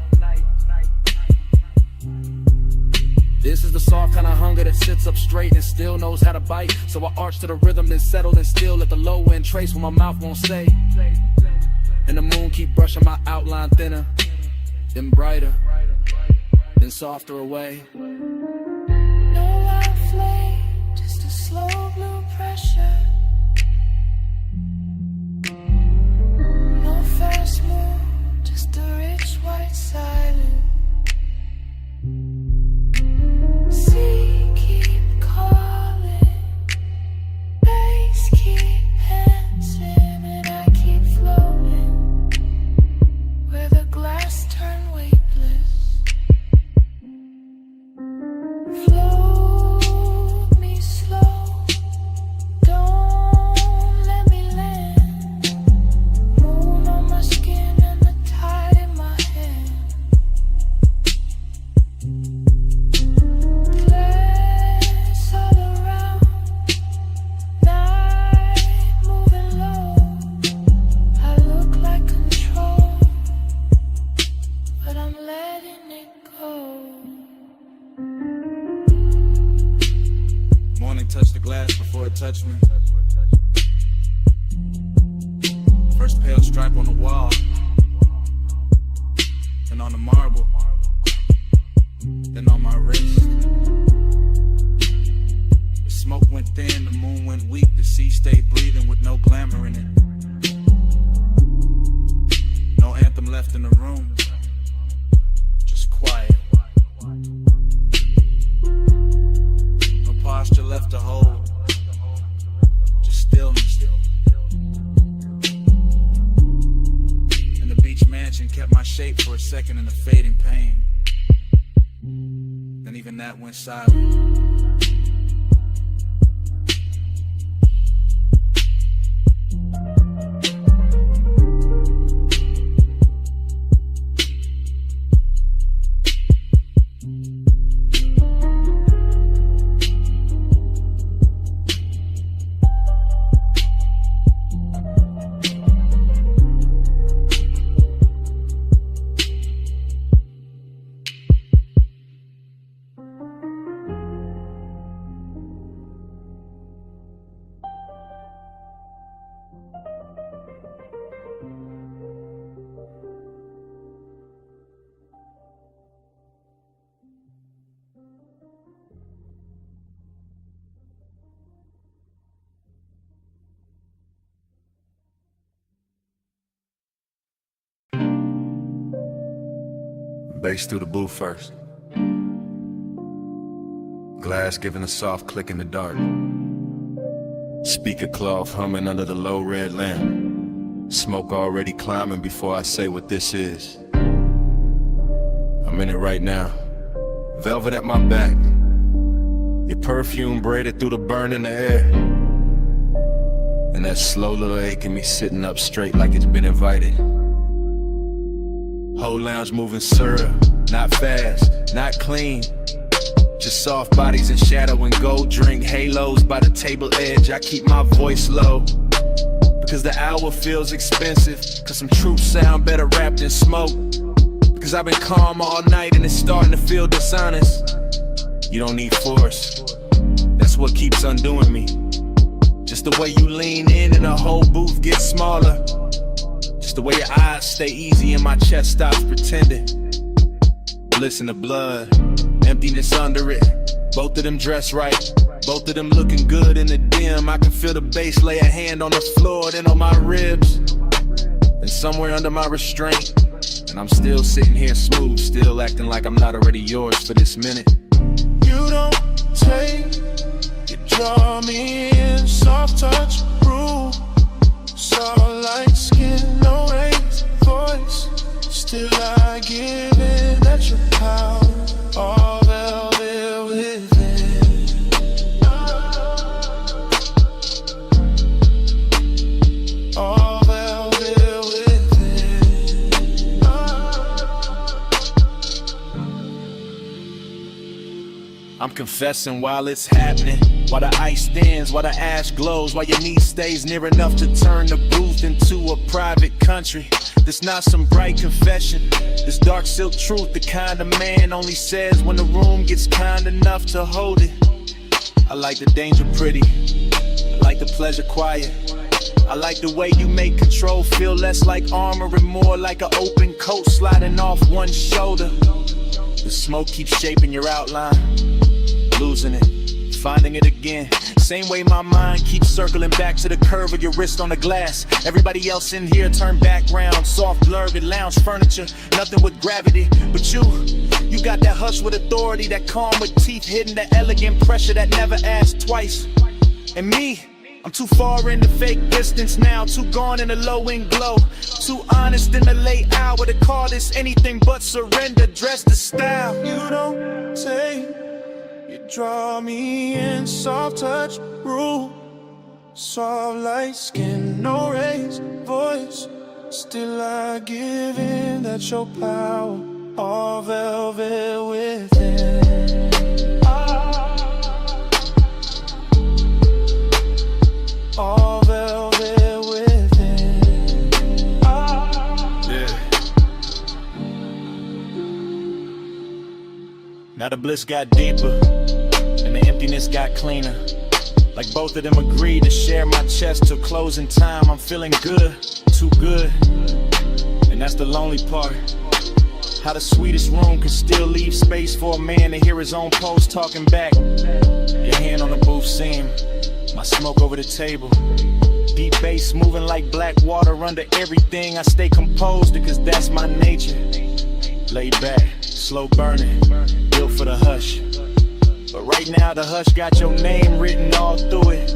This is the soft kind of hunger that sits up straight and still knows how to bite. So I arch to the rhythm, then settle and still let the low end trace what my mouth won't say. And the moon keep brushing my outline thinner, then brighter, then softer away. No outflame, just a slow blue pressure. No fast move, just a rich white silence. Sea keep calling, bass keep dancing, and I keep floating where the glass turn weightless. Float me slow, don't let me land. Moon on my skin and the tide in my hand. Flares all around, night moving low. I look like control, but I'm letting it go. Morning touched the glass before it touched me. First pale stripe on the wall, then on the marble, then on my wrist. The smoke went thin, the moon went weak, the sea stayed breathing with no glamour in it. No anthem left in the room, just quiet. No posture left to hold, just stillness. And the beach mansion kept my shape for a second in the fading pain. Then even that went silent. Bass through the booth first. Glass giving a soft click in the dark. Speaker cloth humming under the low red lamp. Smoke already climbing before I say what this is. I'm in it right now. Velvet at my back. Your perfume braided through the burn in the air. And that slow little ache in me sitting up straight like it's been invited. Whole lounge moving syrup, not fast, not clean. Just soft bodies in shadow and gold drink halos by the table edge. I keep my voice low because the hour feels expensive. Cause some truth sound better wrapped in smoke. Because I've been calm all night and it's starting to feel dishonest. You don't need force, that's what keeps undoing me. Just the way you lean in and the whole booth gets smaller. Just the way your eyes stay easy and my chest stops pretending. Listen to blood, emptiness under it. Both of them dressed right, both of them looking good in the dim. I can feel the bass lay a hand on the floor, then on my ribs, and somewhere under my restraint. And I'm still sitting here smooth, still acting like I'm not already yours for this minute. You don't take, you draw me in, soft touch, rule. Soft like skin, no raised voice. Still I give in at your power, all velvet within. All velvet within. I'm confessing while it's happening, while the ice thins, while the ash glows, while your knee stays near enough to turn the booth into a private country. This not some bright confession, this dark silk truth, the kind of man only says when the room gets kind enough to hold it. I like the danger pretty, I like the pleasure quiet. I like the way you make control feel less like armor and more like an open coat sliding off one shoulder. The smoke keeps shaping your outline, losing it, finding it again. Same way my mind keeps circling back to the curve of your wrist on the glass. Everybody else in here turn background, soft blurred lounge furniture, nothing with gravity. But you got that hush with authority, that calm with teeth hidden, that elegant pressure that never asks twice. And me, I'm too far in the fake distance now, too gone in the low end glow, too honest in the late hour to call this anything but surrender, dressed to style. You don't take, you draw me in, soft touch, rule. Soft like skin, no raised voice. Still I give in, that's your power, all velvet within. All velvet within. Yeah. Now the bliss got deeper and the emptiness got cleaner. Like both of them agreed to share my chest till closing time. I'm feeling good, too good. And that's the lonely part. How the sweetest room can still leave space for a man to hear his own pulse talking back. Your hand on the booth seam, my smoke over the table. Deep bass moving like black water under everything. I stay composed because that's my nature. Laid back, slow burning, built for the hush. But right now the hush got your name written all through it.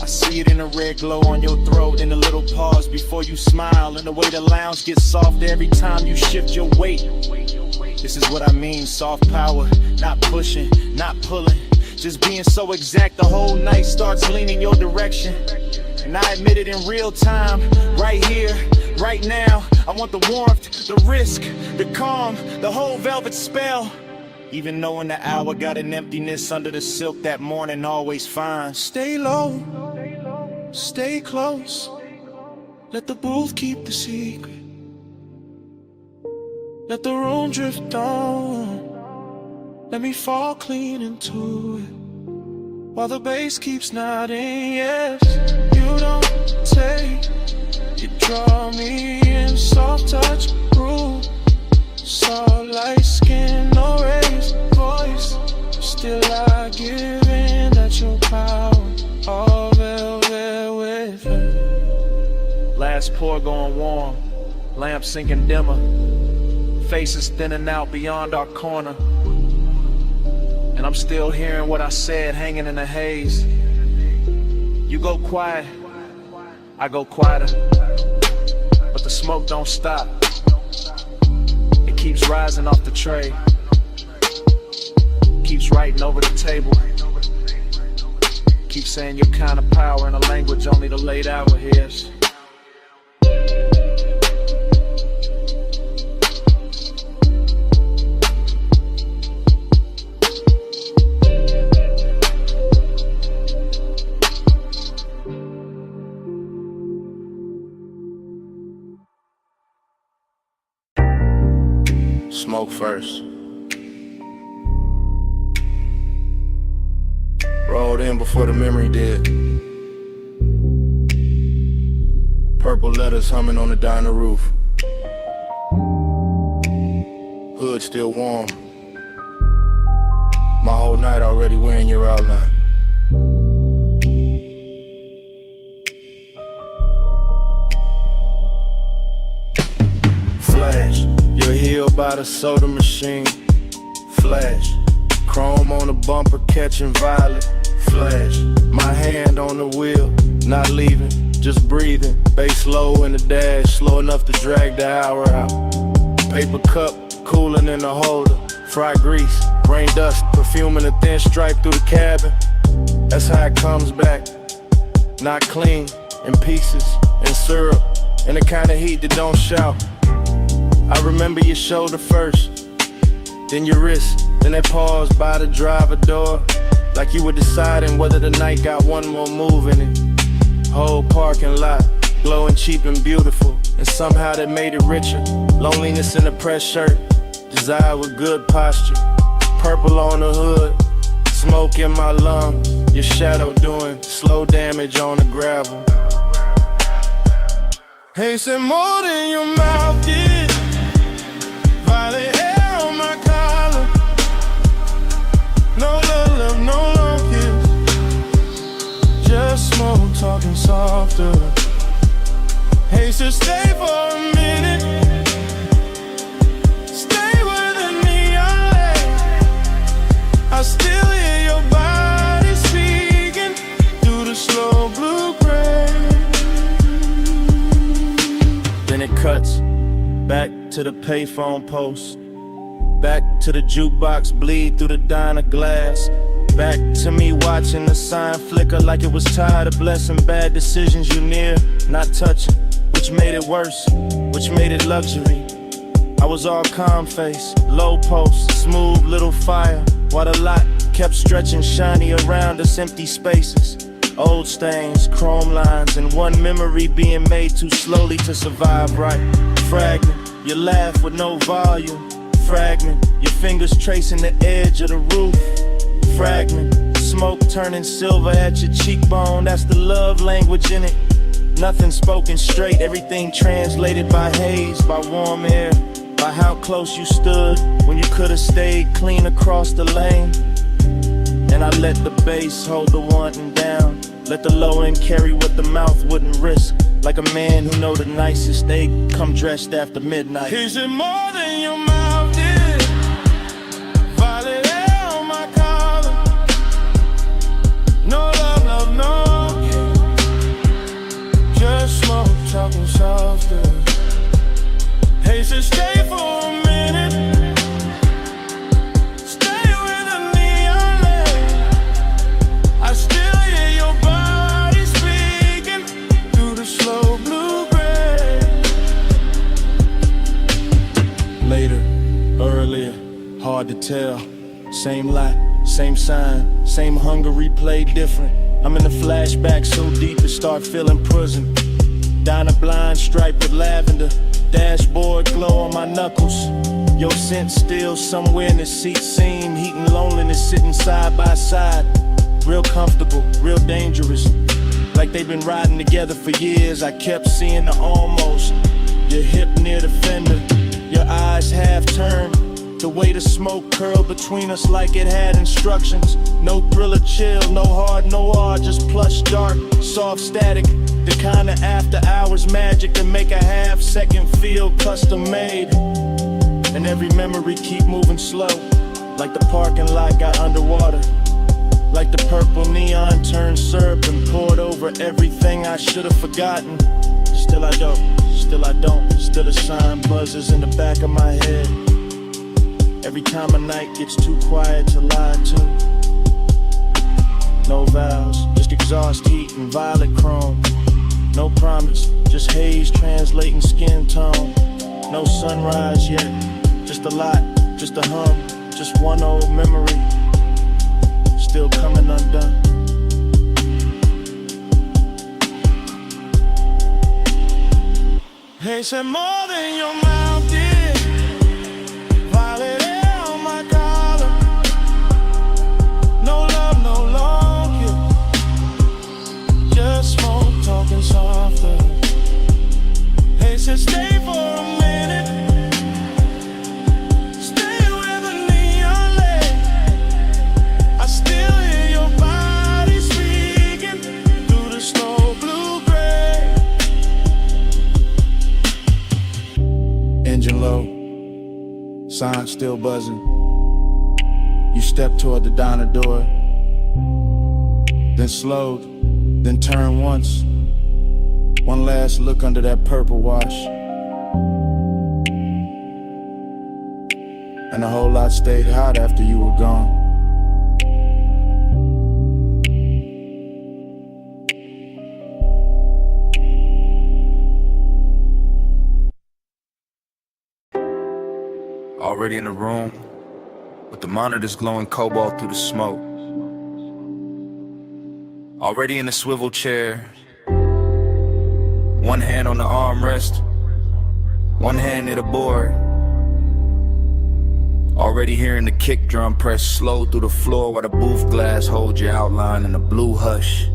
I see it in the red glow on your throat, in the little pause before you smile, and the way the lounge gets softer every time you shift your weight. This is what I mean, soft power, not pushing, not pulling, just being so exact the whole night starts leaning your direction. And I admit it in real time, right here, right now. I want the warmth, the risk, the calm, the whole velvet spell. Even knowing the hour got an emptiness under the silk that morning always finds. Stay low, stay close, let the booth keep the secret. Let the room drift on, let me fall clean into it. While the bass keeps nodding, yes. You don't take, you draw me in, soft touch, groove. Soft light skin, no raised voice. Still I give in, that your power, all velvet with her. Last pour going warm, lamp sinking dimmer. Faces thinning out beyond our corner. And I'm still hearing what I said hanging in the haze. You go quiet, I go quieter. But the smoke don't stop. It keeps rising off the tray. Keeps writing over the table. Keeps saying your kind of power in a language only the late hour hears. Smoke first. Rolled in before the memory did. Purple letters humming on the diner roof. Hood still warm. My whole night already wearing your outline. Flash, you're healed by the soda machine. Flash, chrome on the bumper catching violet. Flash, my hand on the wheel, not leaving, just breathing. Bass low in the dash, slow enough to drag the hour out. Paper cup, cooling in the holder. Fried grease, brain dust, perfume in a thin stripe through the cabin. That's how it comes back. Not clean, in pieces, in syrup, in the kind of heat that don't shout. I remember your shoulder first, then your wrist, then that pause by the driver door. Like you were deciding whether the night got one more move in it. Whole parking lot, glowing cheap and beautiful, and somehow that made it richer. Loneliness in a pressed shirt, desire with good posture. Purple on the hood, smoke in my lungs. Your shadow doing slow damage on the gravel. Hey, said more than your mouth did. Violet hair on my collar. No love, no long kiss. Just smoke talking softer. Hey, so stay for a minute. Stay where the neon light. I still hear your body speaking through the slow blue-gray. Then it cuts back to the payphone post. Back to the jukebox, bleed through the diner glass. Back to me watching the sign flicker like it was tired of blessing bad decisions you near, not touching, which made it worse, which made it luxury. I was all calm face, low post, smooth little fire, while the lot kept stretching shiny around us, empty spaces. Old stains, chrome lines, and one memory being made too slowly to survive right. Fragment, you laugh with no volume. Fragment, your fingers tracing the edge of the roof. Fragment, smoke turning silver at your cheekbone. That's the love language in it. Nothing spoken straight, everything translated by haze, by warm air, by how close you stood when you could have stayed clean across the lane. And I let the bass hold the wanting down, let the low end carry what the mouth wouldn't risk. Like a man who know the nicest, they come dressed after midnight. Is it more than your mouth did? Violet air on my collar. No love, love, no. Just smoke, talking softer. Hey, so stay for a minute. Stay with the neon light. I still hear your body speaking through the slow blue-gray. Later, earlier, hard to tell. Same lot, same sign, same hunger replayed different. I'm in the flashback so deep it start feeling prison. Down a blind stripe with lavender, dashboard glow on my knuckles. Your scent still somewhere in the seat seam, heat and loneliness sitting side by side. Real comfortable, real dangerous. Like they've been riding together for years. I kept seeing the almost. Your hip near the fender, your eyes half turned. The way the smoke curled between us like it had instructions. No thriller chill, no hard noir, just plush dark, soft static. The kind of after hours magic that make a half second feel custom made. And every memory keep moving slow, like the parking lot got underwater. Like the purple neon turned syrup and poured over everything I should have forgotten. Still I don't, still a sign buzzes in the back of my head. Every time a night gets too quiet to lie to. No vows, just exhaust heat and violet chrome. No promise, just haze translating skin tone. No sunrise yet, just a lot, just a hum, just one old memory, still coming undone. Hey, said more than your mouth did. Violet air on my collar. No love, no long kiss. Just smoke, talking softer. Hey, said stay for a minute. Stay with the neon light. I still hear your body speaking through the slow blue-gray. Engine low, sign still buzzing. You step toward the diner door, then slowed, then turned once. One last look under that purple wash, and a whole lot stayed hot after you were gone. Already in the room, with the monitors glowing cobalt through the smoke. Already in the swivel chair, one hand on the armrest, one hand near the board. Already hearing the kick drum press slow through the floor while the booth glass holds your outline in a blue hush.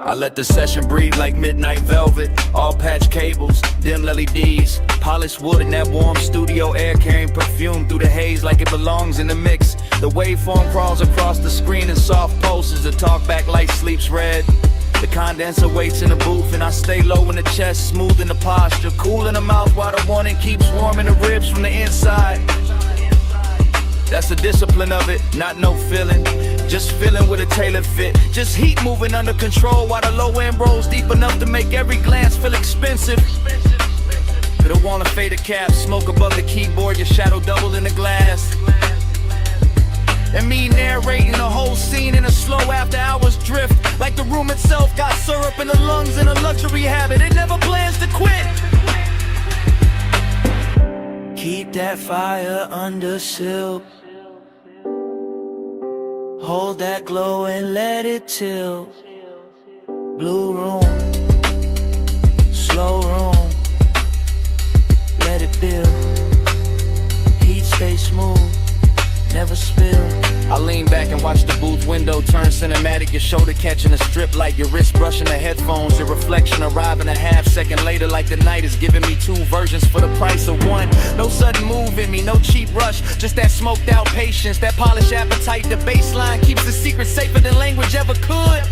I let the session breathe like midnight velvet. All patch cables, dim LEDs, polished wood and that warm studio air carrying perfume through the haze like it belongs in the mix. The waveform crawls across the screen in soft pulses. The talkback light sleeps red. The condenser waits in the booth and I stay low in the chest, smooth in the posture, cool in the mouth while the warning keeps warming the ribs from the inside. That's the discipline of it, not no feeling. Just feeling with a tailored fit. Just heat moving under control while the low end rolls deep enough to make every glance feel expensive. The wall and faded cap, smoke above the keyboard, your shadow doubled in the glass. And me narrating the whole scene in a slow after hours drift. Like the room itself got syrup in the lungs in a luxury habit. It never plans to quit. Keep that fire under silk. Hold that glow and let it tilt. Blue room, slow room, let it build. Heat stay smooth, never spill. I lean back and watch the booth window turn cinematic. Your shoulder catching a strip light, your wrist brushing the headphones. Your reflection arriving a half second later, like the night is giving me two versions for the price of one. No sudden move in me, no cheap rush, just that smoked out patience, that polished appetite. The baseline keeps the secret safer than language ever could.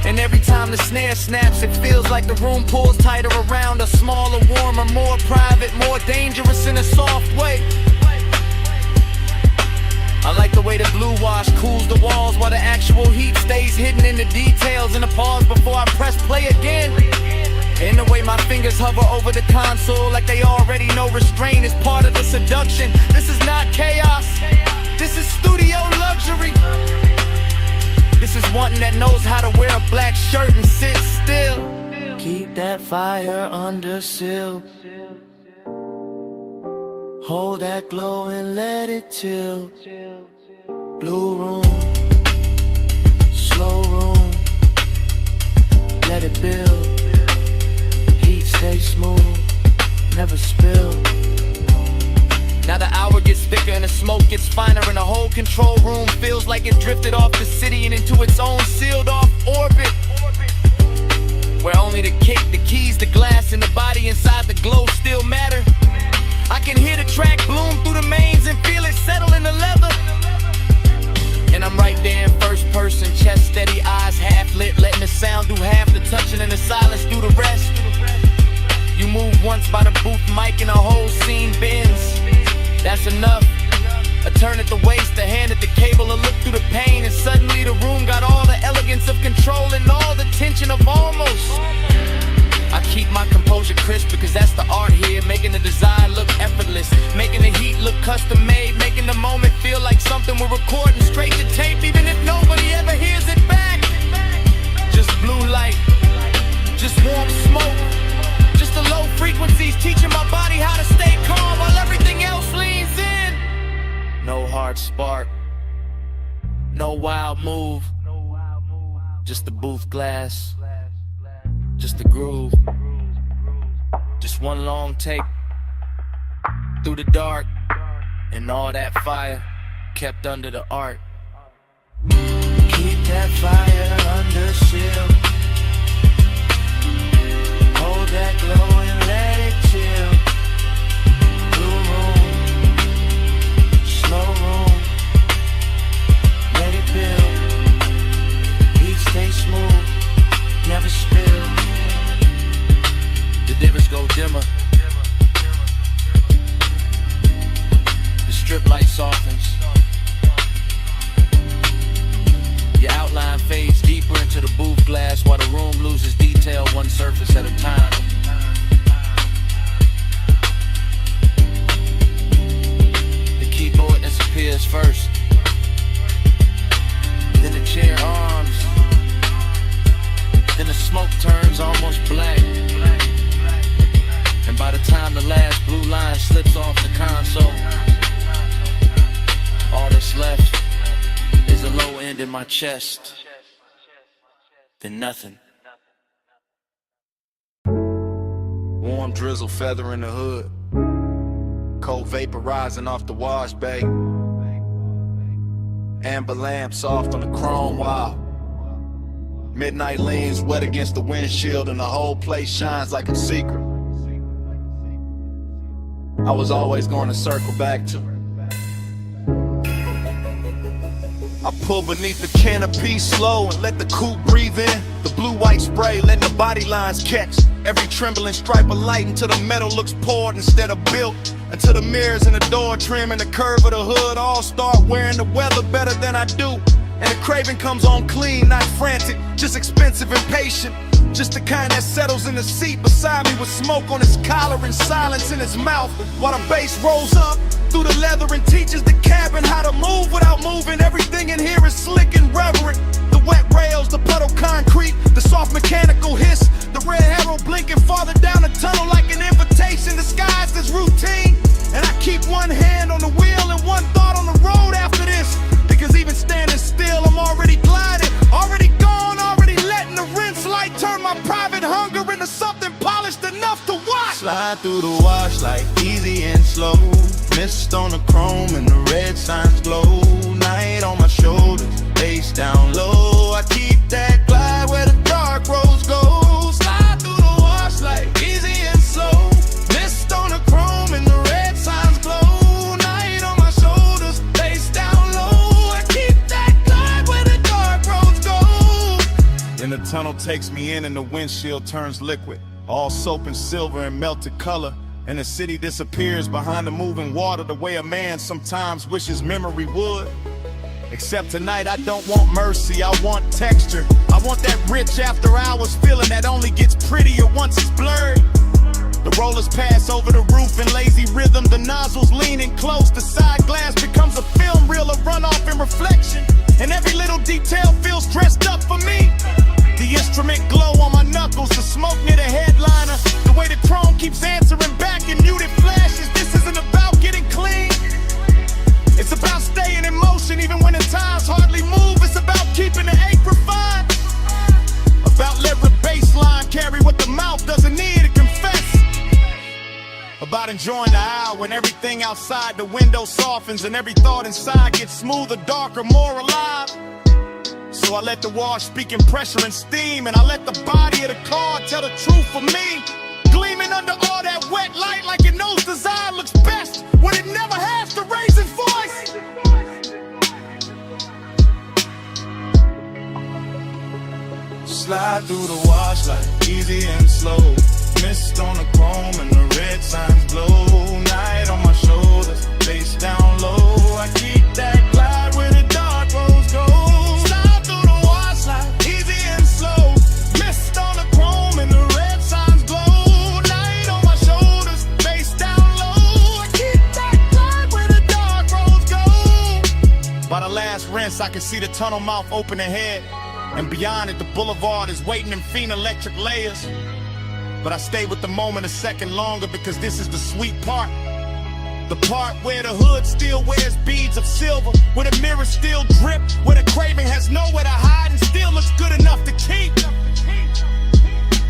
And every time the snare snaps, it feels like the room pulls tighter around us. Smaller, warmer, more private, more dangerous in a soft way. I like the way the blue wash cools the walls while the actual heat stays hidden in the details. And the pause before I press play again. And the way my fingers hover over the console like they already know restraint is part of the seduction. This is not chaos, this is studio luxury. This is one that knows how to wear a black shirt and sit still. Keep that fire under seal. Hold that glow and let it chill. Blue room, slow room, let it build. Heat stay smooth, never spill. Now the hour gets thicker and the smoke gets finer, and the whole control room feels like it drifted off the city and into its own sealed off orbit, where only the kick, the keys, the glass, and the body inside the glow still matter. I can hear the track bloom through the mains and feel it settle in the leather. And I'm right there in first person, chest steady, eyes half lit, letting the sound do half the touching and the silence do the rest. You move once by the booth mic and the whole scene bends. That's enough. A turn at the waist, a hand at the cable, a look through the pain, and suddenly the room got all the elegance of control and all the tension of almost. I keep my composure crisp because that's the art here, making the design look effortless, making the heat look custom made, making the moment feel like something we're recording straight to tape, even if nobody ever hears it back. Just blue light, just warm smoke, just the low frequencies teaching my body how to stay calm while everything else leans in. No hard spark, no wild move, just the booth glass, just the groove, just one long take through the dark, and all that fire kept under the art. Keep that fire under seal. Hold that glow and let it chill. Blue room, slow room, let it build. Heat stay smooth, never spill. The dimmers go dimmer. The strip light softens. Your outline fades deeper into the booth glass while the room loses detail one surface at a time. The keyboard disappears first, then the chair arms, then the smoke turns almost black. And by the time the last blue line slips off the console, all that's left is a low end in my chest, then nothing. Warm drizzle feathering the hood, cold vapor rising off the wash bay, amber lamp soft on the chrome wall. Midnight leans wet against the windshield and the whole place shines like a secret I was always going to circle back to. I pull beneath the canopy slow and let the coupe breathe in. The blue-white spray letting the body lines catch every trembling stripe of light until the metal looks poured instead of built. Until the mirrors in the door trim and the curve of the hood all start wearing the weather better than I do. And the craving comes on clean, not frantic, just expensive and patient. Just the kind that settles in the seat beside me with smoke on his collar and silence in his mouth while the bass rolls up through the leather and teaches the cabin how to move without moving. Everything in here is slick and reverent. The wet rails, the puddle concrete, the soft mechanical hiss, the red arrow blinking farther down the tunnel like an invitation disguised as routine. And I keep one hand on the wheel and one thought on the road after this, because even standing still I'm already gliding, already gone, already letting the rinse light turn my private hunger into something polished enough to watch. Slide through the wash like easy and slow. Mist on the chrome and the red signs glow. Night on my shoulders, tunnel takes me in and the windshield turns liquid. All soap and silver and melted color. And the city disappears behind the moving water the way a man sometimes wishes memory would. Except tonight I don't want mercy, I want texture. I want that rich after hours feeling that only gets prettier once it's blurred. The rollers pass over the roof in lazy rhythm. The nozzles leaning close, the side glass becomes a film reel of runoff and reflection. And every little detail feels dressed up for me. The instrument glow on my knuckles, the smoke near the headliner. The way the chrome keeps answering back in muted flashes. This isn't about getting clean. It's about staying in motion even when the times hardly move. It's about keeping the ache refined. About letting the baseline carry what the mouth doesn't need to confess. About enjoying the hour when everything outside the window softens and every thought inside gets smoother, darker, more alive. So I let the wash speak in pressure and steam, and I let the body of the car tell the truth for me. Gleaming under all that wet light like it knows design looks best when it never has to raise its voice. Slide through the wash like easy and slow. Mist on the chrome and the red signs glow. Night on my shoulders, face down low. I keep that glide where the dark rose gold. Slide through the wash like easy and slow. Mist on the chrome and the red signs glow. Night on my shoulders, face down low. I keep that glide where the dark rose gold. By the last rinse, I can see the tunnel mouth open ahead. And beyond it, the boulevard is waiting in faint electric layers. But I stay with the moment a second longer because this is the sweet part. The part where the hood still wears beads of silver, where the mirrors still drip, where the craving has nowhere to hide and still looks good enough to keep.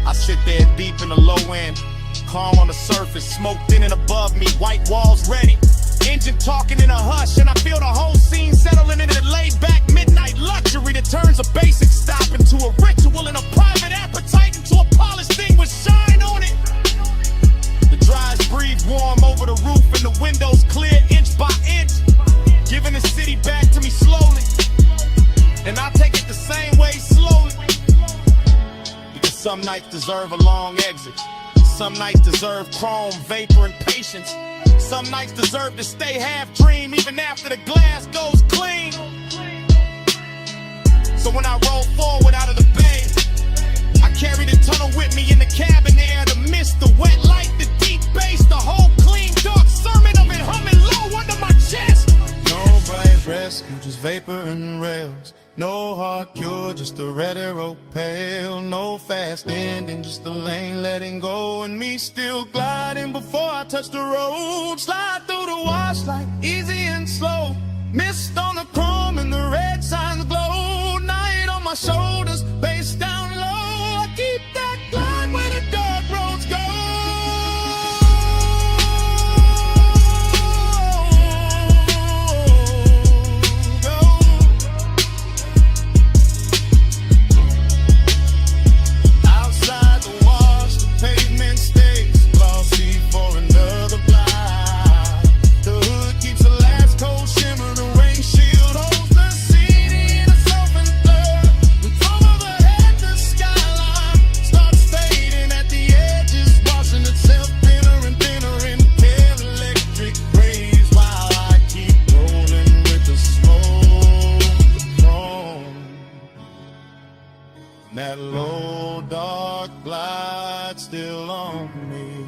I sit there deep in the low end, calm on the surface, smoke thin and above me, white walls ready. Engine talking in a hush, and I feel the whole scene settling into laid back midnight luxury that turns a basic stop into a ritual and a private appetite into a polished thing with shine on it. The dries breathe warm over the roof and the windows clear inch by inch, giving the city back to me slowly. And I take it the same way slowly, because some nights deserve a long exit. Some nights deserve chrome, vapor, and patience. Some nights deserve to stay half dream even after the glass goes clean. So when I roll forward out of the bay, I carry the tunnel with me in the cabin air. The mist, the wet light, the deep bass, the whole clean dark sermon of it humming low under my chest. No bright rescue, just vapor and rails. No hard cure, just a red arrow pale. No fast ending, just the lane letting go. And me still gliding before I touch the road. Slide through the wash like easy and slow. Mist on the chrome and the red signs glow. Night on my shoulders, face down low. I keep that glide where the dark roads go. That low dark glide still on me.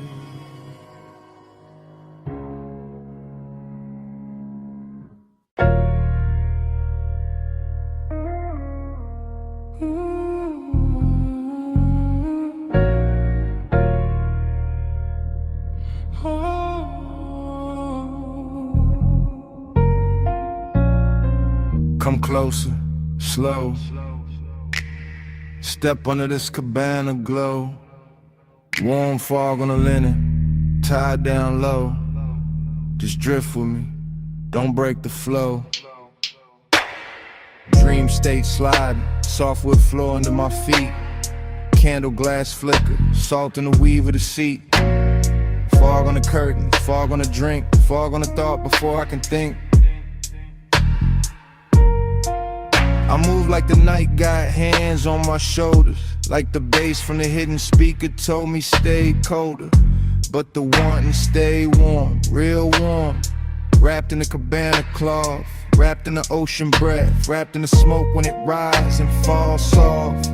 Come closer, slow. Step under this cabana glow. Warm fog on the linen, tied down low. Just drift with me, don't break the flow. Dream state sliding, softwood floor under my feet. Candle glass flicker, salt in the weave of the seat. Fog on the curtains, fog on the drink, fog on the thought before I can think. I'm move like the night got hands on my shoulders, like the bass from the hidden speaker told me stay colder. But the wanting stay warm, real warm. Wrapped in a cabana cloth, wrapped in the ocean breath, wrapped in the smoke when it rises and falls soft.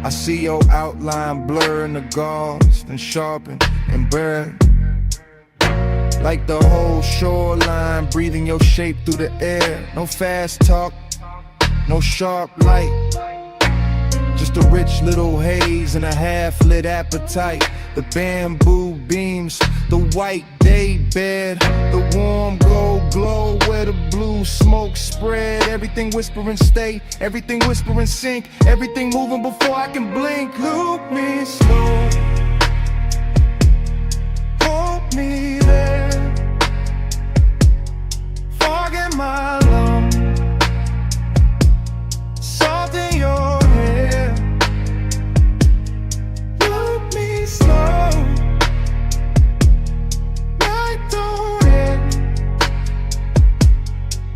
I see your outline blur in the gauze, then sharpen and burn. Like the whole shoreline, breathing your shape through the air. No fast talk, no sharp light, just a rich little haze and a half-lit appetite. The bamboo beams, the white day bed, the warm gold glow where the blue smoke spread. Everything whispering stay, everything whispering sink, everything moving before I can blink. Loop me slow, hold me there, fog in my lungs, salt in your hair. Loop me slow, night don't end,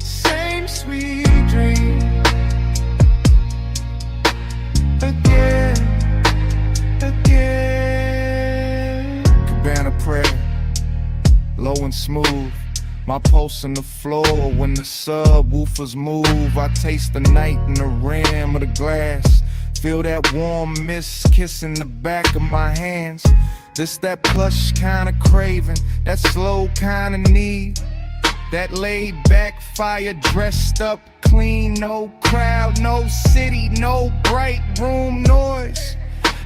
same sweet dream again, again. Cabana prayer, low and smooth, my pulse on the floor when the subwoofers move. I taste the night in the rim of the glass, feel that warm mist kissing the back of my hands. This that plush kind of craving, that slow kind of need, that laid back fire dressed up clean. No crowd, no city, no bright room noise,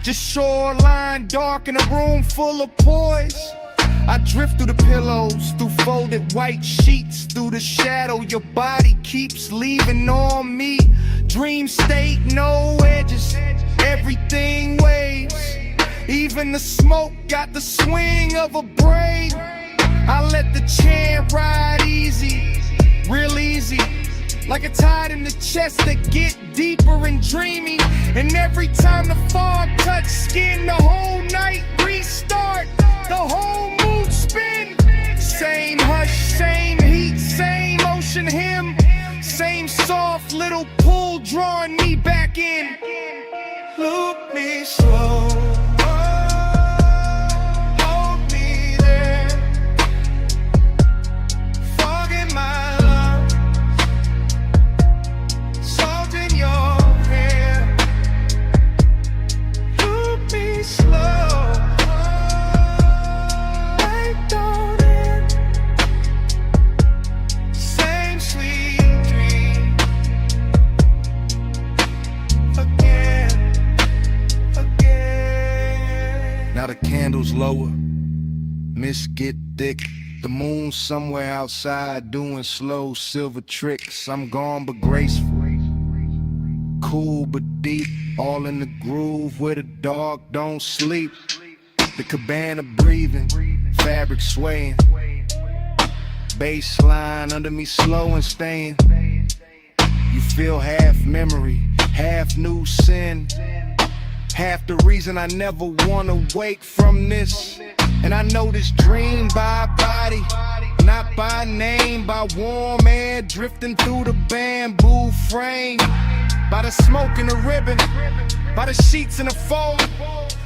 just shoreline dark in a room full of poise. I drift through the pillows, through folded white sheets, through the shadow your body keeps leaving on me. Dream state, no edges, everything waves. Even the smoke got the swing of a braid. I let the chant ride easy, real easy, like a tide in the chest that get deeper and dreamy. And every time the fog touch skin, the whole night restart, the whole mood spin. Same hush, same heat, same ocean hymn, same soft little pull drawing me back in. Loop me slow, hold me there, fog in my lungs, salt in your hair. Loop me slow, night don't end, same sweet dream again, again. Now the candles lower, mist get thick, the moon somewhere outside doing slow silver tricks. I'm gone but graceful, cool but deep, all in the groove where the dog don't sleep. The cabana breathing, fabric swaying, bass line under me slow and staying. You feel half memory, half new sin, half the reason I never wanna wake from this. And I know this dream by body, not by name, by warm air drifting through the bamboo frame, by the smoke in the ribbon, by the sheets in the fold,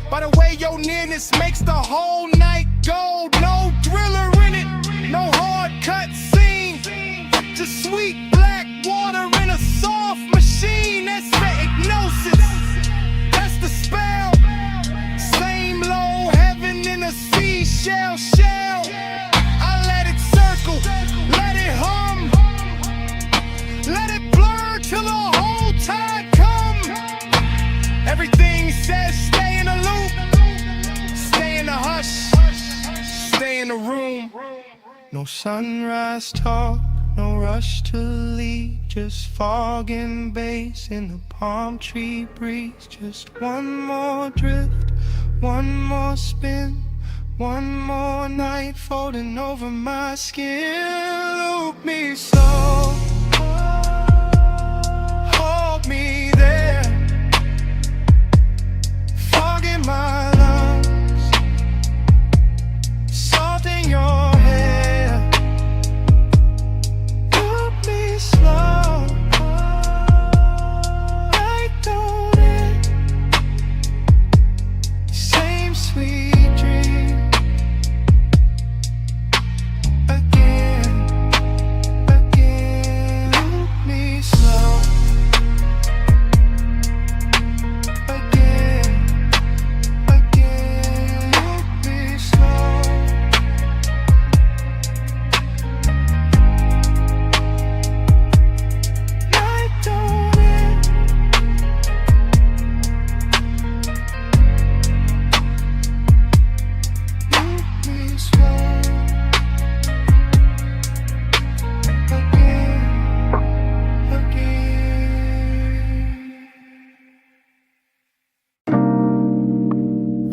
by the way your nearness makes the whole night gold. No thriller in it, no hard cut scene, just sweet black water in a soft machine. That's the hypnosis, that's the spell. Same low heaven in a seashell shell. I let it circle, let it hum, let it blur till the whole tide come. Everything says stay in the loop, stay in the hush, stay in the room. No sunrise talk, no rush to leave, just fog and bass in the palm tree breeze. Just one more drift, one more spin, one more night folding over my skin. Loop me slow, hold me there, fog in my lungs, salt in your hair. Loop me slow,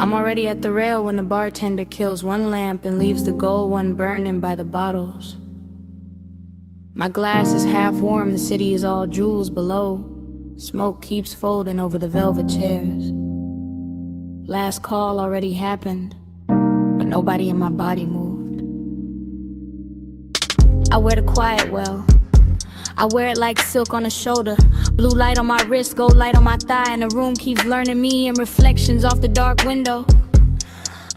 I'm already at the rail when the bartender kills one lamp and leaves the gold one burning by the bottles. My glass is half warm, the city is all jewels below. Smoke keeps folding over the velvet chairs. Last call already happened, but nobody in my body moved. I wear the quiet well. I wear it like silk on the shoulder. Blue light on my wrist, gold light on my thigh, and the room keeps learning me and reflections off the dark window.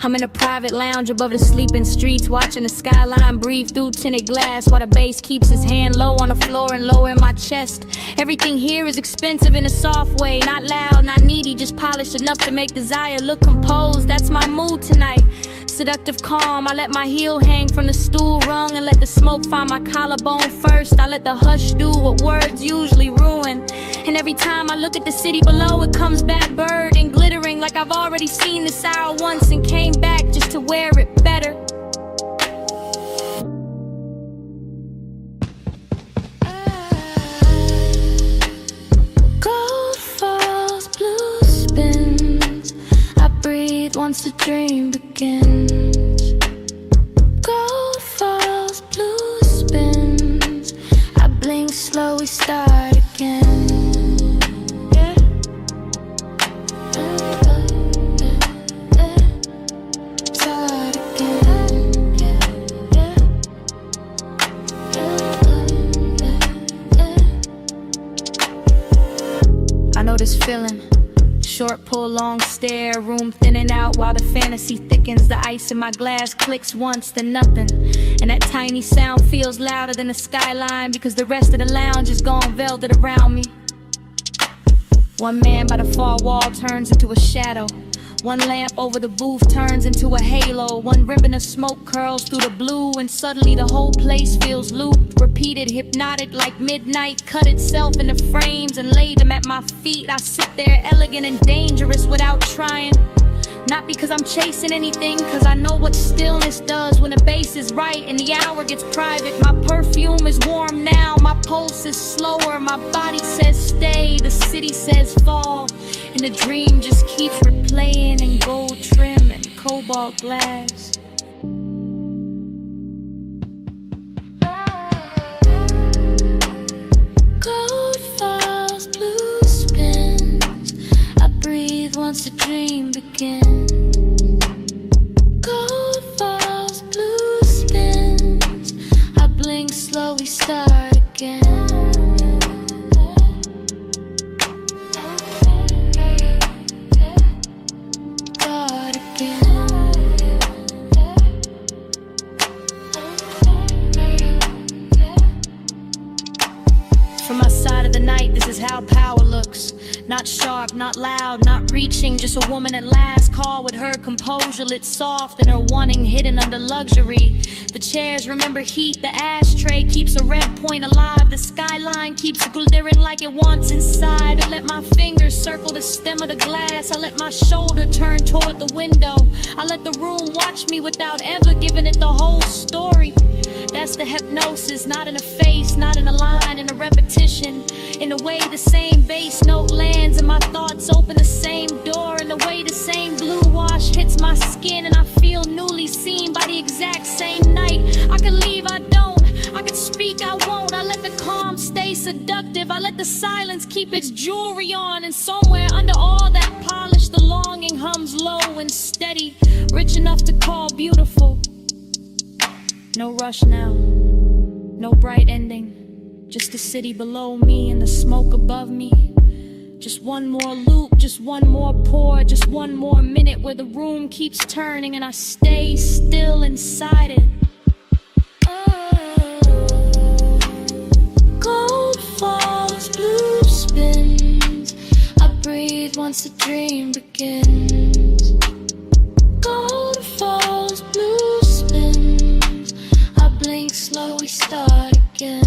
I'm in a private lounge above the sleeping streets, watching the skyline breathe through tinted glass, while the bass keeps his hand low on the floor and low in my chest. Everything here is expensive in a soft way, not loud, not needy, just polished enough to make desire look composed. That's my mood tonight. Seductive calm, I let my heel hang from the stool rung and let the smoke find my collarbone first. I let the hush do what words usually ruin. And every time I look at the city below, it comes back bird and glittering like I've already seen this hour once and came back just to wear it better. Gold falls, blue spins. I breathe once the dream begins. Gold falls, blue spins. I blink slow, we start again. This feeling, short pull, long stare, room thinning out while the fantasy thickens. The ice in my glass clicks once, then nothing, and that tiny sound feels louder than the skyline because the rest of the lounge is gone velvet around me. One man by the far wall turns into a shadow. One lamp over the booth turns into a halo. One ribbon of smoke curls through the blue, and suddenly the whole place feels looped, repeated, hypnotic like midnight. Cut itself into frames and laid them at my feet. I sit there elegant and dangerous without trying. Not because I'm chasing anything, cause I know what stillness does when the bass is right and the hour gets private. My perfume is warm now, my pulse is slower. My body says stay, the city says fall, and the dream just keeps replaying in gold trim and cobalt glass. Gold falls, blue spins. I breathe once the dream begins. Gold falls, blue spins. I blink slow, we start again. Start again. From my side of the night, this is how power looks. Not sharp, not loud, not reaching, just a woman at last call with her composure lit soft and her wanting hidden under luxury. The chairs remember heat, the ashtray keeps a red point alive. The skyline keeps glittering like it wants inside. I let my fingers circle the stem of the glass. I let my shoulder turn toward the window. I let the room watch me without ever giving it the whole story. That's the hypnosis, not in a face, not in a line, in a repetition. In the way the same bass note lands and my thoughts open the same door. In the way the same blue wash hits my skin and I feel newly seen by the exact same night. I could leave, I don't. I could speak, I won't. I let the calm stay seductive. I let the silence keep its jewelry on. And somewhere under all that polish, the longing hums low and steady, rich enough to call beautiful. No rush now, no bright ending, just the city below me and the smoke above me. Just one more loop, just one more pour, just one more minute where the room keeps turning and I stay still inside it. Gold falls, blue spins. I breathe once the dream begins. Gold falls, blue spins. I blink slow, we start again.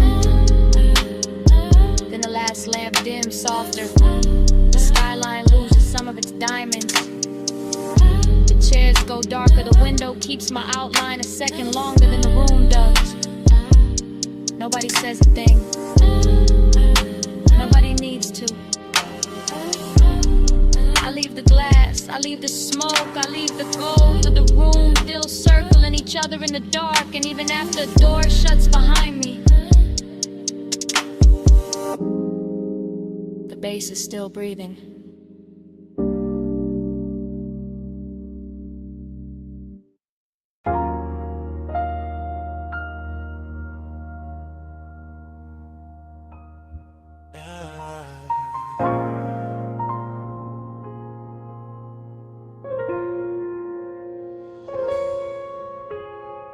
Then the last lamp dims softer. The skyline loses some of its diamonds. The chairs go darker. The window keeps my outline a second longer than the room does. Nobody says a thing. Nobody needs to. I leave the glass, I leave the smoke, I leave the gold of the room, still circling each other in the dark. And even after the door shuts behind me, the bass is still breathing.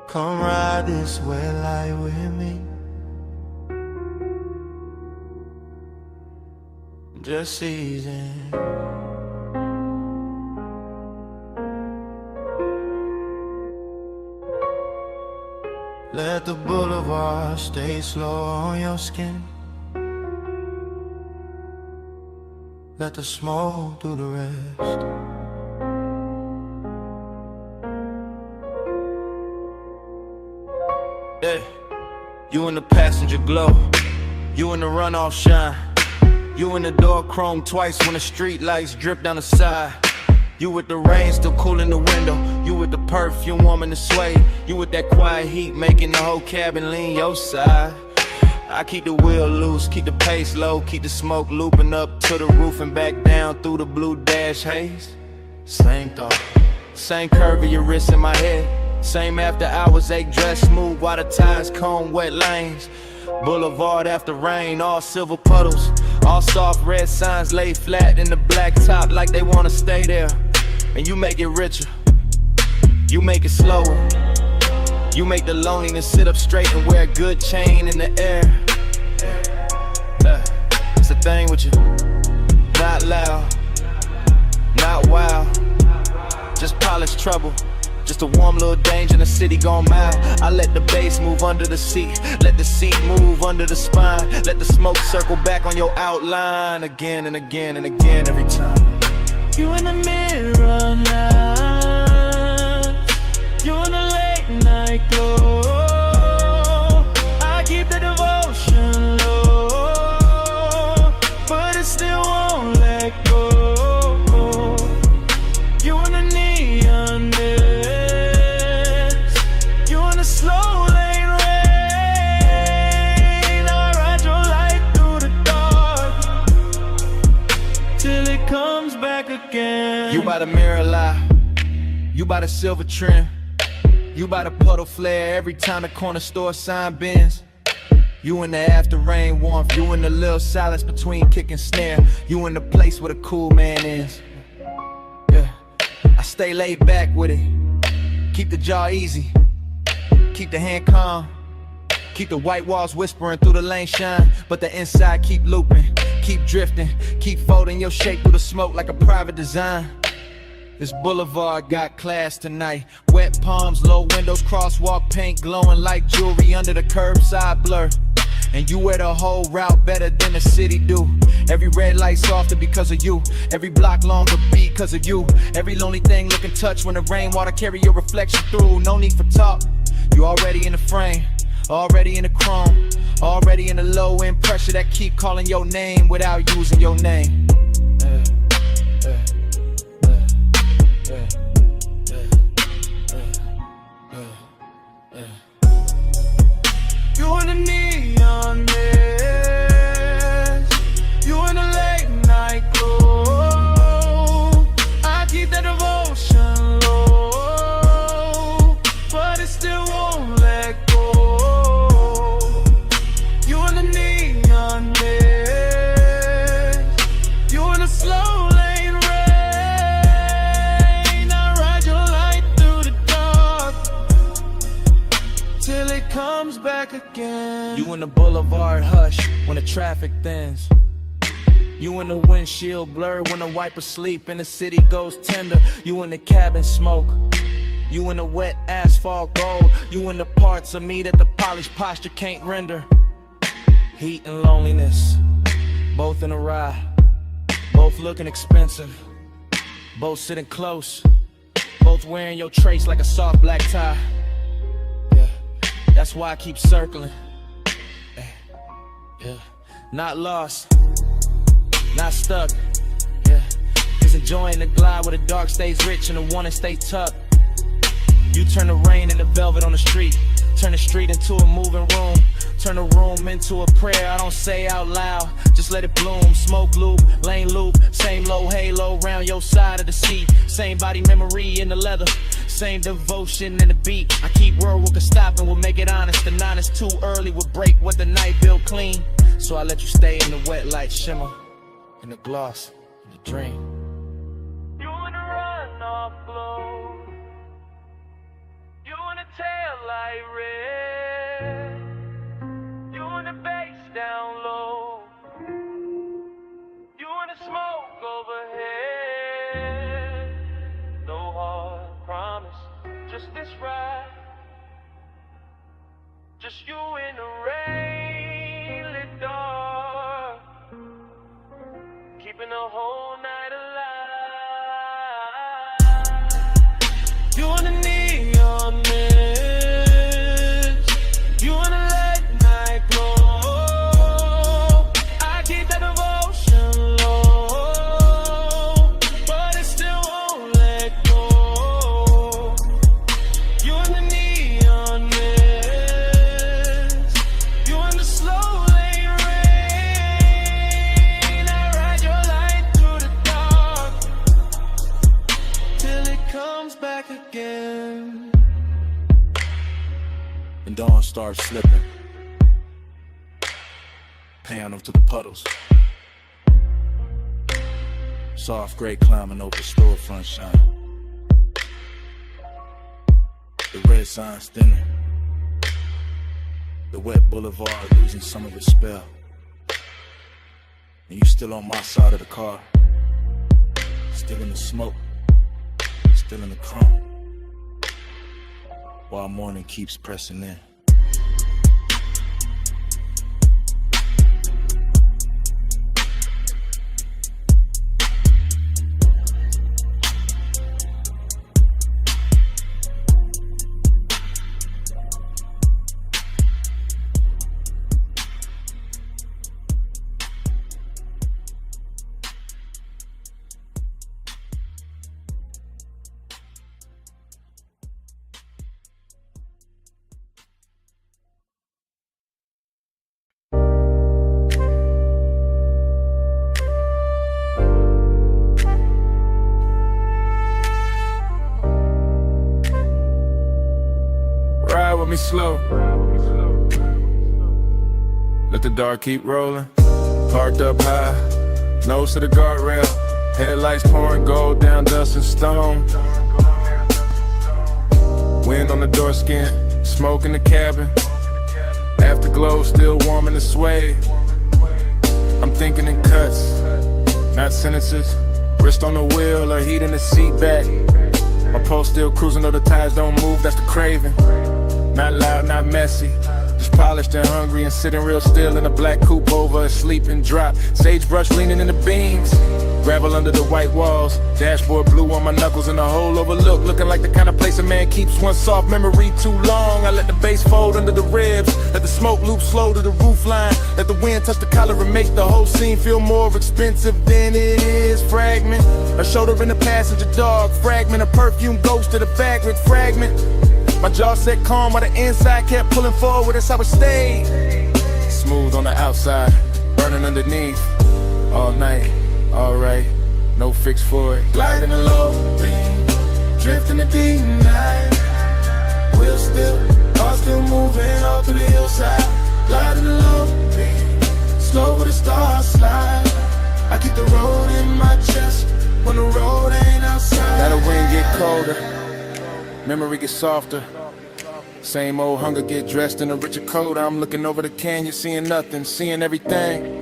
Come ride this red light with me. Just easing. Let the boulevard stay slow on your skin. Let the smoke do the rest. Yeah. You in the passenger glow, you in the runoff shine, you in the door chrome twice when the street lights drip down the side. You with the rain still cool in the window, you with the perfume warming the sway, you with that quiet heat making the whole cabin lean your side. I keep the wheel loose, keep the pace low, keep the smoke looping up to the roof and back down through the blue dash haze. Same thought, same curve of your wrist in my head, same after hours ache dress smooth while the tires comb wet lanes. Boulevard after rain, all silver puddles, all soft red signs laid flat in the black top like they wanna stay there. And you make it richer, you make it slower, you make the loneliness sit up straight and wear a good chain in the air. It's the thing with you, not loud, not wild, just polished trouble. Just a warm little danger in the city gone mild. I let the bass move under the seat, let the seat move under the spine, let the smoke circle back on your outline again and again and again every time. You in the mirror now, you in the late night glow. I keep the devotion low, but it still won't let go. You in the neon slow lane rain, I ride your light through the dark till it comes back again. You by the mirror lie, you by the silver trim, you by the puddle flare every time the corner store sign bends. You in the after rain warmth, you in the little silence between kick and snare, you in the place where the cool man is. Yeah, I stay laid back with it, keep the jaw easy, keep the hand calm, keep the white walls whispering through the lane shine, but the inside keep looping, keep drifting, keep folding your shape through the smoke like a private design. This boulevard got class tonight, wet palms, low windows, crosswalk paint glowing like jewelry under the curbside blur. And you wear the whole route better than the city do. Every red light softer because of you, every block longer because of you, every lonely thing looking touch when the rainwater carry your reflection through. No need for talk, you already in the frame, already in the chrome, already in the low end pressure that keep calling your name without using your name. You in the neon mist, you in the late night glow. I keep that devotion low, but it still won't let go. You in the neon mist, you in the slow lane rain, I ride your light through the dark till it comes back again. You in the boulevard hush when the traffic thins, you in the windshield blur when the wipers sleep and the city goes tender. You in the cabin smoke, you in the wet asphalt gold, you in the parts of me that the polished posture can't render. Heat and loneliness, both in a ride, both looking expensive, both sitting close, both wearing your trace like a soft black tie. Yeah, that's why I keep circling. Yeah, not lost, not stuck. Yeah, Niggas enjoying the glide where the dark stays rich and the warning stay tucked. You turn the rain into velvet on the street. Turn the street into a moving room. Turn the room into a prayer I don't say out loud. Just let it bloom. Smoke loop, lane loop. Same low halo round your side of the seat. Same body memory in the leather. Same devotion in the beat. I keep word we can stop and we'll make it honest. The nine is too early, we'll break what the night built clean. So I let you stay in the wet light shimmer, in the gloss, in the dream. You in the runoff glow. You in the tail light red. You in the bass down low. You in the smoke overhead. No hard promise, just this ride. Just you in the rain lit dark, keeping the whole night alive. You in the neon mist, you in the late night glow. I keep that devotion low, but it still won't let go. You in the neon mist, you in the slow lane rain. I ride your light through the dark till it comes back again. And dawn starts slipping, paying them to the puddles. Soft gray climbing over storefront shine. The red signs thinning. The wet boulevard losing some of its spell. And you still on my side of the car. Still in the smoke. Still in the chrome. While morning keeps pressing in. Ride with me slow. Let the dark keep rolling. Parked up high, nose to the guardrail. Headlights pouring gold down dust and stone. Wind on the door skin, smoke in the cabin. Afterglow still warm in the suede. I'm thinking in cuts, not sentences. Wrist on the wheel or heat in the seat back. My pulse still cruising though the tires don't move, that's the craving. Not loud, not messy, just polished and hungry and sitting real still in a black coupe over a sleeping drop. Sagebrush leaning in the beams, gravel under the white walls. Dashboard blue on my knuckles and a hole overlooked, looking like the kind of place a man keeps one soft memory too long. I let the bass fold under the ribs, let the smoke loop slow to the roof line. Let the wind touch the collar and make the whole scene feel more expensive than it is. Fragment, a shoulder in the passenger dog. Fragment, a perfume ghost to the vagrant fragment. My jaw set calm while the inside kept pulling forward, that's how it stayed. Smooth on the outside, burning underneath. All night, alright, no fix for it. Gliding the low beam, drifting the deep night. Wheels still, car still moving all through the hillside. Gliding the low beam, slow with the stars slide. I keep the road in my chest when the road ain't outside. Now the wind get colder, memory gets softer. Same old hunger get dressed in a richer coat. I'm looking over the canyon, seeing nothing, seeing everything.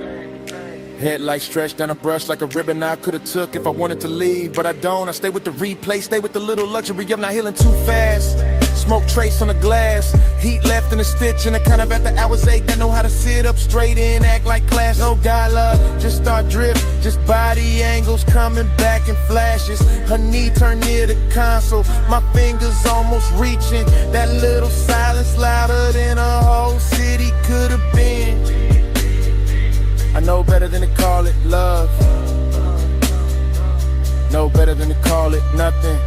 Headlights stretched down a brush like a ribbon I could've took if I wanted to leave, but I don't. I stay with the replay, stay with the little luxury of not healing too fast. Smoke trace on the glass, heat left in a stitch, and the kind of after hours ache that know how to sit up straight and act like class. No dialogue, just start drift, just body angles coming back in flashes. Her knee turned near the console, my fingers almost reaching. That little silence louder than a whole city could have been. I know better than to call it love. No better than to call it nothing.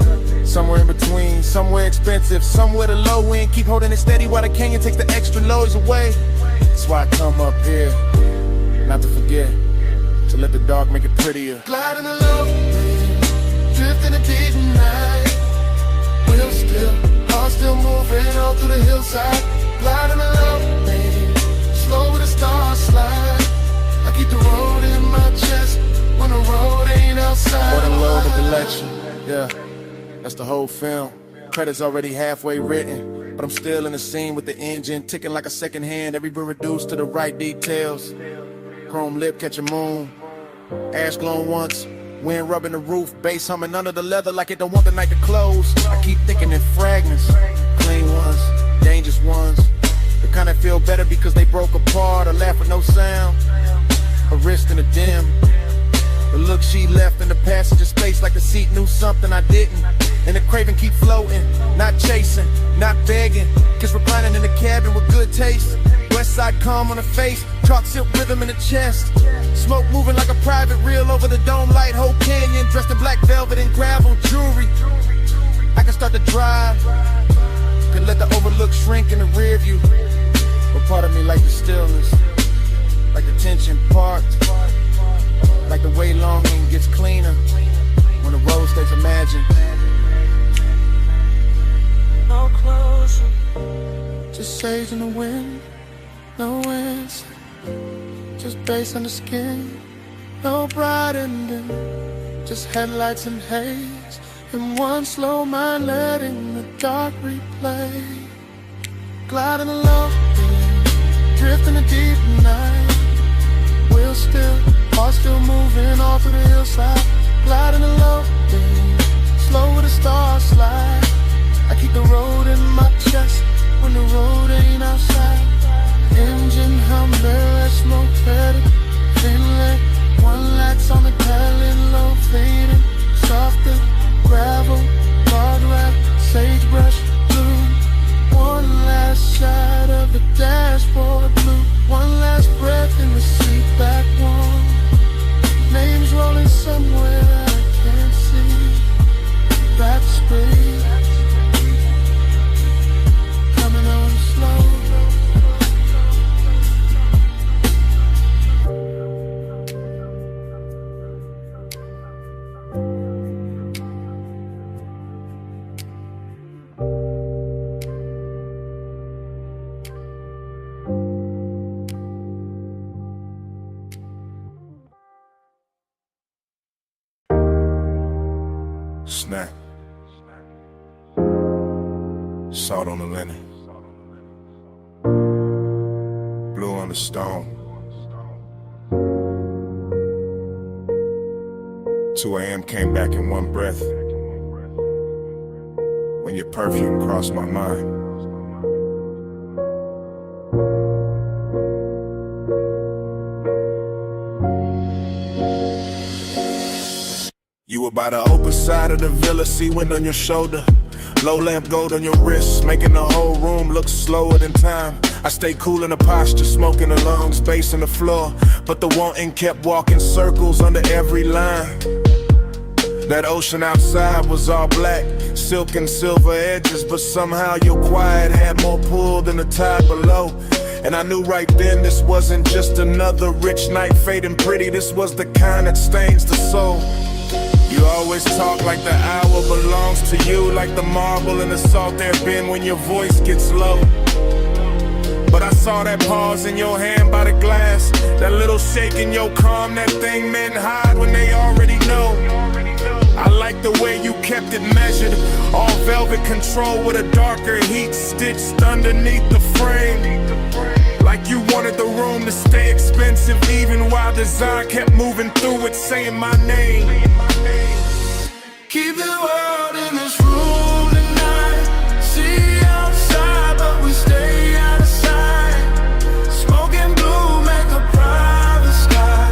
Somewhere in between, somewhere expensive, somewhere the low end. Keep holding it steady while the canyon takes the extra loads away. That's why I come up here, not to forget, to let the dark make it prettier. Gliding along, drifting a deep night. Wheels still, heart still moving all through the hillside. Gliding along, slow with a star slide. I keep the road in my chest when the road ain't outside. More than load the collection, yeah, that's the whole film. Credits already halfway written, but I'm still in the scene with the engine ticking like a second hand. Every bit reduced to the right details. Chrome lip catching moon, ash glowing once, wind rubbing the roof, bass humming under the leather like it don't want the night to close. I keep thinking in fragments, clean ones, dangerous ones. The kind that feel better because they broke apart or laugh with no sound. A wrist in a dim. The look she left in the passenger space like the seat knew something I didn't. And the craving keep floating, not chasing, not begging. Kiss reclining in the cabin with good taste. West side calm on the face, chalk silk rhythm in the chest. Smoke moving like a private reel over the dome light, whole canyon. Dressed in black velvet and gravel jewelry. I can start to drive, can let the overlook shrink in the rear view. But part of me like the stillness, like the tension parked, like the way longing gets cleaner when the road stays imagined. No closer, just sage in the wind, no answer, just bass on the skin, no bright ending, just headlights and haze, and one slow mind letting the dark replay. Gliding along, drifting a deep night, wheels still, heart still moving all through the hillside. Gliding along, slow with a star slide. I keep the road in my chest when the road ain't outside. Engine hum, mirror, smoke faded, inlet, one lights on the tailend, low fading, softer, gravel, guardrail, sagebrush, blue. One last shot of the dashboard blue. One last breath in the seat back warm. Names rolling somewhere I can't see. Back street, coming on slow. Snap. Salt on the linen. Blue on the stone. 2 a.m. came back in one breath. When your perfume crossed my mind. You were by the open side of the villa, see wind on your shoulder. Low lamp gold on your wrist, making the whole room look slower than time. I stay cool in the posture, smoking the lungs, space on the floor. But the wanting kept walking circles under every line. That ocean outside was all black, silk and silver edges. But somehow your quiet had more pull than the tide below. And I knew right then this wasn't just another rich night fading pretty. This was the kind that stains the soul. You always talk like the hour belongs to you, like the marble in the salt there been when your voice gets low. But I saw that pause in your hand by the glass, that little shake in your calm, that thing men hide when they already know. I like the way you kept it measured, all velvet control with a darker heat stitched underneath the frame. Like you wanted the room to stay expensive, even while design kept moving through it, saying my name. Keep the world in this room tonight. See outside, but we stay out of sight. Smoking blue, make a private sky.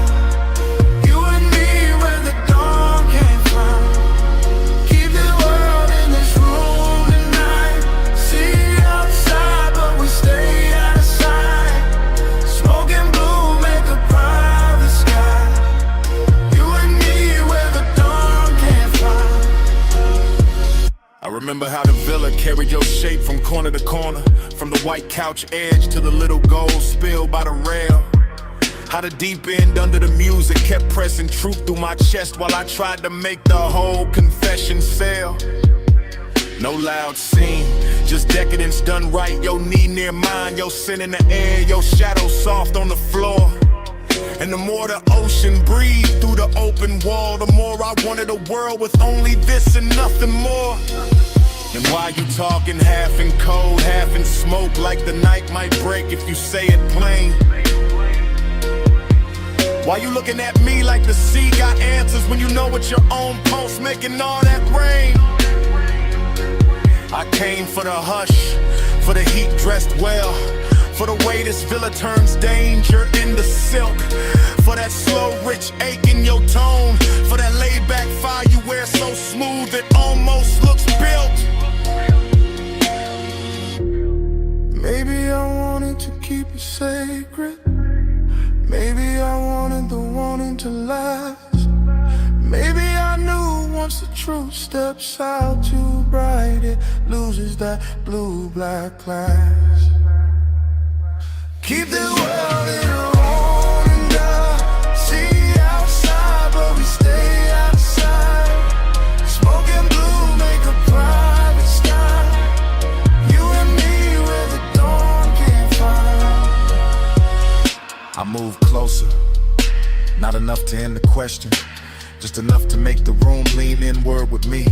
You and me where the dawn came from. Keep the world in this room tonight. See outside, but we stay out of sight. Smoking blue, make a private sky. You and me where the dawn came from. remember how the villa carried your shape from corner to corner, from the white couch edge to the little gold spill by the rail. How the deep end under the music kept pressing truth through my chest while I tried to make the whole confession sell. No loud scene, just decadence done right. Your knee near mine, your sin in the air, your shadow soft on the floor. And the more the ocean breathed through the open wall, the more I wanted a world with only this and nothing more. And why you talking half in cold, half in smoke, like the night might break if you say it plain? Why you looking at me like the sea got answers when you know it's your own pulse making all that rain? I came for the hush, for the heat dressed well, for the way this villa turns danger into silk, for that slow rich ache in your tone, for that laid back fire you wear so smooth it almost looks built. Maybe I wanted to keep it sacred. Maybe I wanted the wanting to last. Maybe I knew once the truth steps out too bright, it loses that blue-black class. Keep the world in our own and see outside, but we stay outside. Smoke and blue make a private sky. You and me where the dawn can't find. I move closer, not enough to end the question, just enough to make the room lean inward with me.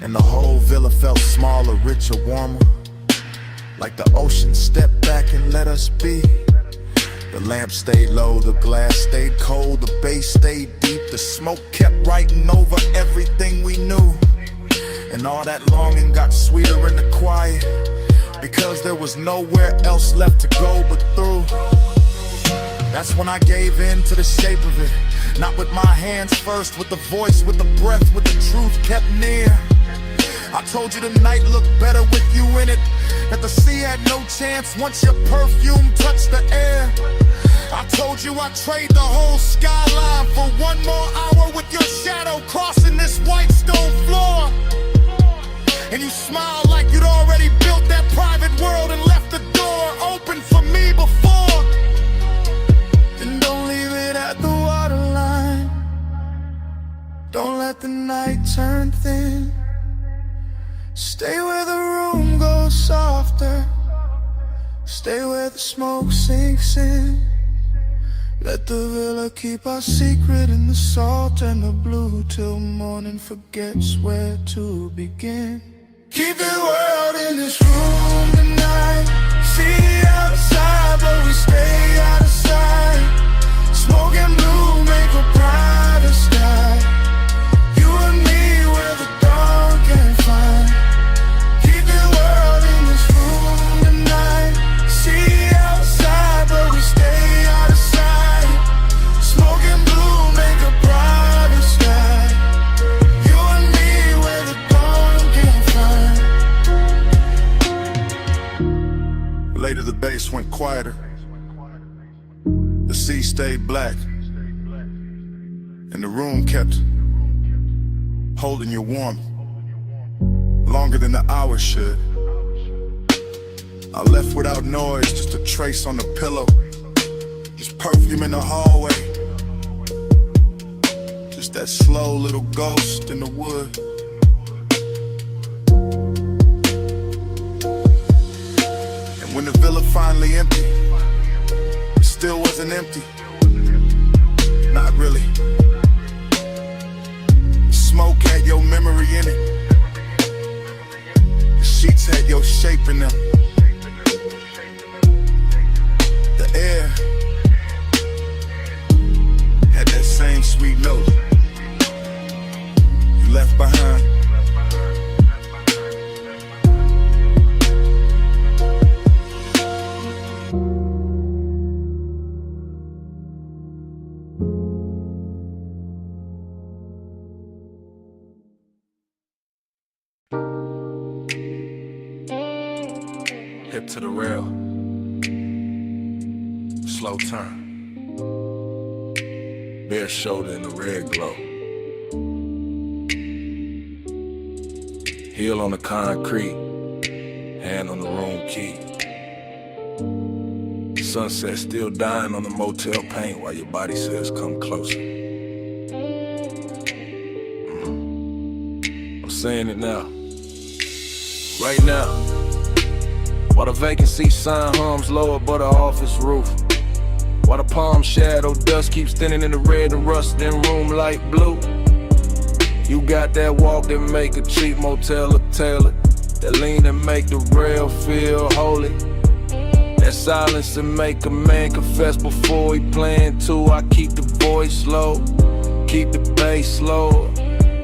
And the whole villa felt smaller, richer, warmer, like the ocean stepped back and let us be. The lamp stayed low, the glass stayed cold, the bass stayed deep, the smoke kept writing over everything we knew. And all that longing got sweeter in the quiet, because there was nowhere else left to go but through. That's when I gave in to the shape of it, not with my hands first, with the voice, with the breath, with the truth kept near. I told you the night looked better with you in it, that the sea had no chance once your perfume touched the air. I told you I'd trade the whole skyline for one more hour with your shadow crossing this white stone floor. And you smiled like you'd already built that private world and left the door open for me before. And don't leave it at the waterline. Don't let the night turn thin. Stay where the room goes softer. Stay where the smoke sinks in. Let the villa keep our secret in the salt and the blue till morning forgets where to begin. Keep the world in this room tonight. See outside, but we stay out of sight. Smoke and blue make a brighter sky. You and me where the dawn can't find. Keep the world in this room tonight. See outside, but we stay out of sight. Smoke and blue make a brighter sky. You and me where the dawn can't find. Later the bass went quieter. The sea stayed black, and the room kept holding you warm, longer than the hours should. I left without noise, just a trace on the pillow, just perfume in the hallway, just that slow little ghost in the wood. And when the villa finally emptied, it still wasn't empty. Not really. The smoke had your memory in it. The sheets had your shape in them. The air had that same sweet note you left behind. Hip to the rail, slow turn, bare shoulder in the red glow. Heel on the concrete, hand on the room key. Sunset still dying on the motel paint while your body says come closer. I'm saying it now. Right now. While the vacancy sign hums low above the office roof. While the palm shadow dust keeps thinning in the red and rusting room light blue. You got that walk that make a cheap motel a tailor. That lean and make the real feel holy. That silence that make a man confess before he plan to. I keep the voice low, keep the bass low.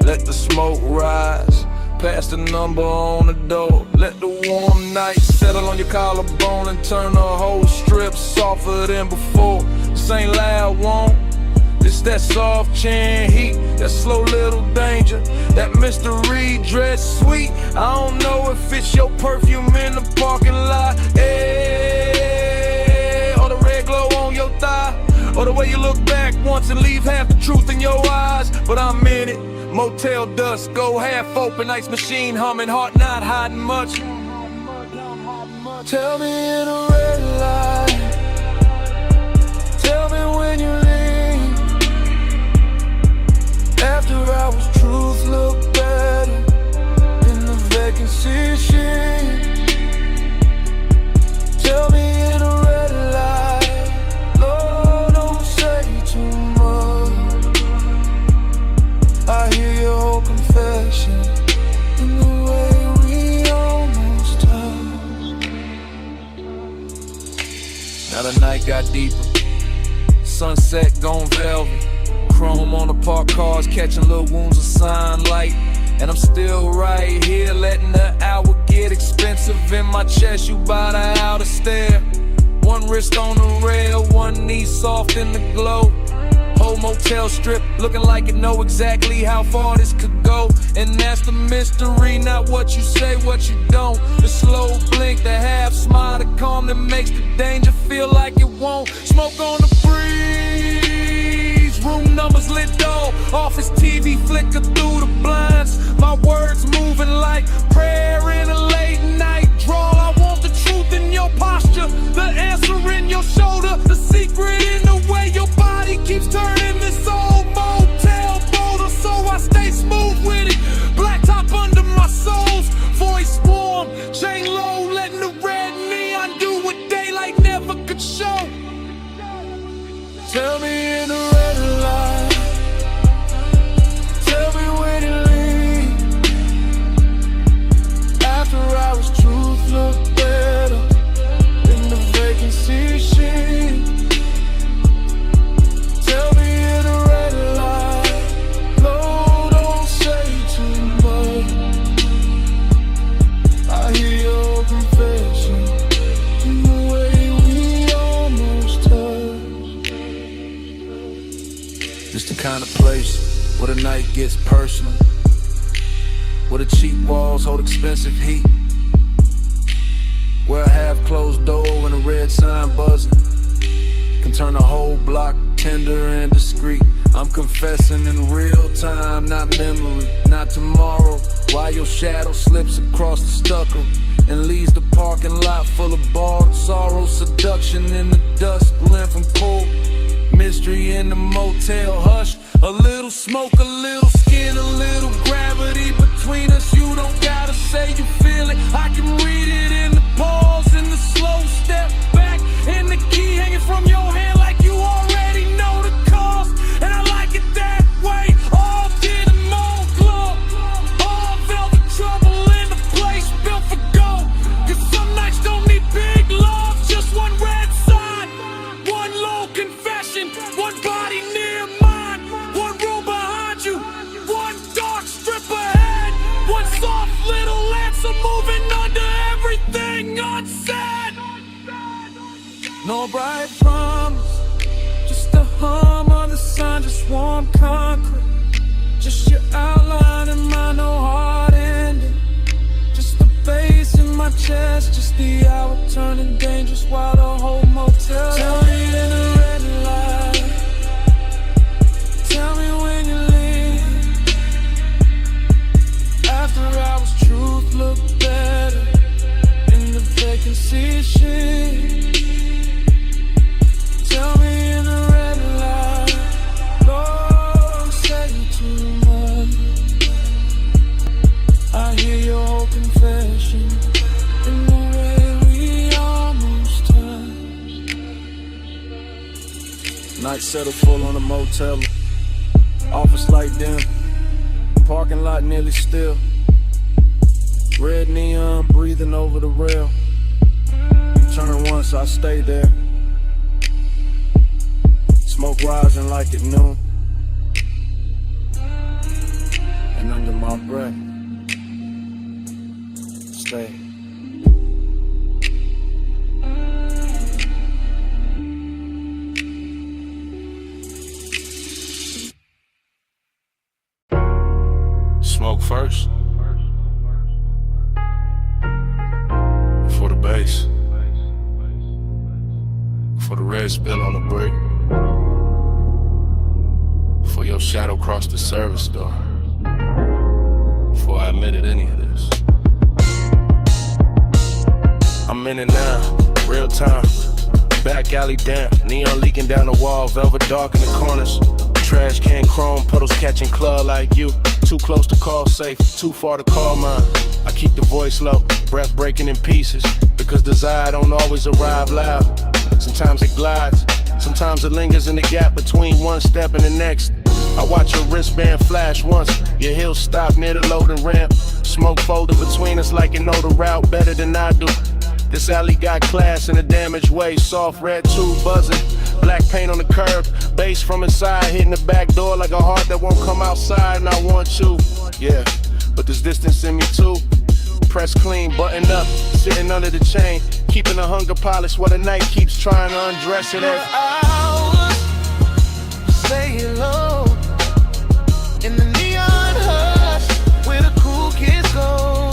Let the smoke rise, pass the number on the door. Let the warm night settle on your collarbone and turn the whole strip softer than before. This ain't loud, won't. It's that soft chin heat, that slow little danger, that mystery dread sweet. I don't know if it's your perfume in the parking lot, or the red glow on your thigh, or the way you look back once and leave half the truth in your eyes. But I'm in it, motel dust, go half open, ice machine humming, heart not hiding much. Tell me in a red light, tell me when you leave. After hours, truth look better in the vacancy sheet. Tell me in a red light, Lord, don't say too much. I hear your whole confession in the way we almost touched. Now the night got deeper, sunset gone velvet. Chrome on the parked cars, catching little wounds of sunlight. And I'm still right here, letting the hour get expensive in my chest. You bout the outer stare. One wrist on the rail, one knee soft in the glow. Whole motel strip, looking like it know exactly how far this could go. And that's the mystery, not what you say, what you don't. The slow blink, the half smile, the calm that makes the danger feel like it won't. Smoke on the breeze. Room numbers lit dull, office TV flicker through the blinds. My words moving like prayer in a late night drawl. I want the truth in your posture, the answer in your shoulder, the secret in the way your body keeps turning this old motel boulder. So I stay smooth with it, black top under my soles, voice warm, chain low, letting the red neon do what daylight never could show. Tell me in the red light, tell me when you leave. After hours, truth look better in the vacancy sheet. Tell me in the red light, Lord, don't say too much. I hear your confession in the way we almost touched. It's the kind of place where the night gets personal, where the cheap walls hold expensive heat, where a half-closed door and a red sign buzzing can turn a whole block tender and discreet. I'm confessing in real time, not memory, not tomorrow. While your shadow slips across the stucco and leaves the parking lot full of borrowed sorrow, seduction in the dust, blend from cold. Mystery in the motel hush, a little smoke, a little skin, a little gravity between us. You don't gotta say you feel it, I can read it in the pause, in the slow step back, and the key hanging from your hand like you already know the cost. And I like it that way, all denim on club, all velvet trouble in the place built for gold. Cause some nights don't need big love, just one red sign, one low confession, one body near mine, one room behind you, one dark strip ahead, one soft little answer moving under everything unsaid. No bright promise, just a hum on the sun, just warm concrete, just your outline in my no hard ending, just the bass in my chest, just the hour turning dangerous while the whole motel. Tell me in the red light, tell me when you leave. After hours, true settle full on a motel. Office light dim, parking lot nearly still. Red neon breathing over the rail. Turn once, I stay there. Smoke rising like at noon. And under my breath, stay. Smoke first. For the bass. For the red spill on the brick. For your shadow cross the service door. Before I admitted any of this. I'm in it now, real time. Back alley damp, neon leaking down the wall, velvet dark in the corners. Trash can chrome, puddles catching claw like you. Too close to call safe, too far to call mine. I keep the voice low, breath breaking in pieces. Because desire don't always arrive loud. Sometimes it glides, sometimes it lingers in the gap between one step and the next. I watch your wristband flash once, your heels stop near the loading ramp. Smoke folding between us like you know the route better than I do. This alley got class in a damaged way, soft red tube buzzing. Black paint on the curb, bass from inside, hitting the back door like a heart that won't come outside, and I want you, yeah, but there's distance in me too. Press clean, buttoned up, sitting under the chain, keeping the hunger polished while the night keeps trying to undress it. Hours, stay low, in the neon hush, where the cool kids go.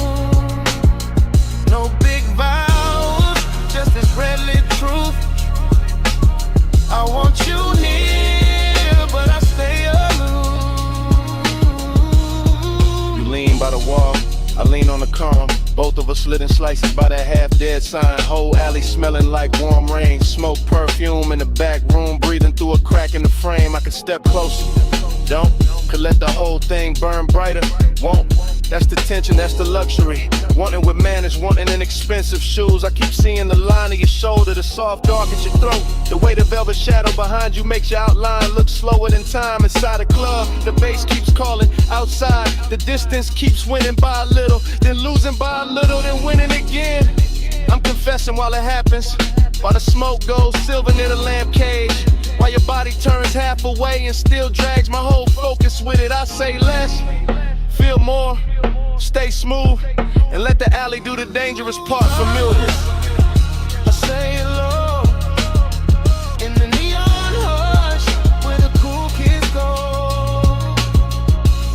No big vows, just this red lit truth. I want you near, but I stay aloof. You lean by the wall, I lean on the column. Both of us slitting slices by that half-dead sign. Whole alley smelling like warm rain. Smoke, perfume in the back room, breathing through a crack in the frame. I could step closer, don't. Could let the whole thing burn brighter, won't. That's the tension, that's the luxury. Wanting with manners, wanting in expensive shoes. I keep seeing the line of your shoulder, the soft dark at your throat. The way the velvet shadow behind you makes your outline look slower than time. Inside a club, the bass keeps calling. Outside, the distance keeps winning by a little, then losing by a little, then winning again. I'm confessing while it happens, while the smoke goes silver near the lamp cage. While your body turns half away and still drags my whole focus with it. I say less, feel more, stay smooth, and let the alley do the dangerous part familiar. I say low, in the neon hush, where the cool kids go.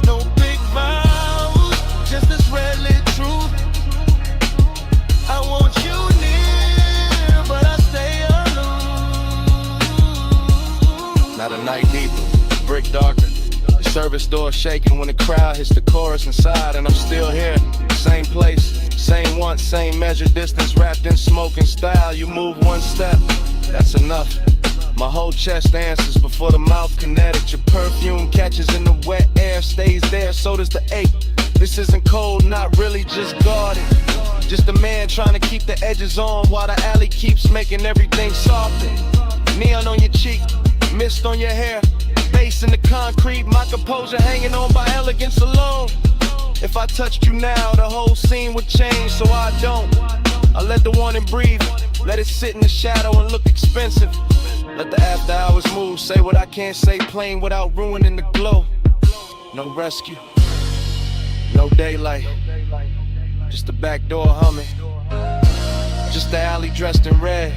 No big vows, just this red lit truth. I want you near, but I stay aloof. Now the night deeper, brick darker. The service door shaking when the crowd hits the chorus inside, and I'm still here. Same place, same want, same measure, distance wrapped in smoke and style. You move one step, that's enough. My whole chest answers before the mouth kinetic. Your perfume catches in the wet air, stays there, so does the ache. This isn't cold, not really, just guarded. Just a man trying to keep the edges on while the alley keeps making everything softer. Neon on your cheek, mist on your hair, bass in the concrete, my composure hanging on by elegance alone. If I touched you now, the whole scene would change, so I don't. I let the warning breathe, let it sit in the shadow and look expensive. Let the after hours move, say what I can't say plain without ruining the glow. No rescue, no daylight, just the back door humming. Just the alley dressed in red,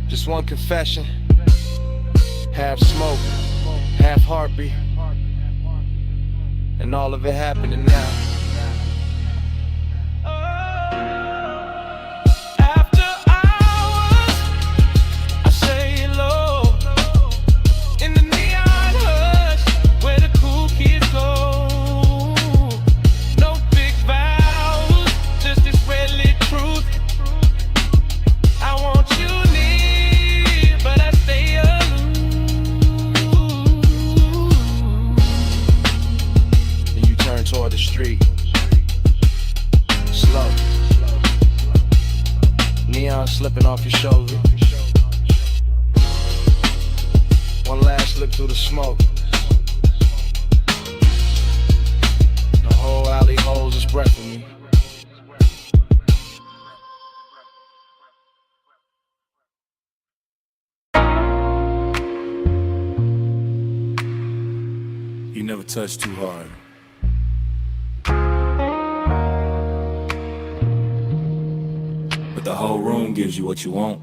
just one confession. Half smoke, half heartbeat, and all of it happening now. After hours, I say low, in the neon hush, where the cool kids go. No big vows, just this red lit truth. I want you near, but I stay aloof. And you turn toward the street, slow. Neon slipping off your shoulder. One last through the smoke. The whole alley holds its breath for me. You never touch too hard. But the whole room gives you what you want.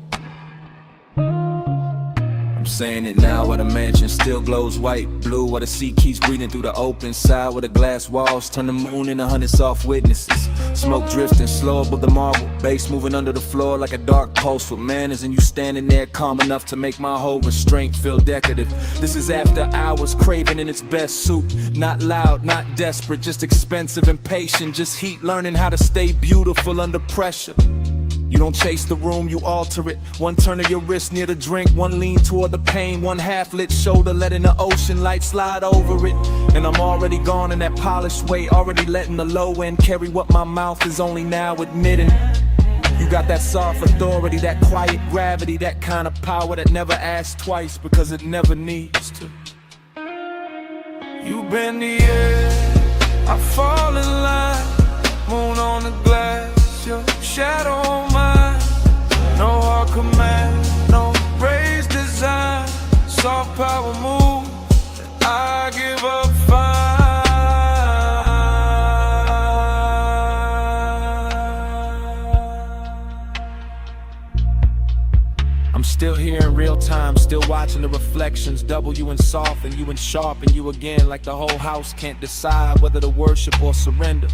I'm saying it now while the mansion still glows white, blue, while the sea keeps breathing through the open side, where the glass walls turn the moon into 100 soft witnesses. Smoke drifting slow above the marble, bass moving under the floor like a dark pulse with manners, and you standing there calm enough to make my whole restraint feel decorative. This is after hours, craving in its best suit, not loud, not desperate, just expensive and patient, just heat, learning how to stay beautiful under pressure. You don't chase the room, you alter it. One turn of your wrist near the drink, one lean toward the pain, one half-lit shoulder letting the ocean light slide over it. And I'm already gone in that polished way, already letting the low end carry what my mouth is only now admitting. You got that soft authority, that quiet gravity, that kind of power that never asks twice because it never needs to. You bend the air, I fall in line, moon on the glass, your shadow on mine. No hard command, no raised design, soft power move, I give up fine. I'm still here in real time, still watching the reflections, double you in soft and you in sharp and you again, like the whole house can't decide whether to worship or surrender.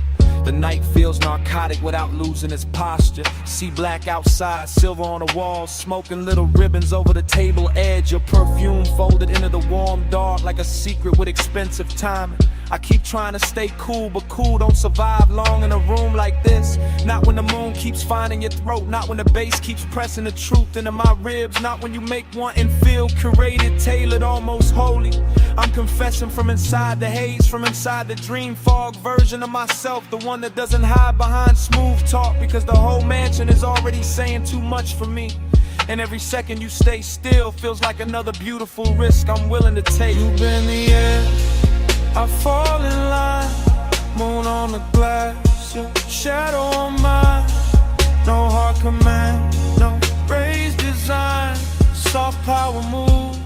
The night feels narcotic without losing its posture. See black outside, silver on the walls, smoking little ribbons over the table edge. Your perfume folded into the warm dark like a secret with expensive timing. I keep trying to stay cool, but cool don't survive long in a room like this. Not when the moon keeps finding your throat, not when the bass keeps pressing the truth into my ribs, not when you make one and feel curated, tailored, almost holy. I'm confessing from inside the haze, from inside the dream fog version of myself, the one that doesn't hide behind smooth talk, because the whole mansion is already saying too much for me. And every second you stay still feels like another beautiful risk I'm willing to take. You bend the air, I fall in line, moon on the glass, your shadow on mine. No hard command, no raised design, soft power move,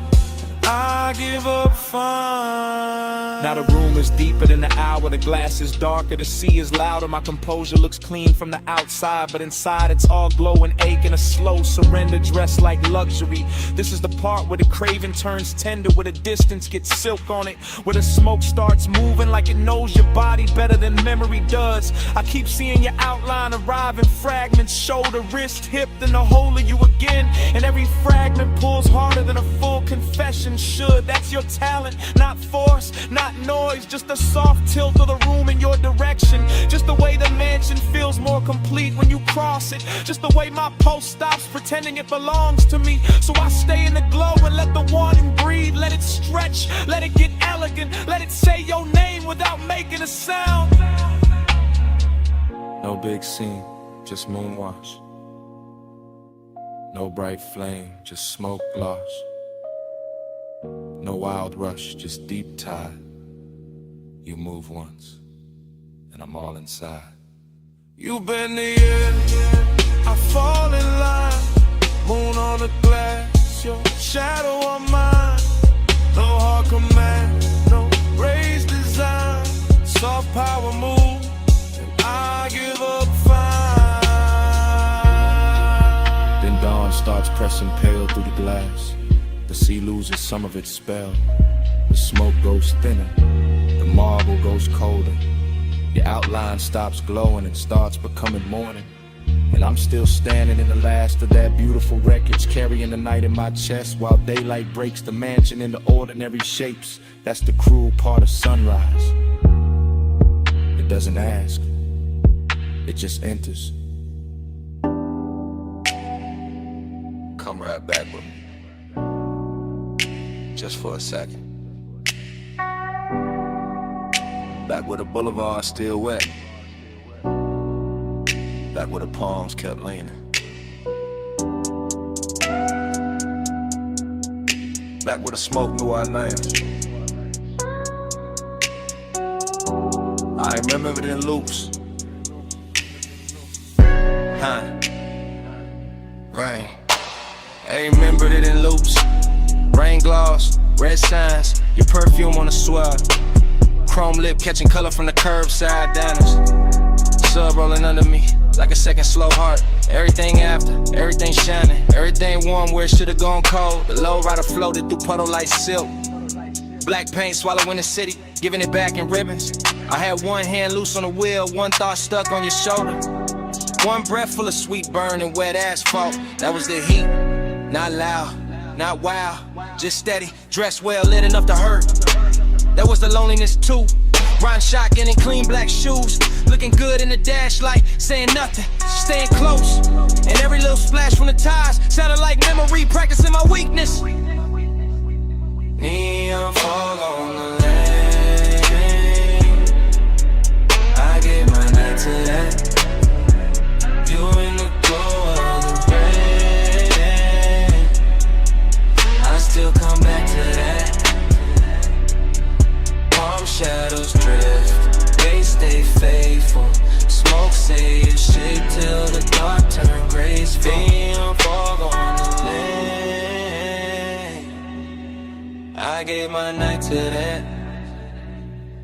I give up fine. Now the room is deeper than the hour, the glass is darker, the sea is louder. My composure looks clean from the outside, but inside it's all glow and ache and a slow surrender dressed like luxury. This is the part where the craving turns tender, where the distance gets silk on it, where the smoke starts moving like it knows your body better than memory does. I keep seeing your outline arrive in fragments, shoulder, wrist, hip, then the whole of you again. And every fragment pulls harder than a full confession should. That's your talent, not force, not noise, just a soft tilt of the room in your direction. Just the way the mansion feels more complete when you cross it. Just the way my pulse stops pretending it belongs to me. So I stay in the glow and let the wanting breathe. Let it stretch, let it get elegant, let it say your name without making a sound. No big scene, just moonwash. No bright flame, just smoke gloss. No wild rush, just deep tide. You move once, and I'm all inside. You bend the air, I fall in line, moon on the glass, your shadow on mine. No hard command, no raised design, soft power move, and I give up fine. Then dawn starts pressing pale through the glass. The sea loses some of its spell. The smoke goes thinner, the marble goes colder. Your outline stops glowing and starts becoming morning. And I'm still standing in the last of that beautiful wreckage, carrying the night in my chest while daylight breaks the mansion into ordinary shapes. That's the cruel part of sunrise. It doesn't ask, it just enters. Come right back with me, just for a second. Back where the boulevard's still wet, back where the palms kept leaning. Back with the smoke knew our names. I remember it in loops. Huh. Rain. I remembered it in loops. Rain gloss, red signs, your perfume on the swell. Chrome lip catching color from the curbside diners. Sub rolling under me like a second slow heart. Everything after, everything shining, everything warm where it should've gone cold. The low rider floated through puddle like silk. Black paint swallowing the city, giving it back in ribbons. I had one hand loose on the wheel, one thought stuck on your shoulder. One breath full of sweet burn and wet asphalt. That was the heat, not loud, not wild, just steady, dressed well, lit enough to hurt. That was the loneliness too. Riding shotgun in clean black shoes, looking good in the dash light, saying nothing, staying close. And every little splash from the tires sounded like memory, practicing my weakness. Neon fog on the lane, I gave my night to that. You in the glow of the rain, I still come back to that. Palm shadows drift, they stay faithful. Smoke say it's shit till the dark turn gray. Neon fog on the lane, I gave my night to that.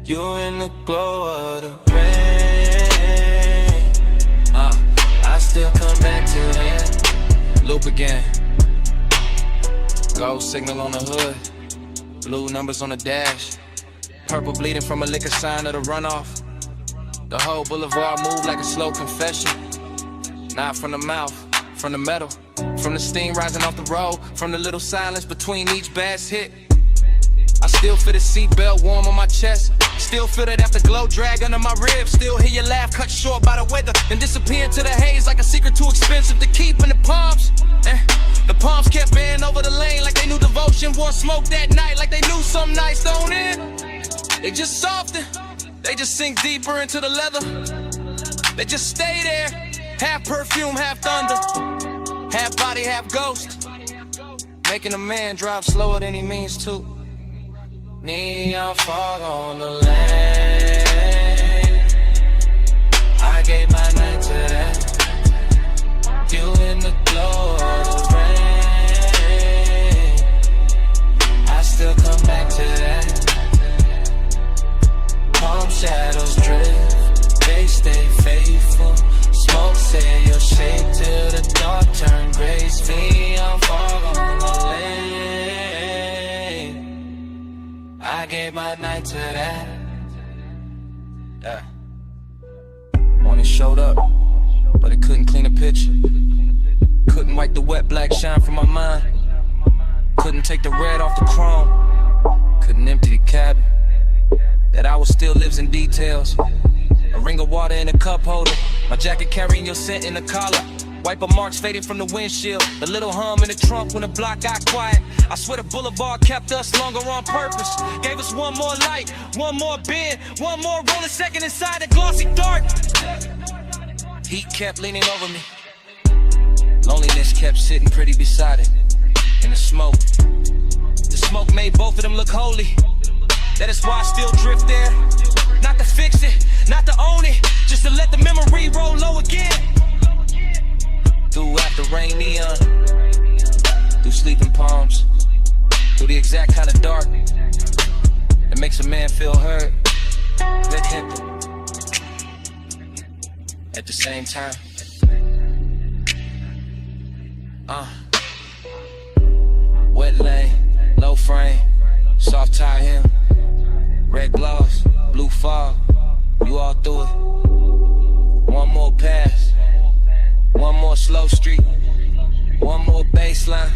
You in the glow of the rain, I still come back to that. Loop again. Gold signal on the hood, blue numbers on the dash. Purple bleeding from a liquor sign of the runoff. The whole boulevard moved like a slow confession. Not from the mouth, from the metal, from the steam rising off the road, from the little silence between each bass hit. I still feel the seatbelt warm on my chest. Still feel that afterglow drag under my ribs. Still hear your laugh cut short by the weather and disappear into the haze like a secret too expensive to keep in the palms. The palms kept bending over the lane like they knew devotion. Wore smoke that night like they knew some nights don't end. They just soften, they just sink deeper into the leather. They just stay there, half perfume, half thunder, half body, half ghost, making a man drive slower than he means to. Neon fog on the lane, I gave my night to that. You in the glow of the rain, I still come back to that. Palm shadows drift, they stay faithful. Smoke say your shape till the dark turn gray. Neon fog on the lane, I gave my night to that. Morning showed up, but it couldn't clean a picture. Couldn't wipe the wet black shine from my mind. Couldn't take the red off the chrome. Couldn't empty the cabin. That hour still lives in details. A ring of water in a cup holder, my jacket carrying your scent in the collar. Wiper marks fading from the windshield, the little hum in the trunk when the block got quiet. I swear the boulevard kept us longer on purpose. Gave us one more light, one more bend, one more rolling second inside the glossy dark. Heat kept leaning over me, loneliness kept sitting pretty beside it. In the smoke made both of them look holy. That is why I still drift there. Not to fix it, not to own it, just to let the memory roll low again. Through after rain neon, through sleeping palms, through the exact kind of dark that makes a man feel heard, lit hip at the same time. Wet lane, low frame, soft tie hem, red gloss, blue fog, you all through it. One more pass, one more slow street, one more baseline,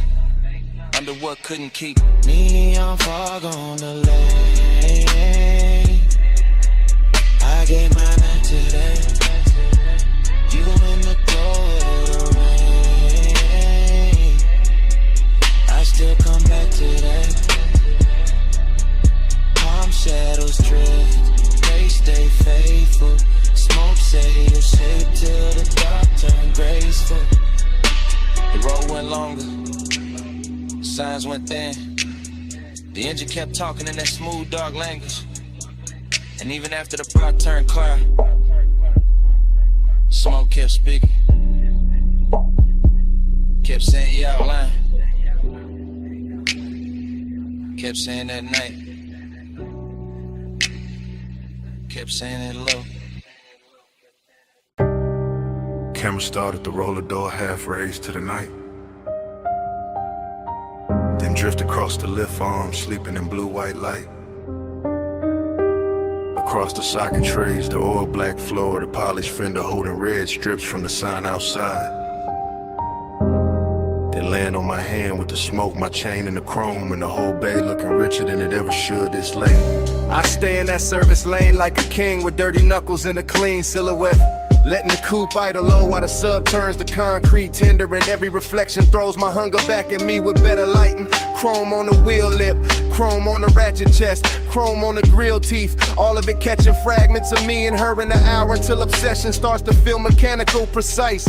under what couldn't keep. Neon fog on the lane, I gave my night to that. You in the glow of the rain, I still come back to that. Palm shadows drift, they stay faithful. Smoke say your shape till the dark turn graceful. The road went longer, signs went thin. The engine kept talking in that smooth, dark language. And even after the block turned clear, smoke kept speaking. Kept saying, yeah, out line. Kept saying that night. Kept saying it low. Camera started to roll the door half raised to the night. Then drift across the lift arm, sleeping in blue-white light. Across the socket trays, the oil black floor, the polished fender holding red strips from the sign outside. Then land on my hand with the smoke, my chain and the chrome, and the whole bay looking richer than it ever should this late. I stay in that service lane like a king with dirty knuckles and a clean silhouette. Letting the coupe idle low while the sub turns to concrete tender, and every reflection throws my hunger back at me with better lighting. Chrome on the wheel lip, chrome on the ratchet chest, chrome on the grill teeth, all of it catching fragments of me and her in the hour until obsession starts to feel mechanical, precise.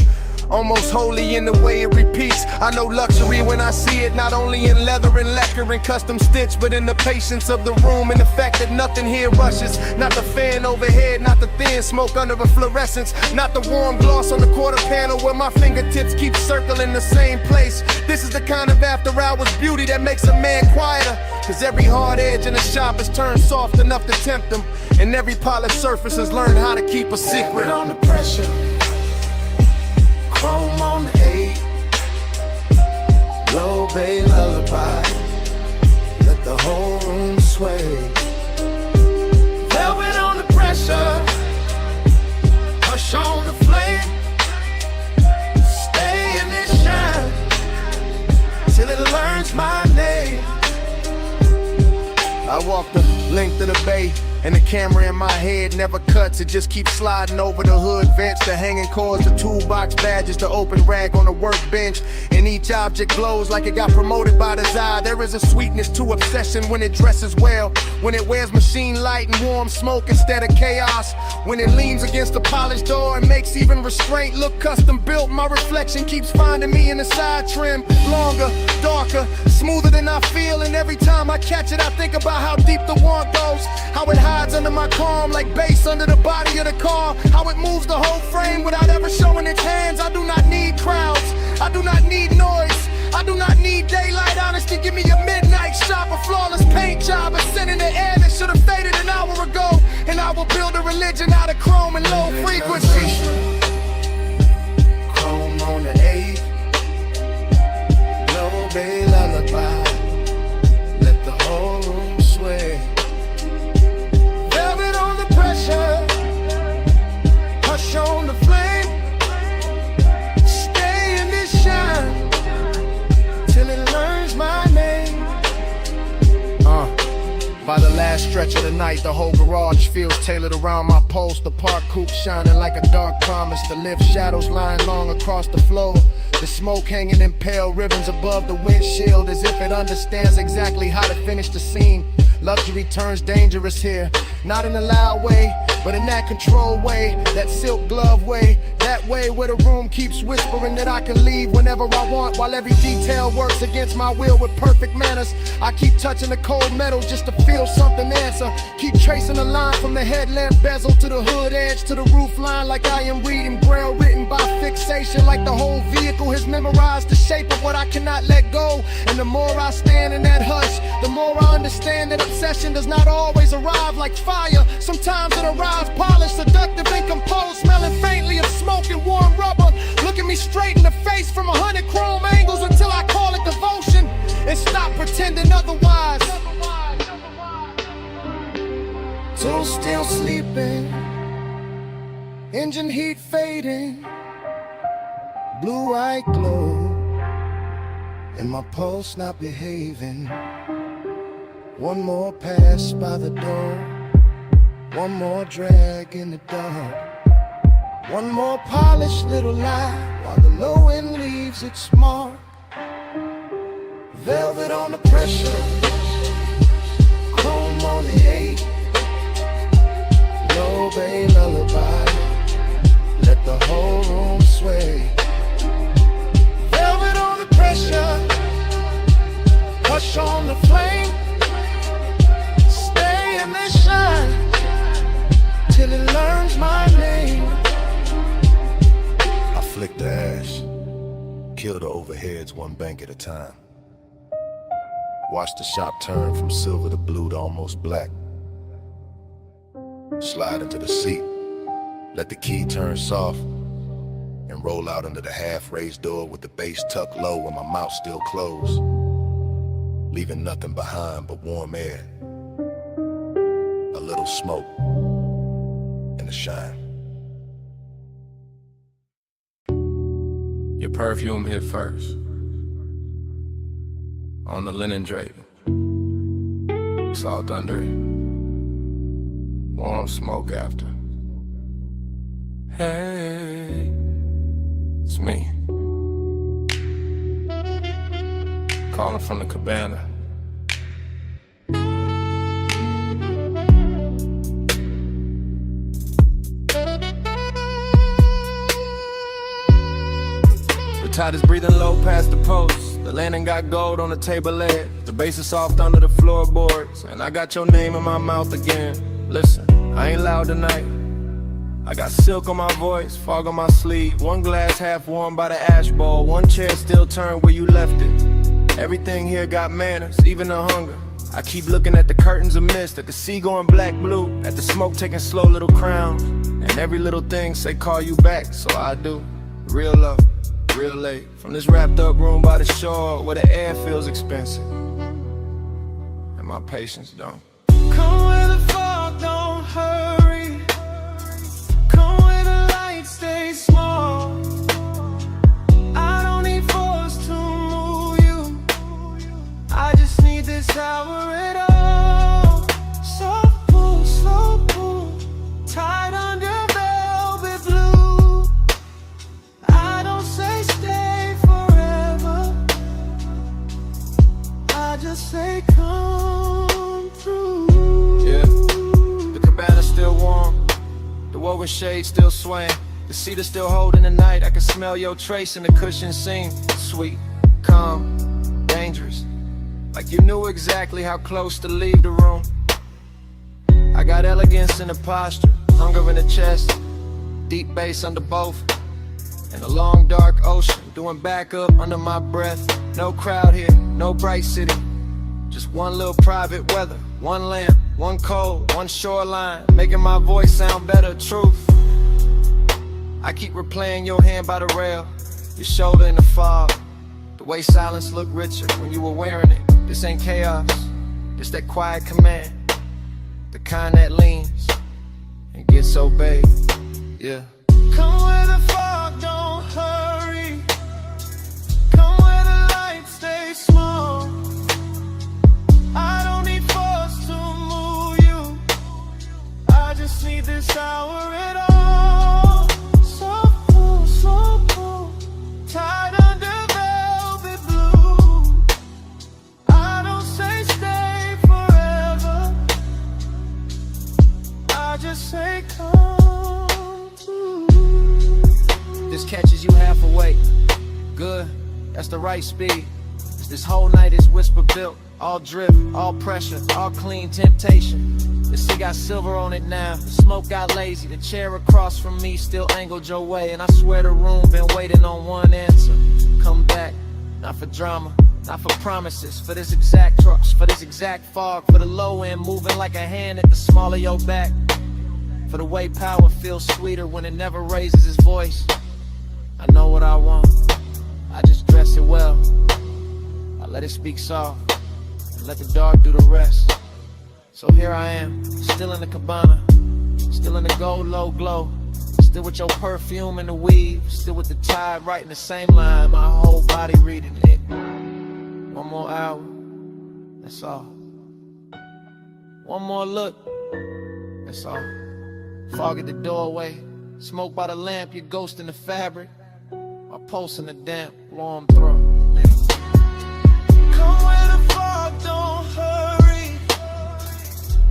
Almost holy in the way it repeats. I know luxury when I see it, not only in leather and lacquer and custom stitch, but in the patience of the room and the fact that nothing here rushes. Not the fan overhead, not the thin smoke under a fluorescence, not the warm gloss on the quarter panel where my fingertips keep circling the same place. This is the kind of after hours beauty that makes a man quieter, cause every hard edge in the shop is turned soft enough to tempt them, and every polished surface has learned how to keep a secret. On the pressure, chrome on the 8, low bay lullaby, let the whole room sway. Velvet on the pressure, hush on the flame, stay in this shine till it learns my name. I walk the length of the bay, and the camera in my head never cuts. It just keeps sliding over the hood vents, the hanging cords, the toolbox badges, the open rag on the workbench. And each object glows like it got promoted by desire. There is a sweetness to obsession when it dresses well, when it wears machine light and warm smoke instead of chaos, when it leans against the polished door and makes even restraint look custom built. My reflection keeps finding me in the side trim, longer, darker, smoother than I feel. And every time I catch it, I think about how deep the want goes, how it hides under my calm like bass under the body of the car, how it moves the whole frame without ever showing its hands. I do not need crowds, I do not need noise, I do not need daylight honesty. Give me a midnight shop, a flawless paint job, a scent in the air that should have faded an hour ago, and I will build a religion out of chrome and low frequency. Chrome on the 8, low bay lullaby, let the whole room sway. Velvet on the pressure, hush on the flame, stay in this shine till it learns my name. By the last stretch of the night, the whole garage feels tailored around my post. The park coupe shining like a dark promise. The lift shadows lying long across the floor. The smoke hanging in pale ribbons above the windshield, as if it understands exactly how to finish the scene. Luxury turns dangerous here, not in a loud way, but in that controlled way, that silk glove way, that way where the room keeps whispering that I can leave whenever I want, while every detail works against my will with perfect manners. I keep touching the cold metal just to feel something answer. Keep tracing a line from the headlamp bezel to the hood edge to the roof line, like I am reading braille written by fixation, like the whole vehicle has memorized the shape of what I cannot let go. And the more I stand in that hush, the more I understand that obsession does not always arrive like fire. Sometimes it arrives polished, seductive, and composed, smelling faintly of smoke and warm rubber, looking me straight in the face from 100 chrome angles until I call it devotion and stop pretending otherwise. Till still sleeping, engine heat fading, blue-eyed glow, and my pulse not behaving. One more pass by the door, one more drag in the dark, one more polished little lie while the low end leaves its mark. Velvet on the pressure, chrome on the 8, low bay lullaby, let the whole room sway. Velvet on the pressure, hush on the flame, over heads one bank at a time. Watch the shop turn from silver to blue to almost black. Slide into the seat, let the key turn soft, and roll out under the half-raised door with the base tucked low and my mouth still closed, leaving nothing behind but warm air, a little smoke, and a shine. Your perfume hit first, on the linen draping. Salt under it, warm smoke after. Hey, it's me, calling from the cabana. The tide is breathing low past the post. The landing got gold on the table leg. The bass is soft under the floorboards, and I got your name in my mouth again. Listen, I ain't loud tonight. I got silk on my voice, fog on my sleeve. One glass half warm by the ash bowl. One chair still turned where you left it. Everything here got manners, even the hunger. I keep looking at the curtains of mist, at the sea going black-blue, at the smoke taking slow little crowns. And every little thing say call you back, so I do. Real love, real late. From this wrapped up room by the shore where the air feels expensive and my patience don't. Come where the fog don't hurry. Come where the light stays small. I don't need force to move you. I just need this hour at all. Soft pull, slow pull, tied under velvet blue. I don't say stay forever, I just say come through. Yeah, the cabana's still warm, the woven shade still swaying. The cedar still holding the night. I can smell your trace in the cushion seam. Sweet, calm, dangerous, like you knew exactly how close to leave the room. I got elegance in the posture, hunger in the chest, deep bass under both, and a long dark ocean doing backup under my breath. No crowd here, no bright city, just one little private weather. One lamp, one cold, one shoreline, making my voice sound better. Truth, I keep replaying your hand by the rail, your shoulder in the fog, the way silence looked richer when you were wearing it. This ain't chaos, this that quiet command, the kind that leans and gets obeyed. Yeah. Come where the fog don't hurry. Come where the light stays small. I don't need force to move you. I just need this hour at all. Soft pull, slow pull, tied under velvet blue. I don't say stay forever, I just say come through. This catches you half awake. Good, that's the right speed. This whole night is whisper built, all drip, all pressure, all clean temptation. The sea got silver on it now, the smoke got lazy. The chair across from me still angled your way, and I swear the room been waiting on one answer. Come back, not for drama, not for promises, for this exact trust, for this exact fog, for the low end moving like a hand at the small of your back, for the way power feels sweeter when it never raises its voice. I know what I want, I just dress it well. I let it speak soft, and let the dark do the rest. So here I am, still in the cabana, still in the gold low glow, still with your perfume and the weave, still with the tide writing the same line, my whole body reading it. One more hour, that's all. One more look, that's all. Fog at the doorway, smoke by the lamp, your ghost in the fabric, my pulse in the damp, warm throat. Come where the fog don't hurry.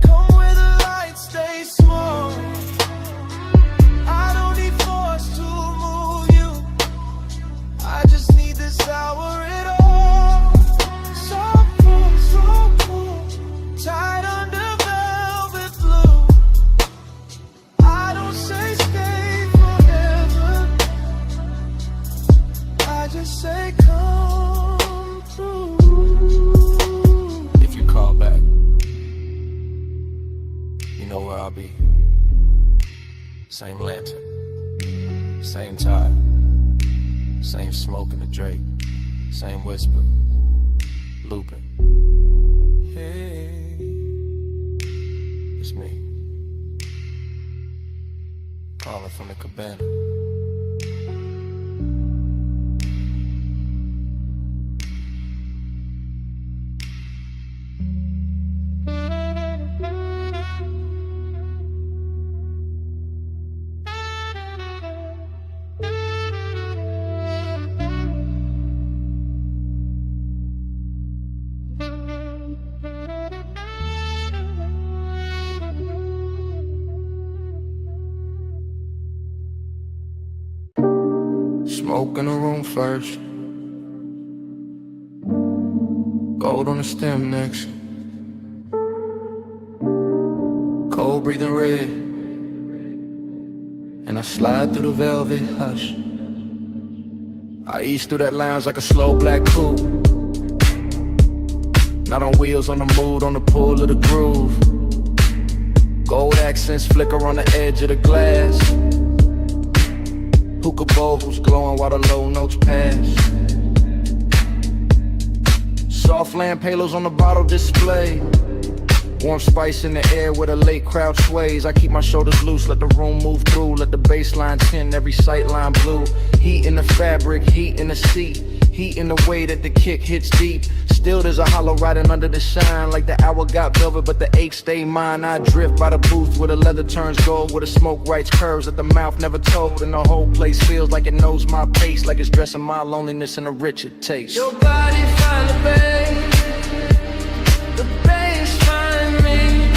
Come where the light stays small. I don't need force to move you. I just need this hour at all. Soft pull, slow pull, tied under velvet blue. I don't say stay forever, I just say come. lobby. Same lantern, same tide, same smoke in the Drake, same whisper, looping. Hey, it's me, calling from the cabana. Smoke in the room first, gold on the stem next, cold breathing red, and I slide through the velvet hush. I ease through that lounge like a slow black coupe, not on wheels, on the mood, on the pull of the groove. Gold accents flicker on the edge of the glass. Hookah bowls glowing while the low notes pass. Soft lamp halos on the bottle display. Warm spice in the air where the late crowd sways. I keep my shoulders loose, let the room move through. Let the baseline tint every sightline blue. Heat in the fabric, heat in the seat. Heat in the way that the kick hits deep. Still there's a hollow riding under the shine. Like the hour got velvet but the ache stay mine. I drift by the booth where the leather turns gold, where the smoke writes curves that the mouth never told. And the whole place feels like it knows my pace, like it's dressing my loneliness in a richer taste. Your body find the bass find me.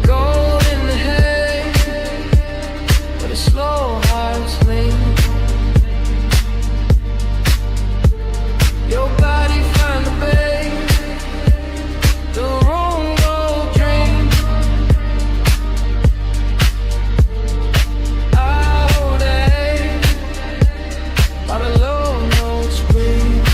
Gold in the hay, where the slow hearts lean. Your body find the bass, the room go dream. All day, by the low notes breathe.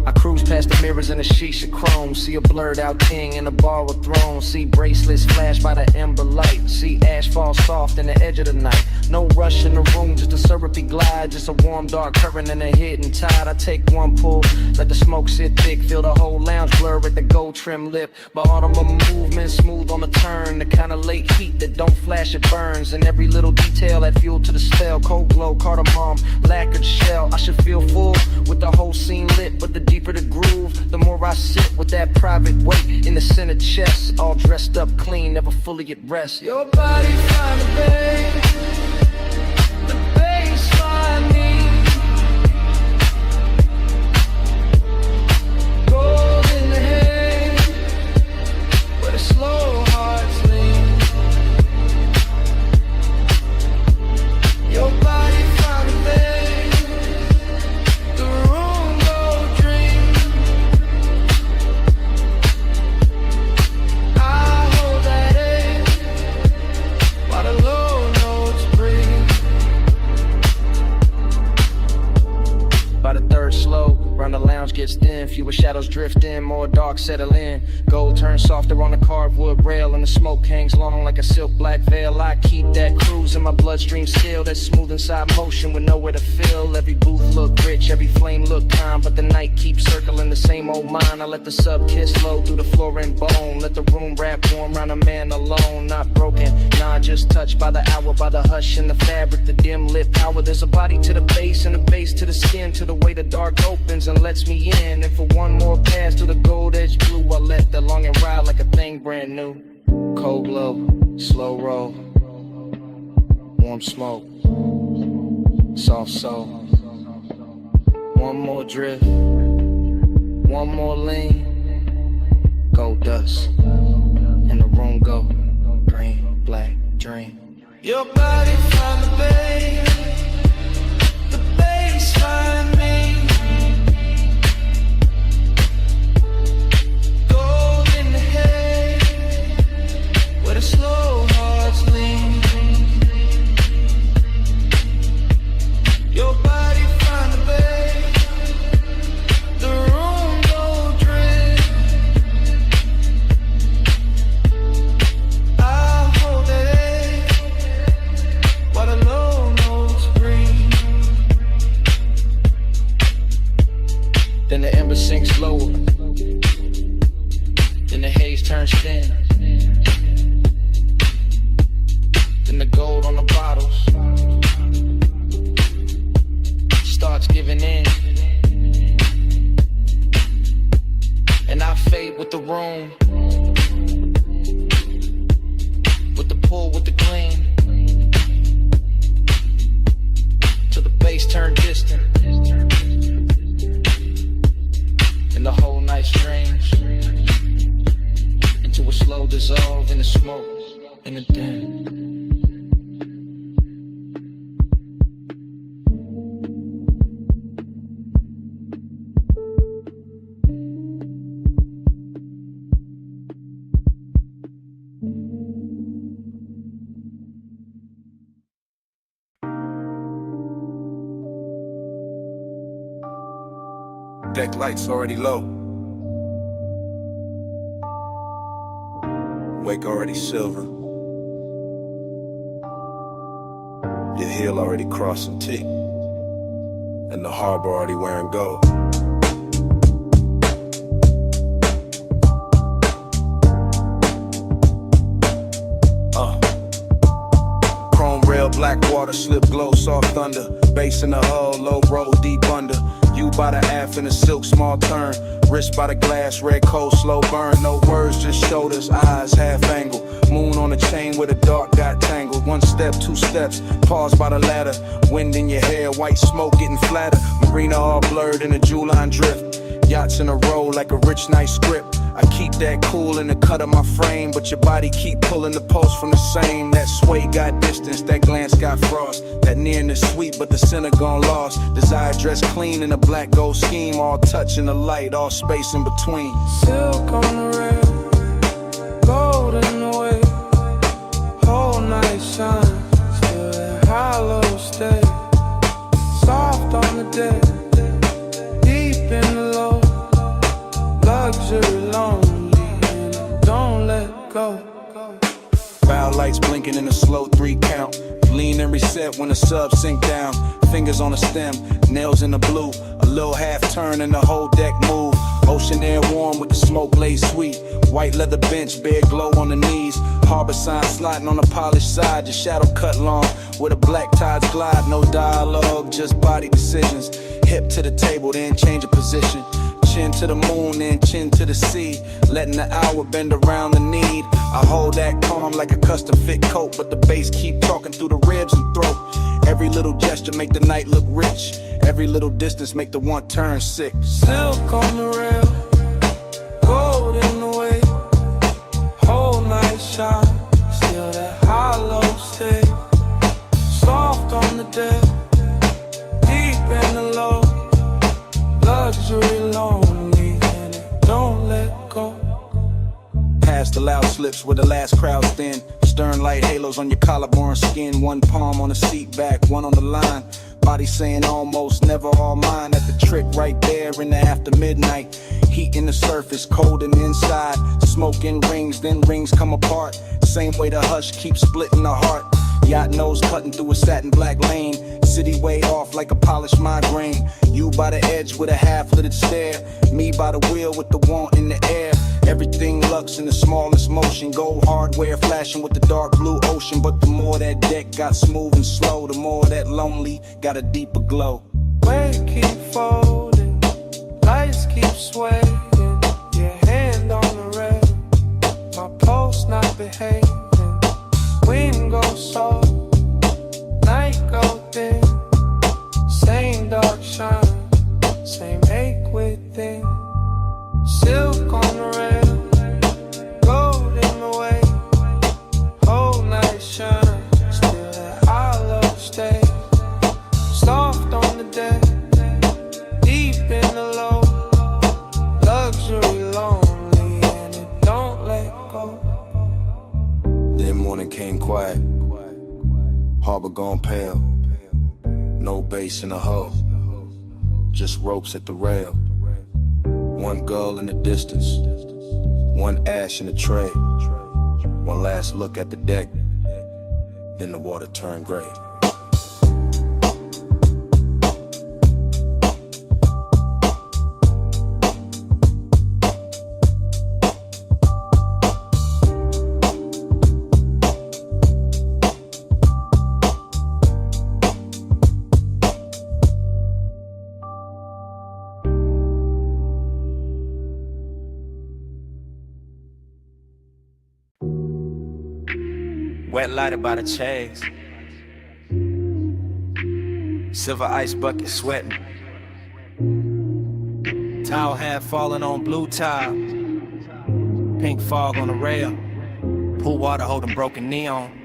I cruise past the mirrors in a shisha chrome. See a blurred out king in a bar of thrones. See bracelets flash by the ember light. See ash fall soft in the edge of the night. No rush in the room, just a syrupy glide. Just a warm dark current and a hidden tide. I take one pull, let the smoke sit thick. Feel the whole lounge blur at the gold trim lip. But autumn of movement, smooth on the turn. The kind of late heat that don't flash, it burns. And every little detail add fuel to the spell. Cold glow, cardamom, lacquered shell. I should feel full with the whole scene lit. But the deeper the groove, the more I sit with that private weight in the center chest. All dressed up clean, never fully at rest. Your body find the bass, the bass find me. Gold in the hay, where the slow hearts lean. Your body found the bass, the room go dream. I hold that air while the low notes breathe. By the third slow, round the lounge gets thin. Fewer shadows drift in, more dark settle in. Gold turns softer on the carved wood rail, and the smoke hangs long like a silk black veil. I keep that cruise in my bloodstream still. That smooth inside motion with nowhere to fill. Every booth look rich, every flame look calm, but the night keeps circling the same old mind. I let the sub kiss flow through the floor and bone. Let the room wrap warm round a man alone. Not broken, nah, just touched by the hour, by the hush in the fabric, the dim lit power. There's a body to the base and a base to the skin, to the way the dark opens and lets me in. And for one more pass to the gold edge blue, I let the longing ride like a thing brand new. Cold glow, slow roll, warm smoke, soft soul. One more drift, one more lean. Gold dust, and the room go green, black dream. Your body find the bass find me. Gold in the hay, where the slow hearts lean. Your body find the bass, the room Then the ember sinks lower. Then the haze turns thin. Then the gold on the bottles starts giving in. And I fade with the room, with the pull, with the gleam, till the bass turn distant, and the whole night strange, into a slow dissolve in the smoke, in the den. Deck lights already low. Wake already silver. Your heel already crossing T. And the harbor already wearing gold. Chrome rail, black water, slip glow, soft thunder. Bass in the hull, low roll, deep under. You by the aft in a silk small turn. Wrist by the glass, red cold, slow burn. No words, just shoulders, eyes half angle. Moon on a chain where the dark got tangled. One step, two steps, pause by the ladder. Wind in your hair, white smoke getting flatter. Marina all blurred in a jewel line drift. Yachts in a row like a rich night script. I keep that cool in the cut of my frame, but your body keep pulling the pulse from the same. That sway got distance, that glance got frost. That nearness sweet, but the center gone lost. Desire dressed clean in a black gold scheme. All touch in the light, all space in between. Silk on the rail, gold in the wave. Whole night shine, still that hollow stay. Soft on the deck, deep in the low. Luxury lonely, and don't let go. Bow lights blinking in a slow 3 count. Lean and reset when the sub sink down. Fingers on the stem, nails in the blue. A little half turn and the whole deck move. Ocean air warm with the smoke laid sweet. White leather bench, bare glow on the knees. Harbor sign sliding on the polished side. Your shadow cut long where the black tides glide. No dialogue, just body decisions. Hip to the table, then change of position. Chin to the moon, then chin to the sea. Letting the hour bend around the need. I hold that calm like a custom fit coat, but the bass keep talking through the ribs and throat. Every little gesture make the night look rich. Every little distance make the one turn sick. Silk on the rail, gold in the wave. Whole night shine, still that hollow stay. Soft on the deck, deep in the low. Luxury lonely, and it don't let go. Past the loud slips where the last crowd's thin. Stern light halos on your collarbone skin. One palm on the seat back, one on the line. Body saying almost, never all mine. At the trick right there in the after midnight. Heat in the surface, cold in the inside. Smoke in rings, then rings come apart. Same way the hush keeps splitting the heart. Yacht nose cutting through a satin black lane. City way off like a polished migraine. You by the edge with a half-littered stare. Me by the wheel with the want in the air. Everything lux in the smallest motion. Gold hardware flashing with the dark blue ocean. But the more that deck got smooth and slow, the more that lonely got a deeper glow. Weight keep folding, lights keep swaying. Your hand on the rail, my pulse not behaving. Wind goes soft, night go thin. Same dark shine, same ache within. Silk on the rail, gold in the wave. Whole night shine, still that hollow stay. Soft on the deck, deep in the low. Luxury lonely, and it don't let go. Then morning came quiet. Harbor gone pale. No bass in the hull, just ropes at the rail. One gull in the distance, one ash in the tray. One last look at the deck, then the water turned gray. Wet lighted by the chase. Silver ice bucket sweating. Towel hat falling on blue tile. Pink fog on the rail. Pool water holding broken neon.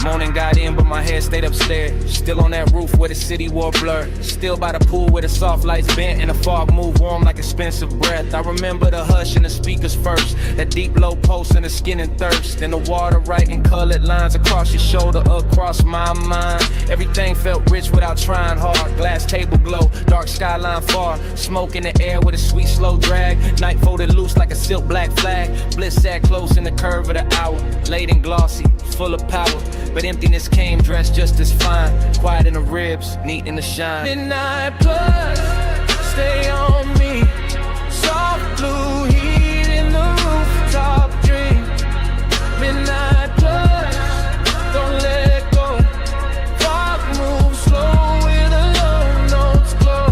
Morning got in, but my head stayed upstairs. Still on that roof where the city wore blur. Still by the pool where the soft lights bent and the fog moved warm like expensive breath. I remember the hush and the speakers first. That deep low pulse in the skin and thirst. And the water writing colored lines across your shoulder, across my mind. Everything felt rich without trying hard. Glass table glow, dark skyline far. Smoke in the air with a sweet slow drag. Night folded loose like a silk black flag. Bliss sat close in the curve of the hour. Late and glossy, full of power. But emptiness came dressed just as fine. Quiet in the ribs, neat in the shine. Midnight plus, stay on me. Soft blue heat in the rooftop dream. Midnight plus, don't let go. Fog moves slow with the low notes glow.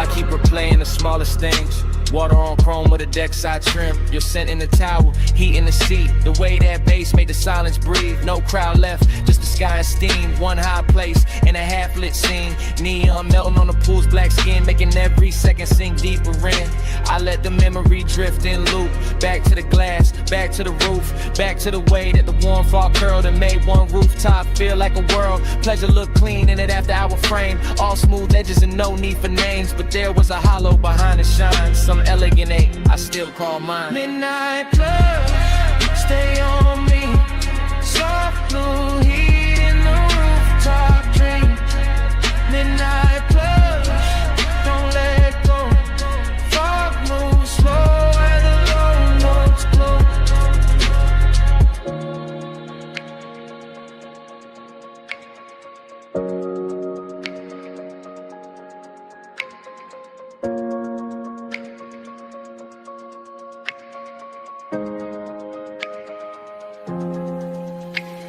I keep replaying the smallest things. Water on chrome with a deck side trim. Your scent in the towel, heat in the seat. The way that bass made the silence breathe. No crowd left, just the sky and steam. One high place in a half lit scene. Neon melting on the pool's black skin, making every second sink deeper in. I let the memory drift in loop. Back to the glass, back to the roof. Back to the way that the warm fog curled and made one rooftop feel like a world. Pleasure looked clean in it after our frame. All smooth edges and no need for names. But there was a hollow behind the shine. Some elegant eight, I still call mine. Midnight plus, stay on me. Soft blue heat in the rooftop dream. Midnight plus, don't let go. Fog moves slow and the low notes glow.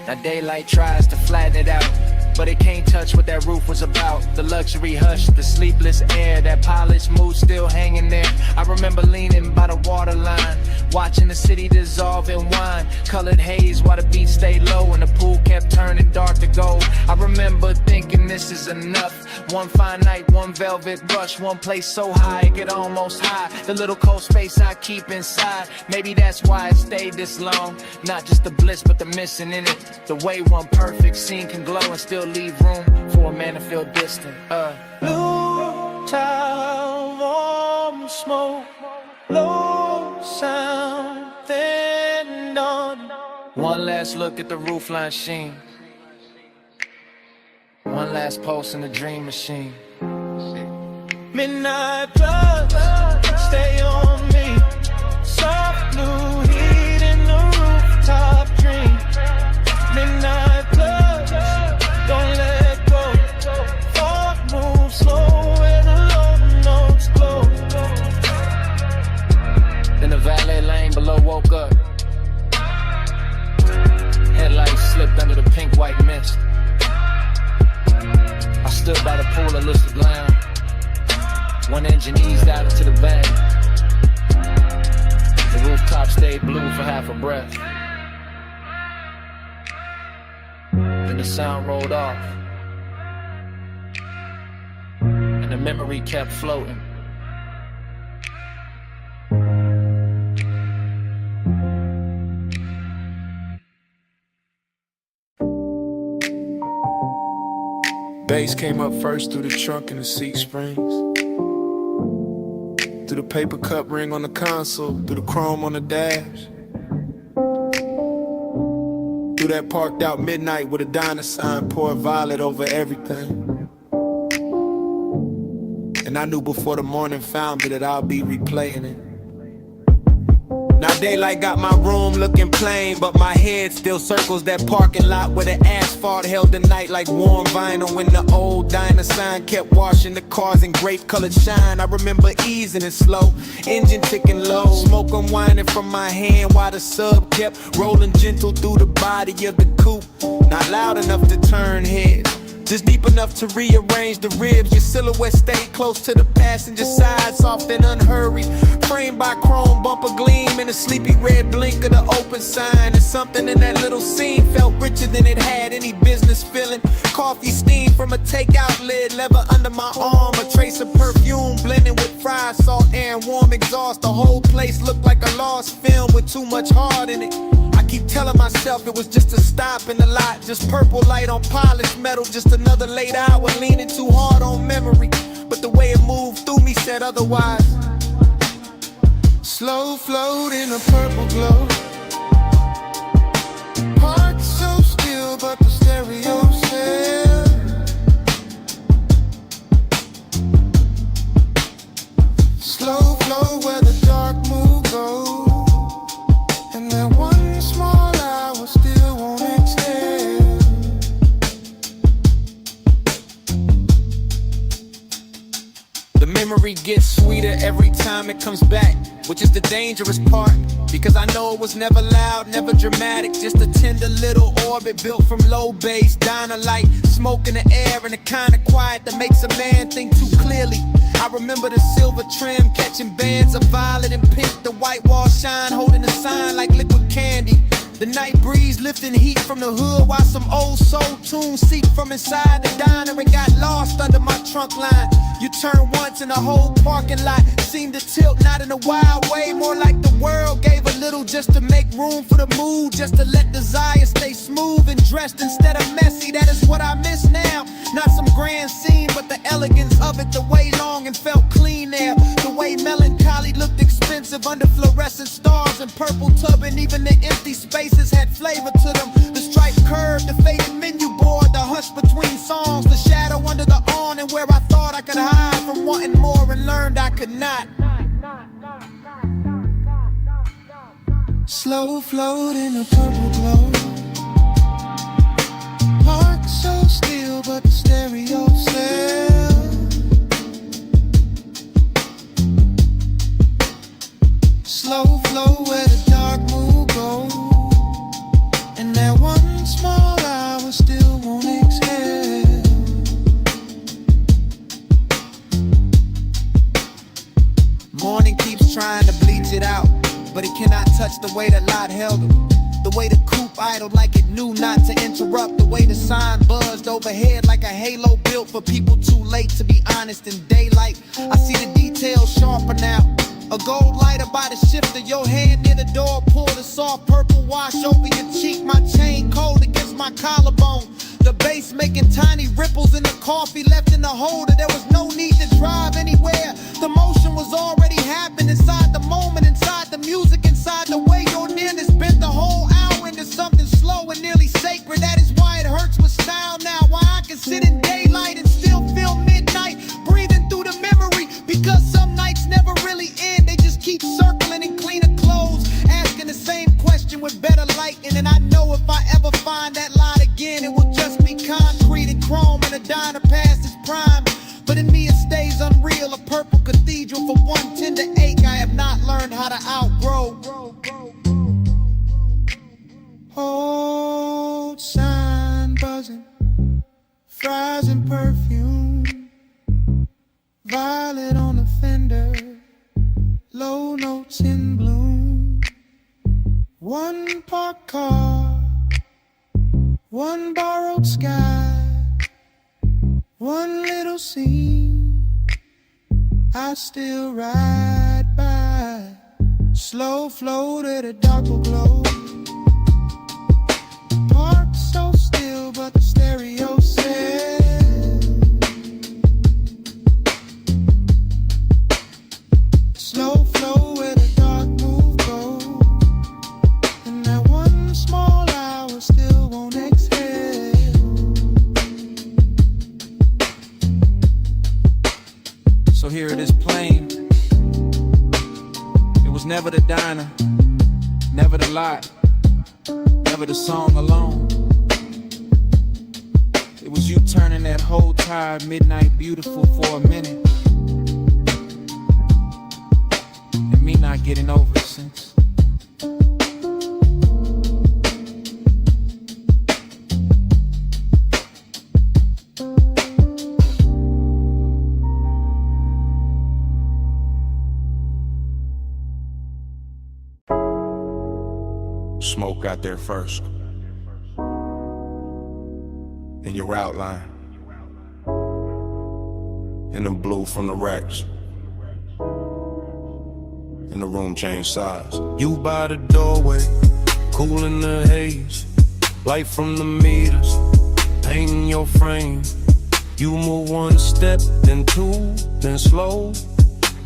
Now daylight tries to flatten it out, but it can't touch what that roof was about. The luxury hush, the sleepless air, that polished mood still hanging there. I remember leaning by the waterline, watching the city dissolve in wine. Colored haze while the beat stayed low and the pool kept turning dark to gold. I remember thinking this is enough. One fine night, one velvet brush, one place so high it could almost hide the little cold space I keep inside. Maybe that's why it stayed this long. Not just the bliss, but the missing in it. The way one perfect scene can glow and still leave room for a man to feel distant. Blue tile, warm smoke, low sound, then dawn. One last look at the roofline sheen. One last pulse in the dream machine. Midnight plus, stay on me. Soft blue heat in the rooftop dream. Midnight plus, don't let go. Fog moves slow and the low notes glow. Then the valet lane below woke up. Headlights slipped under the pink-white mist. I stood by the pool and looked lounge. One engine eased out into the bay. The rooftop stayed blue for half a breath. Then the sound rolled off, and the memory kept floating. Bass came up first through the trunk and the seat springs. Through the paper cup ring on the console, through the chrome on the dash. Through that parked out midnight with a diner sign, pour violet over everything. And I knew before the morning found me that I'll be replaying it. Not daylight got my room looking plain, but my head still circles that parking lot where the asphalt held the night like warm vinyl. When the old diner sign kept washing the cars in grape colored shine. I remember easing it slow, engine ticking low, smoke unwinding from my hand while the sub kept rolling gentle through the body of the coupe. Not loud enough to turn heads, just deep enough to rearrange the ribs. Your silhouette stayed close to the passenger side, soft and unhurried, framed by chrome bumper gleam and a sleepy red blink of the open sign. And something in that little scene felt richer than it had any business feeling. Coffee steam from a takeout lid, leather under my arm, a trace of perfume blending with fried salt air and warm exhaust. The whole place looked like a lost film with too much heart in it. I keep telling myself it was just a stop in the lot, just purple light on polished metal, just another late hour leaning too hard on memory. But the way it moved through me said otherwise. Slow float in a purple glow, parked so still but the stereo said. Slow flow where the dark mood goes, and that one small hour still won't exhale. The memory gets sweeter every time it comes back, which is the dangerous part, because I know it was never loud, never dramatic, just a tender little orbit built from low bass, diner light, smoke in the air, and the kind of quiet that makes a man think too clearly. I remember the silver trim catching bands of violet and pink, the white wall shine holding a sign like liquid candy. The night breeze lifting heat from the hood while some old soul tunes seep from inside the diner and got lost under my trunk line. You turn once and the whole parking lot seemed to tilt, not in a wild way, more like the world gave a little just to make room for the mood, just to let desire stay smooth and dressed instead of messy. That is what I miss now. Not some grand scene, but the elegance of it, the way long and felt clean there, the way melancholy looked expensive under fluorescent stars and purple tub, and even the empty spaces had flavor to them. The striped curve, the faded menu board, the hush between songs, the shadow under the awning where I thought I could hide from wanting more and learned I could not. Slow float in a purple glow, parked so still but the stereo said. Slow flow where the dark mood goes, and that one small hour still won't exhale. Morning keeps trying to bleach it out, but it cannot touch the way the lot held him. The way the coupe idled like it knew not to interrupt. The way the sign buzzed overhead like a halo built for people too late to be honest in daylight. I see the details sharper now. A gold lighter by the shift of your hand near the door. Pour the soft purple wash over your cheek. My chain cold against my collarbone. The bass making tiny ripples in the coffee left in the holder. There was no need to drive anywhere. The motion was already happening inside the moment, inside the music, inside the way your nearness bent the whole hour into something slow and nearly sacred. That is why it hurts with style now. Why I can sit in daylight and still feel midnight, breathing through the memory. Because some nights never really end. They just keep circling in cleaner clothes, asking the same question with better lighting. And I know if I ever find that light again, it will just be concrete and chrome and a diner past its prime. But in me it stays unreal, a purple cathedral for one tender ache I have not learned how to outgrow. Old sign buzzing, fries and perfume, violet on the fender, low notes in bloom. One parked car, one borrowed sky, one little scene I still ride by. Slow float at a darker glow, parked so still but the stereo said. Slow flow where the dark move goes, and that one small hour still won't exhale. So here it is plain. It was never the diner, Never the lot, never the song alone. It was you turning that whole tired midnight beautiful for a minute, and me not getting over it since. Smoke got there first. In your outline. In the blue from the racks. And the room changed size. You by the doorway, cool in the haze. Light from the meters, painting your frame. You move one step, then two, then slow.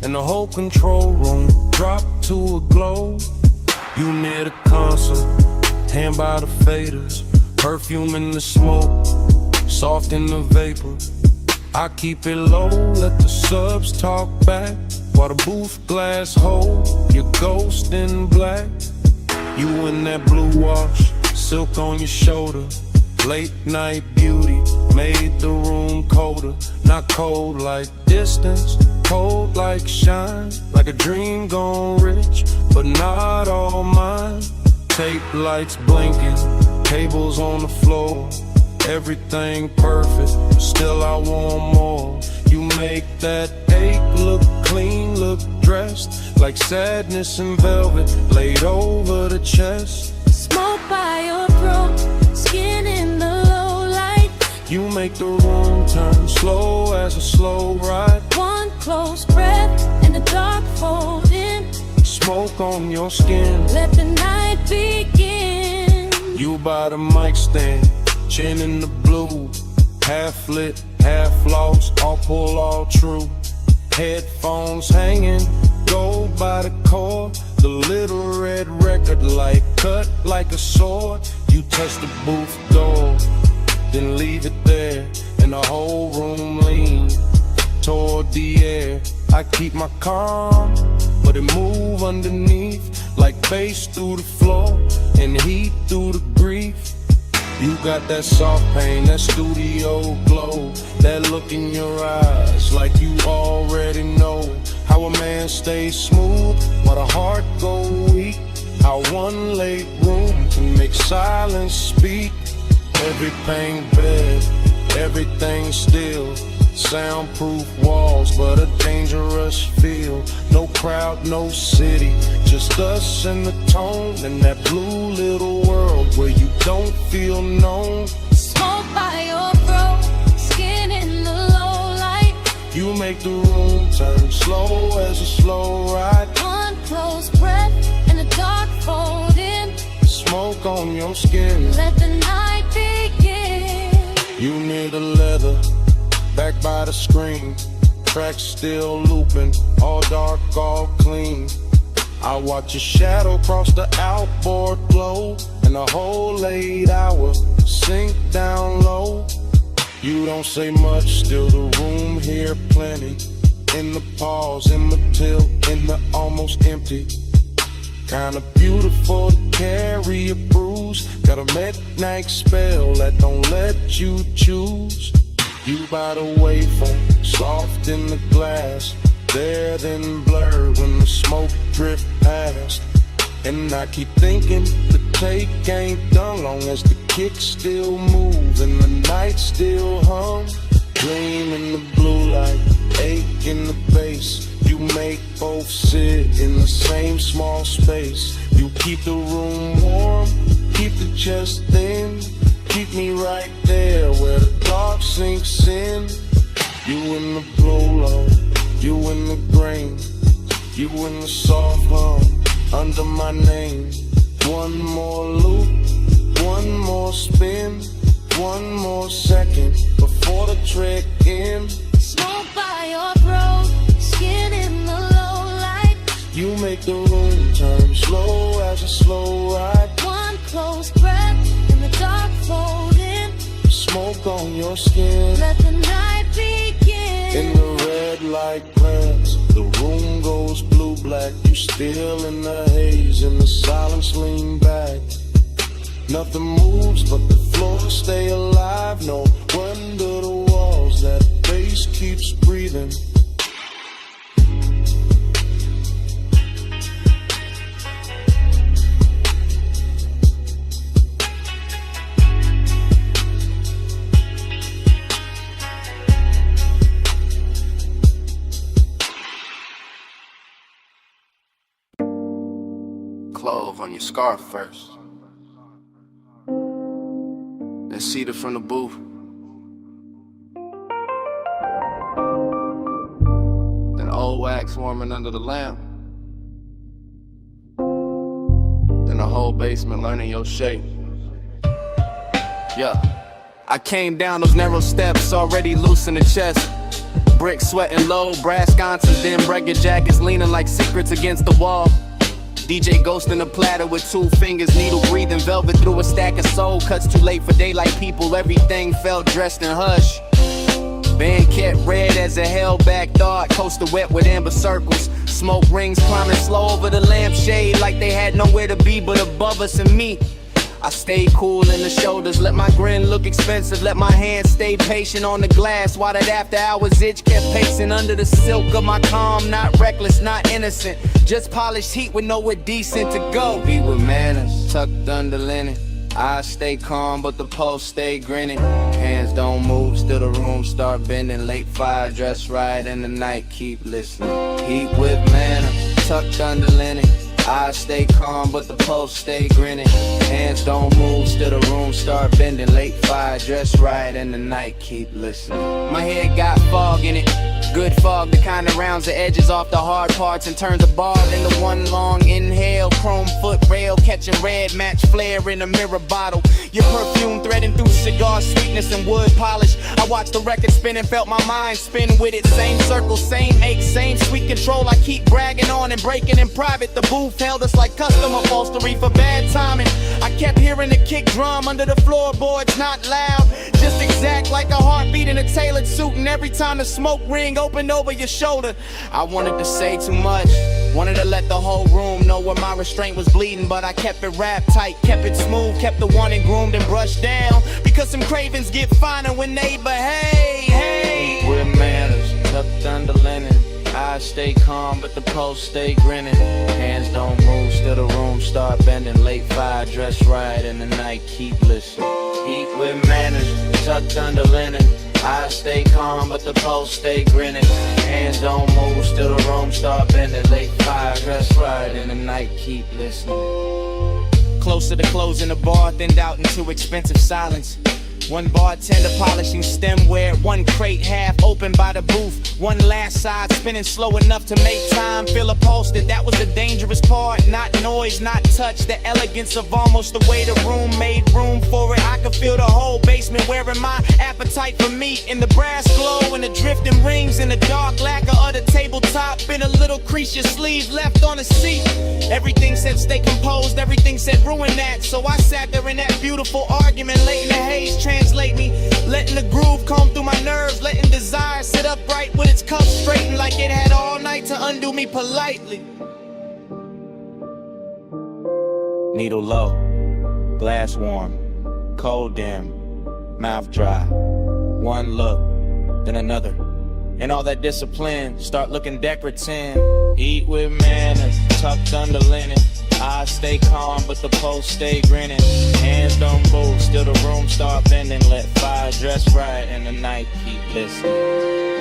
And the whole control room dropped to a glow. You near the console, hand by the faders. Perfume in the smoke, soft in the vapor. I keep it low, let the subs talk back. While the booth glass hold your ghost in black. You in that blue wash, silk on your shoulder. Late night beauty made the room colder. Not cold like distance, cold like shine. Like a dream gone rich, but not all mine. Tape lights blinking, cables on the floor. Everything perfect, still I want more. You make that ache look clean, look dressed. Like sadness in velvet, laid over the chest. Smoke by your throat, skin in the low light. You make the room turn slow as a slow ride. One close breath and the dark fold in. Smoke on your skin, let the night begin. You by the mic stand, chin in the blue. Half lit, half lost, all pull, all true. Headphones hanging, gold by the cord. The little red record light cut like a sword. You touch the booth door, then leave it there. And the whole room lean toward the air. I keep my calm, but it move underneath. Like bass through the floor and heat through the grief. You got that soft pain, that studio glow. That look in your eyes like you already know. How a man stays smooth while the heart go weak. How one late room can make silence speak. Every pain bed, everything still. Soundproof walls, but a dangerous feel. No crowd, no city, just us and the tone. And that blue little world where you don't feel known. Smoke by your throat, skin in the low light. You make the room turn slow as a slow ride. One close breath and the dark fold in. Smoke on your skin, let the night begin. You near the leather, back by the screen. Tracks still looping, all dark, all clean. I watch your shadow cross the outboard glow. And the whole late hour sink down low. You don't say much, still the room here plenty. In the pause, in the tilt, in the almost empty. Kinda beautiful to carry a bruise. Got a midnight spell that don't let you choose. You by the waveform, soft in the glass. There then blurred when the smoke drift past. And I keep thinking the take ain't done long as the kick still move and the night still hum. Dream in the blue light, ache in the bass. You make both sit in the same small space. You keep the room warm, keep the chest thin. Keep me right there where the dark sinks in. You in the blue low, you in the grain. You in the soft hum, under my name. One more loop, one more spin. One more second before the trek ends. Smoke by your throat, skin in the low light. You make the room turn slow as a slow ride. One close breath in the dark fold in. Smoke on your skin, let the night begin. In the red light glance, the room goes blue. black. You still in the haze, and the silence lean back. Nothing moves but the floor stay alive. No wonder the walls, that bass keeps breathing. Clove on your scarf first. Then cedar from the booth. Then old wax warming under the lamp. Then the whole basement learning your shape. Yeah. I came down those narrow steps, already loose in the chest. Brick sweating low, brass sconces, then break your jackets leaning like secrets against the wall. DJ Ghost in a platter with 2 fingers, needle breathing, velvet through a stack of soul. Cuts too late for daylight people, everything felt dressed in hush. Band kept red as a held-back thought, coaster wet with amber circles. Smoke rings climbing slow over the lampshade like they had nowhere to be but above us and me. I stayed cool in the shoulders, let my grin look expensive, let my hands stay patient on the glass while that after hours itch kept pacing under the silk of my calm. Not reckless, not innocent, just polished heat with nowhere decent to go. Be with manners, tucked under linen. I stay calm, but the pulse stay grinning. Hands don't move, still the room start bending. Late fire, dress right in the night, keep listening. Heat with manners, tucked under linen. I stay calm, but the pulse stay grinning. Hands don't move, still the room start bending. Late fire, dress right in the night, keep listening. My head got fog in it. Good fog, the kind that rounds the edges off the hard parts and turns a ball into one long inhale. Chrome foot rail, catching red, match flare in a mirror bottle. Your perfume threading through cigar sweetness and wood polish. I watched the record spin and felt my mind spin with it. Same circle, same ache, same sweet control. I keep bragging on and breaking in private. The booth held us like custom upholstery for bad timing. I kept hearing the kick drum under the floorboards, not loud, just exact like a heartbeat in a tailored suit. And every time the smoke ring opened over your shoulder, I wanted to say too much, wanted to let the whole room know where my restraint was bleeding, but I kept it wrapped tight, kept it smooth, kept the wanted groomed and brushed down, because some cravens get finer when they behave. Hey, with manners, tucked under linen. I stay calm, but the pulse stay grinning. Hands don't move, still the room start bending. Late fire, dress right in the night, keep listening. Heat with manners, tucked under linen. I stay calm, but the pulse stay grinning. Hands don't move, still the room start bending. Late fire, dress right in the night, keep listening. Closer to closing the bar, thinned out into expensive silence. One bartender polishing stemware, one crate half open by the booth, one last side spinning slow enough to make time feel upholstered. That was the dangerous part, not noise, not touch, the elegance of almost the way the room made room for it. I could feel the whole basement wearing my appetite for meat, in the brass glow and the drifting rings and the dark lacquer of the tabletop, in a little crease your sleeve left on the seat. Everything said stay composed, everything said ruin that, so I sat there in that beautiful argument, late in the haze, translate me, letting the groove comb through my nerves, letting desire sit upright with its cuffs straightened like it had all night to undo me politely. Needle low, glass warm, cold dim, mouth dry. One look, then another, and all that discipline start looking decorative. Eat with manners, tucked under linen. I stay calm, but the pulse stay grinning. Hands don't move, still the room start bending. Let fire dress right and the night keep listening.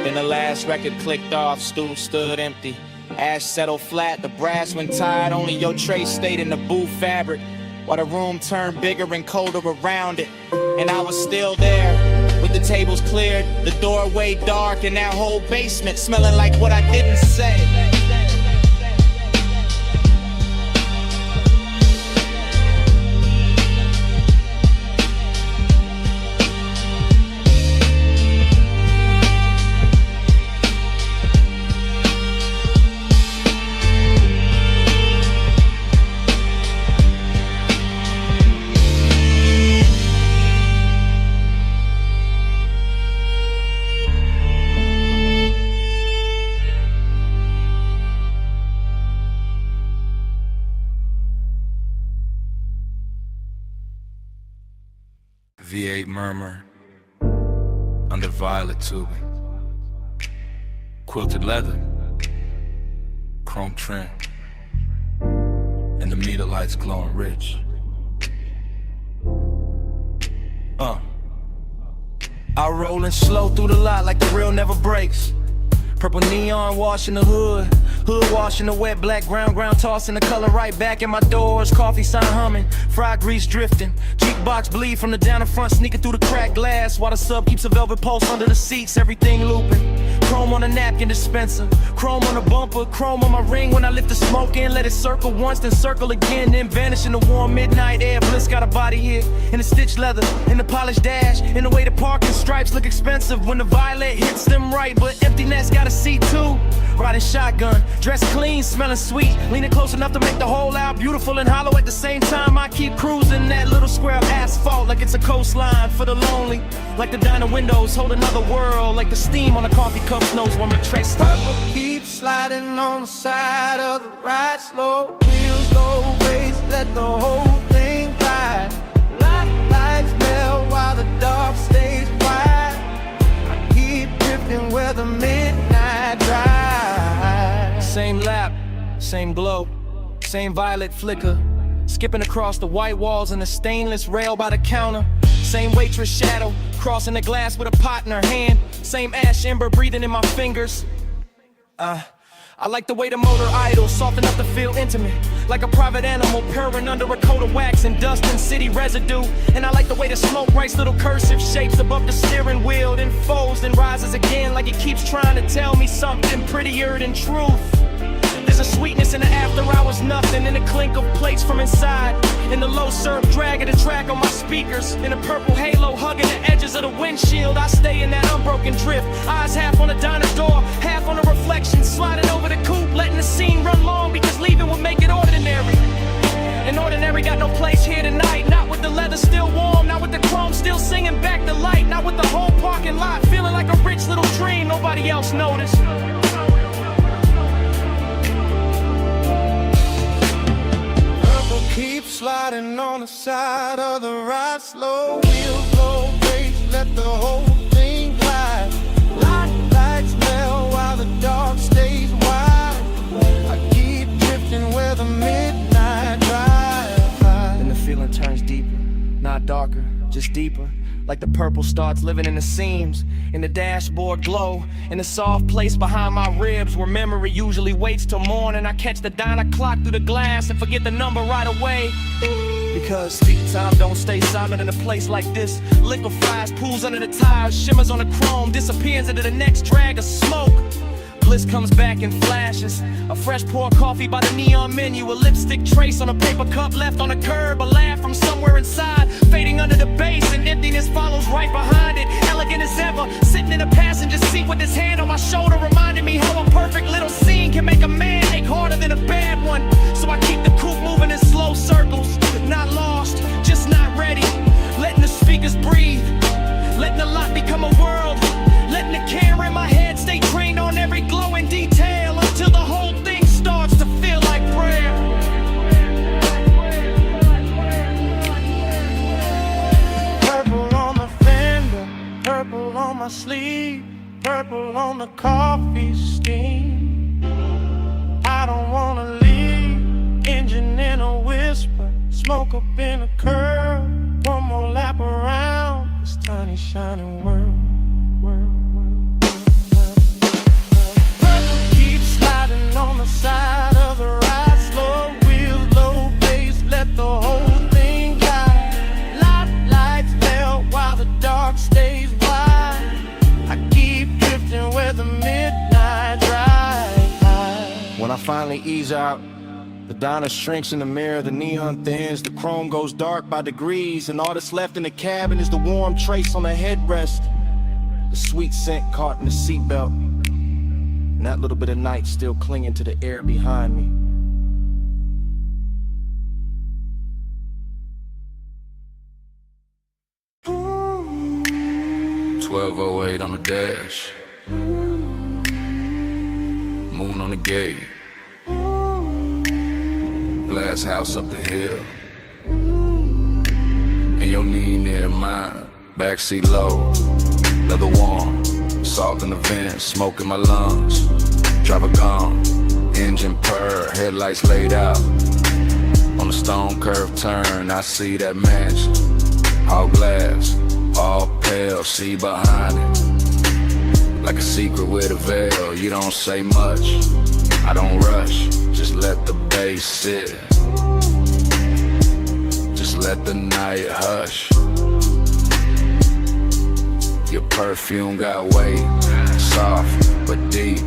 Then the last record clicked off, stool stood empty. Ash settled flat, the brass went tired. Only your tray stayed in the booth fabric, while the room turned bigger and colder around it. And I was still there, with the tables cleared, the doorway dark, and that whole basement smelling like what I didn't say. V8 murmur under violet tubing. Quilted leather, chrome trim, and the meter lights glowing rich. I rollin' slow through the lot like the real never breaks. Purple neon washing the hood, hood washing the wet black ground tossing the color right back in my doors. Coffee sign humming, fried grease drifting, jukebox bleed from the down in front sneaking through the cracked glass while the sub keeps a velvet pulse under the seats. Everything looping. Chrome on the napkin dispenser, chrome on the bumper, chrome on my ring when I lift the smoke in. Let it circle once, then circle again, then vanish in the warm midnight air. Bliss got a body here, in the stitched leather, in the polished dash, in the way the parking stripes look expensive when the violet hits them right, but emptiness got a seat too. Riding shotgun, dressed clean, smelling sweet, leaning close enough to make the whole out beautiful and hollow at the same time. I keep cruising that little square of asphalt like it's a coastline for the lonely, like the diner windows hold another world, like the steam on a coffee cup snows when we trace. Purple keeps sliding on the side of the ride, slow wheels, low race, let the whole thing ride. Lights melt while the dark stays wide. I keep drifting where the midnight drive. Same lap, same glow, same violet flicker, skipping across the white walls and the stainless rail by the counter. Same waitress shadow, crossing the glass with a pot in her hand. Same ash ember breathing in my fingers. I like the way the motor idles, soft enough to feel intimate, like a private animal purring under a coat of wax and dust and city residue. And I like the way the smoke writes little cursive shapes above the steering wheel, then folds, then rises again like it keeps trying to tell me something prettier than truth. There's a sweetness in the after hours, nothing in the clink of plates from inside, in the low surf drag of the track on my speakers, in a purple halo hugging the edges of the windshield. I stay in that unbroken drift, eyes half on the diner door, half on the reflection, sliding over the coupe, letting the scene run long because leaving would make it ordinary. And ordinary got no place here tonight, not with the leather still warm, not with the chrome still singing back the light, not with the whole parking lot feeling like a rich little dream nobody else noticed. Keep sliding on the side of the ride, slow wheels, low race, let the whole thing glide. Lights melt while the dark stays wide. I keep drifting where the midnight drive. Then the feeling turns deeper, not darker, just deeper. Like the purple starts living in the seams, in the dashboard glow, in the soft place behind my ribs where memory usually waits till morning. I catch the diner clock through the glass and forget the number right away. Because speak time don't stay silent in a place like this. Liquefies, pools under the tires, shimmers on the chrome, disappears into the next drag of smoke. Bliss comes back in flashes, a fresh pour coffee by the neon menu, a lipstick trace on a paper cup left on the curb, a laugh from somewhere inside, fading under the bass, and emptiness follows right behind it. Elegant as ever, sitting in a passenger seat with his hand on my shoulder, reminding me how a perfect little scene can make a man ache harder than a bad one. So I keep the coupe moving in slow circles, not lost, just not ready, letting the speakers breathe, letting the lot become a world, letting the camera in my head stay trained on every glowing detail until the whole thing starts to feel like prayer. Purple on the fender, purple on my sleeve, purple on the coffee steam. I don't wanna leave, engine in a whisper, smoke up in a curl, one more lap around this tiny shining world. On the side of the ride, slow wheels, low bass, let the whole thing guide. Lights melt while the dark stays wide. I keep drifting where the midnight drive. When I finally ease out, the diner shrinks in the mirror, the neon thins, the chrome goes dark by degrees, and all that's left in the cabin is the warm trace on the headrest, the sweet scent caught in the seatbelt, and that little bit of night still clinging to the air behind me. "1208 on the dash, moon on the gate, glass house up the hill, and and your knee near mine. Backseat low, leather warm, salt in the vents, smoke in my lungs. Driver gone, engine purr, headlights laid out. On the stone curve turn, I see that mansion. All glass, all pale, see behind it. Like a secret with a veil, you don't say much. I don't rush, just let the bass sit. Just let the night hush. Your perfume got weight, soft but deep.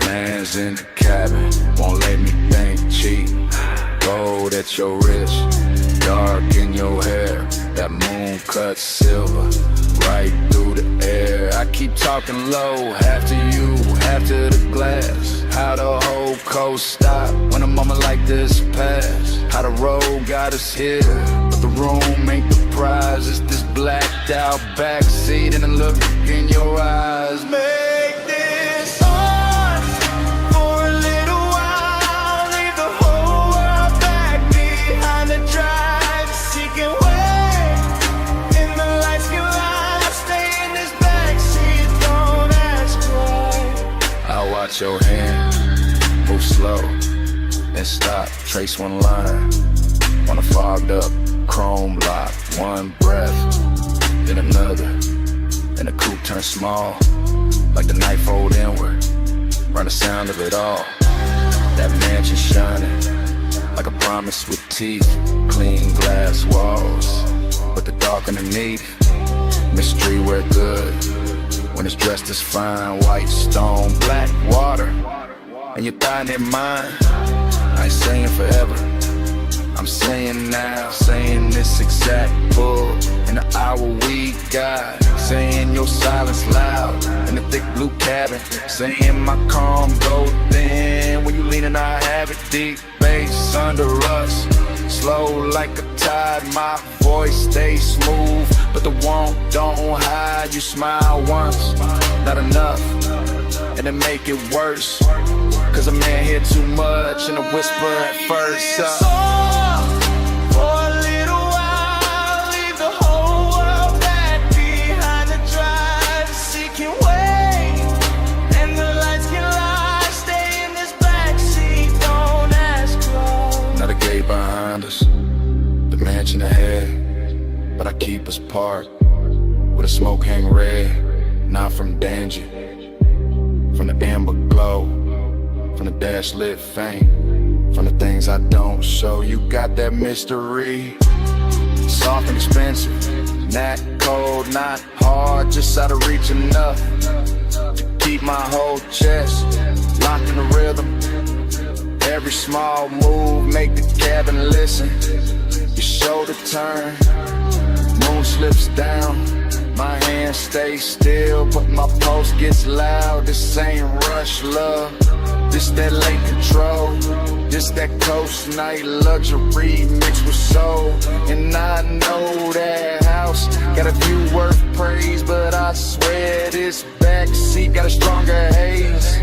Man's in the cabin, won't let me think cheap. Gold at your wrist, dark in your hair. That moon cut silver, right through the air. I keep talking low, half to you, half to the glass. How the whole coast stop when a moment like this pass. How the road got us here, but the room ain't the prize. It's this blacked out backseat and the look in your eyes. Make this on for a little while. Leave the whole world back behind the drive. Seeking way in the lights can lie. Stay in this backseat, don't ask why. I'll watch your hand move slow and stop, trace one line on a fogged up chrome lock. One breath, then another, and the coupe turns small, like the night fold inward, run the sound of it all. That mansion shining, like a promise with teeth, clean glass walls, but the dark underneath, mystery we're good, when it's dressed as fine, white stone, black water, and your thigh near mine. I ain't saying forever, I'm saying now, saying this exact bull in the hour we got. Saying your silence loud in the thick blue cabin. Saying my calm go thin when you leaning, I have it deep. Bass under us, slow like a tide. My voice stays smooth, but the want don't hide. You smile once, not enough, and then make it worse. Cause a man hear too much and a whisper at first. Behind us, the mansion ahead, but I keep us parked with a smoke hang red, not from danger, from the amber glow, from the dash lit faint, from the things I don't show. You got that mystery, soft and expensive, not cold, not hard, just out of reach enough to keep my whole chest locked in the rhythm. Every small move make the cabin listen. Your shoulder turn, moon slips down. My hand stays still, but my pulse gets loud. This ain't rush love, this that late control. This that coast night luxury mixed with soul. And I know that house got a view worth praise, but I swear this backseat got a stronger haze.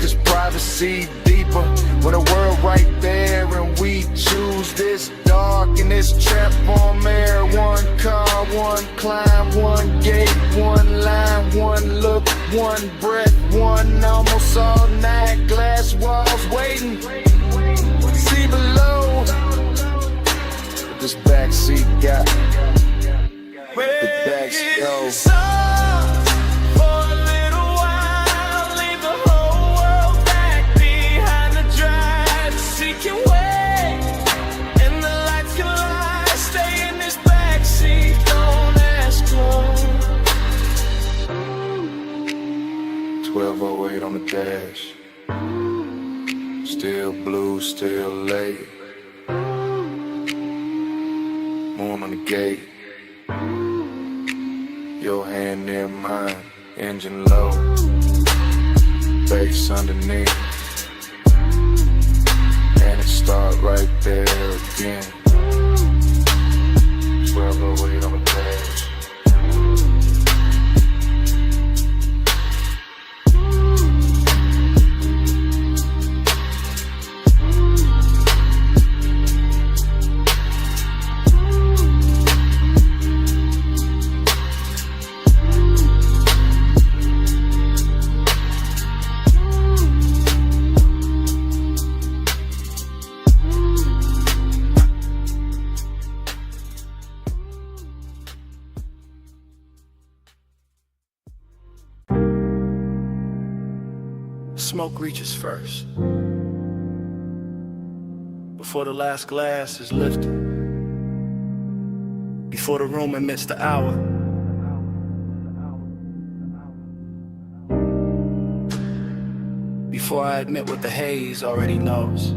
Cause privacy deeper, with a world right there, and we choose this dark and this trap on air. One car, one climb, one gate, one line, one look, one breath, one almost all night. Glass walls waiting, see below what this backseat got. The backseat goes. On the dash, still blue, still late. Moon on the gate, your hand near mine, engine low, bass underneath, and it start right there again. 1208 on the dash. smoke reaches first. Before the last glass is lifted. Before the room admits the hour. Before I admit what the haze already knows.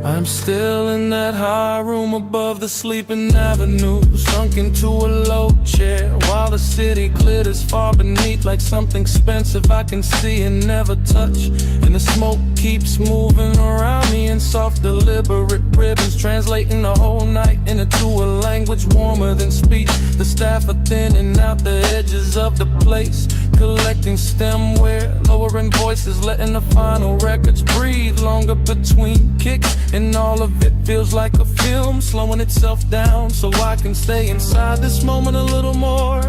I'm still in that high room above the sleeping avenue, sunk into a low chair while the city glitters far beneath like something expensive I can see and never touch. And the smoke keeps moving around me in soft deliberate ribbons, translating the whole night into a language warmer than speech. The staff are thinning out the edges of the place, collecting stemware, lowering voices, letting the final records breathe longer between kicks. And all of it feels like a film, slowing itself down so I can stay inside this moment a little more.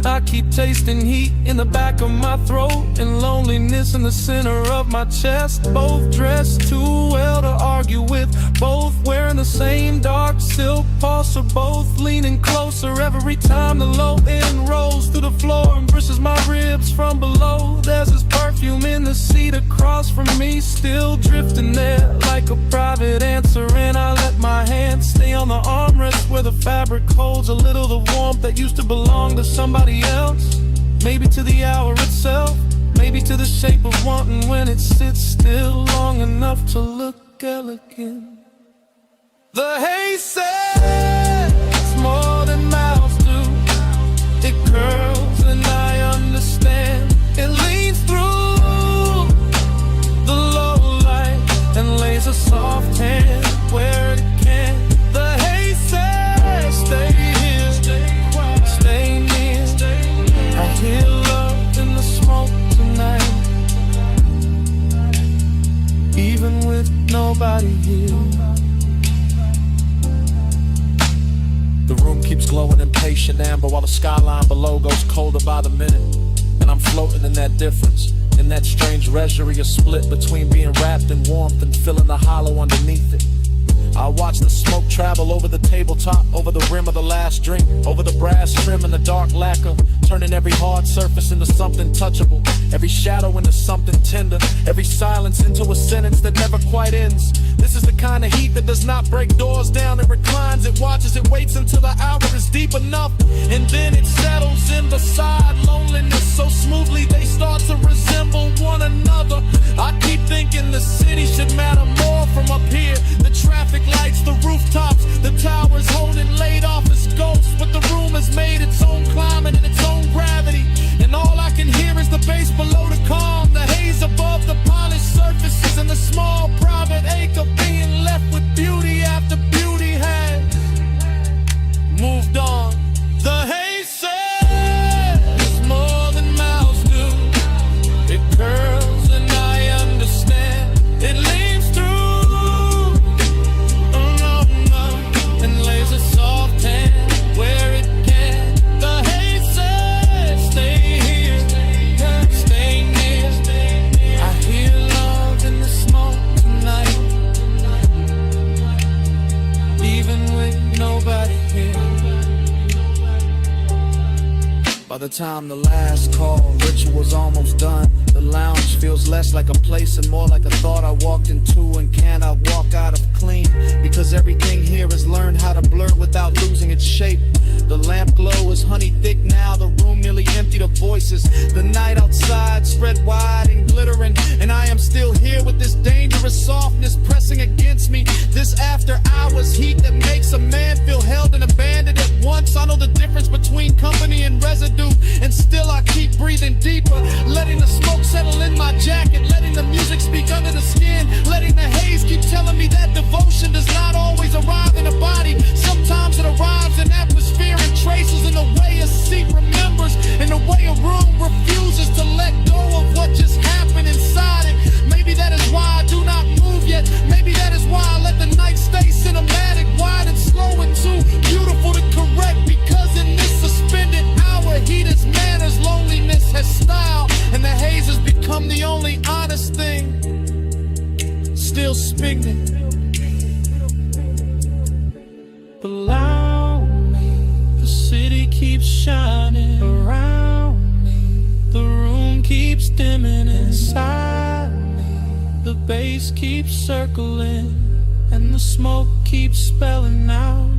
I keep tasting heat in the back of my throat and loneliness in the center of my chest. Both dressed too well to argue with, both wearing the same dark silk pulse, or both leaning closer every time the low end rolls through the floor and brushes my ribs from below. There's this perfume in the seat across from me, still drifting there like a private answer, and I let my hand stay on the armrest where the fabric holds a little the warmth that used to belong to somebody else. Maybe to the hour itself, maybe to the shape of wanting when it sits still long enough to look elegant. The haze says it's more than mouths do. It curls and I understand. It leans through the low light and lays a soft hand where it can. The haze says stay here, stay near. I hear love in the smoke tonight, even with nobody here. The room keeps glowing in patient amber while the skyline below goes colder by the minute. And I'm floating in that difference, in that strange reverie, a split between being wrapped in warmth and feeling the hollow underneath it. I watch the smoke travel over the tabletop, over the rim of the last drink, over the brass trim and the dark lacquer, turning every hard surface into something touchable, every shadow into something tender, every silence into a sentence that never quite ends. This is the kind of heat that does not break doors down. It reclines, it watches, it waits until the hour is deep enough, and then it settles in beside loneliness so smoothly they start to resemble one another. I keep thinking the city should matter more from up here. The traffic lights, the rooftops, the towers holding laid off as ghosts, but the room has made its own climate and its own gravity, and all I can hear is the bass below the calm, the haze above the polished surfaces, and the small private ache of being left with beauty after beauty has moved on. The haze says it's more than mouths do. It curls and I understand. It leans through and lays a soft hand where it can. The haze says stay here, stay near. I hear love in the smoke tonight, even with nobody here. By the time the last call ritual's almost done, the lounge feels less like a place and more like a thought I walked into and cannot walk out of clean, because everything here has learned how to blur without losing its shape. The lamp glow is honey thick now, the room nearly emptied of voices. The night outside spread wide and glittering, and I am still here with this dangerous softness pressing against me. This after hours heat that makes a man feel held and abandoned at once. I know the difference between company and residue, and still I keep breathing deeper, letting the smoke settle in my jacket, letting the music speak under the skin, letting the haze keep telling me that devotion does not always arrive in a body. Sometimes it arrives in atmosphere and traces, in the way a seat remembers, in the way a room refuses to let go of what just happened inside it. Maybe that is why I do not move yet. Maybe that is why I let the night stay cinematic, wide and slow and too beautiful to correct, because in this suspended hour heat is manners, loneliness has style, and the haze has become the only honest thing still speaking. Allow me, the city bass keeps circling and the smoke keeps spelling out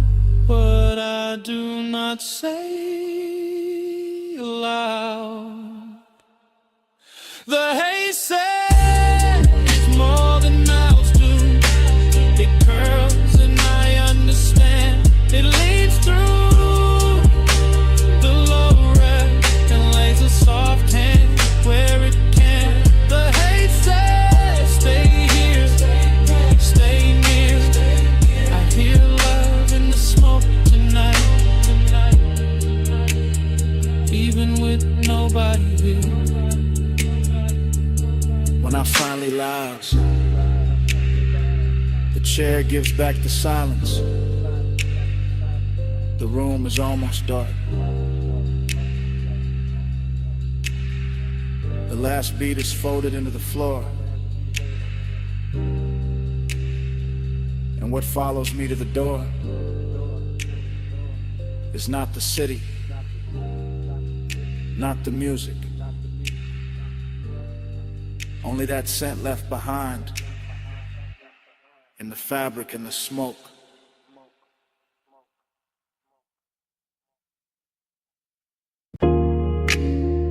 what I do not say aloud. The haze says more than mouths do. It curls and I understand. It leads through the low red and lays a soft hand where it can. The haze says stay here, stay near. I hear love in the smoke tonight, even with nobody here. When I finally lounge, the chair gives back the silence. The room is almost dark. The last beat is folded into the floor. And what follows me to the door is not the city, not the music. Only that scent left behind in the fabric and the smoke.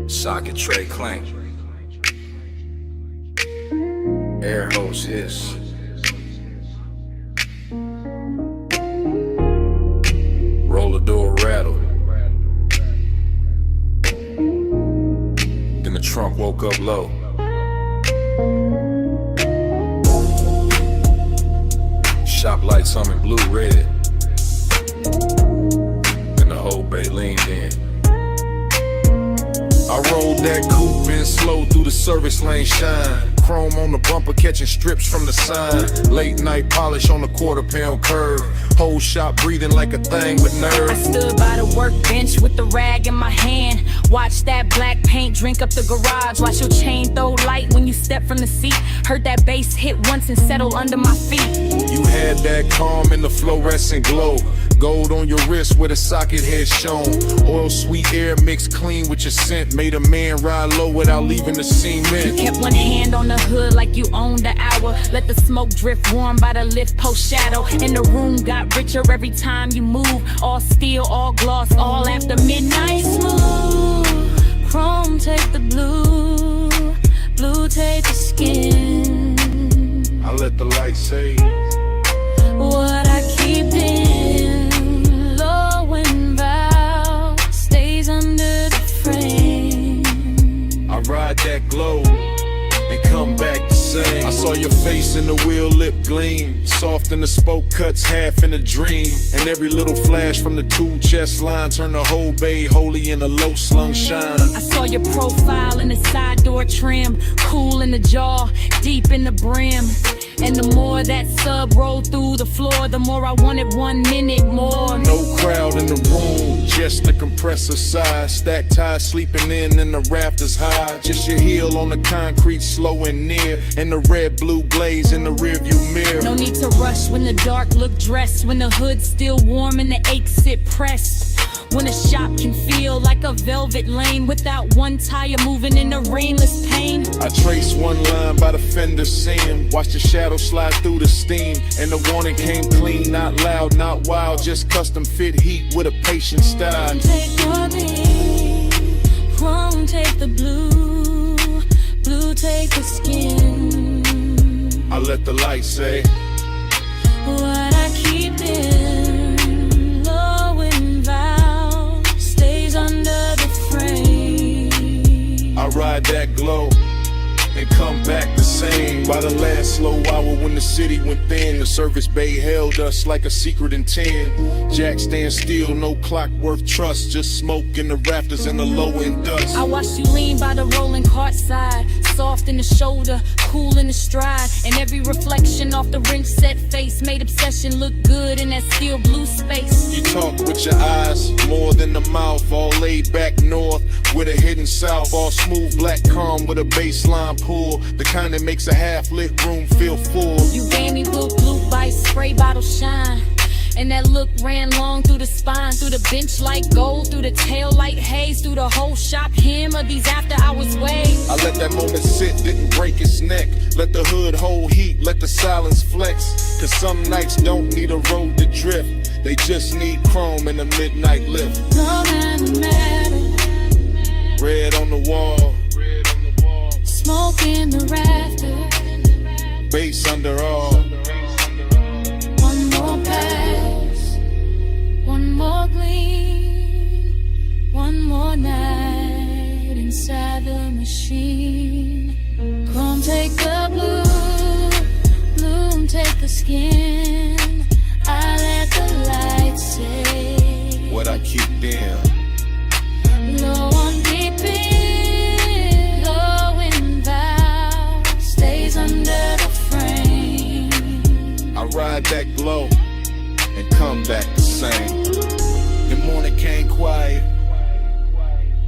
Socket tray clank. Air hose hiss. Roller door rattle. Then the trunk woke up low. Shop lights humming blue red. And the whole bay leaned in. I rolled that coupe in slow through the service lane shine. Chrome on the bumper catching strips from the sign. Late night polish on the quarter-pound curve. Whole shop breathing like a thing with nerve. I stood by the workbench with the rag in my hand. Watch that black paint drink up the garage. Watch your chain throw light when you step from the seat. Heard that bass hit once and settle under my feet. You had that calm in the fluorescent glow. Gold on your wrist where the socket head shown. Oil sweet air mixed clean with your scent. Made a man ride low without leaving the cement. You kept one hand on the hood like you owned the hour. Let the smoke drift warm by the lift post shadow. And the room got richer every time you move. All steel, all gloss, all after midnight. Smooth, chrome take the blue, blue take the skin. I let the light say What I keep in low and bow stays under the frame. I ride that glow and come back the same. I saw your face in the wheel lip gleam. Soft in the spoke cuts, half in a dream. And every little flash from the two chest line turned the whole bay holy in a low slung shine. I saw your profile in the side door trim. Cool in the jaw, deep in the brim. And the more that sub rolled through the floor, the more I wanted 1 minute more. No crowd in the room, just the compressor side. Stacked ties sleeping in and the rafters high. Just your heel on the concrete slow and near. And the red blue glaze in the rearview mirror. No need to rush when the dark look dressed. When the hood's still warm and the aches sit pressed. When a shop can feel like a velvet lane without one tire moving in the rainless pain. I trace one line by the fender seam. Watch the shadow slide through the steam. And the warning came clean, not loud, not wild. Just custom fit heat with a patient style. Take your beat, chrome take the blue, blue take the skin. I let the light say What I keep in low and vow stays under the frame. I ride that glow and come back the same. By the last slow hour when the city went thin, the service bay held us like a secret in 10. Jack stand still, no clock worth trust. Just smoke in the rafters and the low end dust. I watched you lean by the rolling cart side. Soft in the shoulder, cool in the stride. And every reflection off the ring set face made obsession look good in that steel blue space. You talk with your eyes, more than the mouth. All laid back north with a hidden south. All smooth black calm with a baseline pull. The kind that makes a half lit room feel full. You gave me blue by spray bottle shine. And that look ran long through the spine, through the bench like gold, through the tail like haze, through the whole shop. Him of these after hours ways. I let that moment sit, didn't break its neck. Let the hood hold heat, let the silence flex. Cause some nights don't need a road to drift. They just need chrome in the midnight lift. Love and matter. Red on the wall. Smoke in the rafters. Bass under all. One more pass. One more gleam. One more night inside the machine. Chrome take the blue. Bloom take the skin. I let the light say What I keep dim. low on deep in, low in vow, stays under the frame. I ride that glow and come back the same. The morning came quiet,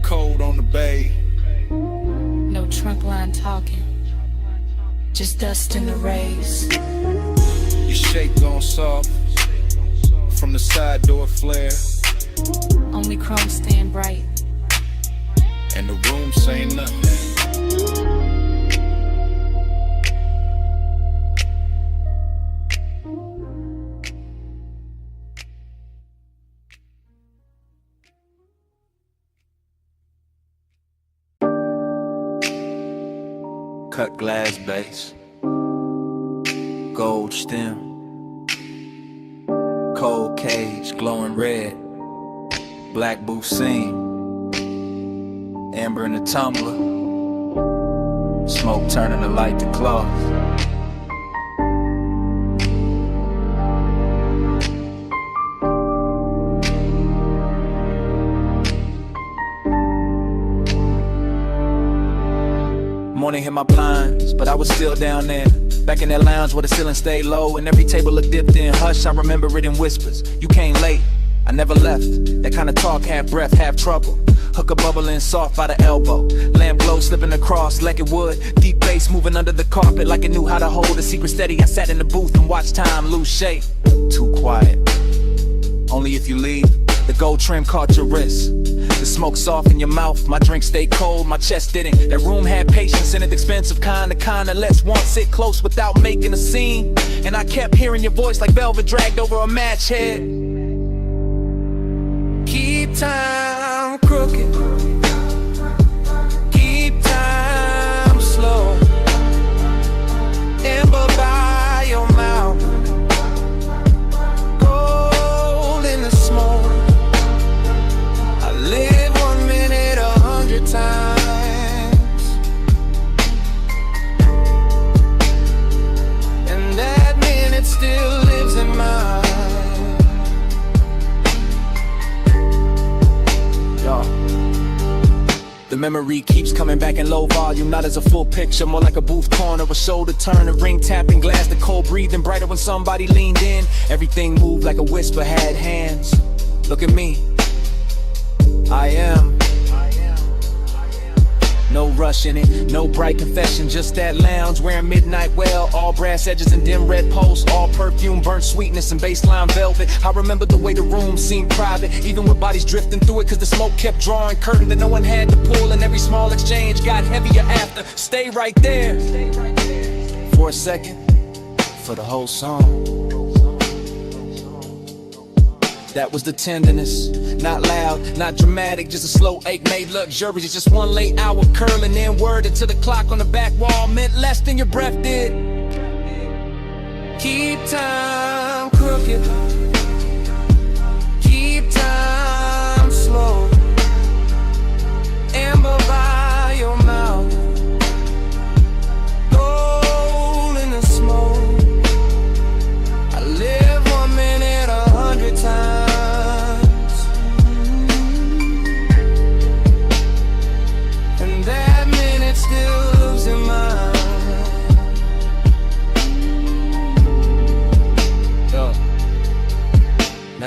cold on the bay. No trunk line talking, just dust in the rays. Your shape gone soft from the side door flare. Only chrome staying bright. And the room say nothing. Cut glass base, gold stem, cold cage glowing red, black booth seam, amber in the tumbler, smoke turning the light to cloth. Morning hit my blinds, but I was still down there. Back in that lounge where the ceiling stayed low and every table looked dipped in. Hush, I remember it in whispers. You came late, I never left. That kind of talk, half breath, half trouble. Hooker bubbling soft by the elbow. Lamp glow slipping across like it would. Deep bass moving under the carpet like it knew how to hold a secret steady. I sat in the booth and watched time lose shape. Too quiet. Only if you leave. The gold trim caught your wrist. The smoke soft in your mouth. My drink stayed cold, my chest didn't. That room had patience in it, expensive kind of lets one sit close without making a scene. And I kept hearing your voice like velvet dragged over a match head. Keep time crooked. Keep time slow. Amber by your mouth. Gold in the smoke. I live 1 minute 100 times. And that minute still lives in mine. The memory keeps coming back in low volume, not as a full picture, more like a booth corner, a shoulder turn, a ring tapping glass, the cold breathing brighter when somebody leaned in. Everything moved like a whisper had hands. Look at me, I am. No rush in it, no bright confession, just that lounge wearing midnight well, all brass edges and dim red posts, all perfume, burnt sweetness and baseline velvet. I remember the way the room seemed private, even with bodies drifting through it, cause the smoke kept drawing curtain that no one had to pull, and every small exchange got heavier after. Stay right there for a second, for the whole song. That was the tenderness, not loud, not dramatic, just a slow ache made luxurious. Just one late hour curling, then worded to the clock on the back wall meant less than your breath did. Keep time crooked. Keep time slow. Amber by your mouth. Gold in the smoke. I live 1 minute 100 times.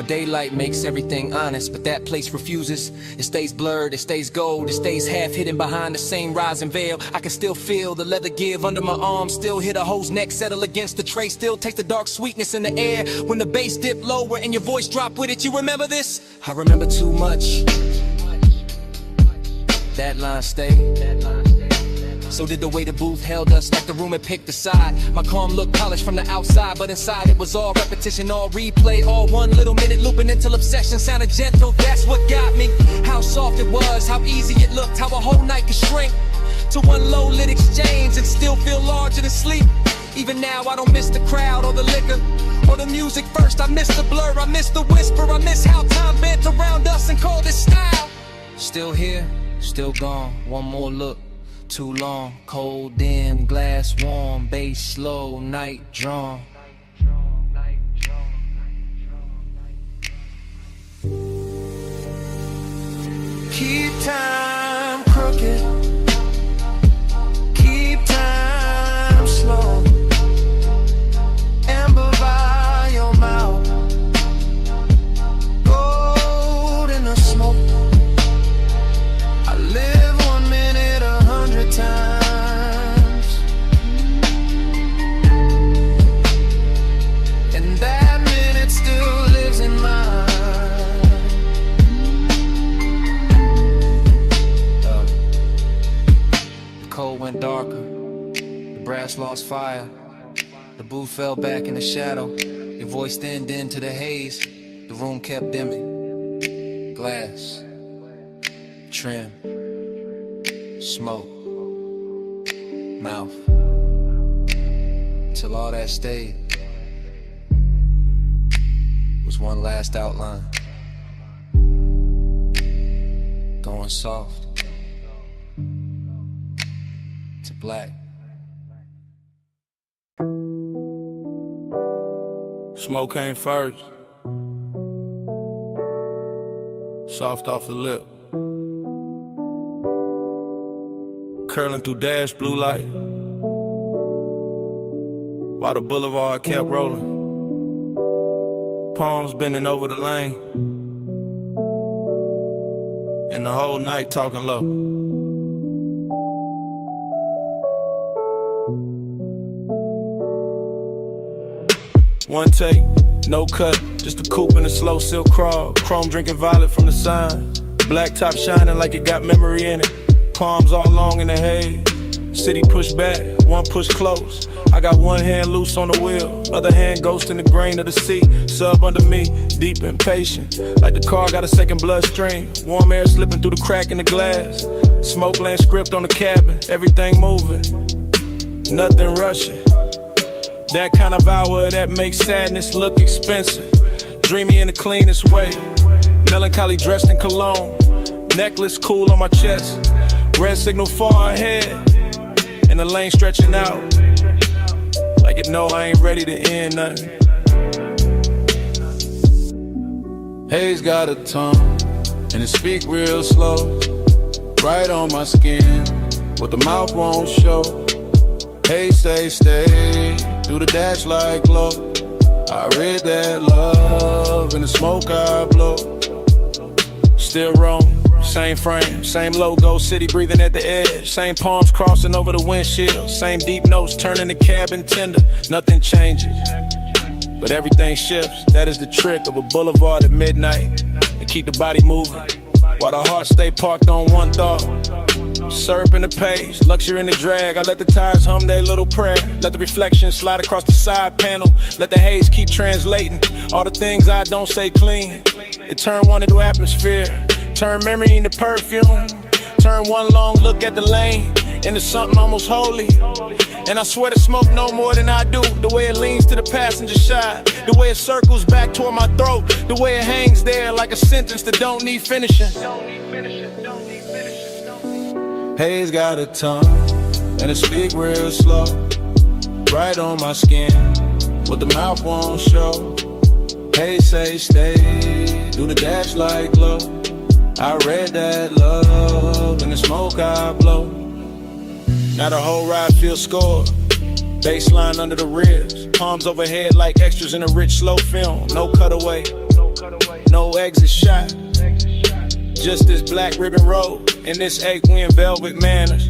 daylight makes everything honest, but that place refuses. It stays blurred, it stays gold, it stays half hidden behind the same rising veil. I can still feel the leather give under my arm, still hear the hoe's neck settle against the tray, still taste the dark sweetness in the air when the bass dip lower and your voice drop with it. You remember this? I remember too much. That line stayed. So did the way the booth held us, like the room had picked a side. My calm looked polished from the outside, but inside it was all repetition, all replay, all 1 little minute looping until obsession sounded gentle. That's what got me. How soft it was, how easy it looked, how a whole night could shrink to one low lit exchange and still feel larger than sleep. Even now I don't miss the crowd or the liquor or the music first. I miss the blur, I miss the whisper, I miss how time bent around us and called it style. Still here, still gone, one more look. Too long, cold dim, glass warm, bass slow, night drawn. Keep time crooked, keep time slow. Amber by your mouth, gold in the smoke. I live 1 minute 100 times, and that minute still lives in mine. The cold went darker, the brass lost fire. The booth fell back in the shadow. Your voice thinned into the haze. The room kept dimming. Glass, trim, smoke, mouth, till all that stayed was one last outline, going soft to black. Smoke came first, soft off the lip, curling through dash blue light, while the boulevard kept rolling, palms bending over the lane, and the whole night talking low. One take, no cut, just a coupe and a slow silk crawl. Chrome drinking violet from the sign. Black top shining like it got memory in it. Palms all long in the haze. City push back, one push close. I got one hand loose on the wheel, other hand ghost in the grain of the sea. Sub under me, deep impatient, like the car got a second bloodstream. Warm air slipping through the crack in the glass. Smoke laying script on the cabin, everything moving, nothing rushing. That kind of hour that makes sadness look expensive. Dreamy in the cleanest way, melancholy dressed in cologne. Necklace cool on my chest, red signal far ahead, and the lane stretching out like it know I ain't ready to end nothing. Haze got a tongue, and it speak real slow, right on my skin, what the mouth won't show. Hey, stay, do the dash like glow. I read that love in the smoke I blow. Still roam, same frame, same logo, city breathing at the edge. Same palms crossing over the windshield, same deep notes turning the cabin tender. Nothing changes, but everything shifts. That is the trick of a boulevard at midnight, to keep the body moving, while the heart stay parked on one thought. Syrup in the page, luxury in the drag. I let the tires hum their little prayer. Let the reflection slide across the side panel. Let the haze keep translating all the things I don't say clean. It turn one into atmosphere, turn memory into perfume, turn one long look at the lane into something almost holy. And I swear to smoke no more than I do. The way it leans to the passenger side, the way it circles back toward my throat, the way it hangs there like a sentence that don't need finishing. Haze got a tongue, and it speak real slow, right on my skin, what the mouth won't show. Hey, stay, do the dash like glow. I read that love in the smoke I blow. Now the whole ride feels scored, baseline under the ribs, palms overhead like extras in a rich slow film. No cutaway, no exit shot. Just this black ribbon road and this aquin velvet manners.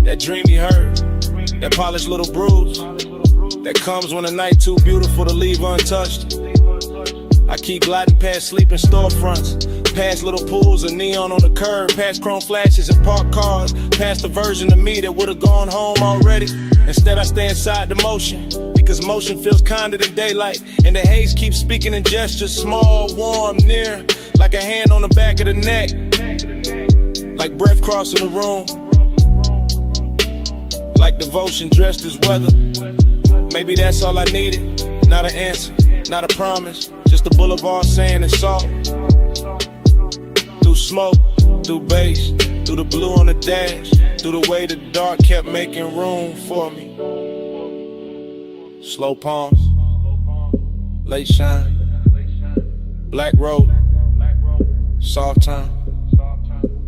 That dreamy hurt, that polished little bruise that comes when a night too beautiful to leave untouched. I keep gliding past sleeping storefronts, past little pools of neon on the curb, past chrome flashes and parked cars, past the version of me that would've gone home already. Instead I stay inside the motion, because motion feels kinder than daylight, and the haze keeps speaking in gestures, small, warm, near, like a hand on the back of the neck, like breath crossing the room, like devotion dressed as weather. Maybe that's all I needed, not an answer, not a promise, just a boulevard sand and salt. Through smoke, through bass, through the blue on the dash, through the way the dark kept making room for me. Slow palms, late shine, black road, soft time,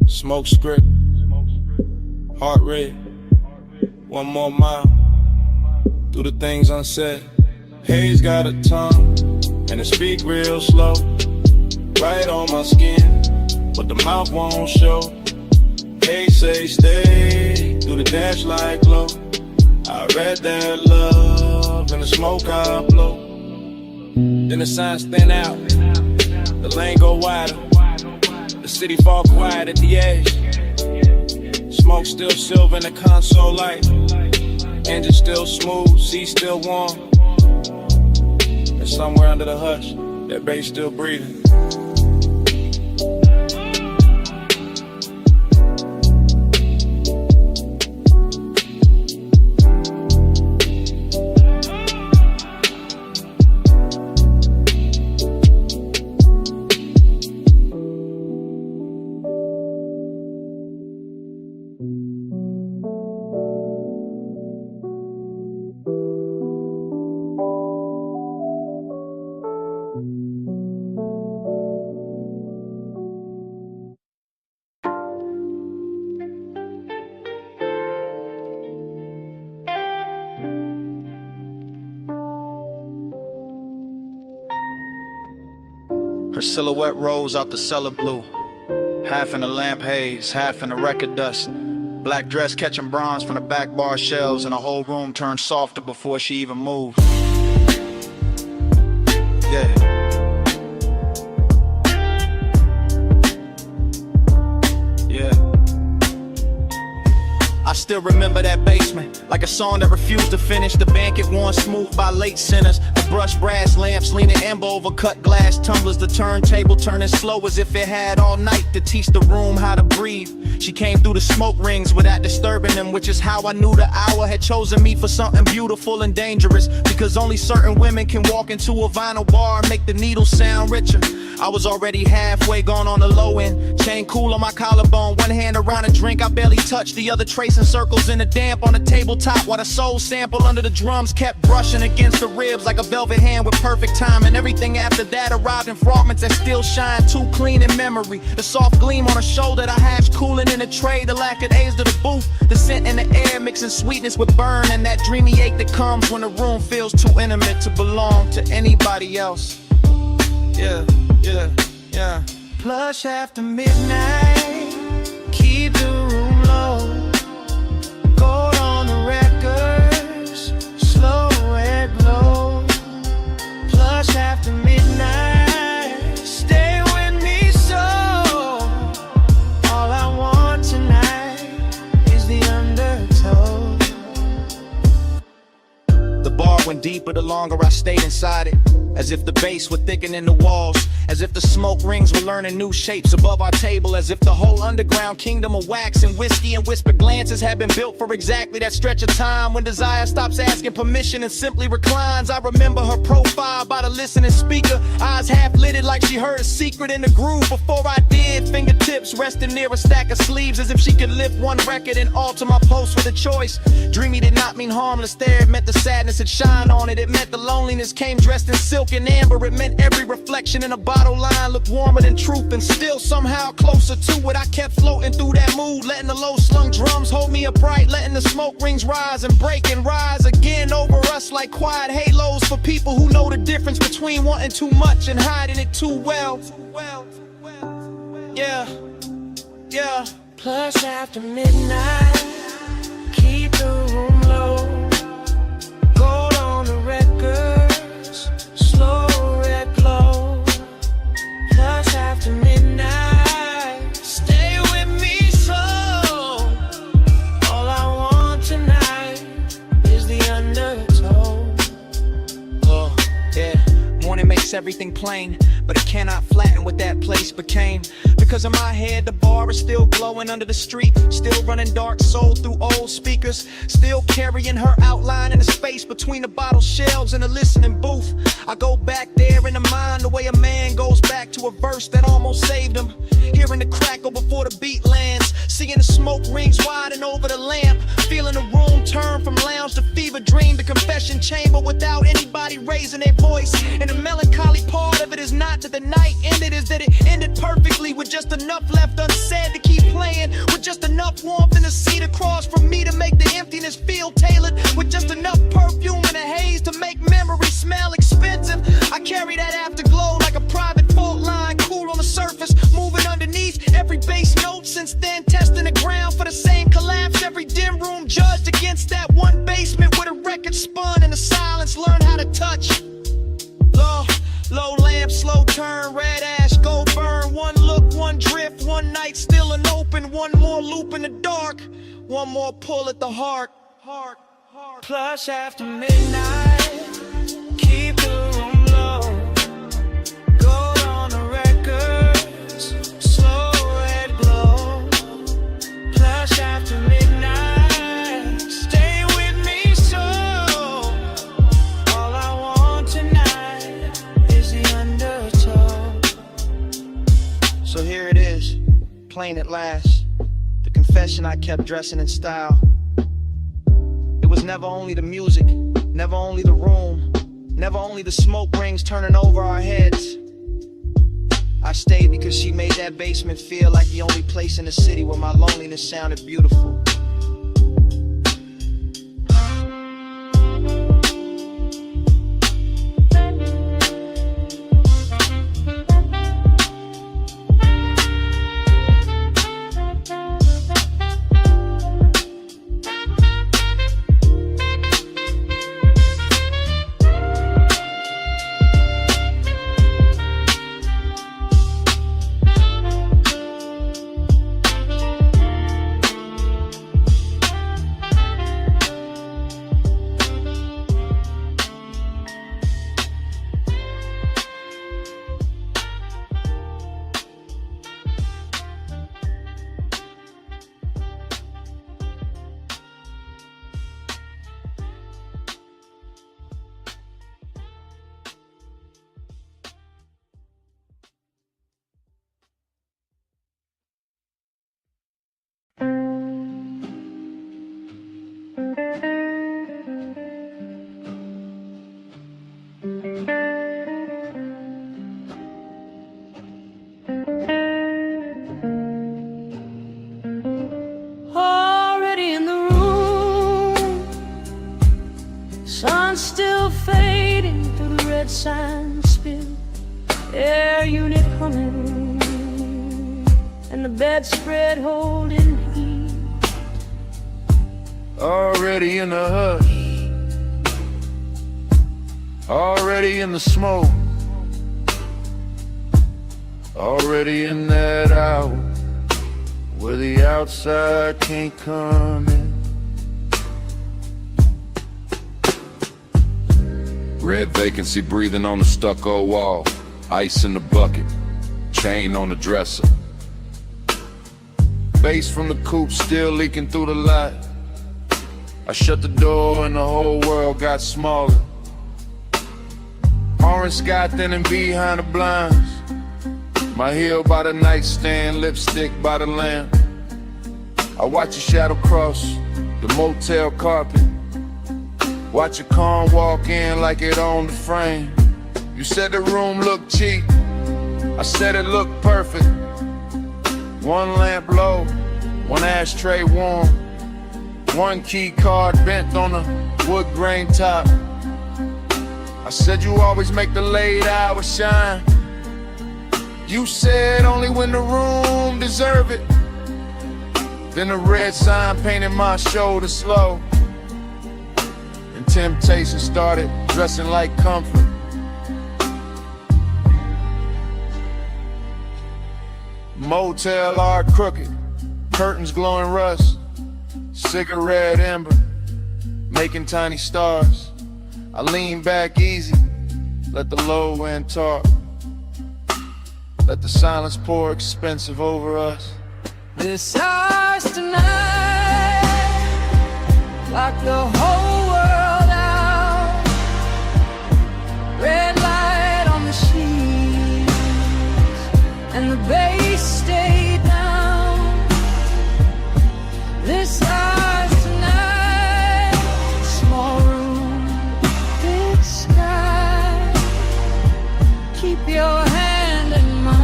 smoke script, heart red, one more mile, through the things unsaid. Haze got a tongue, and it speak real slow, right on my skin, but the mouth won't show. Haze say stay, through the dash light glow. I read that love in the smoke I blow. Then the signs thin out, the lane go wider, the city fall quiet at the edge. Smoke still silver in the console light, engine still smooth, seat still warm. And somewhere under the hush, that bass still breathing. Her silhouette rose out the cellar blue, half in the lamp haze, half in the record dust. Black dress catching bronze from the back bar shelves, and the whole room turned softer before she even moved. Yeah. I still remember that basement, like a song that refused to finish. The banquet worn smooth by late sinners, the brushed brass lamps leaning amber over cut glass tumblers, the turntable turning slow as if it had all night to teach the room how to breathe. She came through the smoke rings without disturbing them, which is how I knew the hour had chosen me for something beautiful and dangerous, because only certain women can walk into a vinyl bar and make the needle sound richer. I was already halfway gone on the low end, chain cool on my collarbone, one hand around a drink I barely touched, the other tracing circles in the damp on the tabletop, while the soul sample under the drums kept brushing against the ribs like a velvet hand with perfect time. And everything after that arrived in fragments that still shine too clean in memory. The soft gleam on her shoulder, the hash cooling in the tray, the lack of days to the booth, the scent in the air mixing sweetness with burn, and that dreamy ache that comes when the room feels too intimate to belong to anybody else. Yeah, yeah, yeah. Plush after midnight, keep the room low. Gold on the records, slow red glow. Plush after midnight, stay with me so. All I want tonight is the undertow. The bar went deeper the longer I stayed inside it, as if the bass were thickening the walls, as if the smoke rings were learning new shapes above our table, as if the whole underground kingdom of wax and whiskey and whispered glances had been built for exactly that stretch of time when desire stops asking permission and simply reclines. I remember her profile by the listening speaker, eyes half lidded like she heard a secret in the groove before I did. Fingertips lips resting near a stack of sleeves, as if she could lift one record and alter my post with a choice. Dreamy did not mean harmless there, it meant the sadness had shine on it. It meant the loneliness came dressed in silk and amber. It meant every reflection in a bottle line looked warmer than truth, and still somehow closer to it. I kept floating through that mood, letting the low slung drums hold me upright, letting the smoke rings rise and break and rise again over us like quiet halos for people who know the difference between wanting too much and hiding it too well. Yeah, yeah. Plus after midnight, keep the room low. Gold on the records, slow red glow. Plus after midnight, stay with me so. All I want tonight is the undertow. Oh, yeah. Morning makes everything plain, but it cannot flatten what that place became. Because in my head the bar is still glowing under the street, still running dark soul through old speakers, still carrying her outline in the space between the bottle shelves and the listening booth. I go back there in the mind the way a man goes back to a verse that almost saved him, hearing the crackle before the beat lands, seeing the smoke rings widen over the lamp, feeling the room turn from lounge to fever dream to confession chamber without anybody raising their voice. And the melancholy part of it is not that the night ended, is that it ended perfectly with just enough left unsaid to keep playing, with just enough warmth in the seat across from me to make the emptiness feel tailored, with just enough perfume and a haze to make memory smell expensive. I carry that afterglow like a private fault line, cool on the surface, moving underneath every bass note. Since then, testing the ground for the same collapse. Every dim room judged against that one basement where the record spun and the silence learned how to touch. Low lamp, slow turn, red ash, go burn. One look, one drift, one night still an open. One more loop in the dark, one more pull at the heart. Plus after midnight, keep the room low. Gold on the records, slow red glow. Plus after midnight, stay with me so. All I want tonight is the undertow. So here it is, plain at last, the confession I kept dressing in style. It was never only the music, never only the room, never only the smoke rings turning over our heads. I stayed because she made that basement feel like the only place in the city where my loneliness sounded beautiful. Already in the room, sun still fading through the red sand spill, air unit humming, and the bedspread holding heat. Already in the hush, already in the smoke, already in that hour where the outside can't come in. Red vacancy breathing on the stucco wall, ice in the bucket, chain on the dresser. Bass from the coupe still leaking through the light. I shut the door and the whole world got smaller. Orange sky thinning behind the blinds. My heel by the nightstand, lipstick by the lamp. I watch your shadow cross the motel carpet. Watch your car walk in like it owned the frame. You said the room looked cheap, I said it looked perfect. One lamp low, one ashtray warm, one key card bent on a wood grain top. I said you always make the late hours shine. You said only when the room deserve it. Then a red sign painted my shoulder slow, and temptation started dressing like comfort. Motel art crooked, curtains glowing rust, cigarette ember, making tiny stars. I lean back easy, let the low end talk. Let the silence pour expensive over us. This house tonight, lock the whole world out. Red light on the sheets, and the bass stay down. This house tonight, small room, big sky. Keep your hand in mine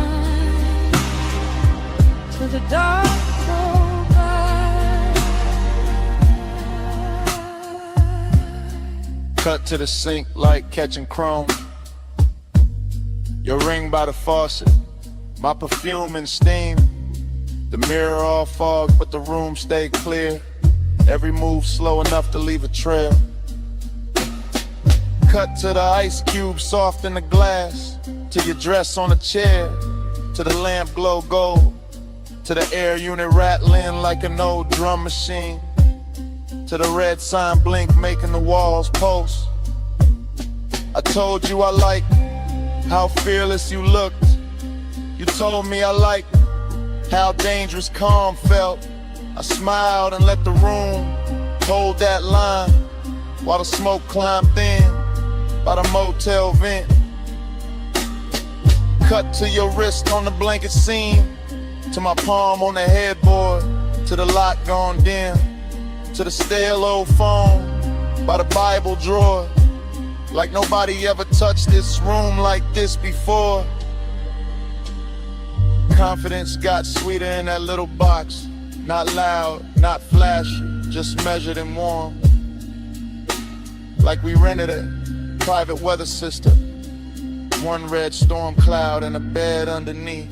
till the dark go by. Cut to the sink like catching chrome. Your ring by the faucet, my perfume and steam. The mirror all fog, but the room stay clear. Every move slow enough to leave a trail. Cut to the ice cube soft in the glass, to your dress on a chair, to the lamp glow gold, to the air unit rattling like an old drum machine, to the red sign blink making the walls pulse. I told you I liked how fearless you looked. You told me I liked how dangerous calm felt. I smiled and let the room hold that line while the smoke climbed thin by the motel vent. Cut to your wrist on the blanket seam, to my palm on the headboard, to the lock gone dim, to the stale old phone by the Bible drawer. Like nobody ever touched this room like this before. Confidence got sweeter in that little box. Not loud, not flashy, just measured and warm. Like we rented a private weather system. One red storm cloud and a bed underneath.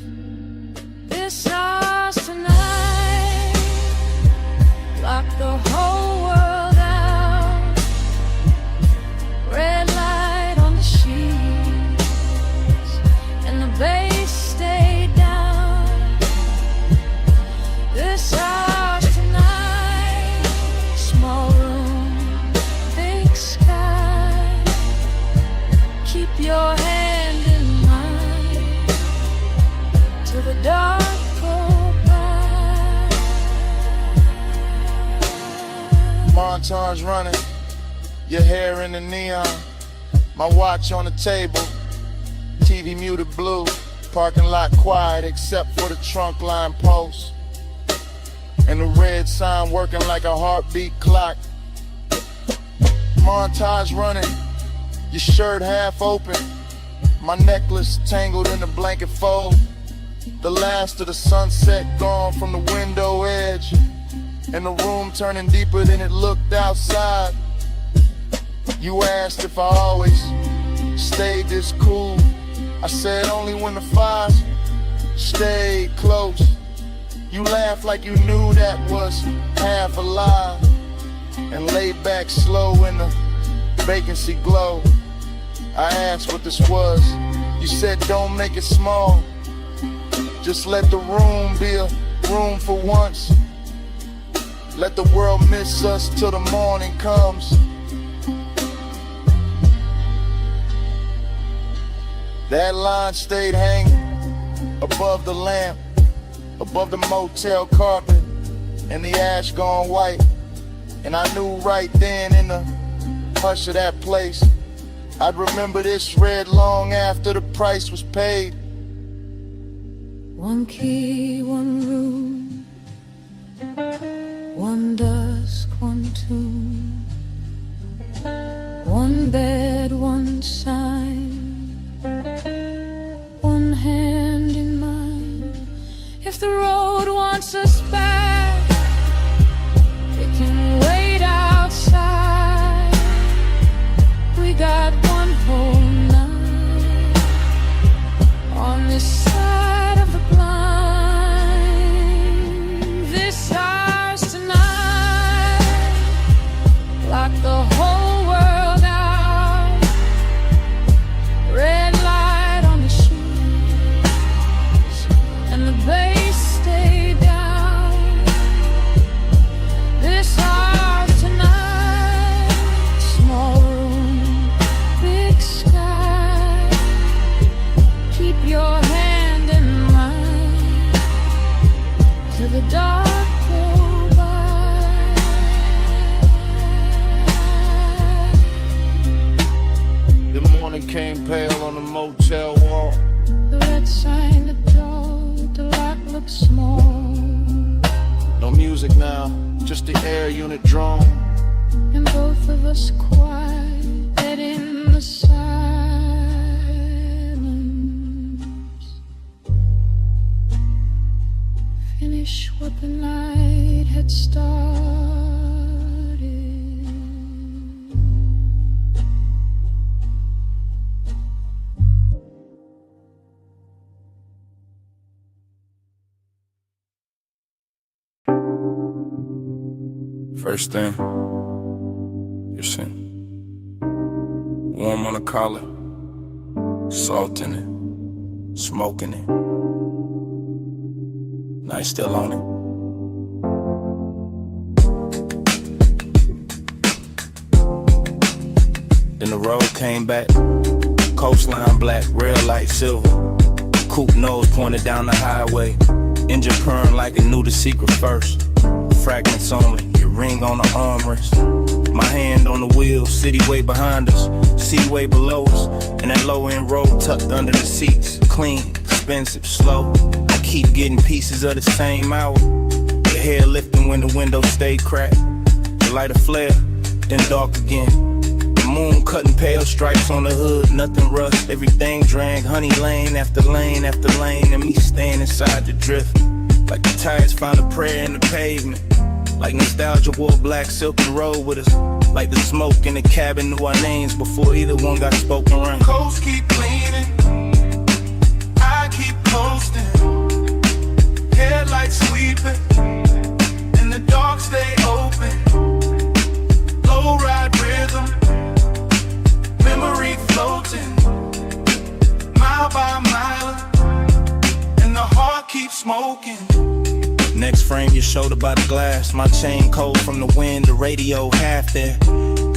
This house tonight, lock the whole world out. Red light on the sheets, and the bass stay down. This house tonight, small room, big sky. Keep your hand in mine till the dark go by. Montage running, your hair in the neon, my watch on the table, TV muted blue, parking lot quiet except for the trunk line post, and the red sign working like a heartbeat clock. Montage running, your shirt half open, my necklace tangled in the blanket fold. The last of the sunset gone from the window edge, and the room turning deeper than it looked outside. You asked if I always stayed this cool. I said only when the fire stayed close. You laughed like you knew that was half a lie, and laid back slow in the vacancy glow. I asked what this was. You said don't make it small, just let the room be a room for once. Let the world miss us till the morning comes. That line stayed hanging above the lamp, above the motel carpet, and the ash gone white. And I knew right then in the hush of that place, I'd remember this red long after the price was paid. One key, one room, one dusk, one tune, one bed, one sign, one hand in mine. If the road wants us back, it can wait outside. We got one whole night on this side of the blind. This ours tonight, lock the whole world out. Red light on the shoes, and the bass stay down. This ours tonight, small room, big sky. Keep your hand in mine till the dark go by. The morning came pale on the motel wall. The red sign, the door, the lock looks small, No music now, just the air unit drone. and both of us quiet in the silence. Finish what the night had started. First thing, your sin. Warm on the collar, salt in it, smoking it. Night still on it. Then the road came back, coastline black, rail light silver. Coupe nose pointed down the highway, engine purring like it knew the secret first. Fragments only, your ring on the armrest. My hand on the wheel, city way behind us, sea way below us, and that low end road tucked under the seats. Clean, expensive, slow. I keep getting pieces of the same hour. The hair lifting when the window stayed cracked. The light a flare, then dark again. The moon cutting pale stripes on the hood, nothing rust. Everything drank, honey lane after lane after lane, and me staying inside the drift. Like the tires found a prayer in the pavement. Like nostalgia wore black silk and rolled with us. Like the smoke in the cabin knew our names before either one got spoken around. Coast keep cleaning, I keep coasting. Headlights sweeping, and the dark stay open. Low ride rhythm, memory floating, mile by mile, and the heart keeps smoking. Next frame, your shoulder by the glass. My chain cold from the wind, the radio half there.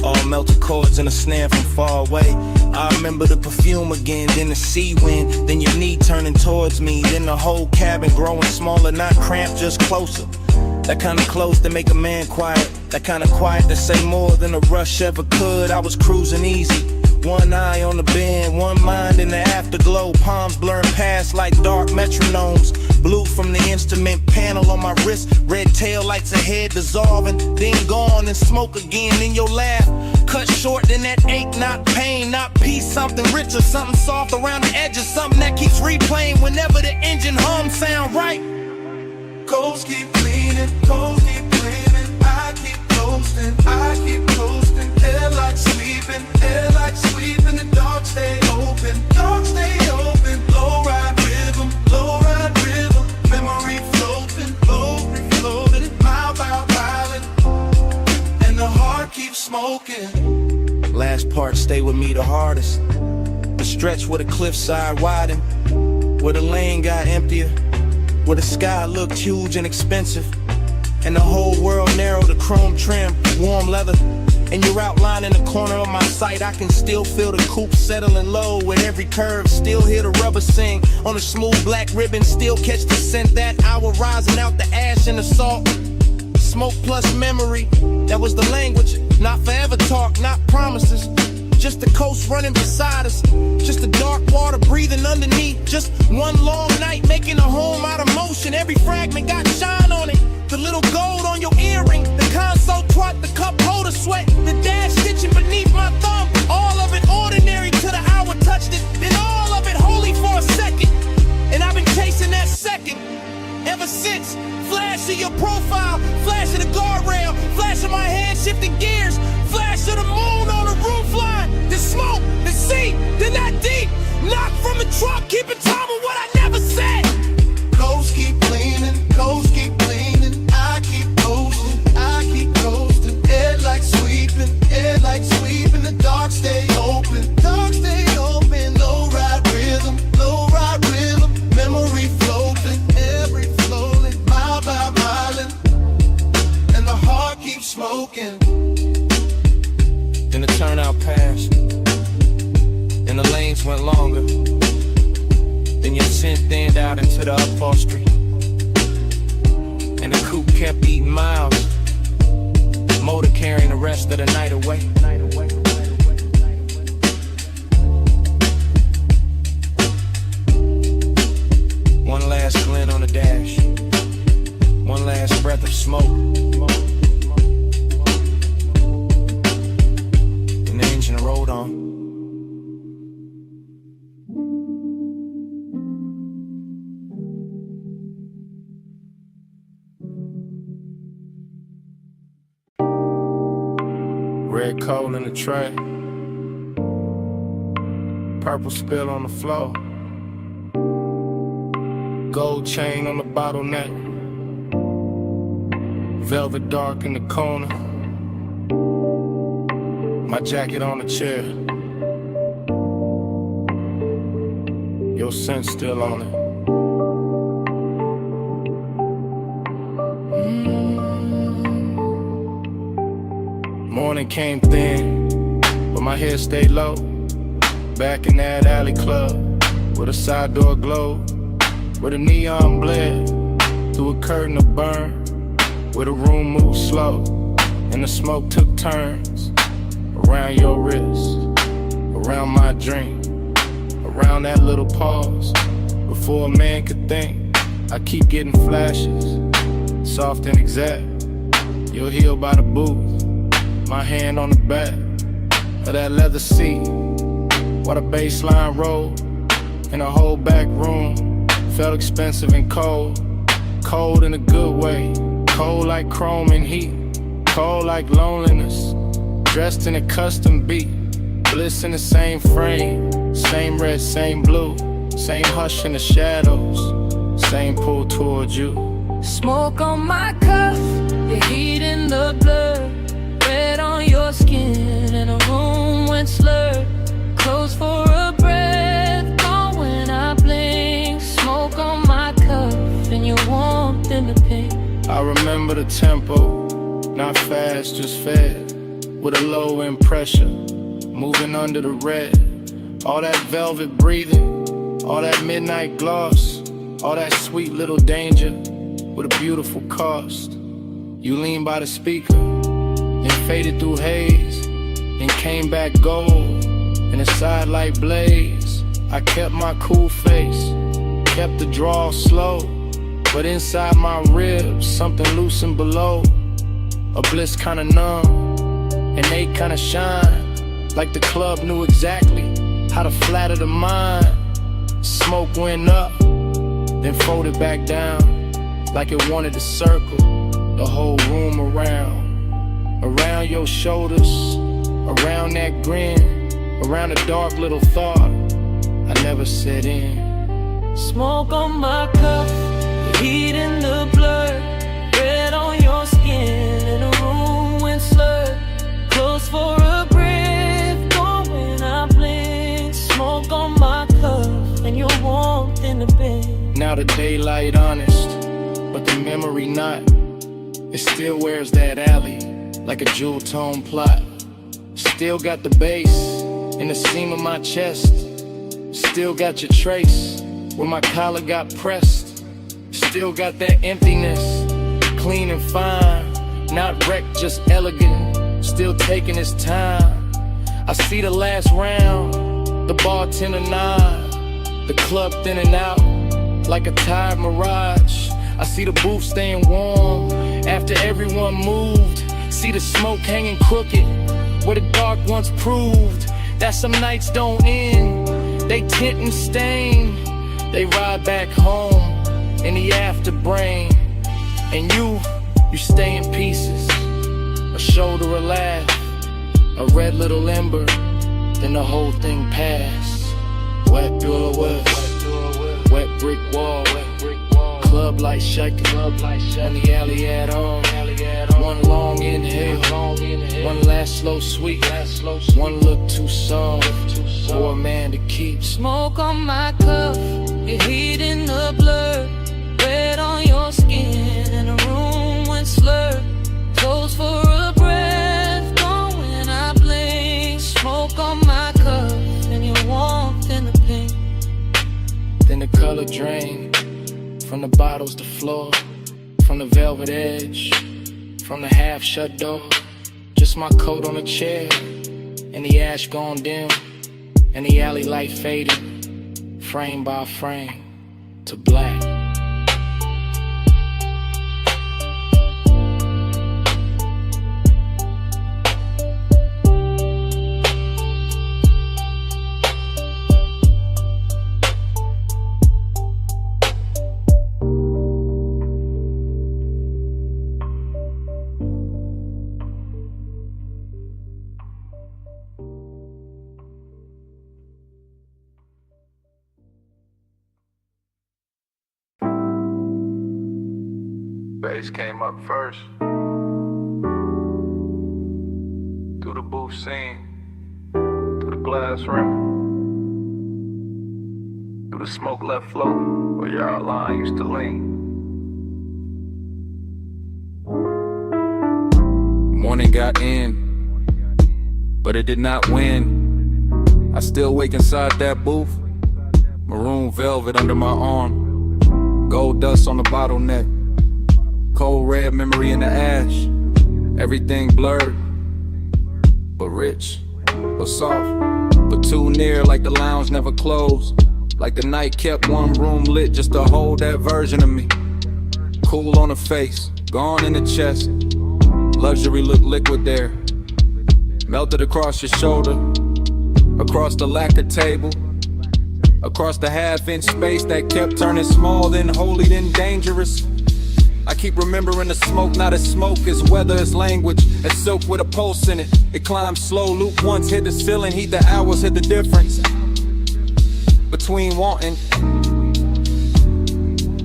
All melted chords and a snare from far away. I remember the perfume again, then the sea wind, then your knee turning towards me, then the whole cabin growing smaller, not cramped, just closer. That kind of close to make a man quiet, that kind of quiet to say more than a rush ever could. I was cruising easy, one eye on the bend, one mind in the afterglow. Palms blurring past like dark metronomes. Blue from the instrument panel on my wrist. Red tail lights ahead dissolving, then gone and smoke again in your laugh. Cut short, then that ache, not pain, not peace. Something richer, something soft around the edges. Something that keeps replaying whenever the engine hum sound right. Coast keep cleaning, coast keep cleaning. I keep coasting, I keep coasting. Headlights sweeping, the dark stay open, dark stay open. Low ride rhythm, memory floating, floating, mile by mile, and the heart keeps smoking. Last part stay with me the hardest. The stretch where the cliffside widened, where the lane got emptier, where the sky looked huge and expensive, and the whole world narrowed to chrome trim, warm leather. And you're outlined in the corner of my sight. I can still feel the coupe settling low with every curve. Still hear the rubber sing on a smooth black ribbon. Still catch the scent that hour rising out the ash and the salt. Smoke plus memory, that was the language. Not forever talk, not promises. just the coast running beside us. Just the dark water breathing underneath. Just one long night making a home out of motion. Every fragment got shine on it. The little gold on your earring, the console twat, the cup holder sweat, the dash stitching beneath my thumb. All of it ordinary till the hour touched it. Then all of it holy for a second. And I've been chasing that second ever since. Flash of your profile, flash of the guardrail, flash of my head shifting gears, flash of the moon on the roof line, the smoke, the sea, then that deep knock from the truck, keeping time with what I never said. Ghosts keep leaning, ghosts keep leaning. I keep coasting. Headlights sweeping. The dark stay open, low ride rhythm. Memory floating, every flowing, mile by mile, and the heart keeps smoking. Then the turnout passed, and the lanes went longer. Then your scent thinned out into the upholstery, and the coupe kept eating miles. Motor carrying the rest of the night away. One last glint on the dash, one last breath of smoke, and the engine rolled on. Red coal in the tray, purple spill on the floor, gold chain on the bottleneck, velvet dark in the corner, my jacket on the chair, your scent still on it. Morning came thin, but my head stayed low. Back in that alley club, with a side door glow, where the neon bled through a curtain of burn, where the room moved slow, and the smoke took turns. Around your wrist, around my drink, around that little pause. Before a man could think, I keep getting flashes, soft and exact. Your heel by the booth, my hand on the back of that leather seat, while the baseline rolled, and the whole back room felt expensive and cold. Cold in a good way, cold like chrome and heat, cold like loneliness, dressed in a custom beat, bliss in the same frame, same red, same blue, same hush in the shadows, same pull towards you. Smoke on my cuff, the heat in the blood, red on your skin, and the room went slurred. Close for a breath, gone when I blink. Smoke on my cuff, and your warmth in the pink. I remember the tempo, not fast, just fed, with a low end pressure, moving under the red. All that velvet breathing, all that midnight gloss, all that sweet little danger, with a beautiful cost. You leaned by the speaker, then faded through haze, then came back gold, in a sidelight blaze. I kept my cool face, kept the draw slow, but inside my ribs, something loosened below. A bliss kinda numb, and they kinda shine, like the club knew exactly how to flatter the mind. Smoke went up, then folded back down, like it wanted to circle the whole room around your shoulders, around that grin, around a dark little thought I never set in. Smoke on my cuff, the heat in the blood, red on your skin, and the room went slurred. Close for a breath, gone when I blink. Smoke on my cuff, and your warmth in the bed. Now the daylight honest, but the memory not. It still wears that alley, like a jewel tone plot. Still got the bass in the seam of my chest. Still got your trace where my collar got pressed. Still got that emptiness, clean and fine, not wrecked, just elegant. Still taking its time. I see the last round, the bartender nod, the club thin and out like a tired mirage. I see the booth staying warm after everyone moved. See the smoke hanging crooked where the dark once proved that some nights don't end, they tint and stain. They ride back home in the afterbrain, and you stay in pieces. A shoulder, a laugh, a red little ember, then the whole thing passed. Wet door west, wet brick wall, club light shaking, on the alley at all. One long inhale, one last slow sweet, one look too soft for a man to keep. Smoke on my cuff, your heat in the blur, red on your skin, and the room went slurred. Close for a breath, gone when I blink. Smoke on my cuff, and your warmth in the pink. Then the color drained from the bottles to floor, from the velvet edge, from the half-shut door. Just my coat on a chair, and the ash gone dim, and the alley light fading, frame by frame, to black. Bass came up first. Through the booth scene, through the glass rim, through the smoke left float where your outline used to lean. Morning got in, but it did not win. I still wake inside that booth, maroon velvet under my arm, gold dust on the bottleneck, cold red memory in the ash. Everything blurred, but rich, but soft, but too near, like the lounge never closed, like the night kept one room lit just to hold that version of me. Cool on the face, gone in the chest, luxury look liquid there, melted across your shoulder, across the lacquer table, across the half-inch space that kept turning small, then holy, then dangerous. I keep remembering the smoke, not as smoke, as weather, as language, as silk with a pulse in it. It climbs slow, loop once, hit the ceiling, heat the hours, hit the difference between wanting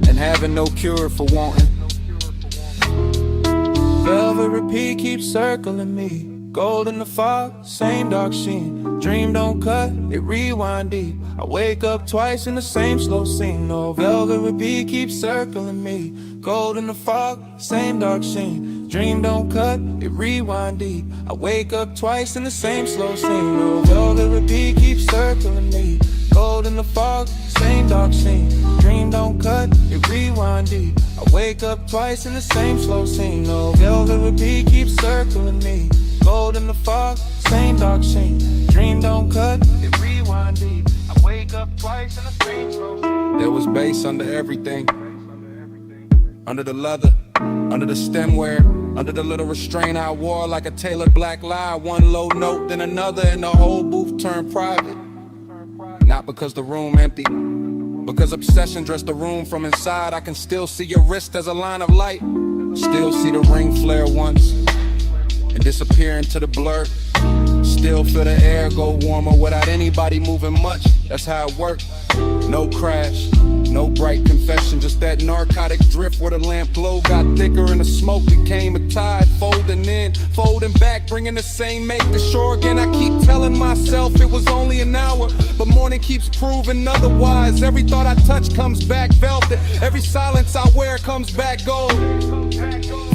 and having no cure for wanting. Velvet repeat keeps circling me, gold in the fog, same dark sheen. Dream don't cut, it rewind deep. I wake up twice in the same slow scene. No, velvet repeat keeps circling me, gold in the fog, same dark sheen. Dream don't cut, it rewind deep. I wake up twice in the same slow scene. No, velvet repeat keeps circling me, gold in the fog, same dark scene. Dream don't cut, it rewind deep. I wake up twice in the same slow scene. No, velvet repeat keeps circling me, gold in the fog, same dark scene. Dream don't cut, it rewind deep. I wake up twice in the same slow scene. There was bass under everything, under the leather, under the stemware, under the little restraint I wore like a tailored black lie. One low note, then another, and the whole booth turned private. Not because the room empty, because obsession dressed the room from inside. I can still see your wrist as a line of light, still see the ring flare once and disappear into the blur. Still feel the air go warmer without anybody moving much. That's how it worked. No crash, no bright confession, just that narcotic drift where the lamp glow got thicker and the smoke became a tide, folding in, folding back, bringing the same make to shore again. I keep telling myself it was only an hour, but morning keeps proving otherwise. Every thought I touch comes back velvet, every silence I wear comes back gold.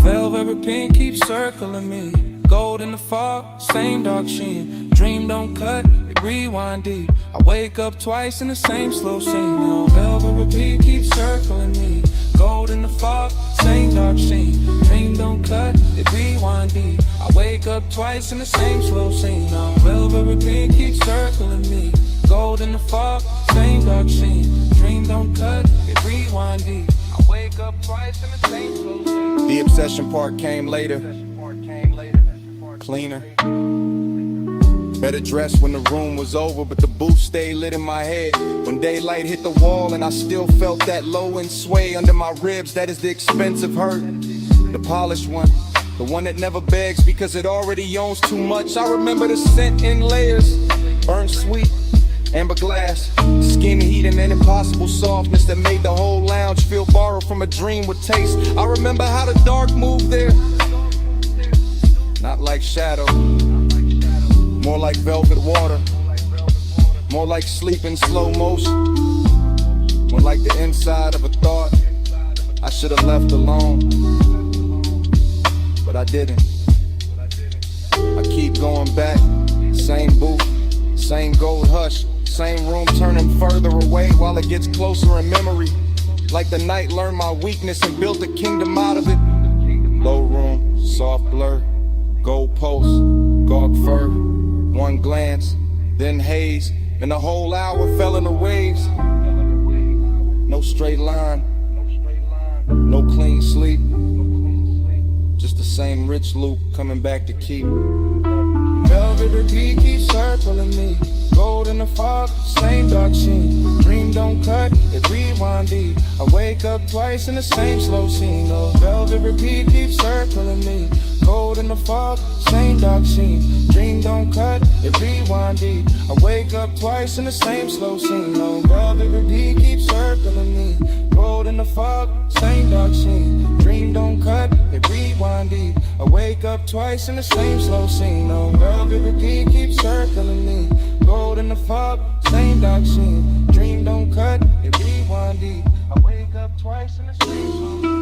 Velvet pink keeps circling me, gold in the fog, same dark sheen. Dream don't cut, it rewind deep. I wake up twice in the same slow scene. Now velvet repeat keeps circling me, gold in the fog, same dark sheen. Dream don't cut, it rewind deep. I wake wake up twice in the same slow scene. Now, velvet repeat keeps circling me. Gold in the fog, same dark scene. Dream don't cut, it rewindy. I wake up twice in the same slow scene. The obsession part came later. Cleaner. Better dressed when the room was over, but the booth stayed lit in my head. When daylight hit the wall and I still felt that low end sway under my ribs, that is the expensive hurt. The polished one, the one that never begs because it already owns too much. I remember the scent in layers, burnt sweet, amber glass, skin heat and an impossible softness that made the whole lounge feel borrowed from a dream with taste. I remember how the dark moved there, not like shadow, more like velvet water, more like sleep in slow motion, more like the inside of a thought I should have left alone, but I didn't. I keep going back, same booth, same gold hush, same room turning further away while it gets closer in memory. Like the night learned my weakness and built a kingdom out of it. Low room, soft blur, gold post, gawk fur, one glance, then haze, and the whole hour fell in the waves. No straight line, no clean sleep, just the same rich loop coming back to keep. Velvet repeat keeps circling me. Gold in the fog, same dark sheen. Dream don't cut, it rewindy. I wake up twice in the same slow scene. Oh, velvet repeat keeps circling me. Gold in the fog, same dark sheen. Dream don't cut, it rewindy. I wake up twice in the same slow scene. Oh, velvet repeat keeps circling me. Gold in the fog, same dark sheen. Dream don't cut, it rewindy. I wake up twice in the same slow scene. Oh, velvet repeat keeps circling me. Gold in the fog, same dark scene. Dream don't cut, it rewindy. I wake up twice in the same slow scene.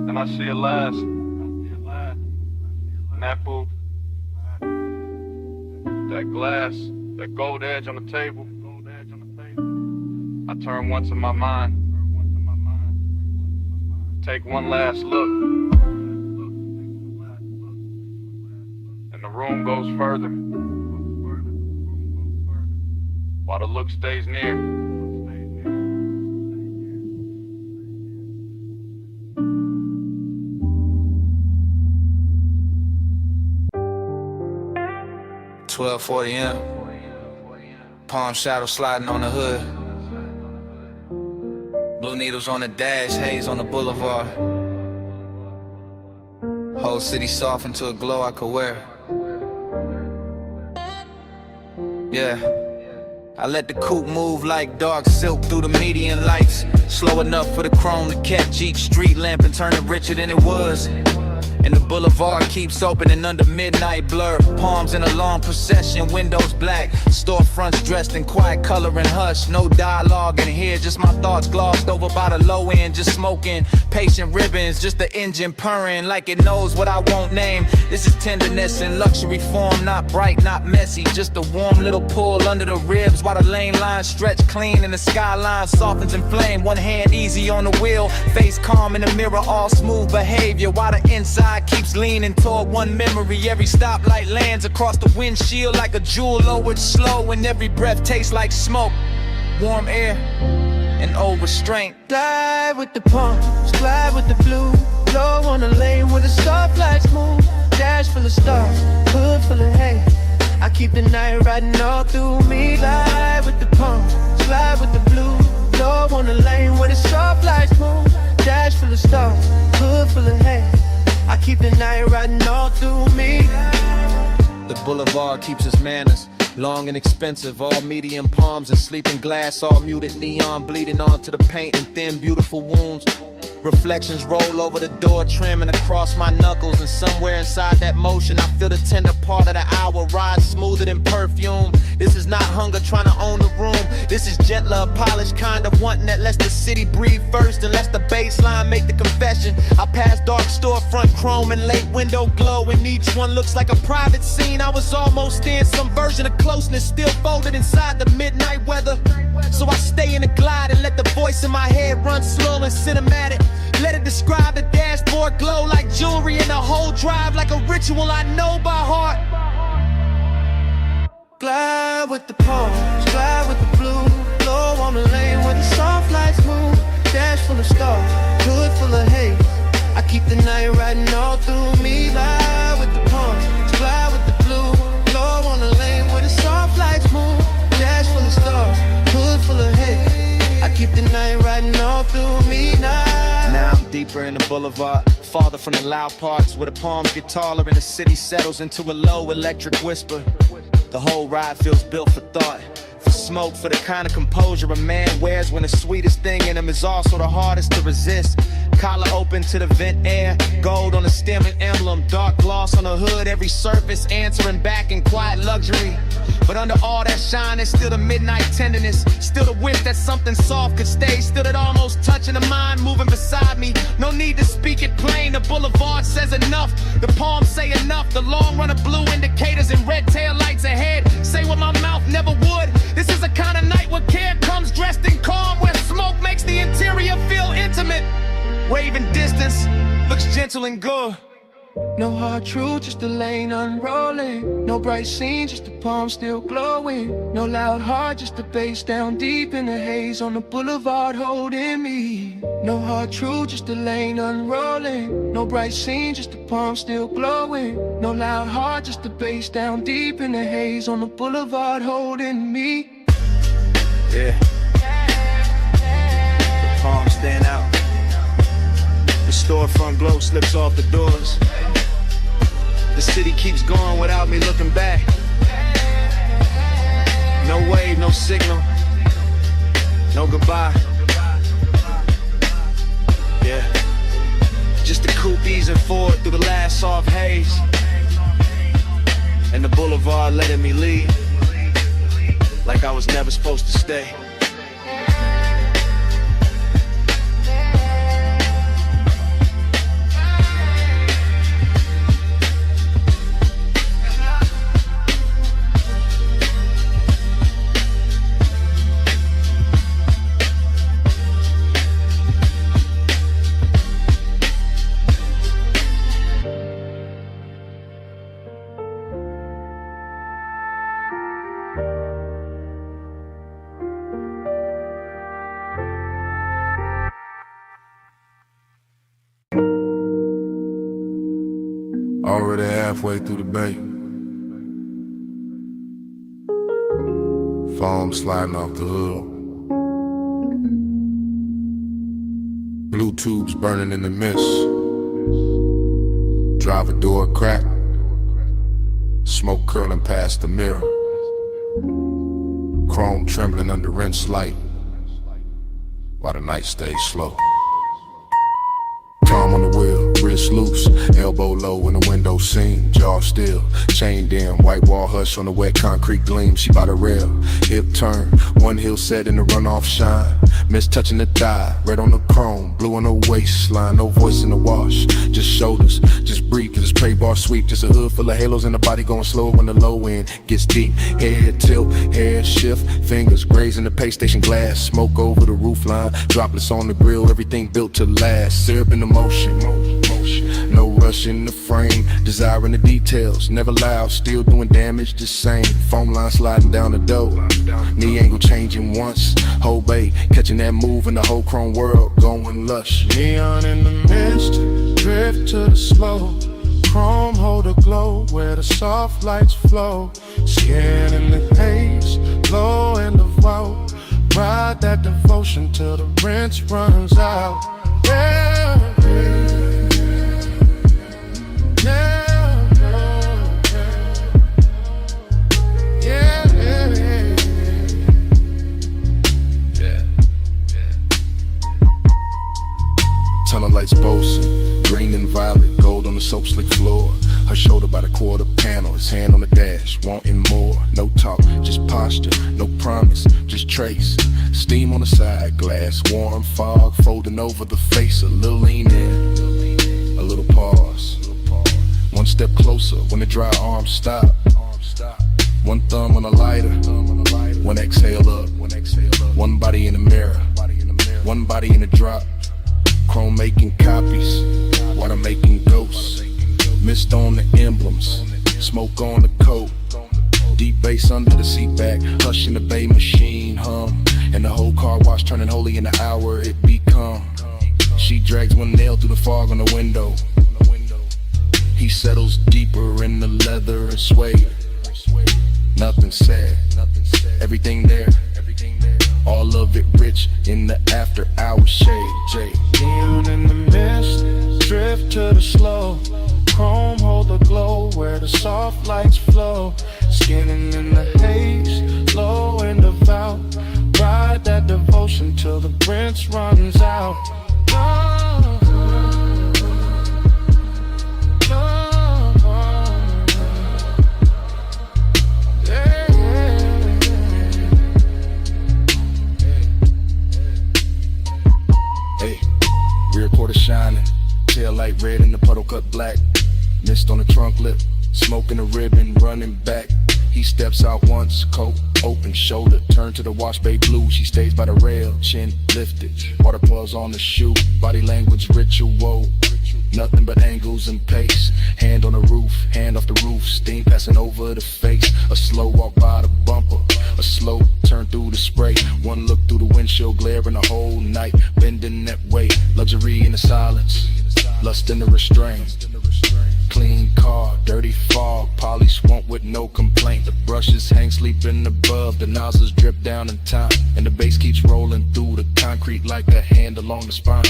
And I see it last. And that booth, that glass, that gold edge on the table. I turn once in my mind, take one last look, and the room goes further, while the look stays near. M. Palm shadow sliding on the hood. Blue needles on the dash, haze on the boulevard. Whole city softened to a glow I could wear. Yeah, I let the coupe move like dark silk through the median lights. Slow enough for the chrome to catch each street lamp and turn it richer than it was. And the boulevard keeps opening under midnight blur. Palms in a long procession, windows black. Storefronts dressed in quiet color and hush. No dialogue in here, just my thoughts glossed over by the low end. Just smoking, patient ribbons, just the engine purring like it knows what I won't name. This is tenderness in luxury form, not bright, not messy. Just a warm little pull under the ribs while the lane lines stretch clean and the skyline softens in flame. One hand easy on the wheel, face calm in the mirror, all smooth behavior while the inside keeps leaning toward one memory. Every stoplight lands across the windshield like a jewel lowered slow, and every breath tastes like smoke, warm air, and old restraint. Glide with the palms, glide with the blue. Blow on the lane where the stoplights move. Dash full of stars, hood full of hay. I keep the night riding all through me. Glide with the palms, glide with the blue. Blow on the lane where the stoplights move. Dash full of stars, hood full of hay. I keep the night riding all through me. The boulevard keeps its manners, long and expensive, all medium palms and sleeping glass, all muted neon bleeding onto the paint and thin beautiful wounds. Reflections roll over the door trim and across my knuckles, and somewhere inside that motion I feel the tender part of the hour ride smoother than perfume. This is not hunger trying to own the room. This is gentler, polished kind of wanting that lets the city breathe first and lets the baseline make the confession. I pass dark storefront chrome and late window glow, and each one looks like a private scene. I was almost in some version of closeness, still folded inside the midnight weather. So I stay in the glide and let the voice in my head run slow and cinematic. Let it describe the dashboard glow like jewelry and the whole drive like a ritual I know by heart. Glide with the palms, glide with the blue. Low on the lane where the soft lights move. Dash full of stars, hood full of haze. I keep the night riding all through me. Glide with the palms, glide with the blue. Low on the lane where the soft lights move. Dash full of stars, hood full of haze. I keep the night riding all through me now. Now I'm deeper in the boulevard, farther from the loud parts, where the palms get taller and the city settles into a low electric whisper. The whole ride feels built for thought, for smoke, for the kind of composure a man wears when the sweetest thing in him is also the hardest to resist. Collar open to the vent air, gold on the stem and emblem, dark gloss on the hood, every surface answering back in quiet luxury. But under all that shine, there's still the midnight tenderness, still the wish that something soft could stay, still that almost touching the mind moving beside me. No need to speak it plain, the boulevard says enough, the palms say enough, the long run of blue indicators and red tail lights ahead say what my mouth never would. This is a kind of night where care comes dressed in calm, where smoke makes the interior feel intimate. Waving distance looks gentle and good. No hard truth, just the lane unrolling. No bright scene, just the palm still glowing. No loud heart, just the bass down deep in the haze on the boulevard holding me. No hard truth, just the lane unrolling. No bright scene, just the palm still glowing. No loud heart, just the bass down deep in the haze on the boulevard holding me. Yeah. The palms stand out. The storefront glow slips off the doors. The city keeps going without me looking back. No wave, no signal, no goodbye. Yeah, just the coupe easing forward through the last soft haze, and the boulevard letting me leave like I was never supposed to stay. Already halfway through the bay. Foam sliding off the hood. Blue tubes burning in the mist. Driver door cracked. Smoke curling past the mirror. Chrome trembling under rinse light while the night stays slow. Palm on the wheel, wrist loose, elbow low in the window seam, jaw still, chain dim, white wall hush on the wet concrete gleam. She by the rail, hip turn, one heel set in the runoff shine. Miss touching the thigh, red on the chrome, blue on the waistline, no voice in the wash, just shoulders, just breathe, cause it's prey bar sweep, just a hood full of halos and the body going slow when the low end gets deep. Head tilt, hair shift, fingers grazing the pay station glass, smoke over the roof line, droplets on the grill, everything built to last, syrup in the motion, no rush in the frame, desiring the details, never loud, still doing damage the same, foam line sliding down the door, knee angle changing once, whole bay, catching that move in the whole chrome world, going lush. Neon in the mist, drift to the slow, chrome hold a glow where the soft lights flow, skin in the haze, low in the vault, ride that devotion till the rinse runs out. Yeah, tunnel lights boasting, green and violet, gold on the soap slick floor. Her shoulder by the quarter panel, his hand on the dash, wanting more. No talk, just posture, no promise, just trace. Steam on the side, glass, warm fog, folding over the face. A little lean in, a little pause. One step closer when the dry arms stop. One thumb on the lighter, one exhale up. One body in the mirror, one body in the drop. Chrome making copies, water making ghosts. Mist on the emblems, smoke on the coat. Deep bass under the seat back, hush in the bay machine hum. And the whole car wash turning holy in the hour it become. She drags one nail through the fog on the window. He settles deeper in the leather and suede. Nothing sad, everything there. All of it rich in the after hour shade. Jay. Neon in the mist, drift to the slow. Chrome hold the glow where the soft lights flow. Skinning in the haze, low and devout. Ride that devotion till the rinse runs out. Hey, rear quarter shining, tail light red and the puddle cut black. Mist on the trunk lip, smoking a ribbon, running back. He steps out once, coat open, shoulder turn to the wash bay blue. She stays by the rail, chin lifted, water paws on the shoe. Body language ritual, nothing but angles and pace. Hand on the roof, hand off the roof, steam passing over the face. A slow walk by the bumper, a slow turn through the spray. One look through the windshield, glaring the whole night, bending that way. Luxury in the silence, lust in the restraint. Clean car, dirty fog, polish won't with no complaint. The brushes hang sleeping above, the nozzles drip down in time, and the bass keeps rolling through the concrete like a hand along the spine.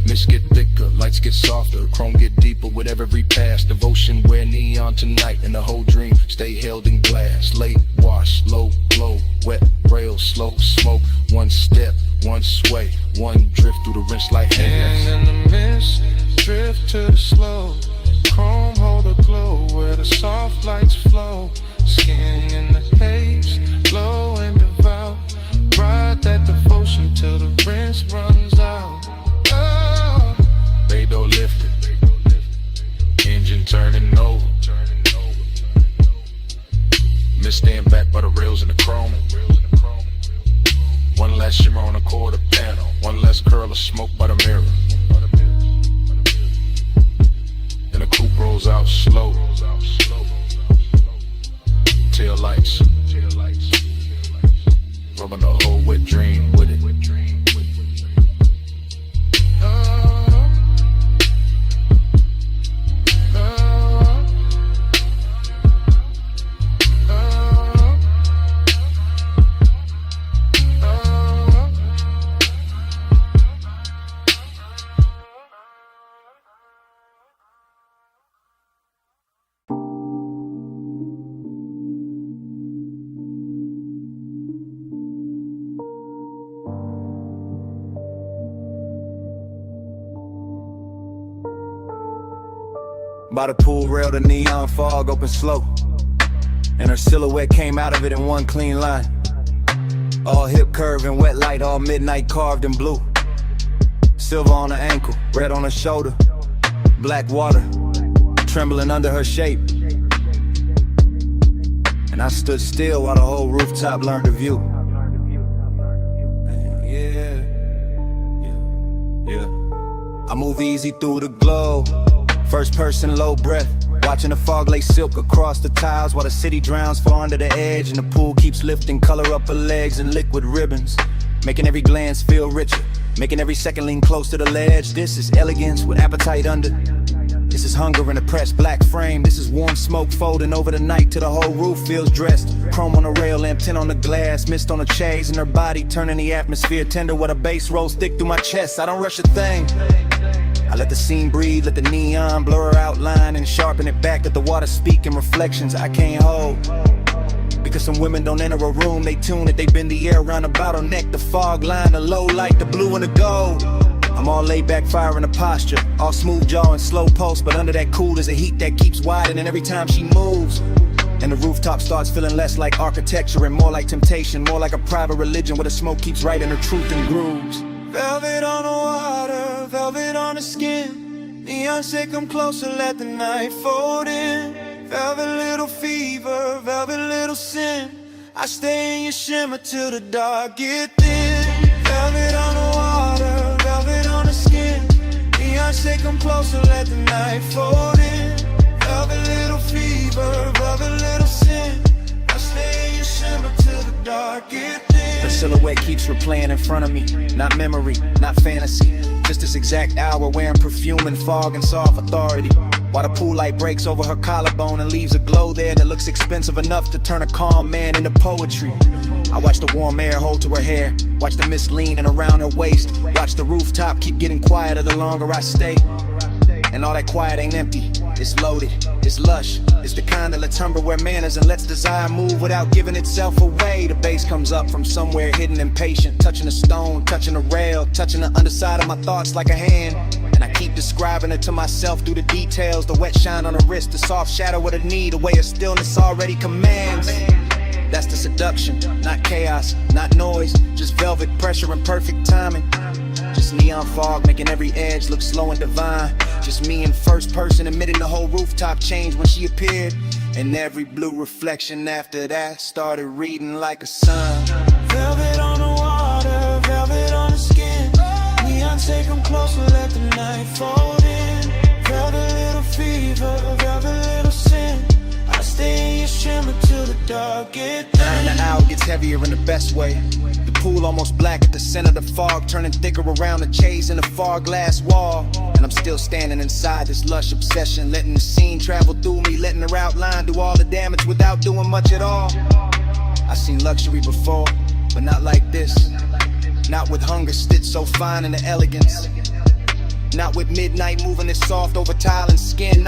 Mist get thicker, lights get softer, chrome get deeper with every pass. Devotion wear neon tonight, and the whole dream stay held in glass. Late wash, low glow, wet rail, slow smoke. One step, one sway, one drift through the rinse like hands. And in the mist, drift to the slow. Chrome hold the glow where the soft lights flow. Skin in the haze, low and devout. Ride that devotion till the rinse runs out. Oh. Bay door lifted, engine turning over. Mist stand back by the rails in the chrome. One less shimmer on the quarter panel, one less curl of smoke by the mirror. And the coupe rolls out slow. Tail lights, rubbing the whole wet dream with it. By the pool rail, the neon fog opened slow, and her silhouette came out of it in one clean line. All hip curve and wet light, all midnight carved in blue. Silver on her ankle, red on her shoulder. Black water, trembling under her shape. And I stood still while the whole rooftop learned the view. Yeah. I move easy through the glow. First person, low breath, watching the fog lay silk across the tiles while the city drowns far under the edge, and the pool keeps lifting color up her legs in liquid ribbons, making every glance feel richer, making every second lean close to the ledge. This is elegance with appetite under. This is hunger in a pressed black frame. This is warm smoke folding over the night till the whole roof feels dressed. Chrome on the rail, lamp tint on the glass, mist on the chains in her body, turning the atmosphere tender with a bass rolls thick through my chest. I don't rush a thing. I let the scene breathe, let the neon blur her outline and sharpen it back, let the water speak in reflections I can't hold. Because some women don't enter a room, they tune it, they bend the air around a bottleneck, the fog line, the low light, the blue and the gold. I'm all laid back, fire in a posture, all smooth jaw and slow pulse, but under that cool there's a heat that keeps widening every time she moves. And the rooftop starts feeling less like architecture and more like temptation, more like a private religion where the smoke keeps writing her truth in grooves. Velvet on the water, velvet on the skin. Neon say come closer, let the night fold in. Velvet little fever, velvet little sin. I stay in your shimmer till the dark get thin. Velvet on the water, velvet on the skin. come closer, let the night fold in. Velvet little fever, velvet little sin. I stay in your shimmer till the dark gets thin. The silhouette keeps replaying in front of me. Not memory, not fantasy. Just this exact hour wearing perfume and fog and soft authority. While the pool light breaks over her collarbone and leaves a glow there that looks expensive enough to turn a calm man into poetry. I watch the warm air hold to her hair, watch the mist leaning around her waist, watch the rooftop keep getting quieter the longer I stay. And all that quiet ain't empty, it's loaded, it's lush. It's the kind of timbre where manners and lets desire move without giving itself away. The bass comes up from somewhere hidden and patient, touching a stone, touching a rail, touching the underside of my thoughts like a hand. And I keep describing it to myself through the details. The wet shine on her wrist, the soft shadow of the knee, the way of stillness already commands. That's the seduction, not chaos, not noise, just velvet pressure and perfect timing. Just neon fog making every edge look slow and divine. Just me in first person admitting the whole rooftop changed when she appeared. And every blue reflection after that started reading like a sun. Velvet on the water, velvet on the skin. Neon, take them closer, let the night fold in. Velvet little fever, velvet little sin. I stay in your shimmer till the dark gets thin. And the hour gets heavier in the best way. The pool almost black at the center of the fog, turning thicker around the chase in the far glass wall. And I'm still standing inside this lush obsession, letting the scene travel through me, letting her outline do all the damage without doing much at all. I've seen luxury before, but not like this. Not with hunger stitched so fine in the elegance. Not with midnight moving it soft over tile and skin.